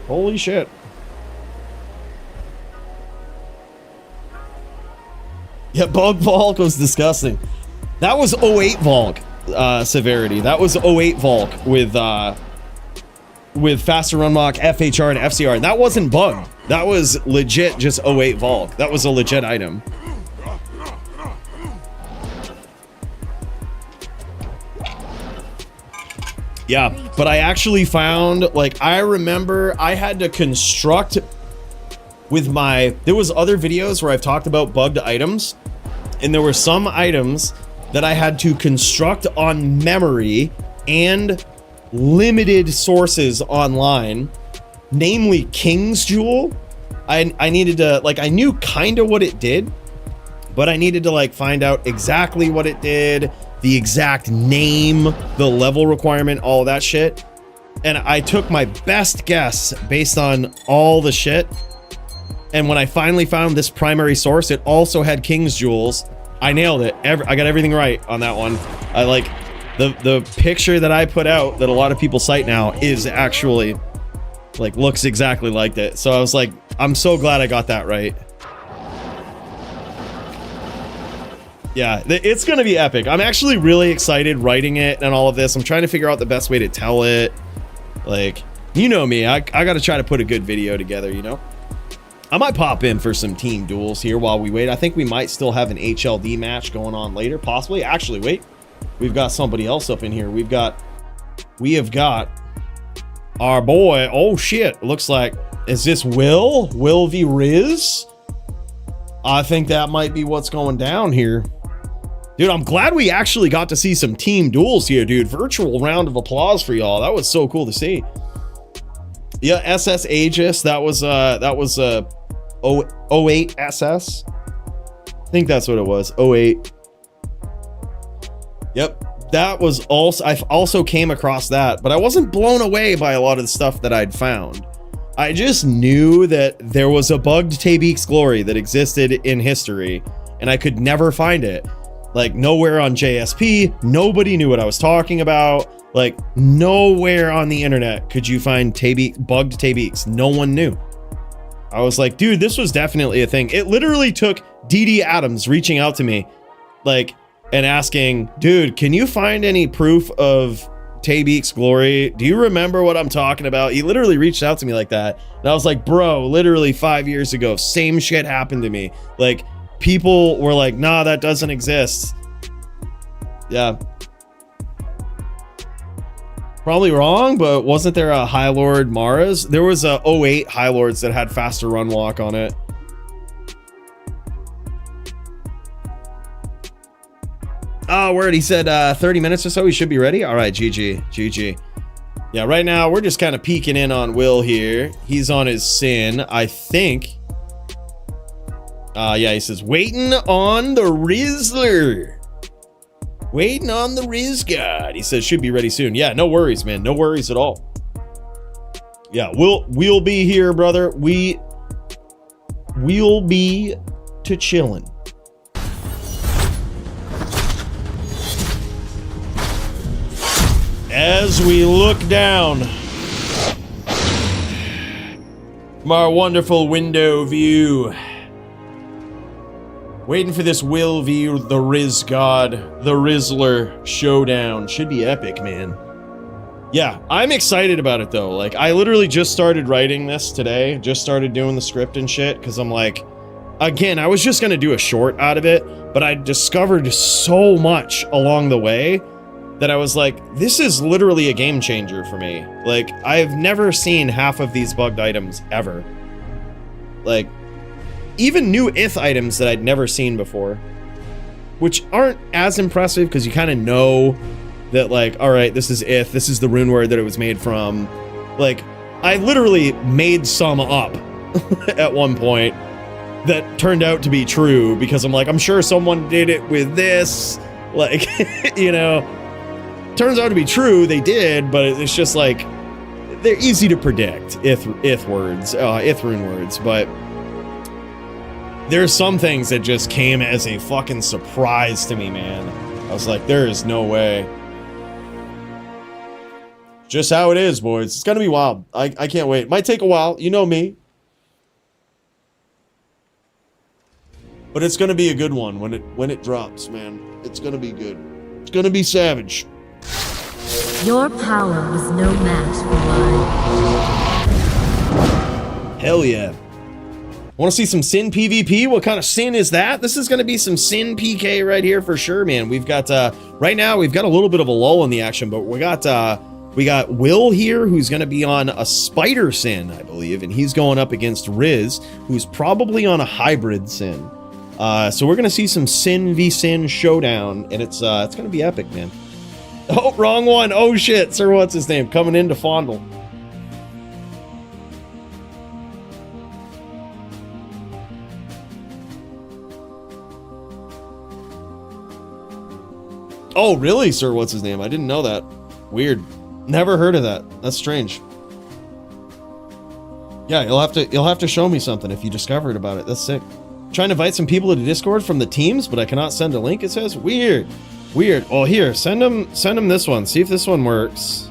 A: Holy shit. Yeah, Bug Volk was disgusting. That was 08 Volk severity. That was 08 Volk with faster run lock, FHR, and FCR. That wasn't bugged. That was legit just 08 Volk. That was a legit item. Yeah, but I actually found, like, I remember I had to construct with there was other videos where I've talked about bugged items, and there were some items that I had to construct on memory and limited sources online, namely King's Jewel. I needed to, like, I knew kind of what it did, but I needed to, like, find out exactly what it did, the exact name, the level requirement, all that shit. And I took my best guess based on all the shit. And when I finally found this primary source, it also had King's Jewels. I nailed it. I got everything right on that one. I like the picture that I put out that a lot of people cite now is actually like looks exactly like that. So I was like, I'm so glad I got that right. Yeah, it's gonna be epic. I'm actually really excited writing it and all of this. I'm trying to figure out the best way to tell it. Like, you know me, I gotta try to put a good video together, you know? I might pop in for some team duels here while we wait. I think we might still have an HLD match going on later, possibly. Actually, wait. We've got somebody else up in here. We have got our boy. Oh shit, looks like, is this Will? Will v Riz? I think that might be what's going down here. Dude, I'm glad we actually got to see some team duels here, dude. Virtual round of applause for y'all. That was so cool to see. Yeah, SS Aegis. That was 08 SS. I think that's what it was. 08. Yep. That was also, I also came across that, but I wasn't blown away by a lot of the stuff that I'd found. I just knew that there was a bugged Travix Glory that existed in history, and I could never find it. Like, nowhere on JSP, nobody knew what I was talking about. Like, nowhere on the internet could you find bugged Travix. No one knew. I was like, dude, this was definitely a thing. It literally took DD Adams reaching out to me, like, and asking, dude, can you find any proof of Travix Glory? Do you remember what I'm talking about? He literally reached out to me like that. And I was like, bro, literally 5 years ago, same shit happened to me. Like, people were like, nah, that doesn't exist. Yeah. Probably wrong, but wasn't there a High Lord Mara's? There was a 08 High Lords that had faster run walk on it. Oh, word, he said 30 minutes or so, he should be ready. All right, GG. Yeah, right now we're just kind of peeking in on Will here. He's on his sin, I think. Yeah, he says, waiting on the Rizzler. Waiting on the Riz God. He says, should be ready soon. Yeah, no worries, man. No worries at all. Yeah, we'll be here, brother. We'll be to chillin'. As we look down from our wonderful window view, waiting for this will view, the Riz God, the Rizzler showdown. Should be epic, man. Yeah, I'm excited about it though. Like, I literally just started writing this today, just started doing the script and shit, because I'm like, again, I was just gonna do a short out of it, but I discovered so much along the way that I was like, this is literally a game changer for me. Like, I've never seen half of these bugged items ever. Like, even new ith items that I'd never seen before, which aren't as impressive because you kind of know that, like, all right, this is ith, this is the rune word that it was made from. Like, I literally made some up at one point that turned out to be true because I'm like, I'm sure someone did it with this, like, you know. Turns out to be true, they did, but it's just like, they're easy to predict, ith rune words, but there's some things that just came as a fucking surprise to me, man. I was like, there is no way. Just how it is, boys. It's gonna be wild. I can't wait. Might take a while, you know me. But it's gonna be a good one when it drops, man. It's gonna be good. It's gonna be savage.
F: Your power was no match for mine.
A: Hell yeah. Want to see some Sin PvP? What kind of Sin is that? This is going to be some Sin PK right here for sure, man. We've got, right now, we've got a little bit of a lull in the action, but we got Will here, who's going to be on a Spider Sin, I believe, and he's going up against Riz, who's probably on a Hybrid Sin. So we're going to see some Sin v Sin showdown, and it's going to be epic, man. Oh, wrong one. Oh, shit. Sir, what's his name? Coming into Fondle. Oh, really, sir? What's his name? I didn't know that. Weird. Never heard of that. That's strange. Yeah, you'll have to show me something if you discovered about it. That's sick. Trying to invite some people to Discord from the teams, but I cannot send a link, it says. Weird. Weird. Well, here, send them this one. See if this one works.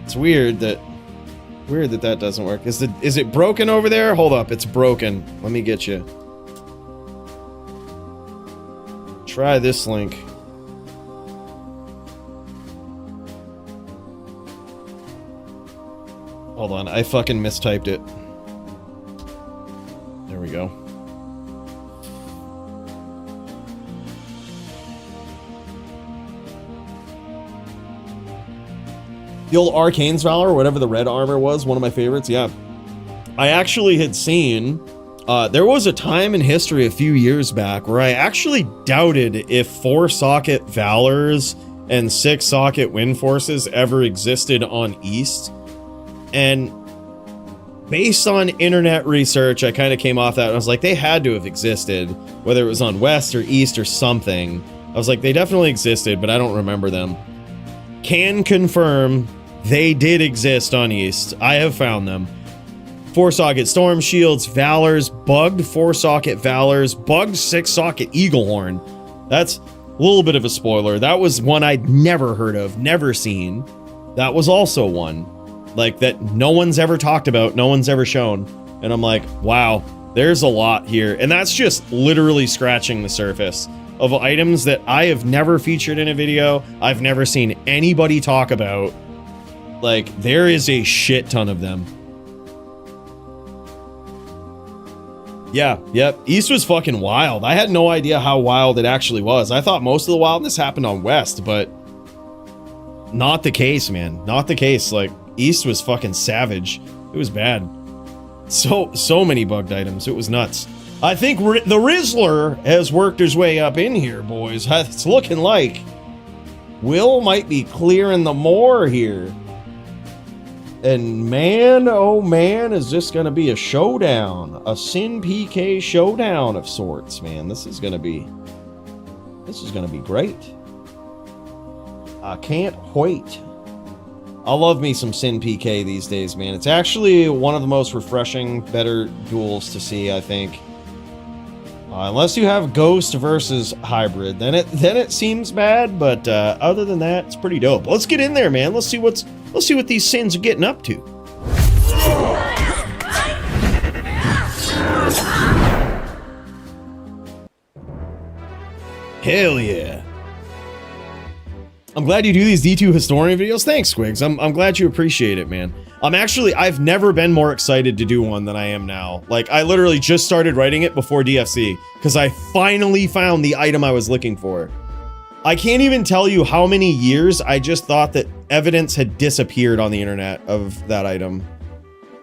A: It's weird that doesn't work. Is it broken over there? Hold up, it's broken. Let me get you. Try this link. Hold on, I fucking mistyped it. There we go. The old Arcane's Valor, whatever the red armor was, one of my favorites, yeah. I actually had seen, there was a time in history a few years back where I actually doubted if 4-socket Valors and 6-socket Wind Forces ever existed on East. And based on internet research, I kind of came off that and I was like, they had to have existed, whether it was on West or East or something. I was like, they definitely existed, but I don't remember them. Can confirm they did exist on East. I have found them. 4-socket Storm Shields, Valors, bugged 4-socket Valors, bugged 6-socket Eaglehorn. That's a little bit of a spoiler. That was one I'd never heard of, never seen. That was also one, like, that no one's ever talked about, no one's ever shown. And I'm like, wow, there's a lot here. And that's just literally scratching the surface of items that I have never featured in a video. I've never seen anybody talk about. Like, there is a shit ton of them. Yeah, yep. East was fucking wild. I had no idea how wild it actually was. I thought most of the wildness happened on West, but not the case, man. Not the case. Like, East was fucking savage. It was bad. So many bugged items. It was nuts. I think the Rizzler has worked his way up in here, boys. It's looking like Will might be clearing the moor here. And man, oh man, is this going to be a showdown. A Sin PK showdown of sorts, man. This is going to be great. I can't wait. I love me some Sin PK these days, man. It's actually one of the most refreshing, better duels to see, I think. Unless you have Ghost versus Hybrid, then it seems bad, but other than that, it's pretty dope. Let's get in there, man. Let's see what these Sins are getting up to. Hell yeah. I'm glad you do these D2 historian videos. Thanks, Squigs. I'm glad you appreciate it, man. I've never been more excited to do one than I am now. Like, I literally just started writing it before DFC, because I finally found the item I was looking for. I can't even tell you how many years I just thought that evidence had disappeared on the internet of that item.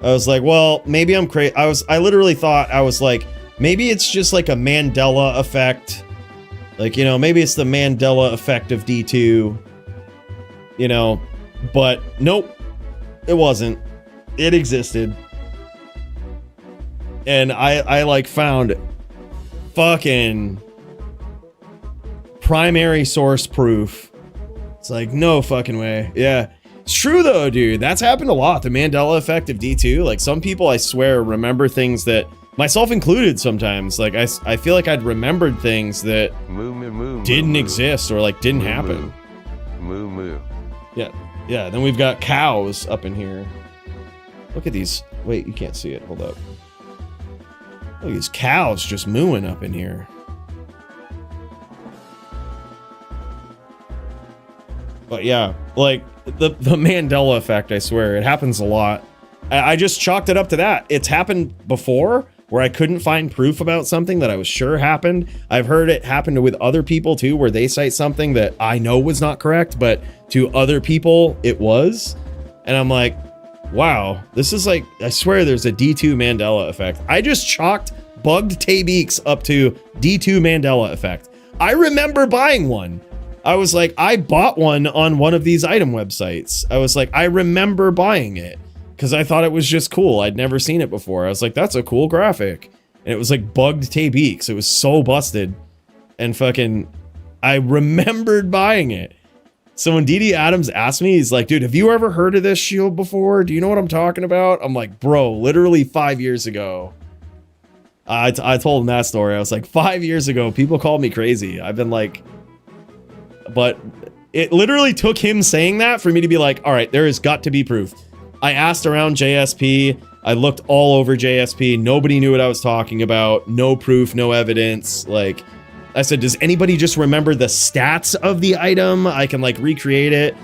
A: I was like, well, maybe I'm crazy. I literally thought, I was like, maybe it's just like a Mandela effect. Like, you know, maybe it's the Mandela effect of D2, you know, but nope, it wasn't. It existed. And I like found fucking primary source proof. It's like, no fucking way. Yeah. It's true though, dude. That's happened a lot. The Mandela effect of D2. Like, some people, I swear, remember things that, myself included sometimes, like I feel like I'd remembered things that didn't exist or like didn't happen. Yeah, then we've got cows up in here. Look at these. Wait, you can't see it. Hold up. Look at these cows just mooing up in here. But yeah, like the Mandela effect, I swear, it happens a lot. I just chalked it up to that. It's happened before, where I couldn't find proof about something that I was sure happened. I've heard it happen with other people too, where they cite something that I know was not correct, but to other people it was. And I'm like, wow, this is like, I swear there's a D2 Mandela effect. I just chalked bugged Travix up to D2 Mandela effect. I remember buying one. I was like, I bought one on one of these item websites. I was like, I remember buying it, because I thought it was just cool. I'd never seen it before. I was like, that's a cool graphic. And it was like bugged Travix. It was so busted. And fucking, I remembered buying it. So when DD Adams asked me, he's like, dude, have you ever heard of this shield before? Do you know what I'm talking about? I'm like, bro, literally 5 years ago. I told him that story. I was like, 5 years ago, people called me crazy. I've been like, but it literally took him saying that for me to be like, all right, there has got to be proof. I asked around JSP. I looked all over JSP. Nobody knew what I was talking about. No proof, no evidence. Like, I said, does anybody just remember the stats of the item? I can like recreate it.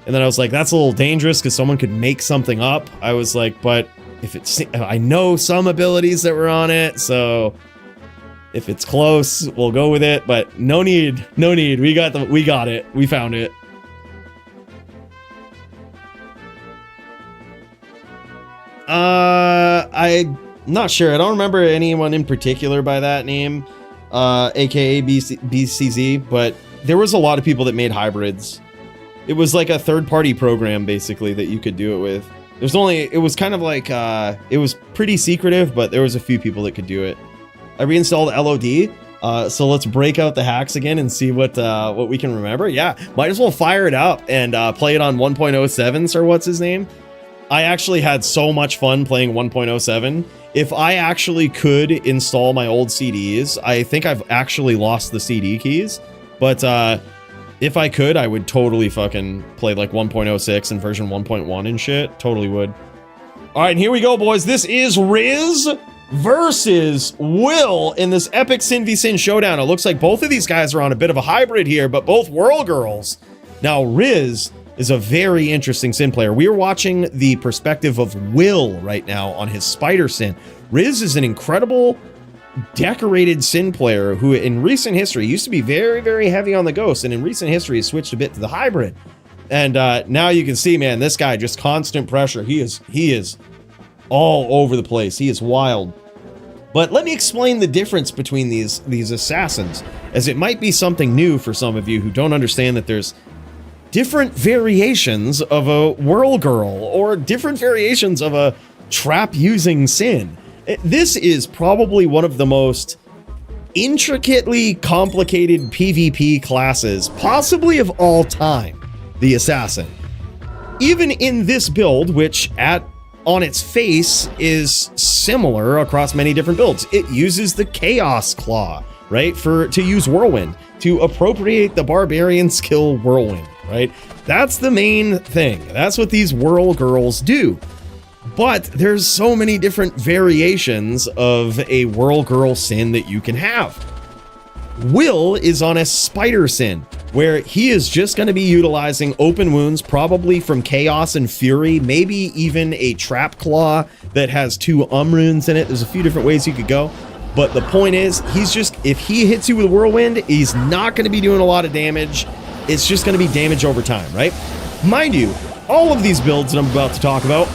A: And then I was like, that's a little dangerous because someone could make something up. I was like, but if it's, I know some abilities that were on it, so if it's close, we'll go with it. But no need, no need. We got it. We found it. I'm not sure. I don't remember anyone in particular by that name, aka BCZ, but there was a lot of people that made hybrids. It was like a third-party program, basically, that you could do it with. It was kind of like, it was pretty secretive, but there was a few people that could do it. I reinstalled LOD, so let's break out the hacks again and see what we can remember. Yeah, might as well fire it up and play it on 1.07, or what's his name? I actually had so much fun playing 1.07. If I actually could install my old CDs, I think I've actually lost the CD keys, but if I could, I would totally fucking play like 1.06 and version 1.1 and shit. Totally would. All right, and here we go, boys. This is Riz versus Will in this epic Sin v Sin showdown. It looks like both of these guys are on a bit of a hybrid here, but both Whirl Girls. Now, Riz is a very interesting Sin player. We are watching the perspective of Will right now on his Spider Sin. Riz is an incredible decorated Sin player who in recent history used to be very, very heavy on the Ghost, and in recent history has switched a bit to the hybrid. And now you can see, man, this guy, just constant pressure. He is all over the place. He is wild. But let me explain the difference between these assassins, as it might be something new for some of you who don't understand that there's different variations of a Whirl Girl or different variations of a trap using Sin. This is probably one of the most intricately complicated PvP classes, possibly of all time, the Assassin. even in this build, which on its face is similar across many different builds, it uses the Chaos Claw, right? To use Whirlwind, to appropriate the Barbarian skill Whirlwind, right? That's the main thing. That's what these Whirl Girls do. But there's so many different variations of a Whirl Girl Sin that you can have. Will is on a Spider Sin, where he is just going to be utilizing open wounds, probably from Chaos and Fury, maybe even a Trap Claw that has 2 runes in it. There's a few different ways you could go. But the point is, if he hits you with Whirlwind, he's not going to be doing a lot of damage. It's just going to be damage over time, right? Mind you, all of these builds that I'm about to talk about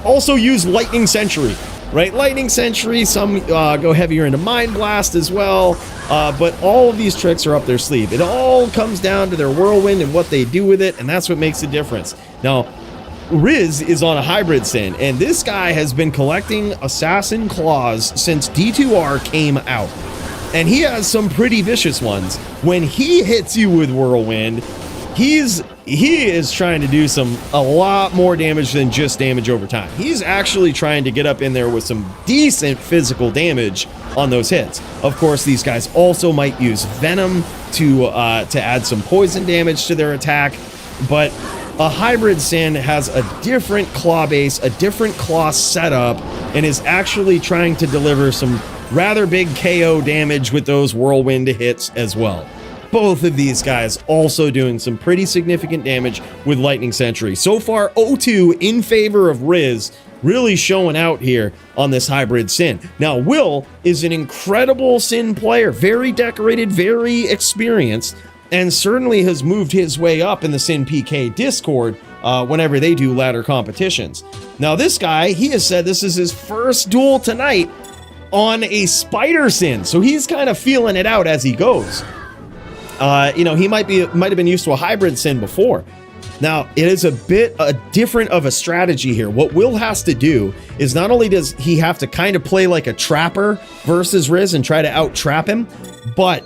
A: also use Lightning Sentry, right? Lightning Sentry, some go heavier into Mind Blast as well, but all of these tricks are up their sleeve. It all comes down to their Whirlwind and what they do with it, and that's what makes the difference. Now, Riz is on a Hybrid Sin, and this guy has been collecting Assassin Claws since D2R came out, and he has some pretty vicious ones. When he hits you with Whirlwind, he is trying to do a lot more damage than just damage over time. He's actually trying to get up in there with some decent physical damage on those hits. Of course, these guys also might use Venom to add some poison damage to their attack, but a Hybrid Sin has a different claw base, a different claw setup, and is actually trying to deliver some rather big KO damage with those Whirlwind hits as well. Both of these guys also doing some pretty significant damage with Lightning Sentry. So far, 0-2 in favor of Riz, really showing out here on this Hybrid Sin. Now, Will is an incredible Sin player, very decorated, very experienced, and certainly has moved his way up in the Sin PK Discord whenever they do ladder competitions. Now, this guy, he has said this is his first duel tonight on a Spider Sin, so he's kind of feeling it out as he goes. He might have been used to a Hybrid Sin before. Now, it is a bit different of a strategy here. What Will has to do is not only does he have to kind of play like a trapper versus Riz and try to out-trap him, but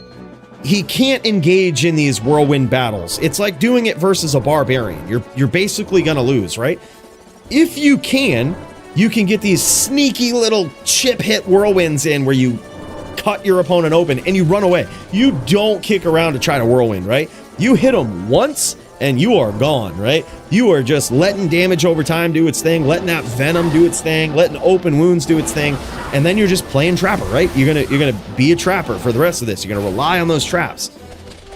A: he can't engage in these Whirlwind battles. It's like doing it versus a Barbarian. You're basically gonna lose, right? If you can get these sneaky little chip hit Whirlwinds in where you cut your opponent open and you run away. You don't kick around to try to Whirlwind, right? You hit them once and you are gone, right? You are just letting damage over time do its thing, letting that Venom do its thing, letting open wounds do its thing, and then you're just playing trapper, right? You're gonna be a trapper for the rest of this. You're gonna rely on those traps.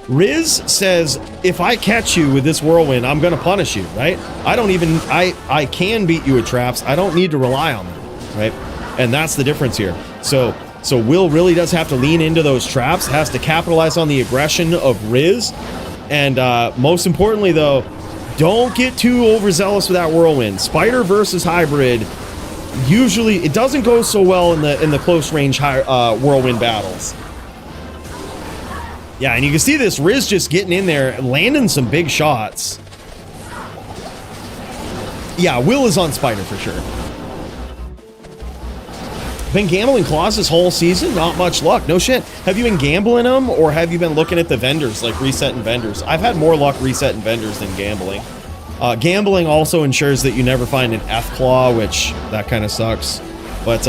A: Riz says, if I catch you with this Whirlwind, I'm gonna punish you, right? I can beat you with traps. I don't need to rely on them, right? And that's the difference here. So Will really does have to lean into those traps, has to capitalize on the aggression of Riz, and most importantly though, don't get too overzealous with that Whirlwind. Spider versus Hybrid, usually it doesn't go so well in the close range Whirlwind battles. Yeah, and you can see this Riz just getting in there, landing some big shots. Yeah, Will is on Spider for sure. Been gambling claws this whole season, not much luck. No shit. Have you been gambling them, or have you been looking at the vendors, like resetting vendors? I've had more luck resetting vendors than gambling. Gambling also ensures that you never find an F claw, which that kind of sucks. But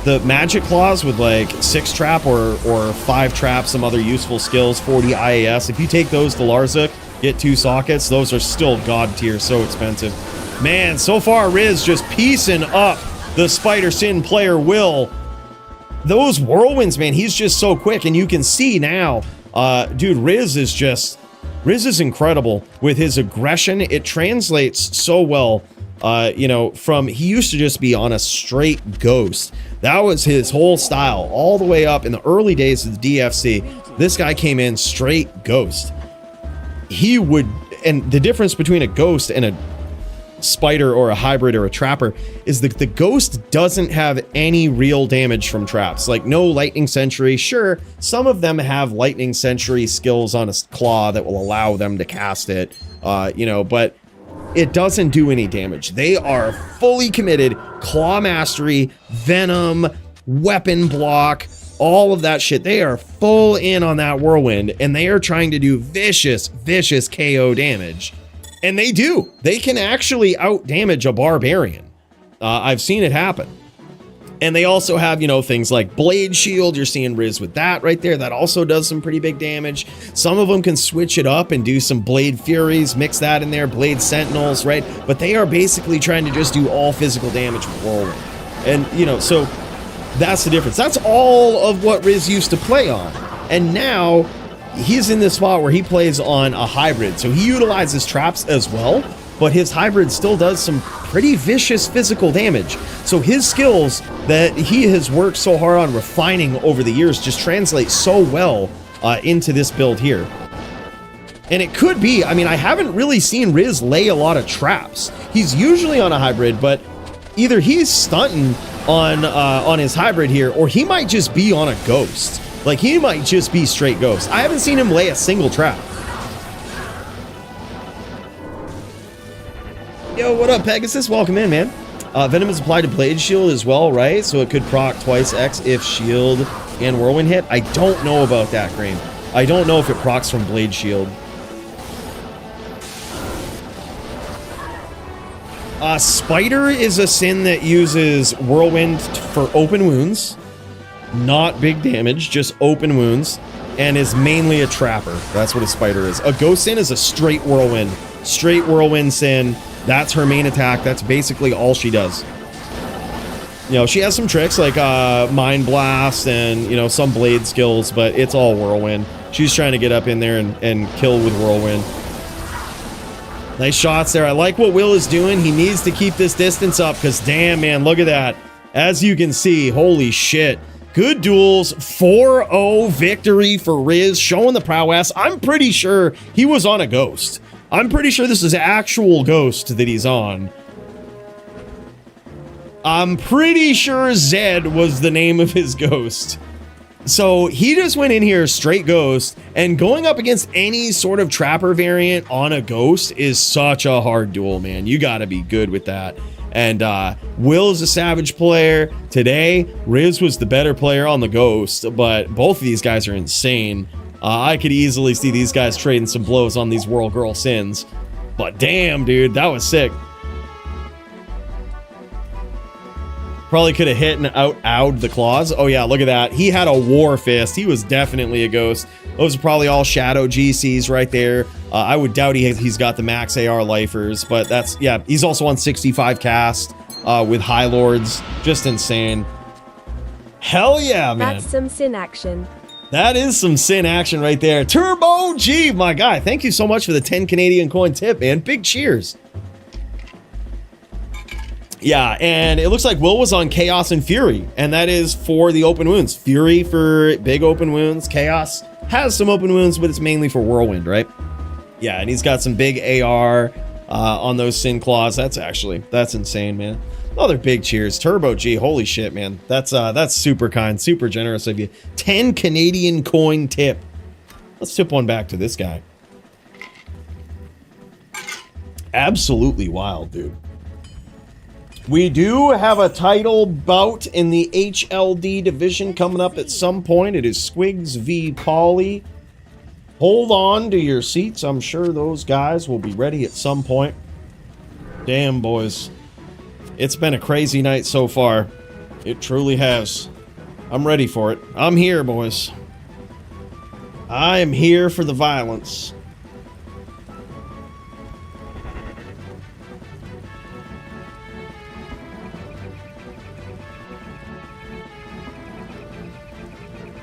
A: the magic claws with like 6 trap or 5 trap, some other useful skills, 40 IAS, if you take those to Larza, get 2 sockets, those are still god tier, so expensive. Man, so far Riz just piecing up the Spider Sin player Will. Those Whirlwinds, man, he's just so quick, and you can see now, dude, Riz is incredible with his aggression. It translates so well, from he used to just be on a straight ghost. That was his whole style all the way up in the early days of the DFC. This guy came in straight ghost. And the difference between a ghost and a Spider or a Hybrid or a Trapper is that the Ghost doesn't have any real damage from traps. Like no Lightning Sentry. Sure, some of them have Lightning Sentry skills on a claw that will allow them to cast it, but it doesn't do any damage. They are fully committed, claw mastery, venom, weapon block, all of that shit. They are full in on that Whirlwind, and they are trying to do vicious KO damage. And they do. They can actually out damage a barbarian. I've seen it happen. And they also have, you know, things like Blade Shield. You're seeing Riz with that right there. That also does some pretty big damage. Some of them can switch it up and do some Blade Furies, mix that in there, Blade Sentinels, right? But they are basically trying to just do all physical damage with Whirlwind. And, you know, so that's the difference. That's all of what Riz used to play on. And now he's in this spot where he plays on a hybrid. So he utilizes traps as well, but his hybrid still does some pretty vicious physical damage. So his skills that he has worked so hard on refining over the years just translate so well into this build here. And it could be, I mean, I haven't really seen Riz lay a lot of traps. He's usually on a hybrid, but either he's stunting on his hybrid here, or he might just be on a ghost. Like, he might just be straight ghost. I haven't seen him lay a single trap. Yo, what up, Pegasus? Welcome in, man. Venom is applied to Blade Shield as well, right? So it could proc twice X if Shield and Whirlwind hit. I don't know about that, Green. I don't know if it procs from Blade Shield. Spider is a sin that uses Whirlwind for open wounds. Not big damage, just open wounds. And is mainly a trapper. That's what a Spider is. A Ghost Sin is a straight Whirlwind. Straight Whirlwind Sin. That's her main attack. That's basically all she does. You know, she has some tricks like Mind Blast and, you know, some blade skills, but it's all Whirlwind. She's trying to get up in there and kill with Whirlwind. Nice shots there. I like what Will is doing. He needs to keep this distance up because, damn, man, look at that. As you can see, holy shit. Good duels. 4-0 victory for Riz, showing the prowess. I'm pretty sure he was on a ghost. I'm pretty sure this is actual ghost that he's on. I'm pretty sure Zed was the name of his ghost. So he just went in here straight ghost, and going up against any sort of trapper variant on a ghost is such a hard duel, man. You gotta be good with that. And Will is a savage player. Today, Riz was the better player on the ghost, but both of these guys are insane. I could easily see these guys trading some blows on these Whirl Girl Sins. But damn, dude, that was sick. Probably could have hit and out-owed the claws. Oh yeah, look at that. He had a War Fist. He was definitely a ghost. Those are probably all Shadow GCs right there. I would doubt he's got the max AR lifers, but that's, yeah, he's also on 65 cast with High Lords. Just insane. Hell yeah, man.
G: That's some sin action.
A: That is some sin action right there. Turbo G, my guy. Thank you so much for the 10 Canadian coin tip, man. Big cheers. Yeah, and it looks like Will was on Chaos and Fury, and that is for the open wounds. Fury for big open wounds. Chaos has some open wounds, but it's mainly for Whirlwind, right? Yeah, and he's got some big AR on those Sin Claws. That's insane, man. Another big cheers. Turbo G, holy shit, man. That's super kind, super generous of you. 10 Canadian coin tip. Let's tip one back to this guy. Absolutely wild, dude. We do have a title bout in the HLD division coming up at some point. It is Squigs v Poly. Hold on to your seats. I'm sure those guys will be ready at some point. Damn, boys. It's been a crazy night so far. It truly has. I'm ready for it. I'm here, boys. I am here for the violence.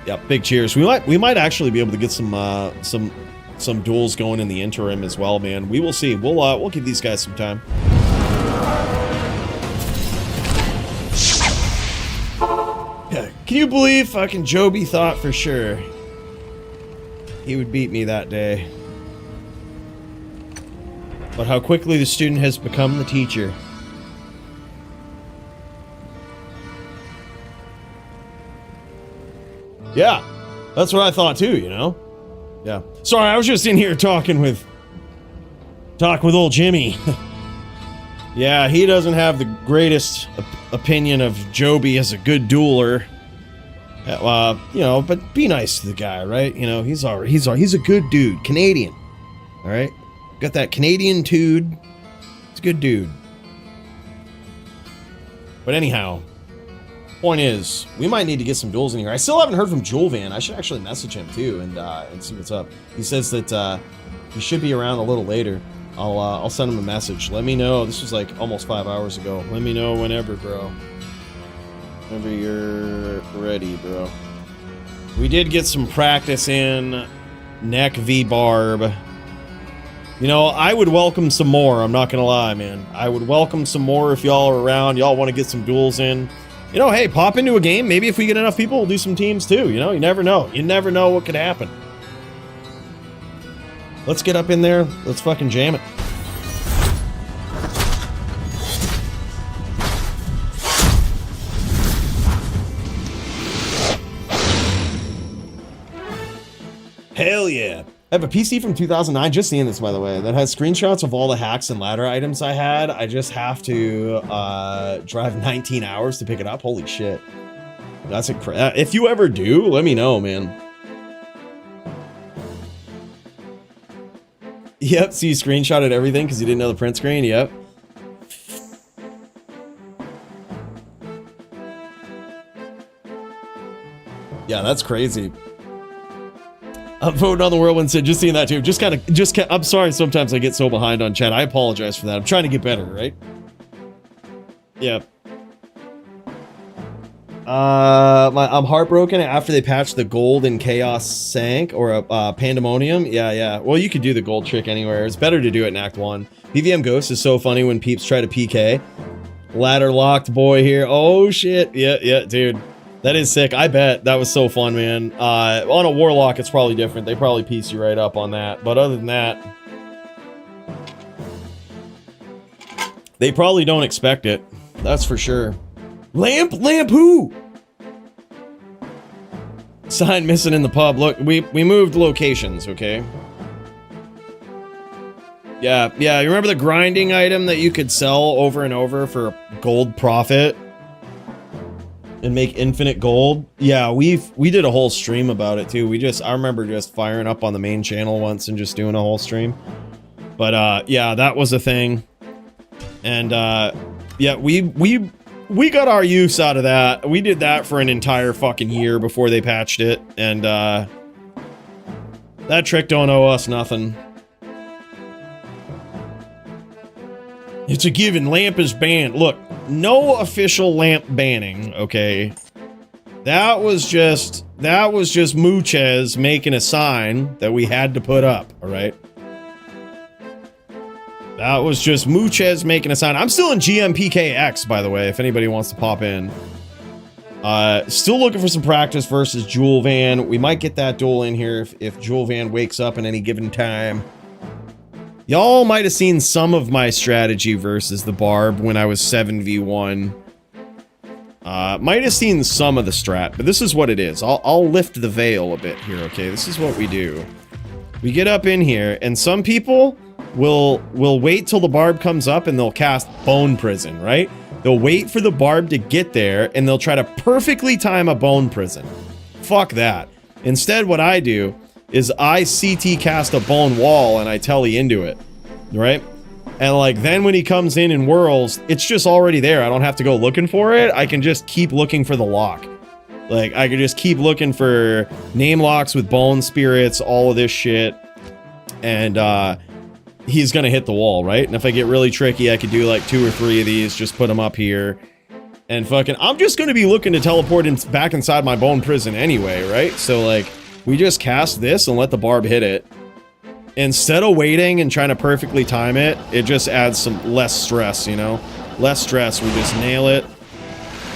A: Yeah, big cheers. We might actually be able to get some duels going in the interim as well, man. We will see. We'll give these guys some time. Yeah, can you believe fucking Joby thought for sure he would beat me that day? But how quickly the student has become the teacher. Yeah, that's what I thought too, you know? Yeah. Sorry, I was just in here talking with old Jimmy. Yeah, he doesn't have the greatest opinion of Joby as a good dueler. You know, but be nice to the guy, right? You know, he's a good dude, Canadian. All right? Got that Canadian dude. It's a good dude. But anyhow, point is, we might need to get some duels in here. I still haven't heard from Julvan. I should actually message him too and see what's up. He says that he should be around a little later. I'll send him a message. Let me know. This was like almost 5 hours ago. Let me know whenever, bro. Whenever you're ready, bro. We did get some practice in Neck v Barb. You know, I would welcome some more. I'm not gonna lie, man. I would welcome some more if y'all are around. Y'all want to get some duels in. You know, hey, pop into a game. Maybe if we get enough people, we'll do some teams too. You know, you never know. You never know what could happen. Let's get up in there. Let's fucking jam it. Hell yeah. I have a PC from 2009, just seeing this by the way, that has screenshots of all the hacks and ladder items I had. I just have to drive 19 hours to pick it up. Holy shit. That's a if you ever do, let me know, man. Yep, so you screenshotted everything because you didn't know the print screen? Yep. Yeah, that's crazy. I'm voting on the whirlwind said, just seeing that too. I'm sorry sometimes I get so behind on chat. I apologize for that. I'm trying to get better, right? Yeah. I'm heartbroken after they patched the gold in Chaos Sank or Pandemonium. Yeah. Well, you could do the gold trick anywhere. It's better to do it in Act 1. PVM Ghost is so funny when peeps try to PK. Ladder locked boy here. Oh shit. Yeah, dude. That is sick. I bet. That was so fun, man. On a Warlock, it's probably different. They probably piece you right up on that. But other than that, they probably don't expect it. That's for sure. Lamp who? Sign missing in the pub. Look, we moved locations, okay? Yeah, you remember the grinding item that you could sell over and over for gold profit? And make infinite gold? Yeah, we did a whole stream about it too. I remember just firing up on the main channel once and just doing a whole stream. But yeah, that was a thing. And yeah, we got our use out of that. We did that for an entire fucking year before they patched it. And that trick don't owe us nothing. It's a given. Lamp is banned. Look, no official lamp banning, okay? That was just Mooches making a sign that we had to put up, all right? That was just Mooches making a sign. I'm still in GMPKX, by the way, if anybody wants to pop in. Still looking for some practice versus Julvan. We might get that duel in here if Julvan wakes up in any given time. Y'all might have seen some of my strategy versus the Barb when I was 7v1. Might have seen some of the strat, but this is what it is. I'll lift the veil a bit here, okay? This is what we do. We get up in here, and some people will wait till the Barb comes up and they'll cast Bone Prison, right? They'll wait for the Barb to get there, and they'll try to perfectly time a Bone Prison. Fuck that. Instead, what I do is I CT cast a Bone Wall and I telly into it, right? And like then when he comes in and whirls, it's just already there. I don't have to go looking for it. I can just keep looking for the lock. Like I could just keep looking for name locks with bone spirits, all of this shit. And he's gonna hit the wall, right? And if I get really tricky, I could do like 2 or 3 of these, just put them up here. And fucking, I'm just gonna be looking to teleport back inside my bone prison anyway, right? So like, we just cast this and let the Barb hit it. Instead of waiting and trying to perfectly time it, it just adds some less stress, you know? Less stress, we just nail it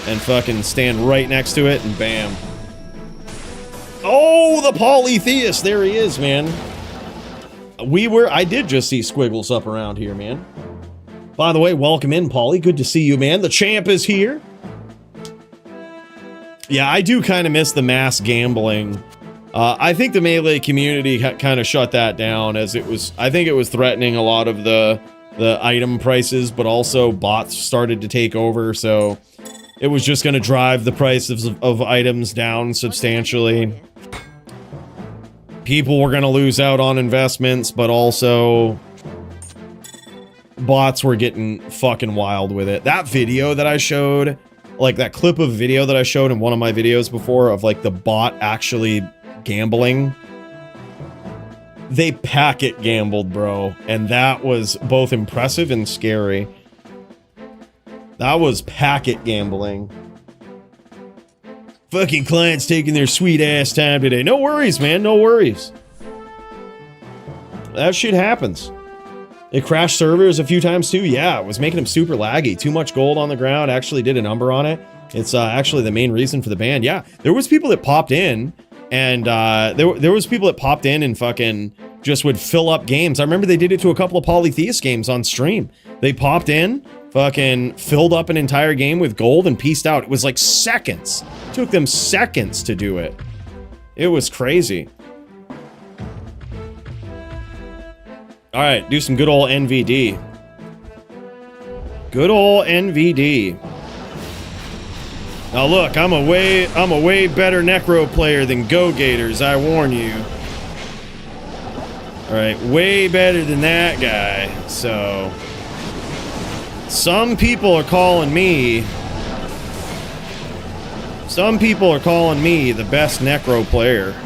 A: and fucking stand right next to it and bam. Oh, the Polytheist, there he is, man. I did just see Squiggles up around here, man. By the way, welcome in, Polly. Good to see you, man. The champ is here. Yeah, I do kind of miss the mass gambling. I think the Melee community kind of shut that down as I think it was threatening a lot of the item prices, but also bots started to take over, so it was just going to drive the price of items down substantially. People were going to lose out on investments, but also bots were getting fucking wild with it. That video that I showed, like that clip of video that I showed in one of my videos before of like the bot actually gambling, they packet gambled, bro. And that was both impressive and scary. That was packet gambling. Fucking clients taking their sweet ass time today. No worries, man. No worries. That shit happens. It crashed servers a few times too. Yeah, it was making them super laggy. Too much gold on the ground. Actually did a number on it. It's actually the main reason for the ban. Yeah, there was people that popped in, and there was people that popped in and fucking just would fill up games. I remember they did it to a couple of Polytheist games on stream. They popped in, fucking filled up an entire game with gold and pieced out. It was like seconds. It took them seconds to do it. It was crazy. All right, do some good old NVD. Good old NVD. Now look, I'm a way better Necro player than GoGators, I warn you. All right, way better than that guy. So some people are calling me the best Necro player.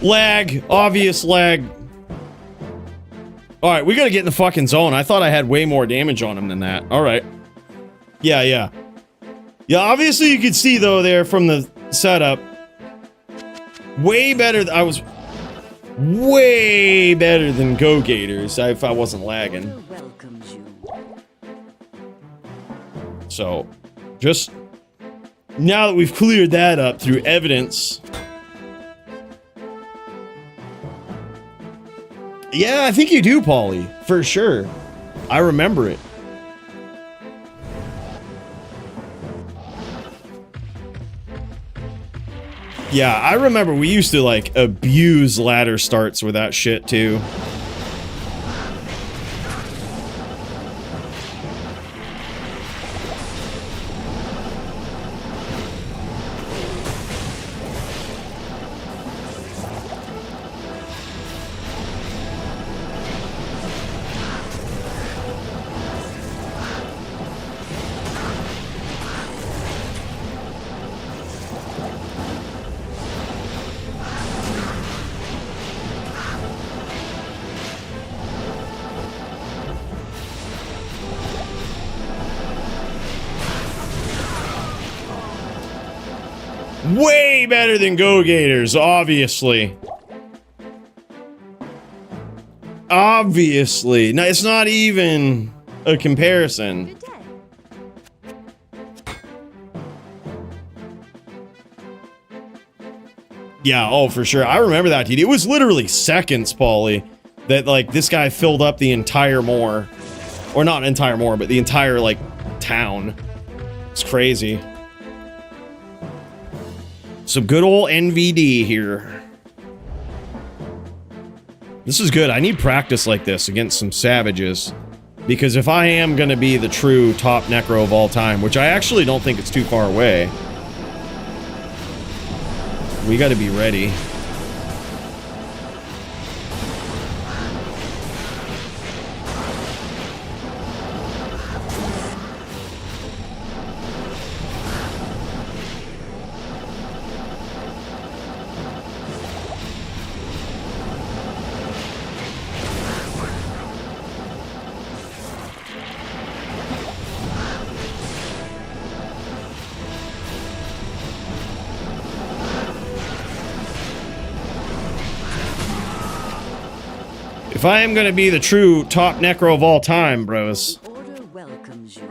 A: Lag. Obvious lag. Alright, we gotta get in the fucking zone. I thought I had way more damage on him than that. Alright. Yeah. Yeah, obviously you could see, though, there from the setup. Way better. I was way better than GoGators if I wasn't lagging. So, just now that we've cleared that up through evidence... Yeah, I think you do, Paulie. For sure. I remember it. Yeah, I remember we used to, like, abuse ladder starts with that shit, too. Way better than GoGators, obviously. Obviously. No, it's not even a comparison. Yeah, oh, for sure. I remember that, dude. It was literally seconds, Paulie, that, like, this guy filled up the entire moor. Or not entire moor, but the entire, like, town. It's crazy. Some good old NVD here. This is good. I need practice like this against some savages. Because if I am going to be the true top Necro of all time, which I actually don't think it's too far away, we got to be ready. If I am gonna be the true top necro of all time, bros.
H: Order welcomes you.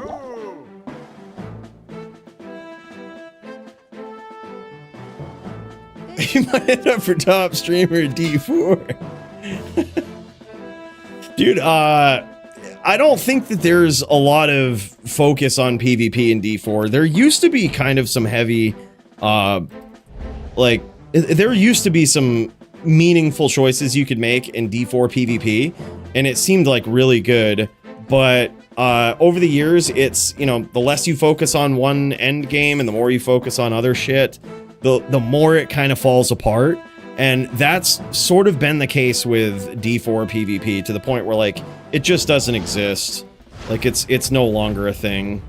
A: You might end up for top streamer D4. Dude, I don't think that there's a lot of focus on PvP in D4. There used to be kind of some heavy, like, there used to be some meaningful choices you could make in D4 PvP, and it seemed like really good, but over the years, it's, you know, the less you focus on one end game and the more you focus on other shit, the more it kind of falls apart. And that's sort of been the case with D4 PvP to the point where, like, it just doesn't exist. Like, it's no longer a thing.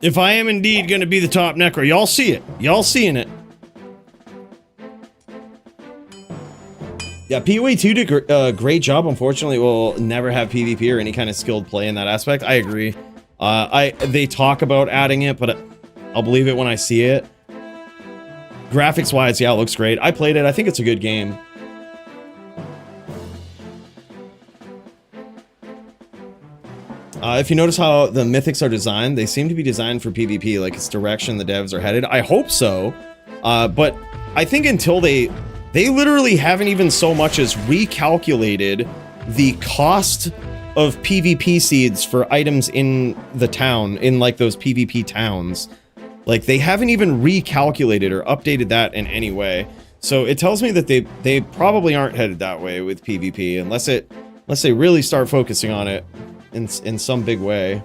A: If I am indeed going to be the top necro, y'all see it. Y'all seeing it. Yeah, PoE 2 did a great job. Unfortunately, we'll never have PvP or any kind of skilled play in that aspect. I agree. They talk about adding it, but I'll believe it when I see it. Graphics-wise, yeah, it looks great. I played it. I think it's a good game. If you notice how the mythics are designed, they seem to be designed for PvP, like it's direction the devs are headed. I hope so, but I think until they literally haven't even so much as recalculated the cost of PvP seeds for items in the town, in like those PvP towns. Like they haven't even recalculated or updated that in any way. So it tells me that they probably aren't headed that way with PvP unless they really start focusing on it in some big way.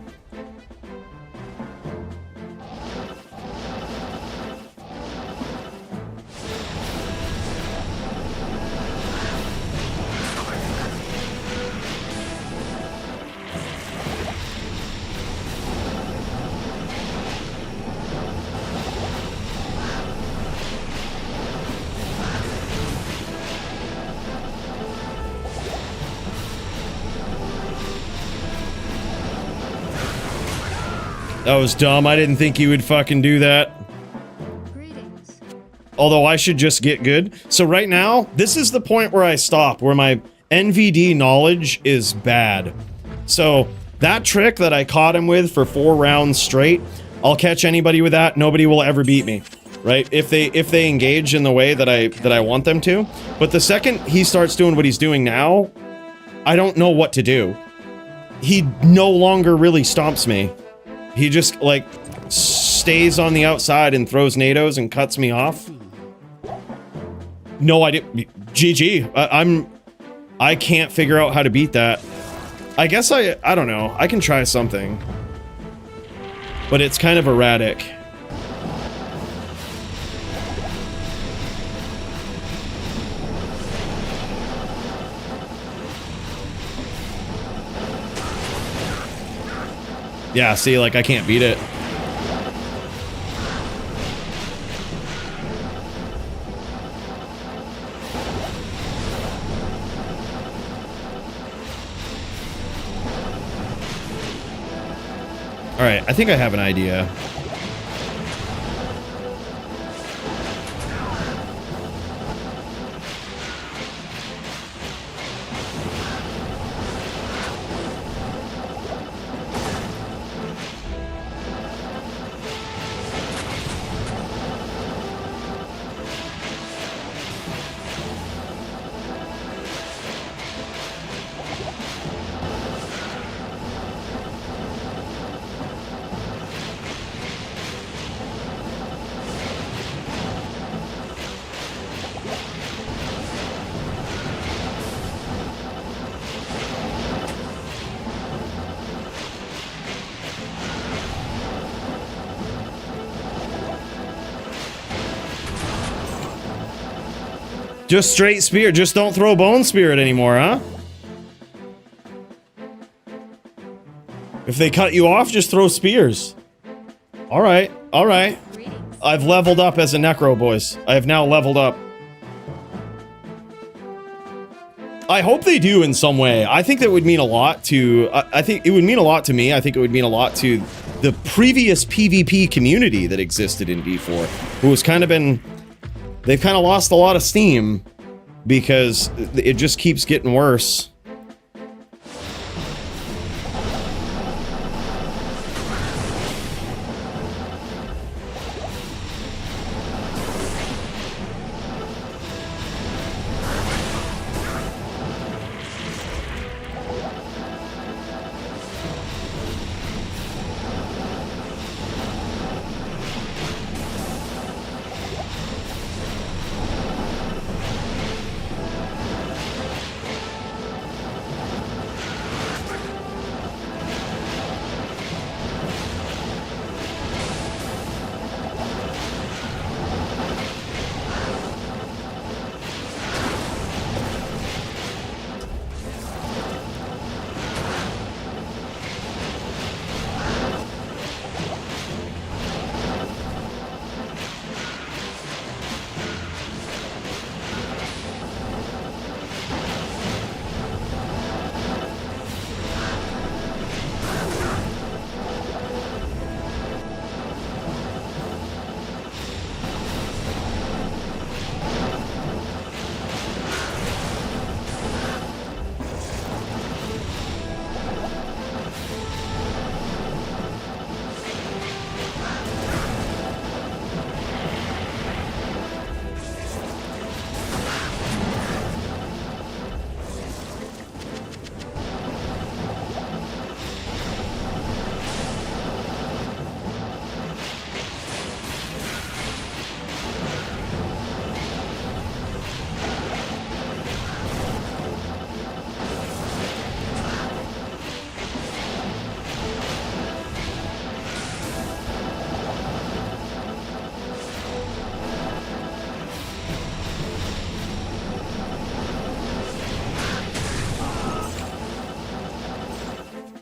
A: That was dumb. I didn't think you would fucking do that.
D: Greetings.
A: Although I should just get good. So right now, this is the point where I stop, where my NVD knowledge is bad. So that trick that I caught him with for 4 rounds straight, I'll catch anybody with that. Nobody will ever beat me, right? If they engage in the way that I want them to. But the second he starts doing what he's doing now, I don't know what to do. He no longer really stomps me. He just, like, stays on the outside and throws nados and cuts me off. No idea. GG. I can't figure out how to beat that. I guess I don't know. I can try something. But it's kind of erratic. Yeah, see, like, I can't beat it. Alright, I think I have an idea. Just straight spear. Just don't throw bone spirit anymore, huh? If they cut you off, just throw spears. All right, all right.
D: Greetings.
A: I've leveled up as a necro, boys. I have now leveled up. I hope they do in some way. I think that would mean a lot to... I think it would mean a lot to me. I think it would mean a lot to the previous PvP community that existed in D4, who has kind of been... They've kind of lost a lot of steam because it just keeps getting worse.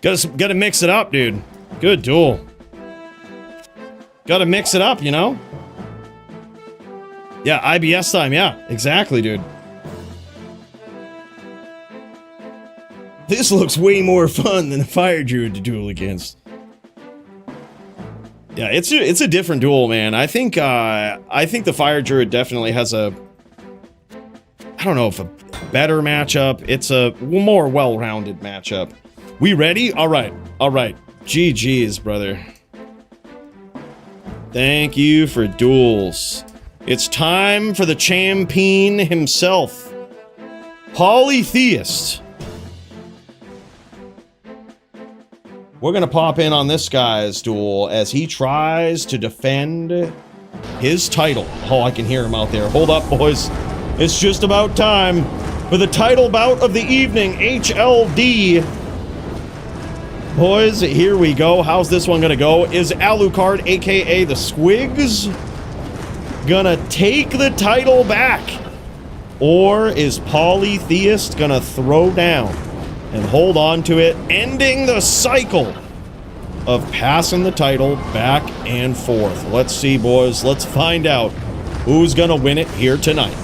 A: Gotta mix it up, dude. Good duel. Gotta mix it up, you know? Yeah, IBS time, yeah. Exactly, dude. This looks way more fun than the Fire Druid to duel against. Yeah, it's a different duel, man. I think the Fire Druid definitely has a... I don't know if a better matchup. It's a more well-rounded matchup. We ready? All right. All right. GG's, brother. Thank you for duels. It's time for the champion himself. Polytheist. We're going to pop in on this guy's duel as he tries to defend his title. Oh, I can hear him out there. Hold up, boys. It's just about time for the title bout of the evening, HLD. Boys, here we go. How's this one gonna go? Is Alucard, aka the Squigs, gonna take the title back? Or is Polytheist gonna throw down and hold on to it, ending the cycle of passing the title back and forth? Let's see, boys. Let's find out who's gonna win it here tonight.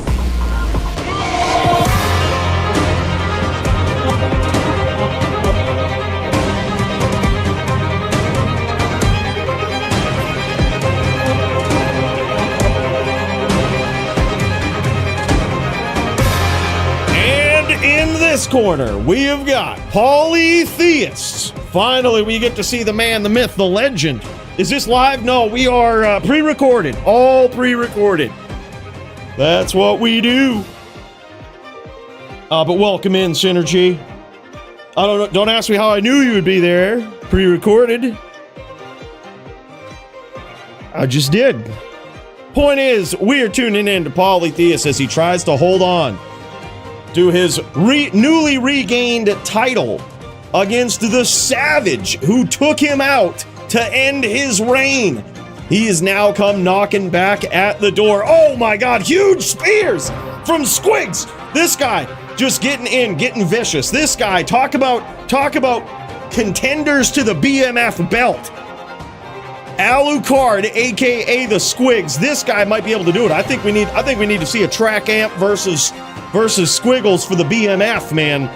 A: This corner, we have got Polytheists. Finally, we get to see the man, the myth, the legend. Is this live? No, we are pre-recorded. All pre-recorded. That's what we do. But welcome in, Synergy. I don't know. Don't ask me how I knew you would be there. Pre-recorded. I just did. Point is, we're tuning in to Polytheist as he tries to hold on to his newly regained title against the Savage who took him out to end his reign. He has now come knocking back at the door. Oh my god, huge spears! from Squigs. This guy just getting in, getting vicious. This guy, talk about contenders to the BMF belt. Alucard, aka the Squigs. This guy might be able to do it. I think we need to see a track amp versus Squiggles for the BMF, man.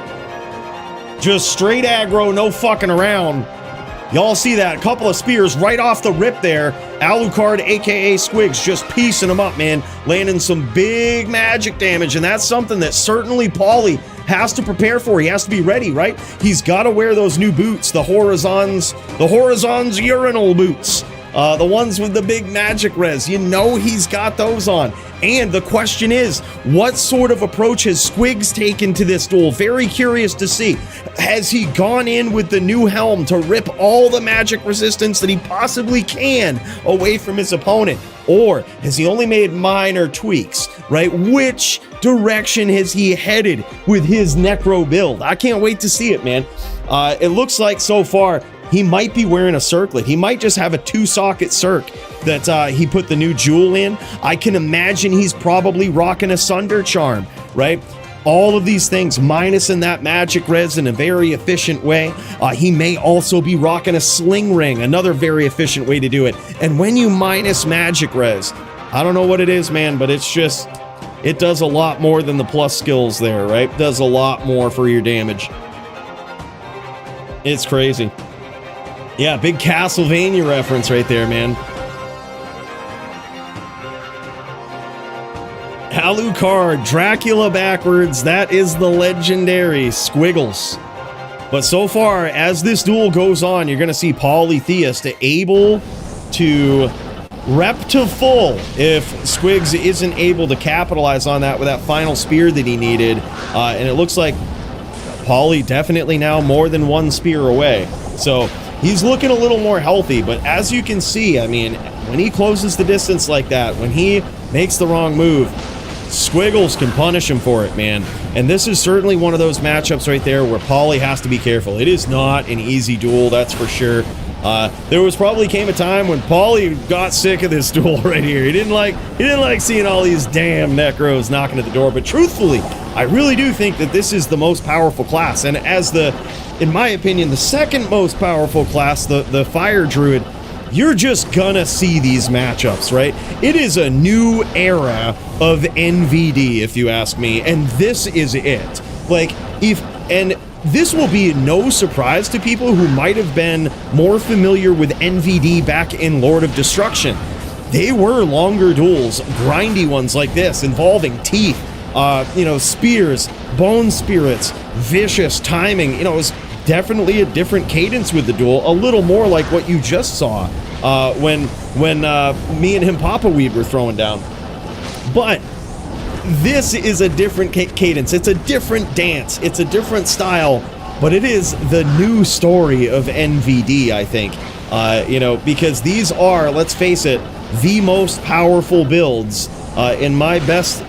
A: Just straight aggro, no fucking around. Y'all see that? A couple of spears right off the rip there. Alucard, aka Squigs, just piecing them up, man. Landing some big magic damage, and that's something that certainly Paulie has to prepare for. He has to be ready, right? He's got to wear those new boots, the Horizons urinal boots. The ones with the big magic res. You know he's got those on. And the question is, what sort of approach has Squigs taken to this duel? Very curious to see. Has he gone in with the new helm to rip all the magic resistance that he possibly can away from his opponent? Or has he only made minor tweaks, right? Which direction has he headed with his Necro build? I can't wait to see it, man. It looks like so far he might be wearing a circlet. He might just have a 2-socket circ that he put the new jewel in. I can imagine he's probably rocking a Sunder Charm, right? All of these things minusing that magic res in a very efficient way. He may also be rocking a sling ring, another very efficient way to do it. And when you minus magic res, I don't know what it is, man, but it's just, it does a lot more than the plus skills there, right? It does a lot more for your damage. It's crazy. Yeah, big Castlevania reference right there, man. Alucard, Dracula backwards, that is the legendary Squiggles. But so far, as this duel goes on, you're going to see Polytheist able to rep to full if Squigs isn't able to capitalize on that with that final spear that he needed. And it looks like Poly definitely now more than one spear away. So he's looking a little more healthy, but as you can see, I mean, when he closes the distance like that, when he makes the wrong move, Squiggles can punish him for it, man. And this is certainly one of those matchups right there where Paulie has to be careful. It is not an easy duel, that's for sure. There was probably came a time when Paulie got sick of this duel right here. He didn't like seeing all these damn Necros knocking at the door. But truthfully, I really do think that this is the most powerful class. And as in my opinion, the second most powerful class, the Fire Druid, you're just gonna see these matchups, right? It is a new era of NVD, if you ask me, and this is it. Like, this will be no surprise to people who might have been more familiar with NVD back in Lord of Destruction. They were longer duels, grindy ones like this, involving teeth, spears, bone spirits, vicious timing. It was definitely a different cadence with the duel, a little more like what you just saw when me and him Papa Weed were throwing down. But this is a different cadence. It's a different dance. It's a different style, but it is the new story of NVD, I think. Because these are, let's face it, the most powerful builds. In my best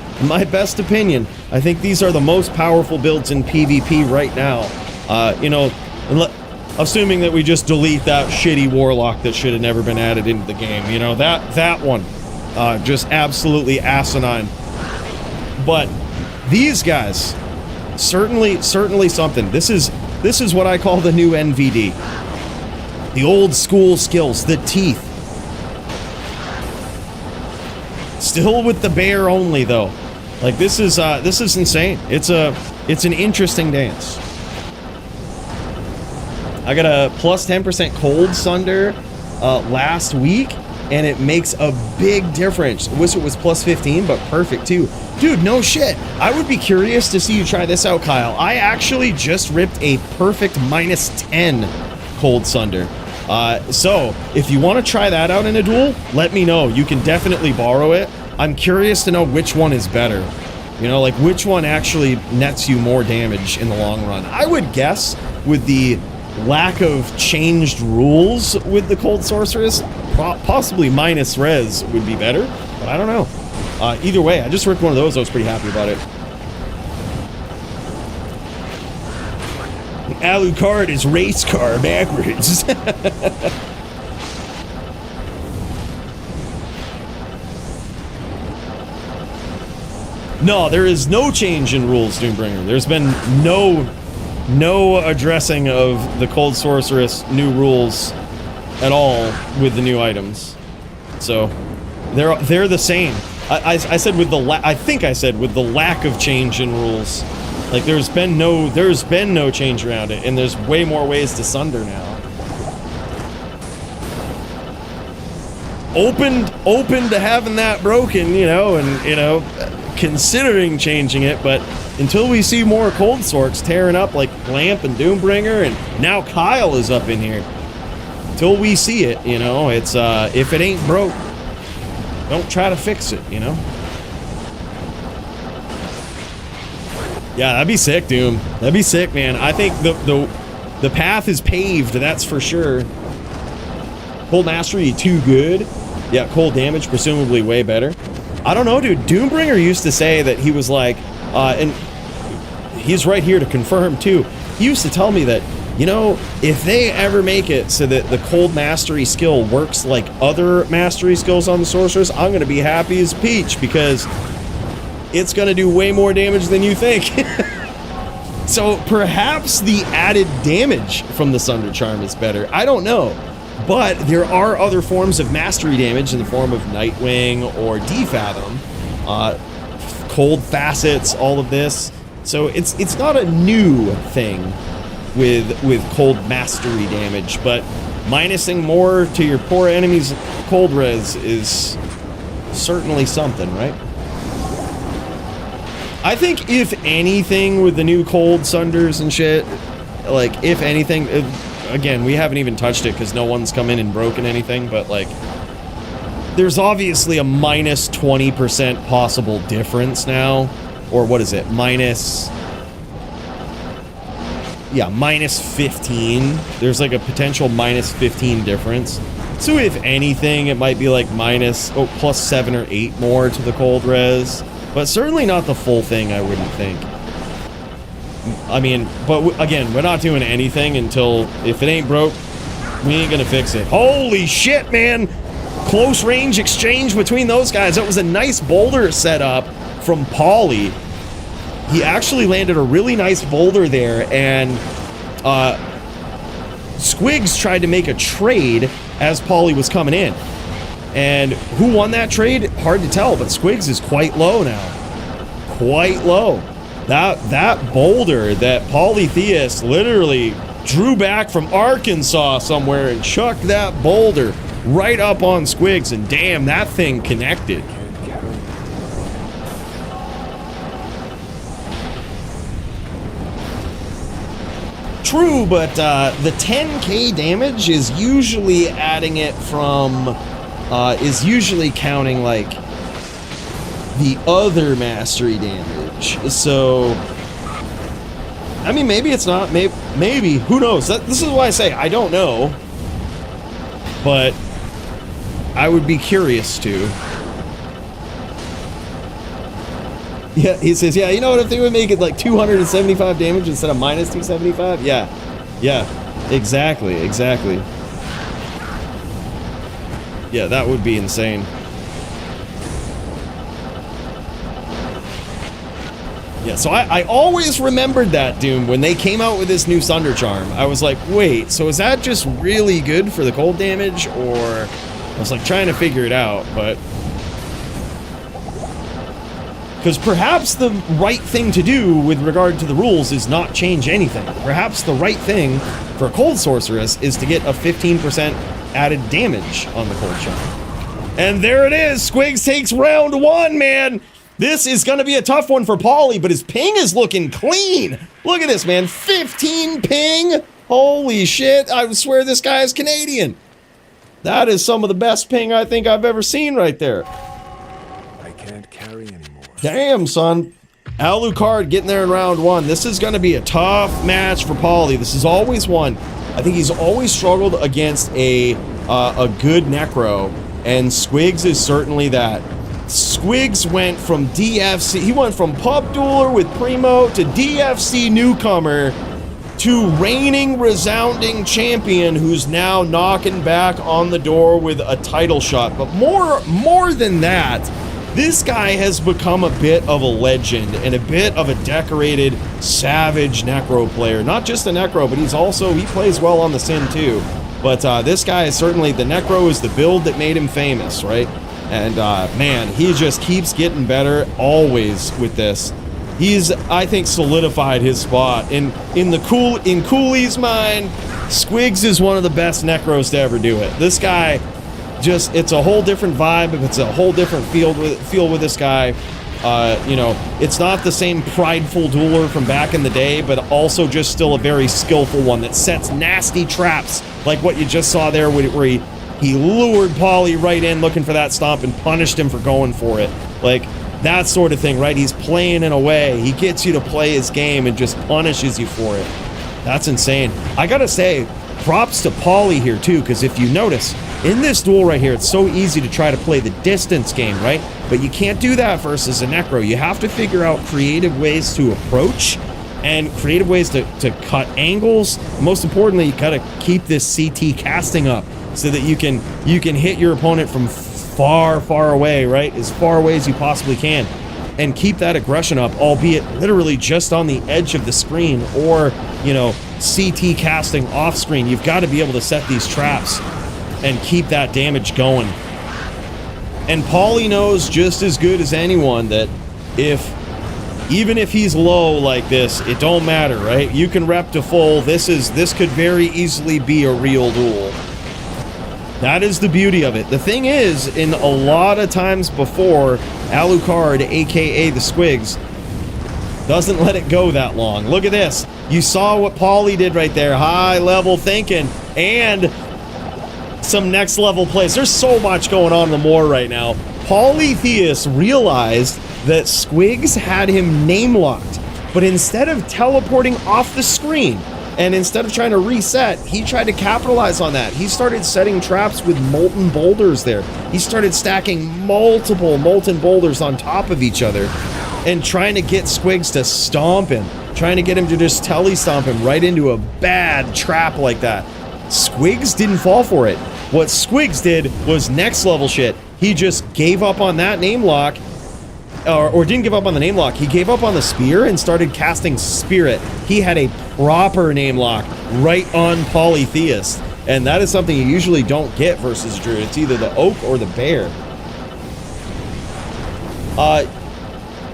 A: opinion, I think these are the most powerful builds in PvP right now. Assuming that we just delete that shitty Warlock that should have never been added into the game. That one, just absolutely asinine. But these guys, certainly something. This is what I call the new NVD. The old school skills, the teeth. Still with the bear only though. Like this is insane. It's an interesting dance. I got a plus 10% cold Sunder last week, and it makes a big difference. I wish it was plus 15, but perfect too. Dude, no shit. I would be curious to see you try this out, Kyle. I actually just ripped a perfect minus 10 cold Sunder. So if you want to try that out in a duel, let me know. You can definitely borrow it. I'm curious to know which one is better. Like which one actually nets you more damage in the long run. I would guess with the lack of changed rules with the Cold Sorceress, possibly minus res would be better, but I don't know. Either way, I just ripped one of those. I was pretty happy about it. Alucard is race car backwards. No, there is no change in rules, Doombringer. There's been no addressing of the Cold Sorceress new rules at all with the new items. So they're the same. I said with the I think I said with the lack of change in rules. Like there's been no change around it, and there's way more ways to sunder now. Open to having that broken, you know, and you know, considering changing it, but until we see more Cold Sorts tearing up like Lamp and Doombringer, and now Kyle is up in here. Until we see it, you know, it's if it ain't broke, don't try to fix it, you know. Yeah, that'd be sick, Doom. That'd be sick, man. I think the path is paved, that's for sure. Cold Mastery, too good. Yeah, cold damage, presumably way better. I don't know, dude. Doombringer used to say that he was like, and he's right here to confirm, too. He used to tell me that, you know, if they ever make it so that the Cold Mastery skill works like other Mastery skills on the Sorceress, I'm going to be happy as Peach, because it's going to do way more damage than you think. So perhaps the added damage from the Sunder Charm is better. I don't know. But there are other forms of mastery damage in the form of Nightwing or Defathom, cold facets, all of this. So it's not a new thing with cold mastery damage, but minusing more to your poor enemy's cold res is certainly something, right? I think if anything with the new cold sunders and shit, like if anything, again, we haven't even touched it because no one's come in and broken anything, but like there's obviously a minus 20% possible difference now, or what is it, minus 15. There's like a potential minus 15 difference. So if anything, it might be like plus 7 or 8 more to the cold res, but certainly not the full thing, I wouldn't think. I mean, but again, we're not doing anything until, if it ain't broke, we ain't gonna fix it. Holy shit, man! Close range exchange between those guys. That was a nice boulder setup from Poly. He actually landed a really nice boulder there, and Squigs tried to make a trade as Poly was coming in. And who won that trade? Hard to tell, but Squigs is quite low now. Quite low. That boulder that Polytheist literally drew back from Arkansas somewhere and chucked that boulder right up on Squigs, and damn, that thing connected. True, but the 10k damage is usually adding it from, is usually counting like the other mastery damage. So, I mean, maybe it's not, maybe, who knows? This is why I say I don't know, but I would be curious to. Yeah, he says, yeah, you know what, if they would make it like 275 damage instead of minus 275? Yeah, exactly. Yeah, that would be insane. Yeah, so I always remembered that, Doom, when they came out with this new Sunder Charm. I was like, wait, so is that just really good for the cold damage? Or I was like trying to figure it out, but because perhaps the right thing to do with regard to the rules is not change anything. Perhaps the right thing for a Cold Sorceress is to get a 15% added damage on the Cold Charm. And there it is! Squigs takes round 1, man! This is gonna be a tough one for Poly, but his ping is looking clean! Look at this, man. 15 ping! Holy shit, I swear this guy is Canadian. That is some of the best ping I think I've ever seen right there.
E: I can't carry anymore.
A: Damn, son. Alucard getting there in round 1. This is going to be a tough match for Poly. This is always one. I think he's always struggled against a good Necro, and Squigs is certainly that. Squigs went from DFC, he went from Pub Dueler with Primo to DFC newcomer to reigning resounding champion who's now knocking back on the door with a title shot. But more than that, This guy has become a bit of a legend and a bit of a decorated, savage Necro player. Not just a Necro, but he plays well on the Sin too. But this guy is certainly, the Necro is the build that made him famous, right? And man, he just keeps getting better always with this. He's, I think, solidified his spot. In Coooley's mind, Squigs is one of the best Necros to ever do it. This guy, just, it's a whole different vibe. It's a whole different feel with this guy. You know, it's not the same prideful dueler from back in the day, but also just still a very skillful one that sets nasty traps, like what you just saw there, where he lured Poly right in looking for that stomp and punished him for going for it. Like, that sort of thing, right? He's playing in a way. He gets you to play his game and just punishes you for it. That's insane. I gotta say, props to Poly here too, because if you notice, in this duel right here, it's so easy to try to play the distance game, right? But you can't do that versus a Necro. You have to figure out creative ways to approach and creative ways to cut angles. Most importantly, you gotta keep this CT casting up so that you can hit your opponent from far away, right? As far away as you possibly can, and keep that aggression up, albeit literally just on the edge of the screen, or, you know, CT casting off screen. You've got to be able to set these traps and keep that damage going. And Poly knows just as good as anyone that even if he's low like this, it don't matter, right? You can rep to full. This could very easily be a real duel. That is the beauty of it. The thing is, in a lot of times before, Alucard, aka the Squigs, doesn't let it go that long. Look at this. You saw what Poly did right there. High level thinking and some next level plays. There's so much going on in the Moor right now. Polytheist realized that Squigs had him name locked, but instead of teleporting off the screen, and instead of trying to reset, he tried to capitalize on that. He started setting traps with molten boulders there. He started stacking multiple molten boulders on top of each other and trying to get Squigs to stomp him, trying to get him to just tele-stomp him right into a bad trap like that. Squigs didn't fall for it. What Squigs did was next level shit. He just gave up on that name lock, or didn't give up on the name lock. He gave up on the spear and started casting Spirit. He had a proper name lock right on Polytheist, and that is something you usually don't get versus Druid. It's either the Oak or the Bear.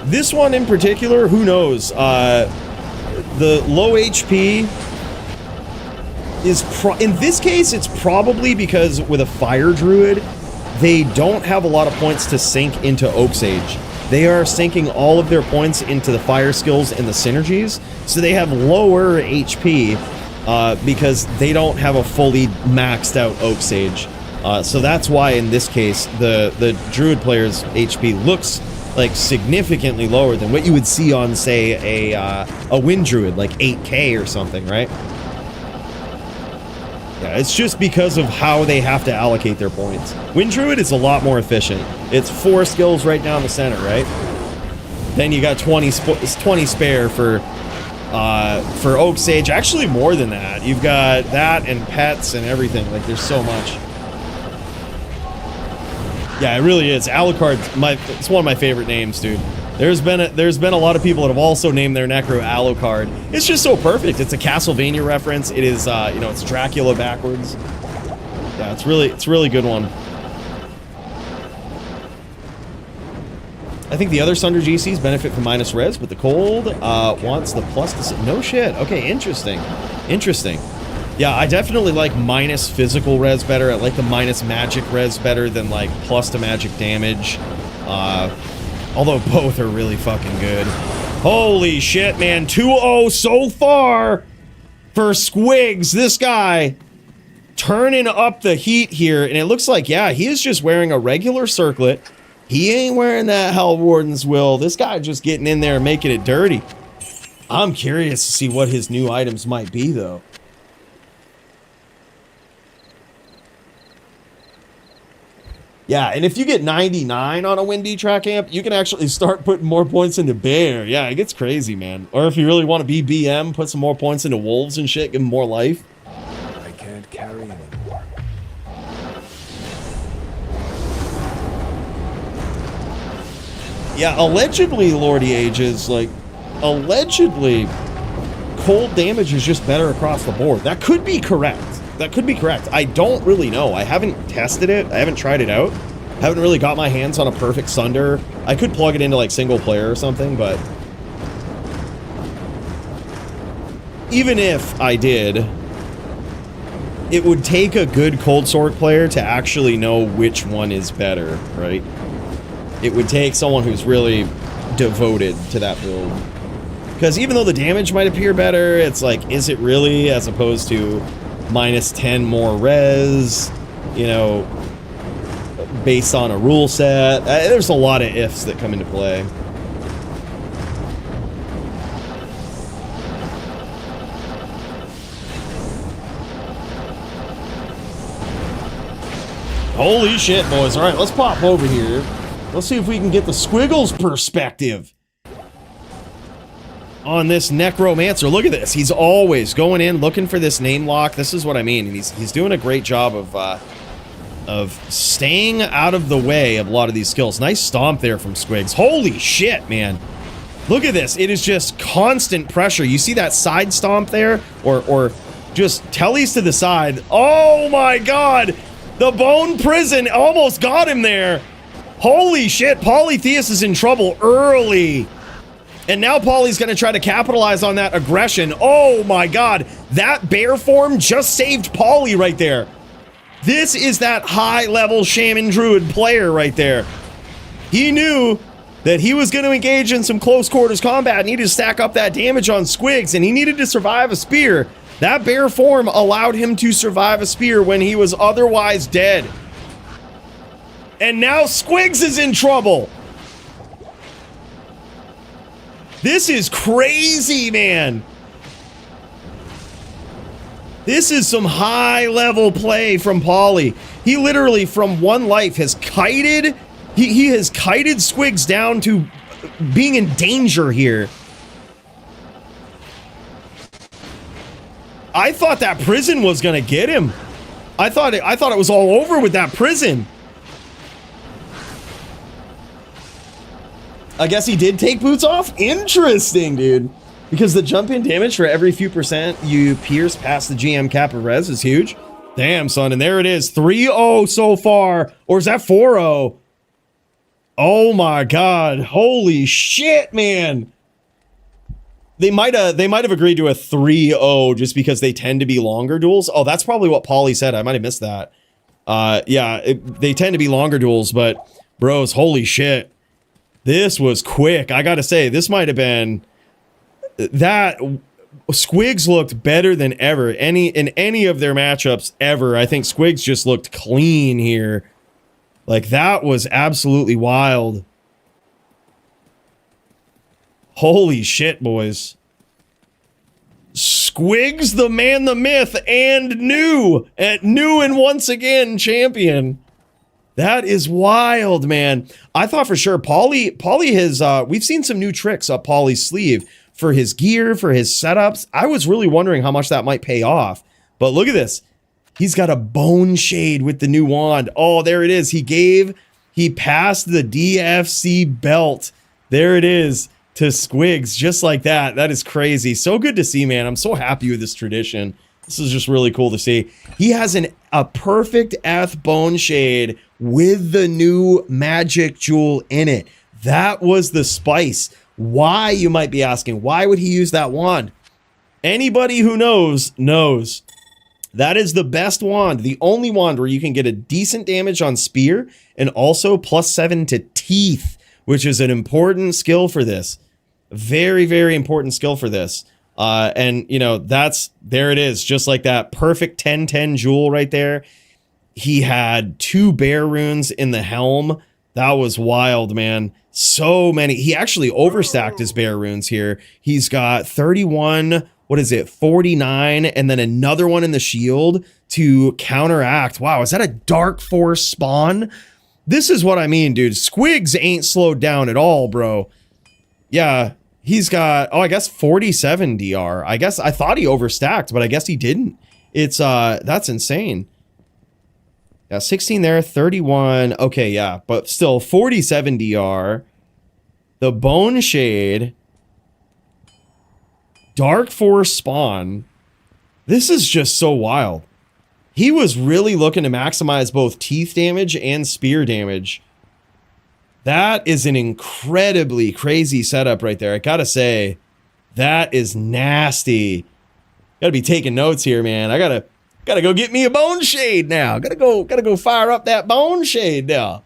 A: This one in particular, who knows? The low HP is in this case, it's probably because with a Fire Druid, they don't have a lot of points to sink into Oak Sage. They are sinking all of their points into the fire skills and the synergies, so they have lower HP because they don't have a fully maxed out Oak Sage. So that's why in this case, the Druid player's HP looks like significantly lower than what you would see on, say, a Wind Druid, like 8k or something, right? Yeah, it's just because of how they have to allocate their points. Wind Druid is a lot more efficient. It's 4 skills right down the center, right? Then you got 20 spare for Oak Sage. Actually, more than that. You've got that and pets and everything. Like, there's so much. Yeah, it really is. Alucard, it's one of my favorite names, dude. There's been a lot of people that have also named their Necro Alucard. It's just so perfect. It's a Castlevania reference. It is, you know, it's Dracula backwards. Yeah, it's really good one. I think the other Sunder GCs benefit from minus res, but the cold wants the plus to... No shit. Okay, interesting. Interesting. Yeah, I definitely like minus physical res better. I like the minus magic res better than, like, plus to magic damage. Although both are really fucking good. Holy shit, man. 2-0 so far for Squigs. This guy turning up the heat here. And it looks like, yeah, he is just wearing a regular circlet. He ain't wearing that Hell Warden's will. This guy just getting in there and making it dirty. I'm curious to see what his new items might be, though. Yeah, and if you get 99 on a Windy track amp, you can actually start putting more points into Bear. Yeah, it gets crazy, man. Or if you really want to be BM, put some more points into Wolves and shit, give them more life.
B: I can't carry anymore.
A: Yeah, allegedly, Lordy Ages, like, allegedly, cold damage is just better across the board. That could be correct. That could be correct. I don't really know. I haven't tested it. I haven't tried it out. Haven't really got my hands on a perfect Sunder. I could plug it into, like, single player or something, but even if I did, it would take a good Cold Sword player to actually know which one is better, right? It would take someone who's really devoted to that build. Because even though the damage might appear better, it's like, is it really, as opposed to minus 10 more res, you know, based on a rule set? There's a lot of ifs that come into play. Holy shit, boys. All right, let's pop over here. Let's see if we can get the Squiggles perspective on this Necromancer. Look at this. He's always going in, looking for this name lock. This is what I mean. And he's doing a great job of staying out of the way of a lot of these skills. Nice stomp there from Squigs. Holy shit, man. Look at this. It is just constant pressure. You see that side stomp there? Or just tellies to the side. Oh my god. The Bone Prison almost got him there. Holy shit, Polytheist is in trouble early. And now Poly's going to try to capitalize on that aggression. Oh my god, that bear form just saved Poly right there. This is that high-level Shaman Druid player right there. He knew that he was going to engage in some close quarters combat, needed to stack up that damage on Squigs, and he needed to survive a spear. That bear form allowed him to survive a spear when he was otherwise dead. And now Squigs is in trouble. This is crazy, man. This is some high-level play from Poly. He literally, from one life, has kited... He has kited Squigs down to being in danger here. I thought that prison was gonna get him. I thought it was all over with that prison. I guess he did take boots off? Interesting, dude. Because the jump in damage for every few percent you pierce past the GM cap of res is huge. Damn, son, and there it is. 3-0 so far. Or is that 4-0? Oh my god. Holy shit, man. They might have agreed to a 3-0 just because they tend to be longer duels. Oh, that's probably what Poly said. I might have missed that. Yeah, they tend to be longer duels, but bros, holy shit. This was quick. I gotta say, this might have been... That... Squigs looked better than ever. In any of their matchups ever. I think Squigs just looked clean here. Like, that was absolutely wild. Holy shit, boys. Squigs, the man, the myth, and new and once again champion. That is wild, man. I thought for sure Poly has, we've seen some new tricks up Poly's sleeve for his gear, for his setups. I was really wondering how much that might pay off. But look at this. He's got a bone shade with the new wand. Oh, there it is. He passed the DFC belt. There it is. To Squigs, just like that. That is crazy. So good to see, man. I'm so happy with this tradition. This is just really cool to see. He has a perfect F bone shade with the new magic jewel in it. That was the spice. Why, you might be asking, why would he use that wand? Anybody who knows. That is the best wand, the only wand where you can get a decent damage on spear and also +7 to teeth, which is an important skill for this. Very, very important skill for this. And, you know, there it is, just like that. Perfect 10-10 jewel right there. He had 2 bear runes in the helm. That was wild, man. So many. He actually overstacked his bear runes here. He's got 31, 49, and then another one in the shield to counteract. Wow, is that a Dark Force spawn? This is what I mean, dude. Squigs ain't slowed down at all, bro. Yeah, he's got, I guess 47 DR. I thought he overstacked, but I guess he didn't. It's, that's insane. Yeah, 16 there, 31. Okay, yeah, but still 47 DR. the Bone Shade, Dark Force Spawn. This is just so wild. He was really looking to maximize both teeth damage and spear damage. That is an incredibly crazy setup right there. I gotta say, that is nasty. Gotta be taking notes here, man. I gotta go get me a Bone Shade now. Gotta go fire up that Bone Shade now.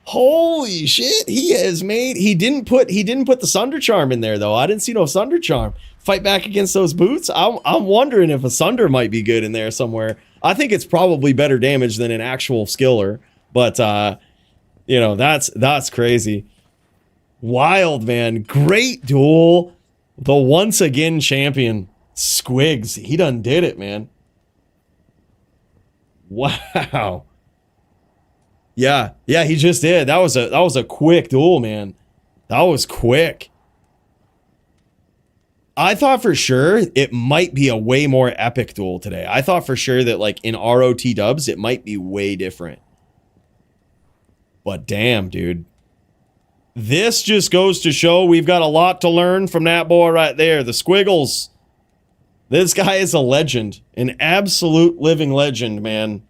A: Holy shit, he didn't put the Sunder Charm in there though. I didn't see no Sunder Charm. Fight back against those boots. I'm wondering if a Sunder might be good in there somewhere. I think it's probably better damage than an actual skiller, but you know, that's crazy. Wild, man. Great duel. The once again champion, Squigs. He done did it, man. Wow. Yeah, he just did. That was a quick duel, man. That was quick. I thought for sure it might be a way more epic duel today. I thought for sure that like in ROT dubs, it might be way different. But damn, dude. This just goes to show we've got a lot to learn from that boy right there, the Squiggles. This guy is a legend, an absolute living legend, man.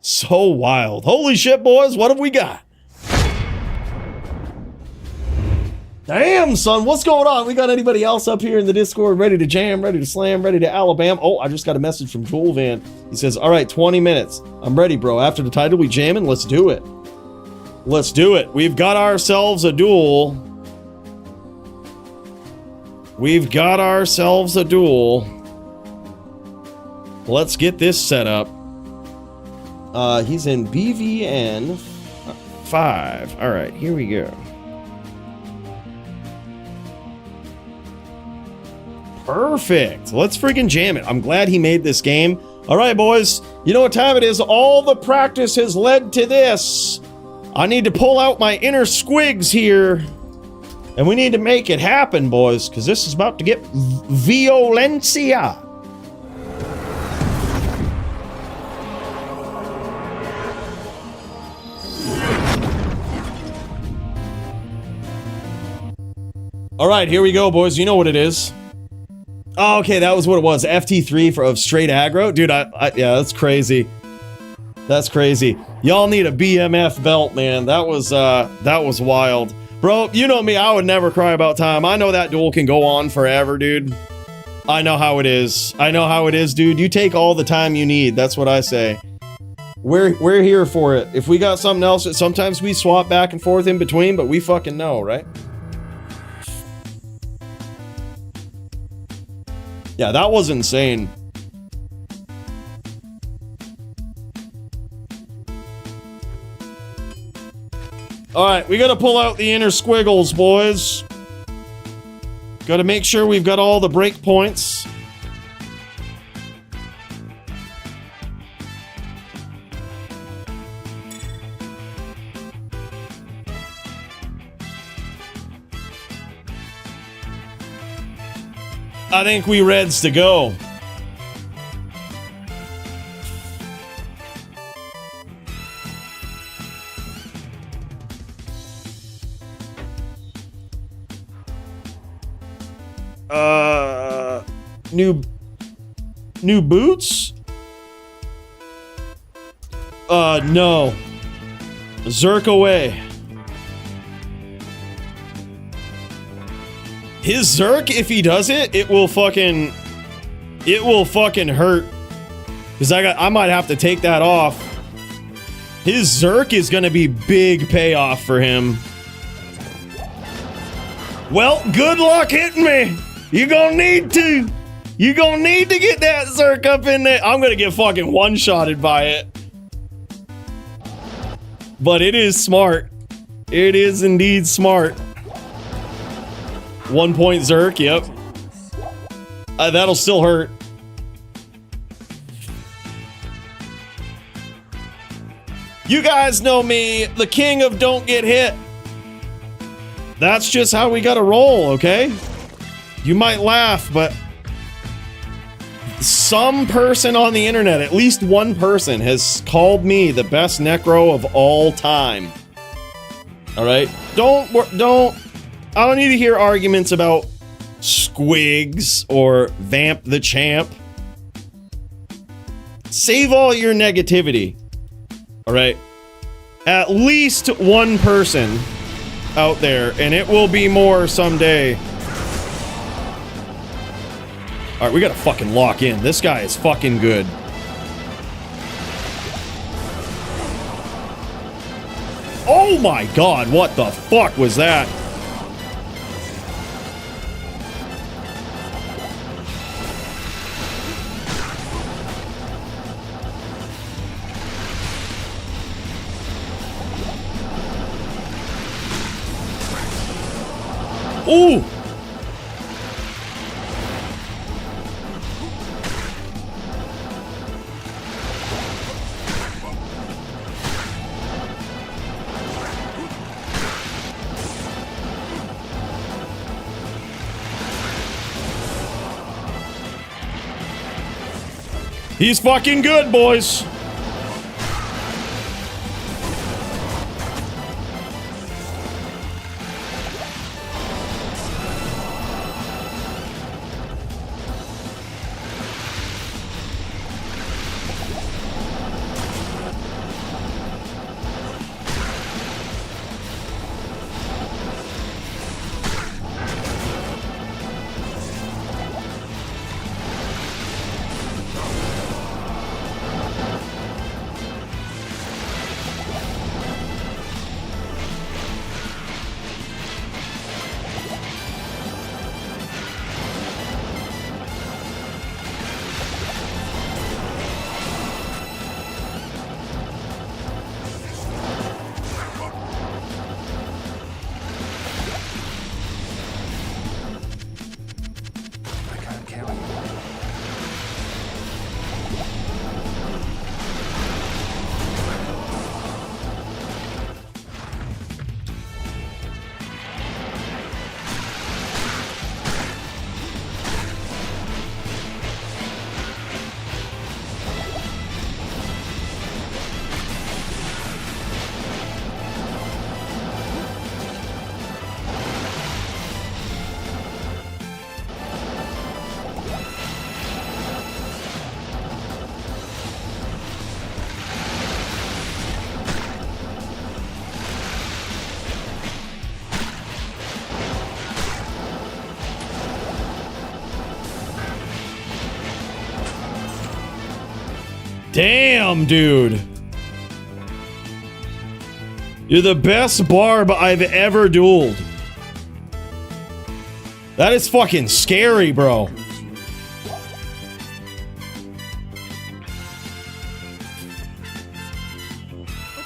A: So wild. Holy shit, boys, what have we got? Damn, son, what's going on? We got anybody else up here in the Discord ready to jam, ready to slam, ready to Alabama? Oh, I just got a message from Joel Van. He says, all right, 20 minutes. I'm ready, bro. After the title, we jamming? Let's do it. Let's do it. We've got ourselves a duel. We've got ourselves a duel. Let's get this set up. He's in BVN 5. All right, here we go. Perfect. Let's freaking jam it. I'm glad he made this game. All right, boys. You know what time it is? All the practice has led to this. I need to pull out my inner Squigs here. And we need to make it happen, boys, because this is about to get violencia. All right, here we go, boys. You know what it is. Oh, okay, that was what it was. FT3 of straight aggro. Dude, yeah, that's crazy. That's crazy. Y'all need a BMF belt, man. That was wild. Bro, you know me, I would never cry about time. I know that duel can go on forever, dude. I know how it is. I know how it is, dude. You take all the time you need. That's what I say. We're here for it. If we got something else, sometimes we swap back and forth in between, but we fucking know, right? Yeah, that was insane. All right, we gotta pull out the inner Squiggles, boys. Gotta make sure we've got all the break points. I think we Reds to go. New boots? No. Zerk away. His Zerk, if he does it, it will fucking hurt. Cause I might have to take that off. His Zerk is gonna be big payoff for him. Well, good luck hitting me. You're gonna need to. You're gonna need to get that Zerk up in there. I'm gonna get fucking one-shotted by it. But it is smart. It is indeed smart. 1 point Zerk, yep. That'll still hurt. You guys know me, the king of don't get hit. That's just how we gotta roll, okay? You might laugh, but some person on the internet, at least one person, has called me the best necro of all time. All right? Don't I don't need to hear arguments about Squigs or Vamp the Champ. Save all your negativity. Alright? At least one person out there, and it will be more someday. Alright, we gotta fucking lock in. This guy is fucking good. Oh my god, what the fuck was that? Ooh! He's fucking good, boys. Damn, dude. You're the best barb I've ever dueled. That is fucking scary, bro.
D: What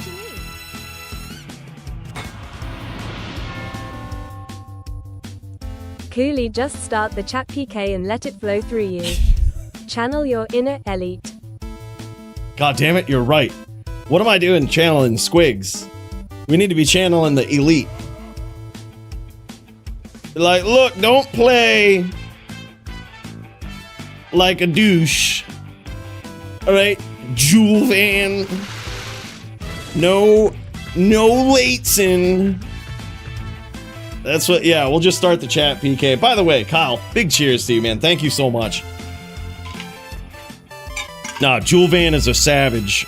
D: do you mean?
G: Coooley, just start the chat PK and let it flow through you. Channel your inner elite.
A: God damn it, you're right. What am I doing channeling Squigs? We need to be channeling the elite. Like, look, don't play like a douche. Alright, Jewel Van. No Latson. That's what, yeah, we'll just start the chat PK. By the way, Kyle, big cheers to you, man. Thank you so much. Nah, Jewel Van is a savage.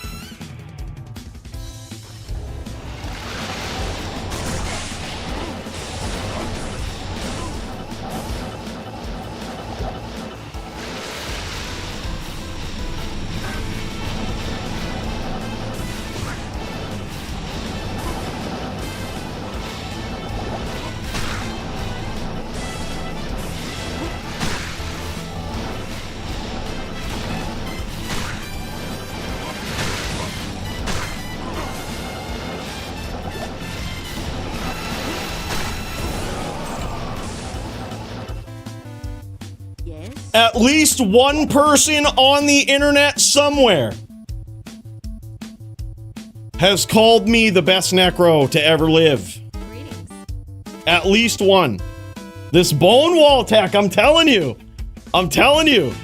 A: At least one person on the internet somewhere has called me the best necro to ever live.
D: Greetings.
A: At least one. This bone wall tech, I'm telling you. I'm telling you.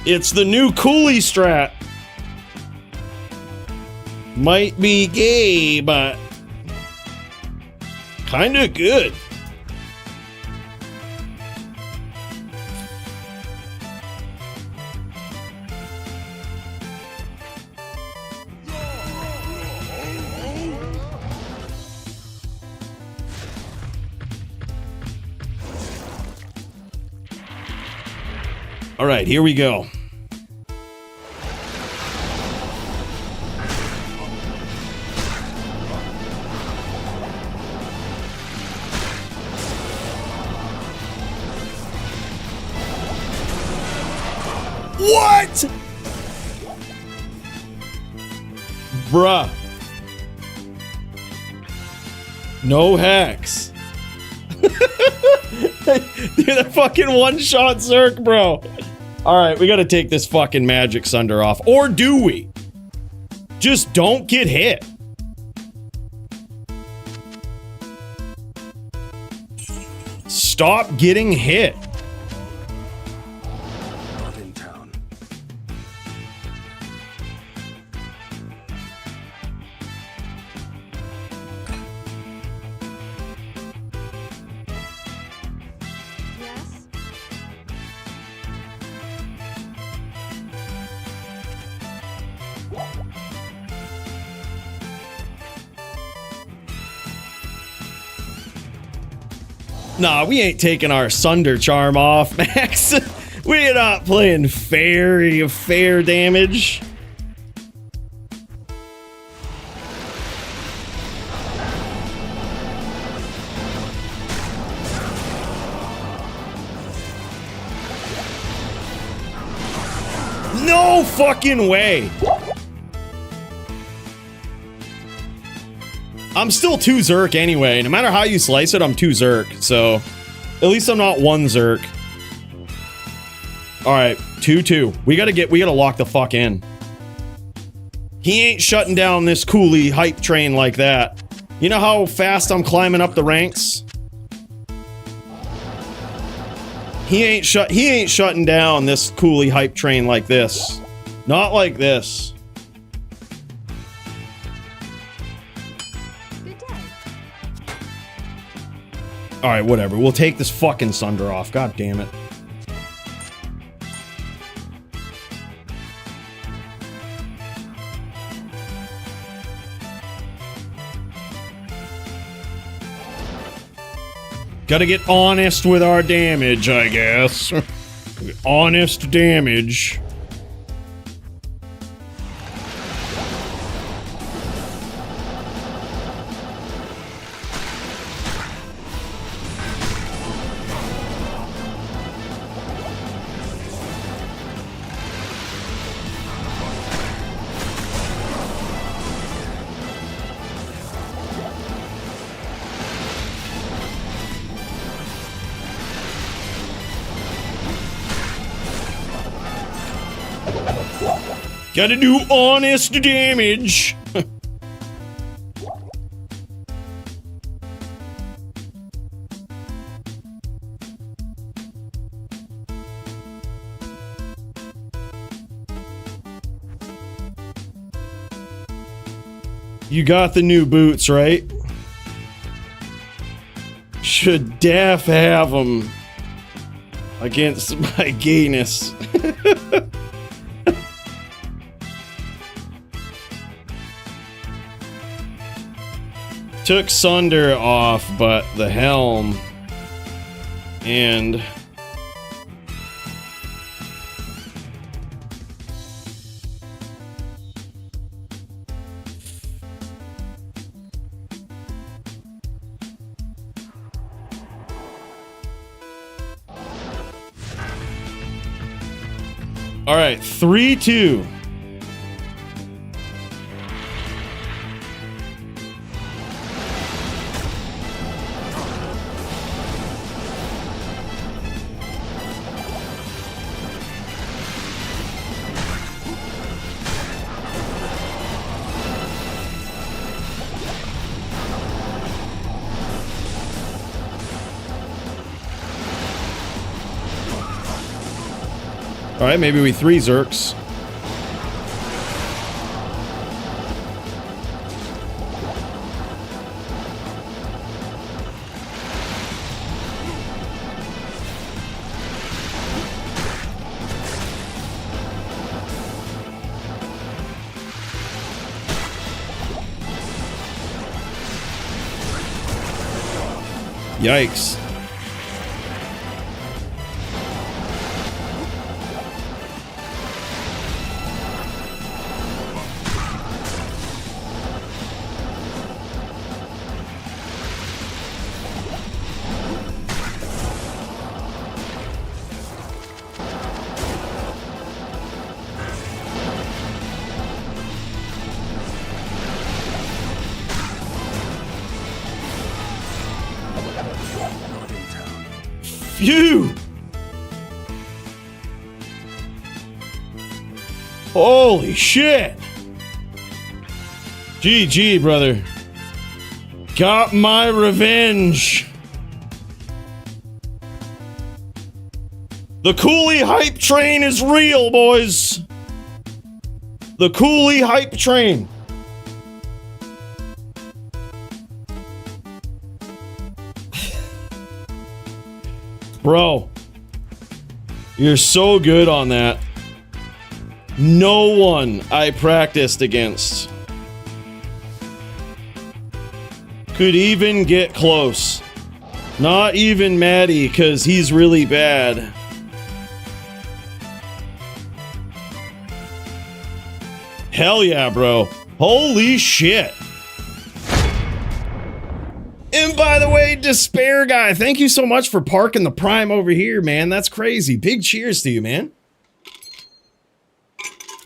A: It's the new Coooley strat. Might be gay, but kind of good. All right, here we go. What? Bruh. No hacks. Dude, a fucking one-shot Zerk, bro. Alright, we gotta take this fucking Magic Sunder off. Or do we? Just don't get hit. Stop getting hit.
E: Not in town.
D: Yes?
A: Nah, we ain't taking our Sunder Charm off, Max. We're not playing fair damage. No fucking way. I'm still 2 Zerk anyway. No matter how you slice it, I'm 2 Zerk. So, at least I'm not 1 Zerk. Alright, 2-2. We gotta lock the fuck in. He ain't shutting down this Coooley hype train like that. You know how fast I'm climbing up the ranks? He ain't shutting down this Coooley hype train like this. Not like this.
D: Good day.
A: Alright, whatever. We'll take this fucking Sunder off. God damn it. Gotta get honest with our damage, I guess. Honest damage. Gotta do honest damage. You got the new boots, right? Should Def have them against my gayness? Took Sunder off, but the helm and all right, 3-2. All right, maybe we 3 Zerks. Yikes. Phew! Holy shit! GG, brother. Got my revenge. The Coooley hype train is real, boys. The Coooley hype train. Bro, you're so good on that. No one I practiced against could even get close. Not even Matty, because he's really bad. Hell yeah, bro. Holy shit. And by the way, Despair Guy, thank you so much for parking the Prime over here, man. That's crazy. Big cheers to you, man.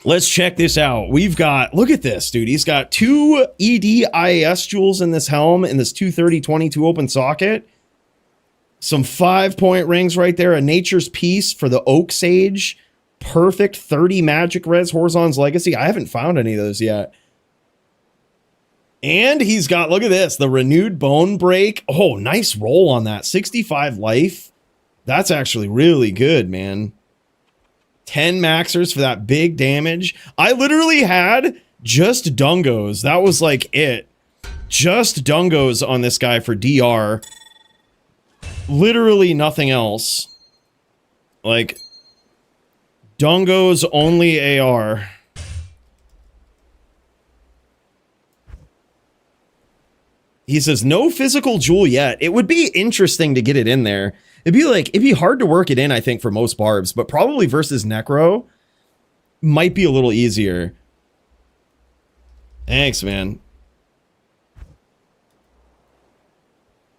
A: Let's check this out. We've got, look at this, dude. He's got 2 EDIAS jewels in this helm in this 230-22 open socket. Some 5-point rings right there. A Nature's Peace for the Oak Sage. Perfect 30 magic res Horizon's Legacy. I haven't found any of those yet. And he's got, look at this, the Renewed Bone Break. Oh, nice roll on that. 65 life. That's actually really good, man. 10 maxers for that big damage. I literally had just dungos. That was like it. Just dungos on this guy for DR. Literally nothing else. Like, dungos only AR. He says, no physical jewel yet. It would be interesting to get it in there. It'd be hard to work it in, I think, for most barbs, but probably versus Necro might be a little easier. Thanks, man.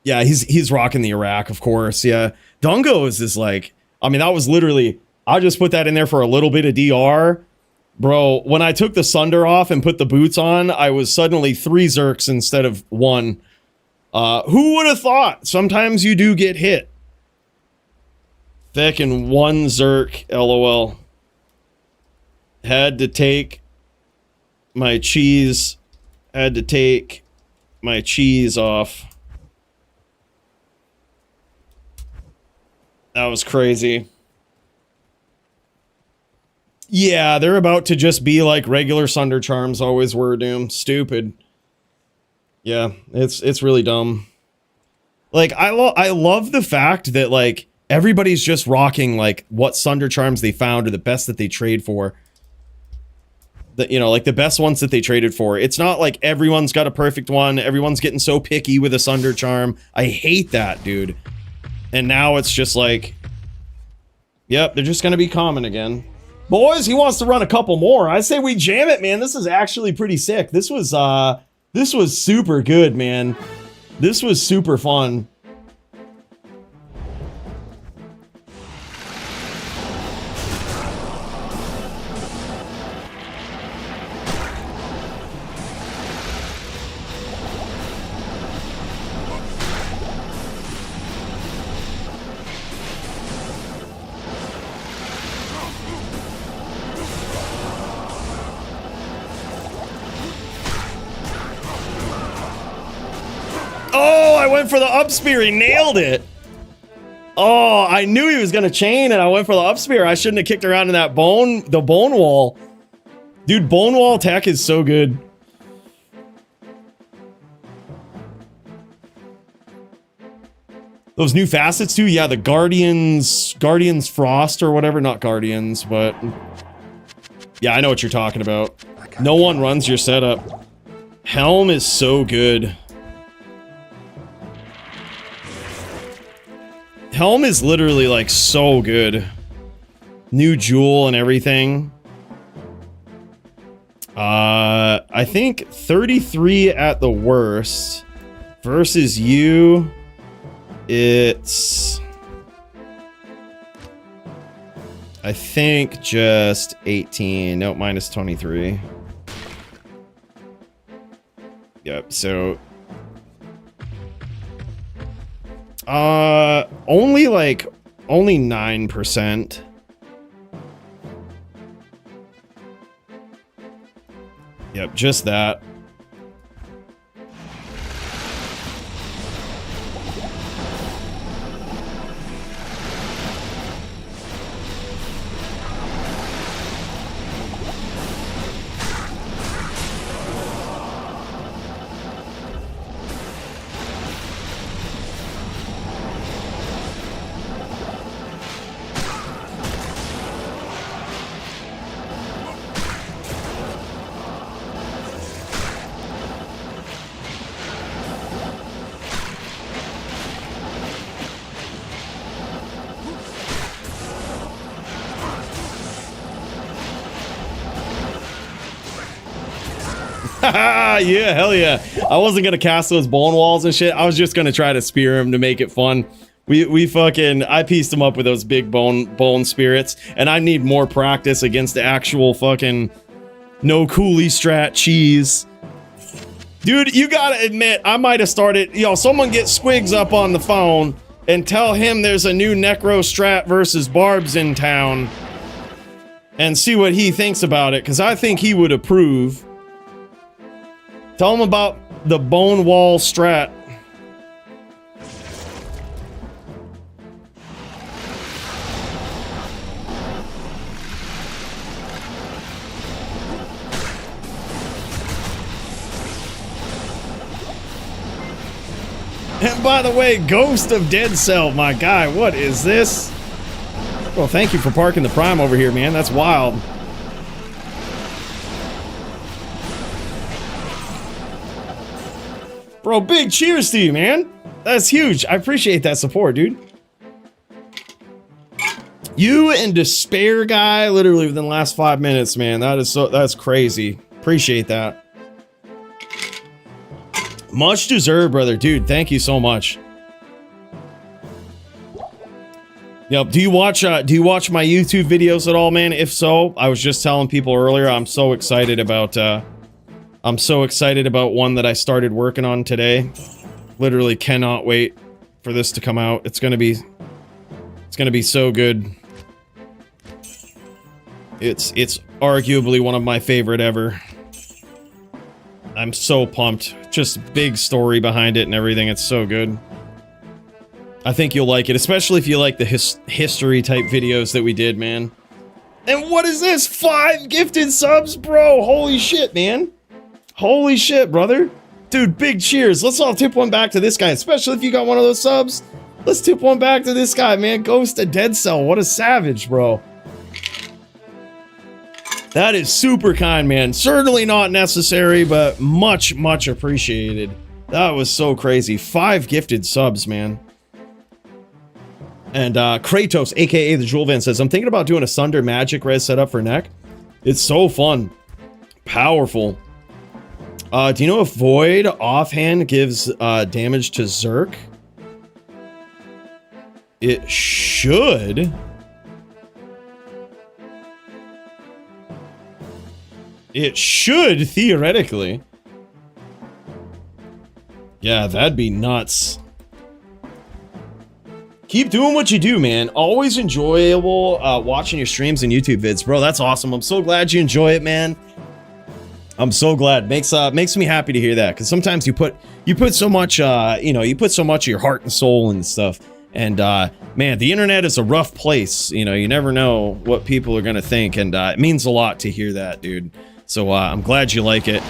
A: Yeah, he's rocking the Iraq, of course. Yeah. Dungos is like, I mean, that was literally, I just put that in there for a little bit of DR. Bro, when I took the Sunder off and put the boots on, I was suddenly 3 Zerks instead of 1. Who would have thought? Sometimes you do get hit. Feckin' 1 Zerk, LOL. Had to take my cheese. Had to take my cheese off. That was crazy. Yeah, they're about to just be like regular Sunder Charms always were, Doom. Stupid. Yeah, it's really dumb. Like, I love the fact that, like, everybody's just rocking, like, what Sunder Charms they found are the best that they trade for. You know, like, the best ones that they traded for. It's not like everyone's got a perfect one. Everyone's getting so picky with a Sunder Charm. I hate that, dude. And now it's just like, yep, they're just gonna be common again. Boys, he wants to run a couple more. I say we jam it, man. This is actually pretty sick. This was super good, man. This was super fun. I went for the up spear. He nailed it. Oh, I knew he was going to chain and I went for the up spear. I shouldn't have kicked around in that the bone wall. Dude, bone wall tech is so good. Those new facets too. Yeah, the Guardians Frost or whatever. Not Guardians, but yeah, I know what you're talking about. No one runs your setup. Helm is so good. Helm is literally like so good. New jewel and everything. I think 33 at the worst. Versus you, it's... I think just 18. Nope, minus 23. Yep, so... only 9%. Yep, just that. Yeah, hell yeah. I wasn't gonna cast those bone walls and shit. I was just gonna try to spear him to make it fun. I pieced him up with those big bone spirits, and I need more practice against the actual fucking no Coooley strat cheese. Dude, you gotta admit, I might have started, someone get Squigs up on the phone and tell him there's a new Necro strat versus Barbs in town and see what he thinks about it, because I think he would approve. Tell him about the bone wall strat. And by the way, Ghost of Dead Cell, my guy, what is this? Well, thank you for parking the Prime over here, man. That's wild. Bro, big cheers to you, man. That's huge. I appreciate that support, dude. You and Despair Guy, literally within the last 5 minutes, man. That's crazy. Appreciate that. Much deserved, brother. Dude, thank you so much. Yep. Do you watch my YouTube videos at all, man? If so, I was just telling people earlier, I'm so excited about one that I started working on today. Literally cannot wait for this to come out. It's gonna be so good. It's arguably one of my favorite ever. I'm so pumped. Just big story behind it and everything. It's so good. I think you'll like it, especially if you like the history type videos that we did, man. And what is this? 5 gifted subs, bro. Holy shit, man. Holy shit, brother. Dude, big cheers. Let's all tip one back to this guy, especially if you got one of those subs. Let's tip one back to this guy, man. Ghost of Dead Cell. What a savage, bro. That is super kind, man. Certainly not necessary, but much, much appreciated. That was so crazy. 5 gifted subs, man. And Kratos, aka the Jewel Van, says, I'm thinking about doing a Sunder Magic res setup for neck. It's so fun. Powerful. Do you know if Void offhand gives damage to Zerk? It should. It should, theoretically. Yeah, that'd be nuts. Keep doing what you do, man. Always enjoyable watching your streams and YouTube vids. Bro, that's awesome. I'm so glad you enjoy it, man. I'm so glad. Makes me happy to hear that, because sometimes you put so much you put so much of your heart and soul and stuff. And man, the internet is a rough place. You never know what people are gonna think, and it means a lot to hear that, dude. So I'm glad you like it.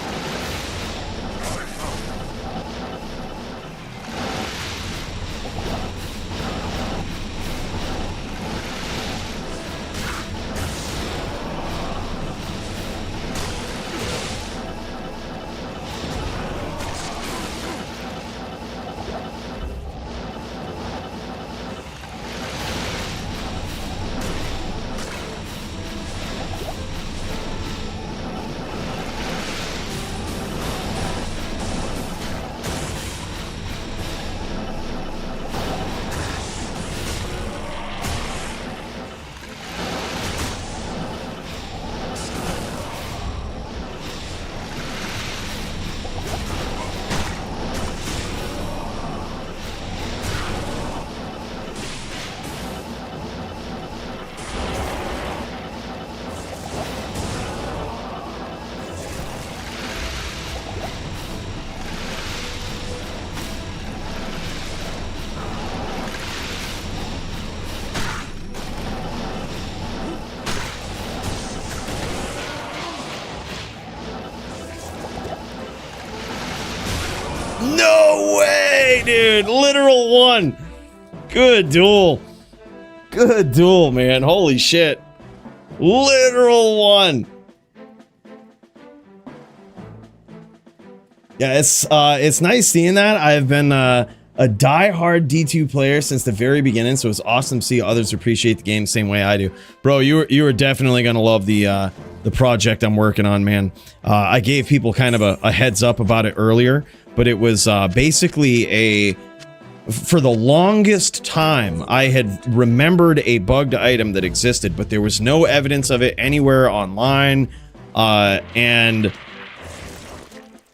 A: No way, dude. Literal one. Good duel. Good duel, man. Holy shit. Literal one. Yeah, it's nice seeing that. I've been a die-hard D2 player since the very beginning, so it's awesome to see others appreciate the game the same way I do. Bro, you are definitely gonna love the project I'm working on, man. I gave people kind of a heads up about it earlier, but it was basically for the longest time, I had remembered a bugged item that existed, but there was no evidence of it anywhere online, and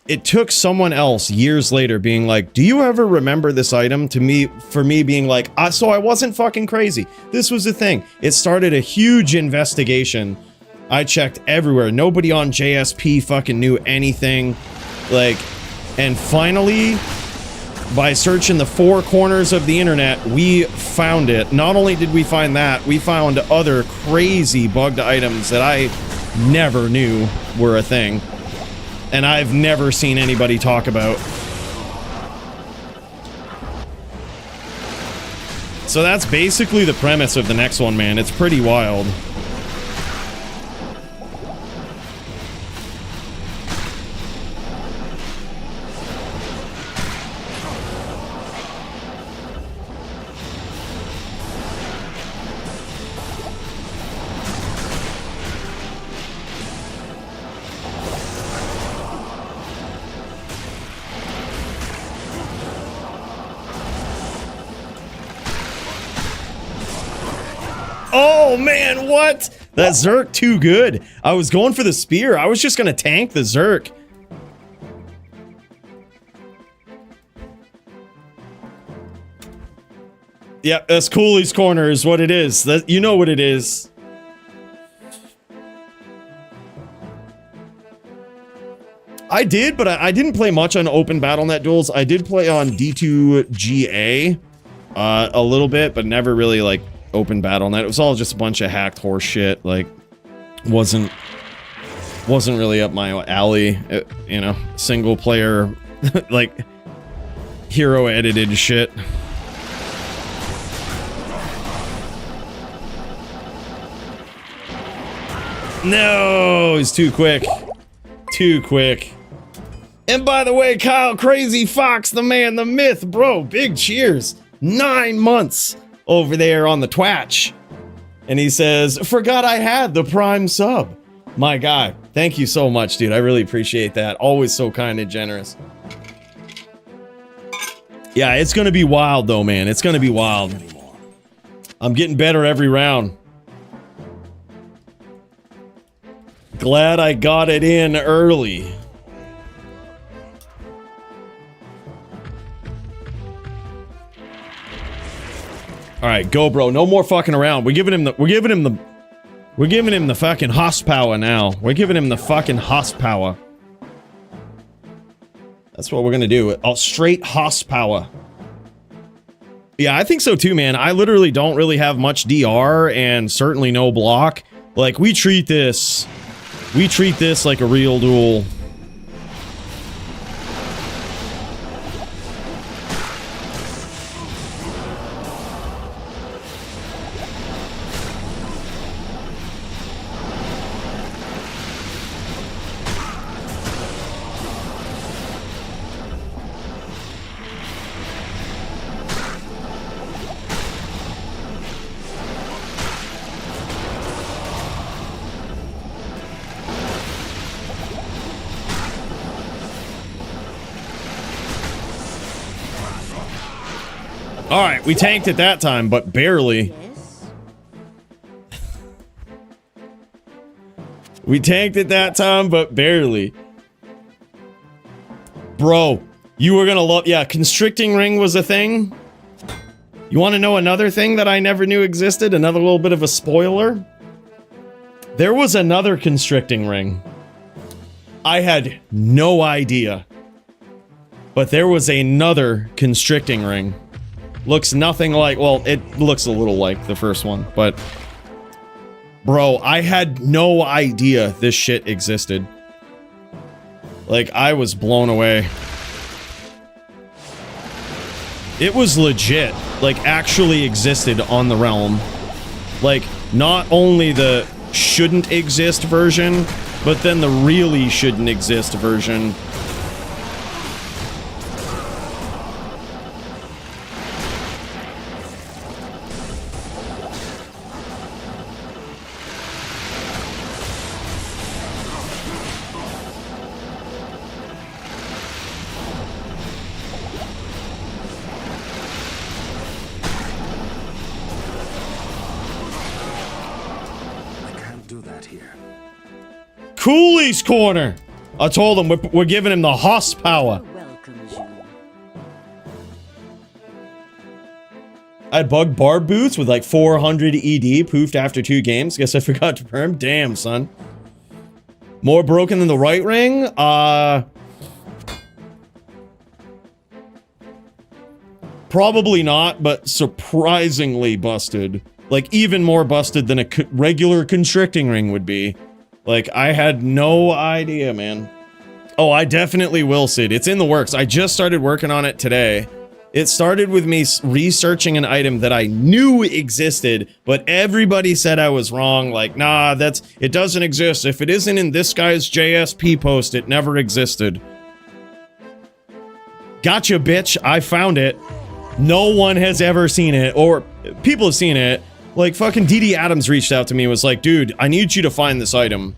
A: it took someone else years later being like, do you ever remember this item? For me being like, so I wasn't fucking crazy. This was the thing. It started a huge investigation. I checked everywhere. Nobody on JSP fucking knew anything. Like, and finally, by searching the four corners of the internet, we found it. Not only did we find that, we found other crazy bugged items that I never knew were a thing. And I've never seen anybody talk about. So that's basically the premise of the next one, man. It's pretty wild. Oh man, what? That Zerk too good. I was going for the spear. I was just gonna tank the Zerk. Yep, that's Coooley's corner is what it is. You know what it is. I did, but I didn't play much on open BattleNet duels. I did play on D2GA a little bit, but never really like open BattleNet. It was all just a bunch of hacked horse shit. Like, wasn't really up my alley. You know, single player, like hero edited shit. No, he's too quick. Too quick. And by the way, Kyle Crazy Fox, the man, the myth, bro, big cheers. 9 months over there on the Twatch. And he says, forgot I had the Prime sub. My guy, thank you so much, dude. I really appreciate that. Always so kind and generous. Yeah, it's gonna be wild though, man. It's gonna be wild. I'm getting better every round. Glad I got it in early. All right, go, bro. No more fucking around. We're giving him the fucking horsepower now. We're giving him the fucking horsepower. That's what we're gonna do. Straight horsepower. Yeah, I think so too, man. I literally don't really have much DR and certainly no block. Like, we treat this like a real duel. Alright, we tanked it that time, but barely.
D: Yes.
A: We tanked it that time, but barely. Bro, you were gonna love... Yeah, constricting ring was a thing. You want to know another thing that I never knew existed? Another little bit of a spoiler? There was another constricting ring. I had no idea. But there was another constricting ring. Looks nothing like... Well, it looks a little like the first one, but... Bro, I had no idea this shit existed. Like, I was blown away. It was legit, like actually existed on the realm. Like, not only the shouldn't exist version, but then the really shouldn't exist version. Coooley's corner. I told him we're giving him the horsepower. I had bug barb boots with like 400 ED poofed after 2 games. Guess I forgot to perm. Damn, son. More broken than the right ring? Probably not, but surprisingly busted. Like, even more busted than a regular constricting ring would be. Like, I had no idea, man. Oh, I definitely will, Sid. It's in the works. I just started working on it today. It started with me researching an item that I knew existed, but everybody said I was wrong. Like, nah, it doesn't exist. If it isn't in this guy's JSP post, it never existed. Gotcha, bitch. I found it. No one has ever seen it, or people have seen it. Like, fucking DD Adams reached out to me and was like, dude, I need you to find this item.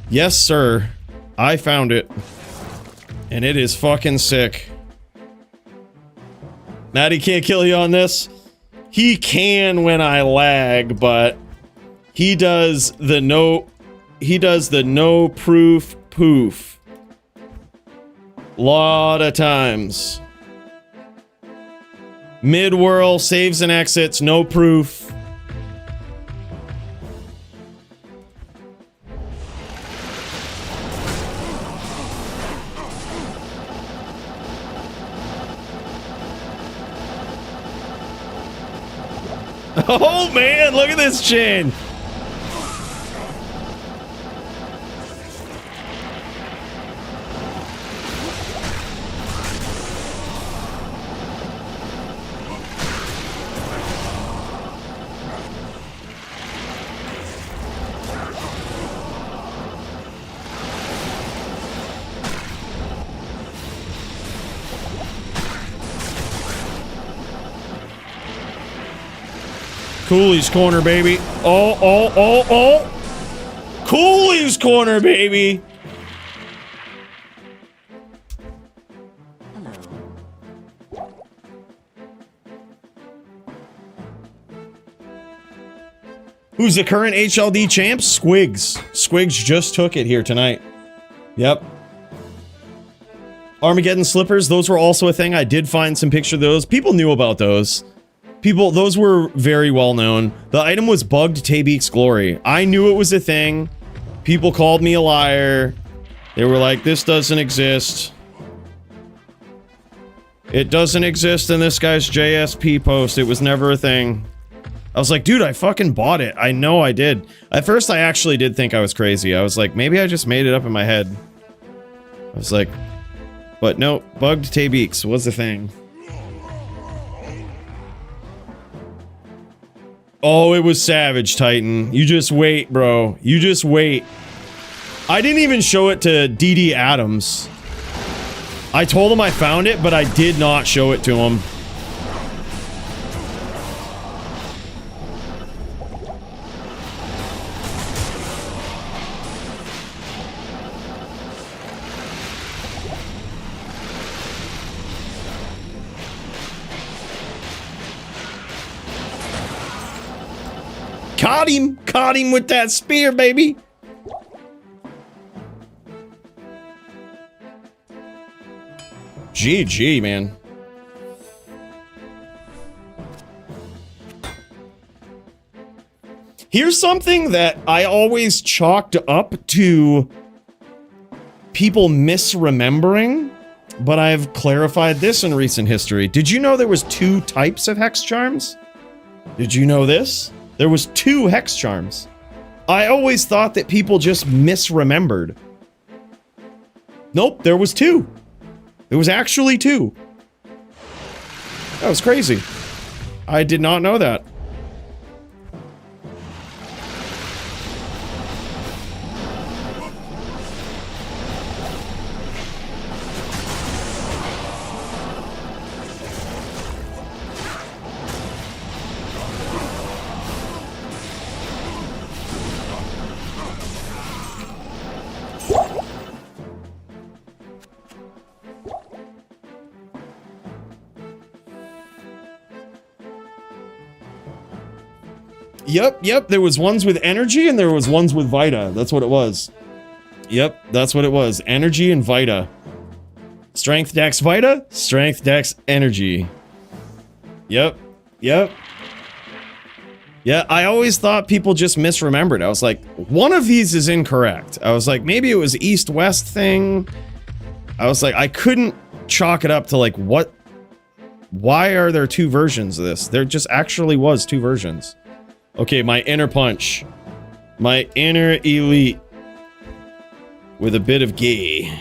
A: Yes, sir. I found it. And it is fucking sick. Matty can't kill you on this. He can when I lag, but he does the no proof poof. Lot of times. Mid-whirl, saves and exits, no proof. Oh man, look at this chin. Coooley's corner, baby. Oh. Coooley's corner, baby. Who's the current HLD champ? Squigs. Squigs just took it here tonight. Yep. Armageddon slippers, those were also a thing. I did find some picture of those. People knew about those. Those were very well known. The item was bugged Travix glory. I knew it was a thing. People called me a liar. They were like, this doesn't exist. It doesn't exist in this guy's JSP post. It was never a thing. I was like, dude, I fucking bought it. I know I did. At first, I actually did think I was crazy. I was like, maybe I just made it up in my head. I was like, but no, bugged Travix was a thing. Oh, it was savage, Titan. You just wait, bro. You just wait. I didn't even show it to DD Adams. I told him I found it, but I did not show it to him. Caught him! Caught him with that spear, baby! GG, man. Here's something that I always chalked up to people misremembering, but I've clarified this in recent history. Did you know there was 2 types of hex charms? Did you know this? There was 2 hex charms. I always thought that people just misremembered. Nope, there was 2. There was actually 2. That was crazy. I did not know that. Yep, there was ones with energy and there was ones with Vita. That's what it was. Yep, that's what it was. Energy and Vita. Strength, Dex, Vita. Strength, Dex, Energy. Yep. Yeah, I always thought people just misremembered. I was like, one of these is incorrect. I was like, maybe it was East-West thing. I was like, I couldn't chalk it up to like, what? Why are there two versions of this? There just actually was two versions. Okay, my inner punch. My inner elite. With a bit of gay.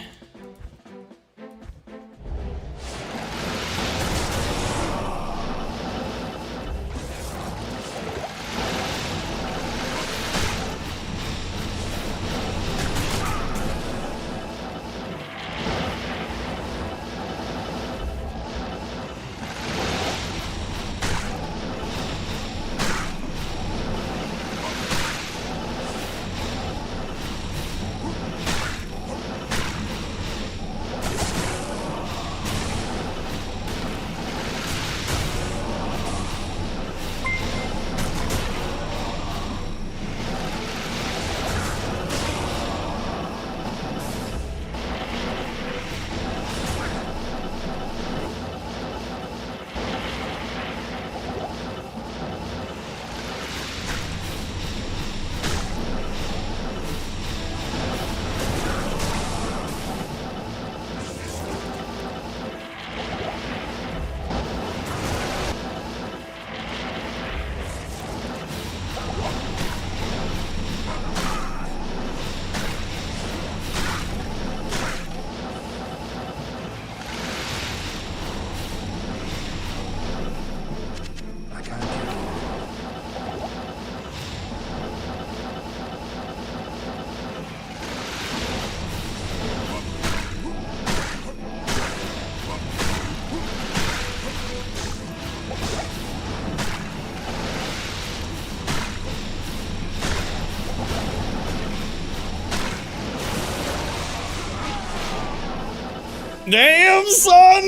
A: Damn, son!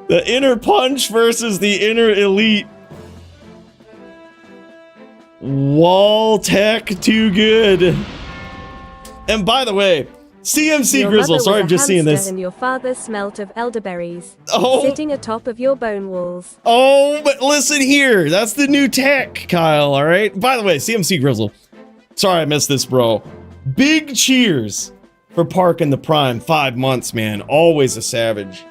A: The inner punch versus the inner elite. Wall tech too good. And by the way, CMC
G: Your
A: Grizzle,
G: mother
A: sorry
G: was
A: I'm
G: a
A: just seeing
G: hamster
A: this.
G: And your father smelt of elderberries.
A: Oh.
G: Sitting atop of your bone walls.
A: Oh, but listen here. That's the new tech, Kyle, all right? By the way, CMC Grizzle. Sorry I missed this, bro. Big cheers for parking the Prime. 5 months, man. Always a savage.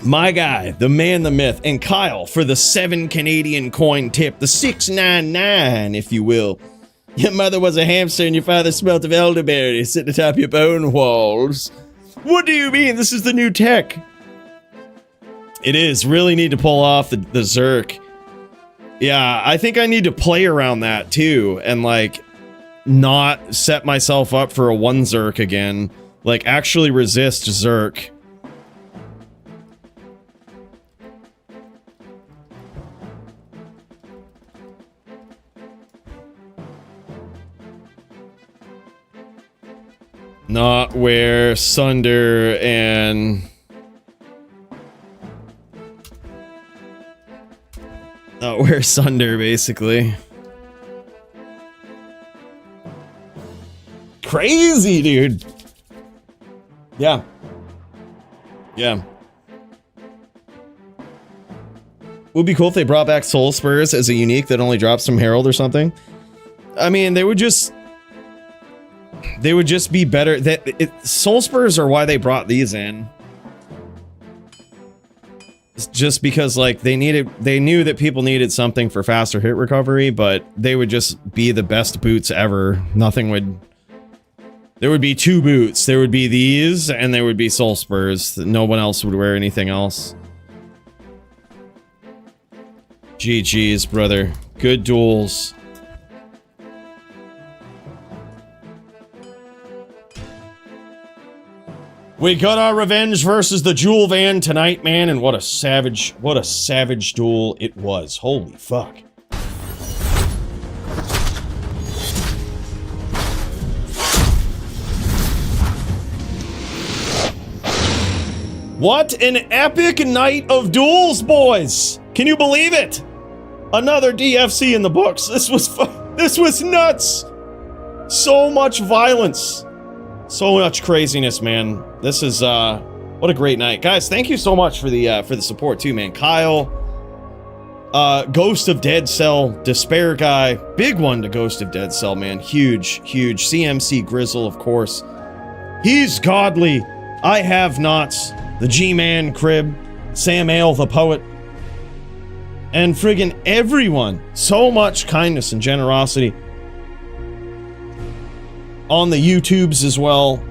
A: My guy, the man, the myth, and Kyle for the 7 Canadian coin tip, the 699, if you will. Your mother was a hamster and your father smelt of elderberries sitting atop your bone walls. What do you mean? This is the new tech. It is. Really need to pull off the Zerk. Yeah, I think I need to play around that too, and like not set myself up for a 1 Zerk again. Like actually resist Zerk. Not where Sunder and... Not where Sunder, basically. Crazy, dude! Yeah. Yeah. Would be cool if they brought back Soul Spurs as a unique that only drops from Herald or something. I mean, they would just be better. Soul Spurs are why they brought these in. It's just because like they knew that people needed something for faster hit recovery, but they would just be the best boots ever. There There would be 2 boots. There would be these, and there would be soul spurs. No one else would wear anything else. GG's, brother. Good duels. We got our revenge versus the Jewel Van tonight, man, and what a savage duel it was. Holy fuck. What an epic night of duels, boys! Can you believe it? Another DFC in the books. This was nuts. So much violence. So much craziness, man. This is what a great night. Guys, thank you so much for the support too, man. Kyle, Ghost of Dead Cell, Despair Guy, big one to Ghost of Dead Cell, man. Huge. CMC Grizzle, of course. He's godly. I have nots. The G-Man Crib, Sam Ale the Poet, and friggin' everyone. So much kindness and generosity. On the YouTubes as well.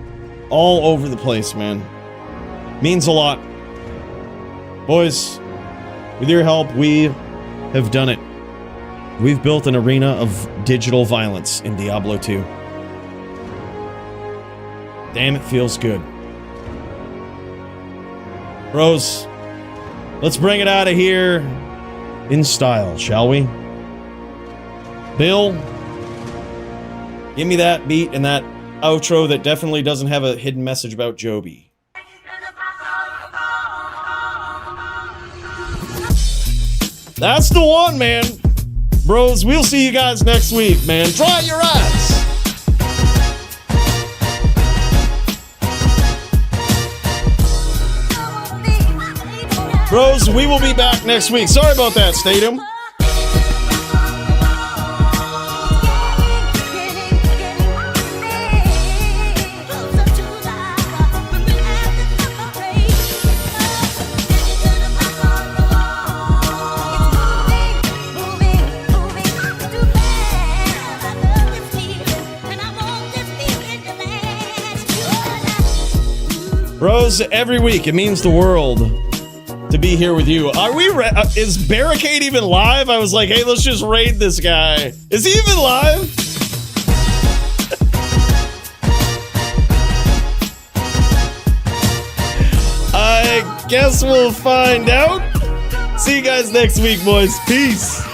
A: All over the place, man. Means a lot. Boys, with your help, we have done it. We've built an arena of digital violence in Diablo 2. Damn, it feels good. Bros, let's bring it out of here in style, shall we? Bill, give me that beat and that outro that definitely doesn't have a hidden message about Joby. That's the one, man. Bros, we'll see you guys next week, man. Dry your eyes. Bros, we will be back next week. Sorry about that, Statham. Bros, every week, it means the world to be here with you. Are we is Barricade even live? I was like, hey, let's just raid this guy. Is he even live? I guess we'll find out. See you guys next week, boys. Peace.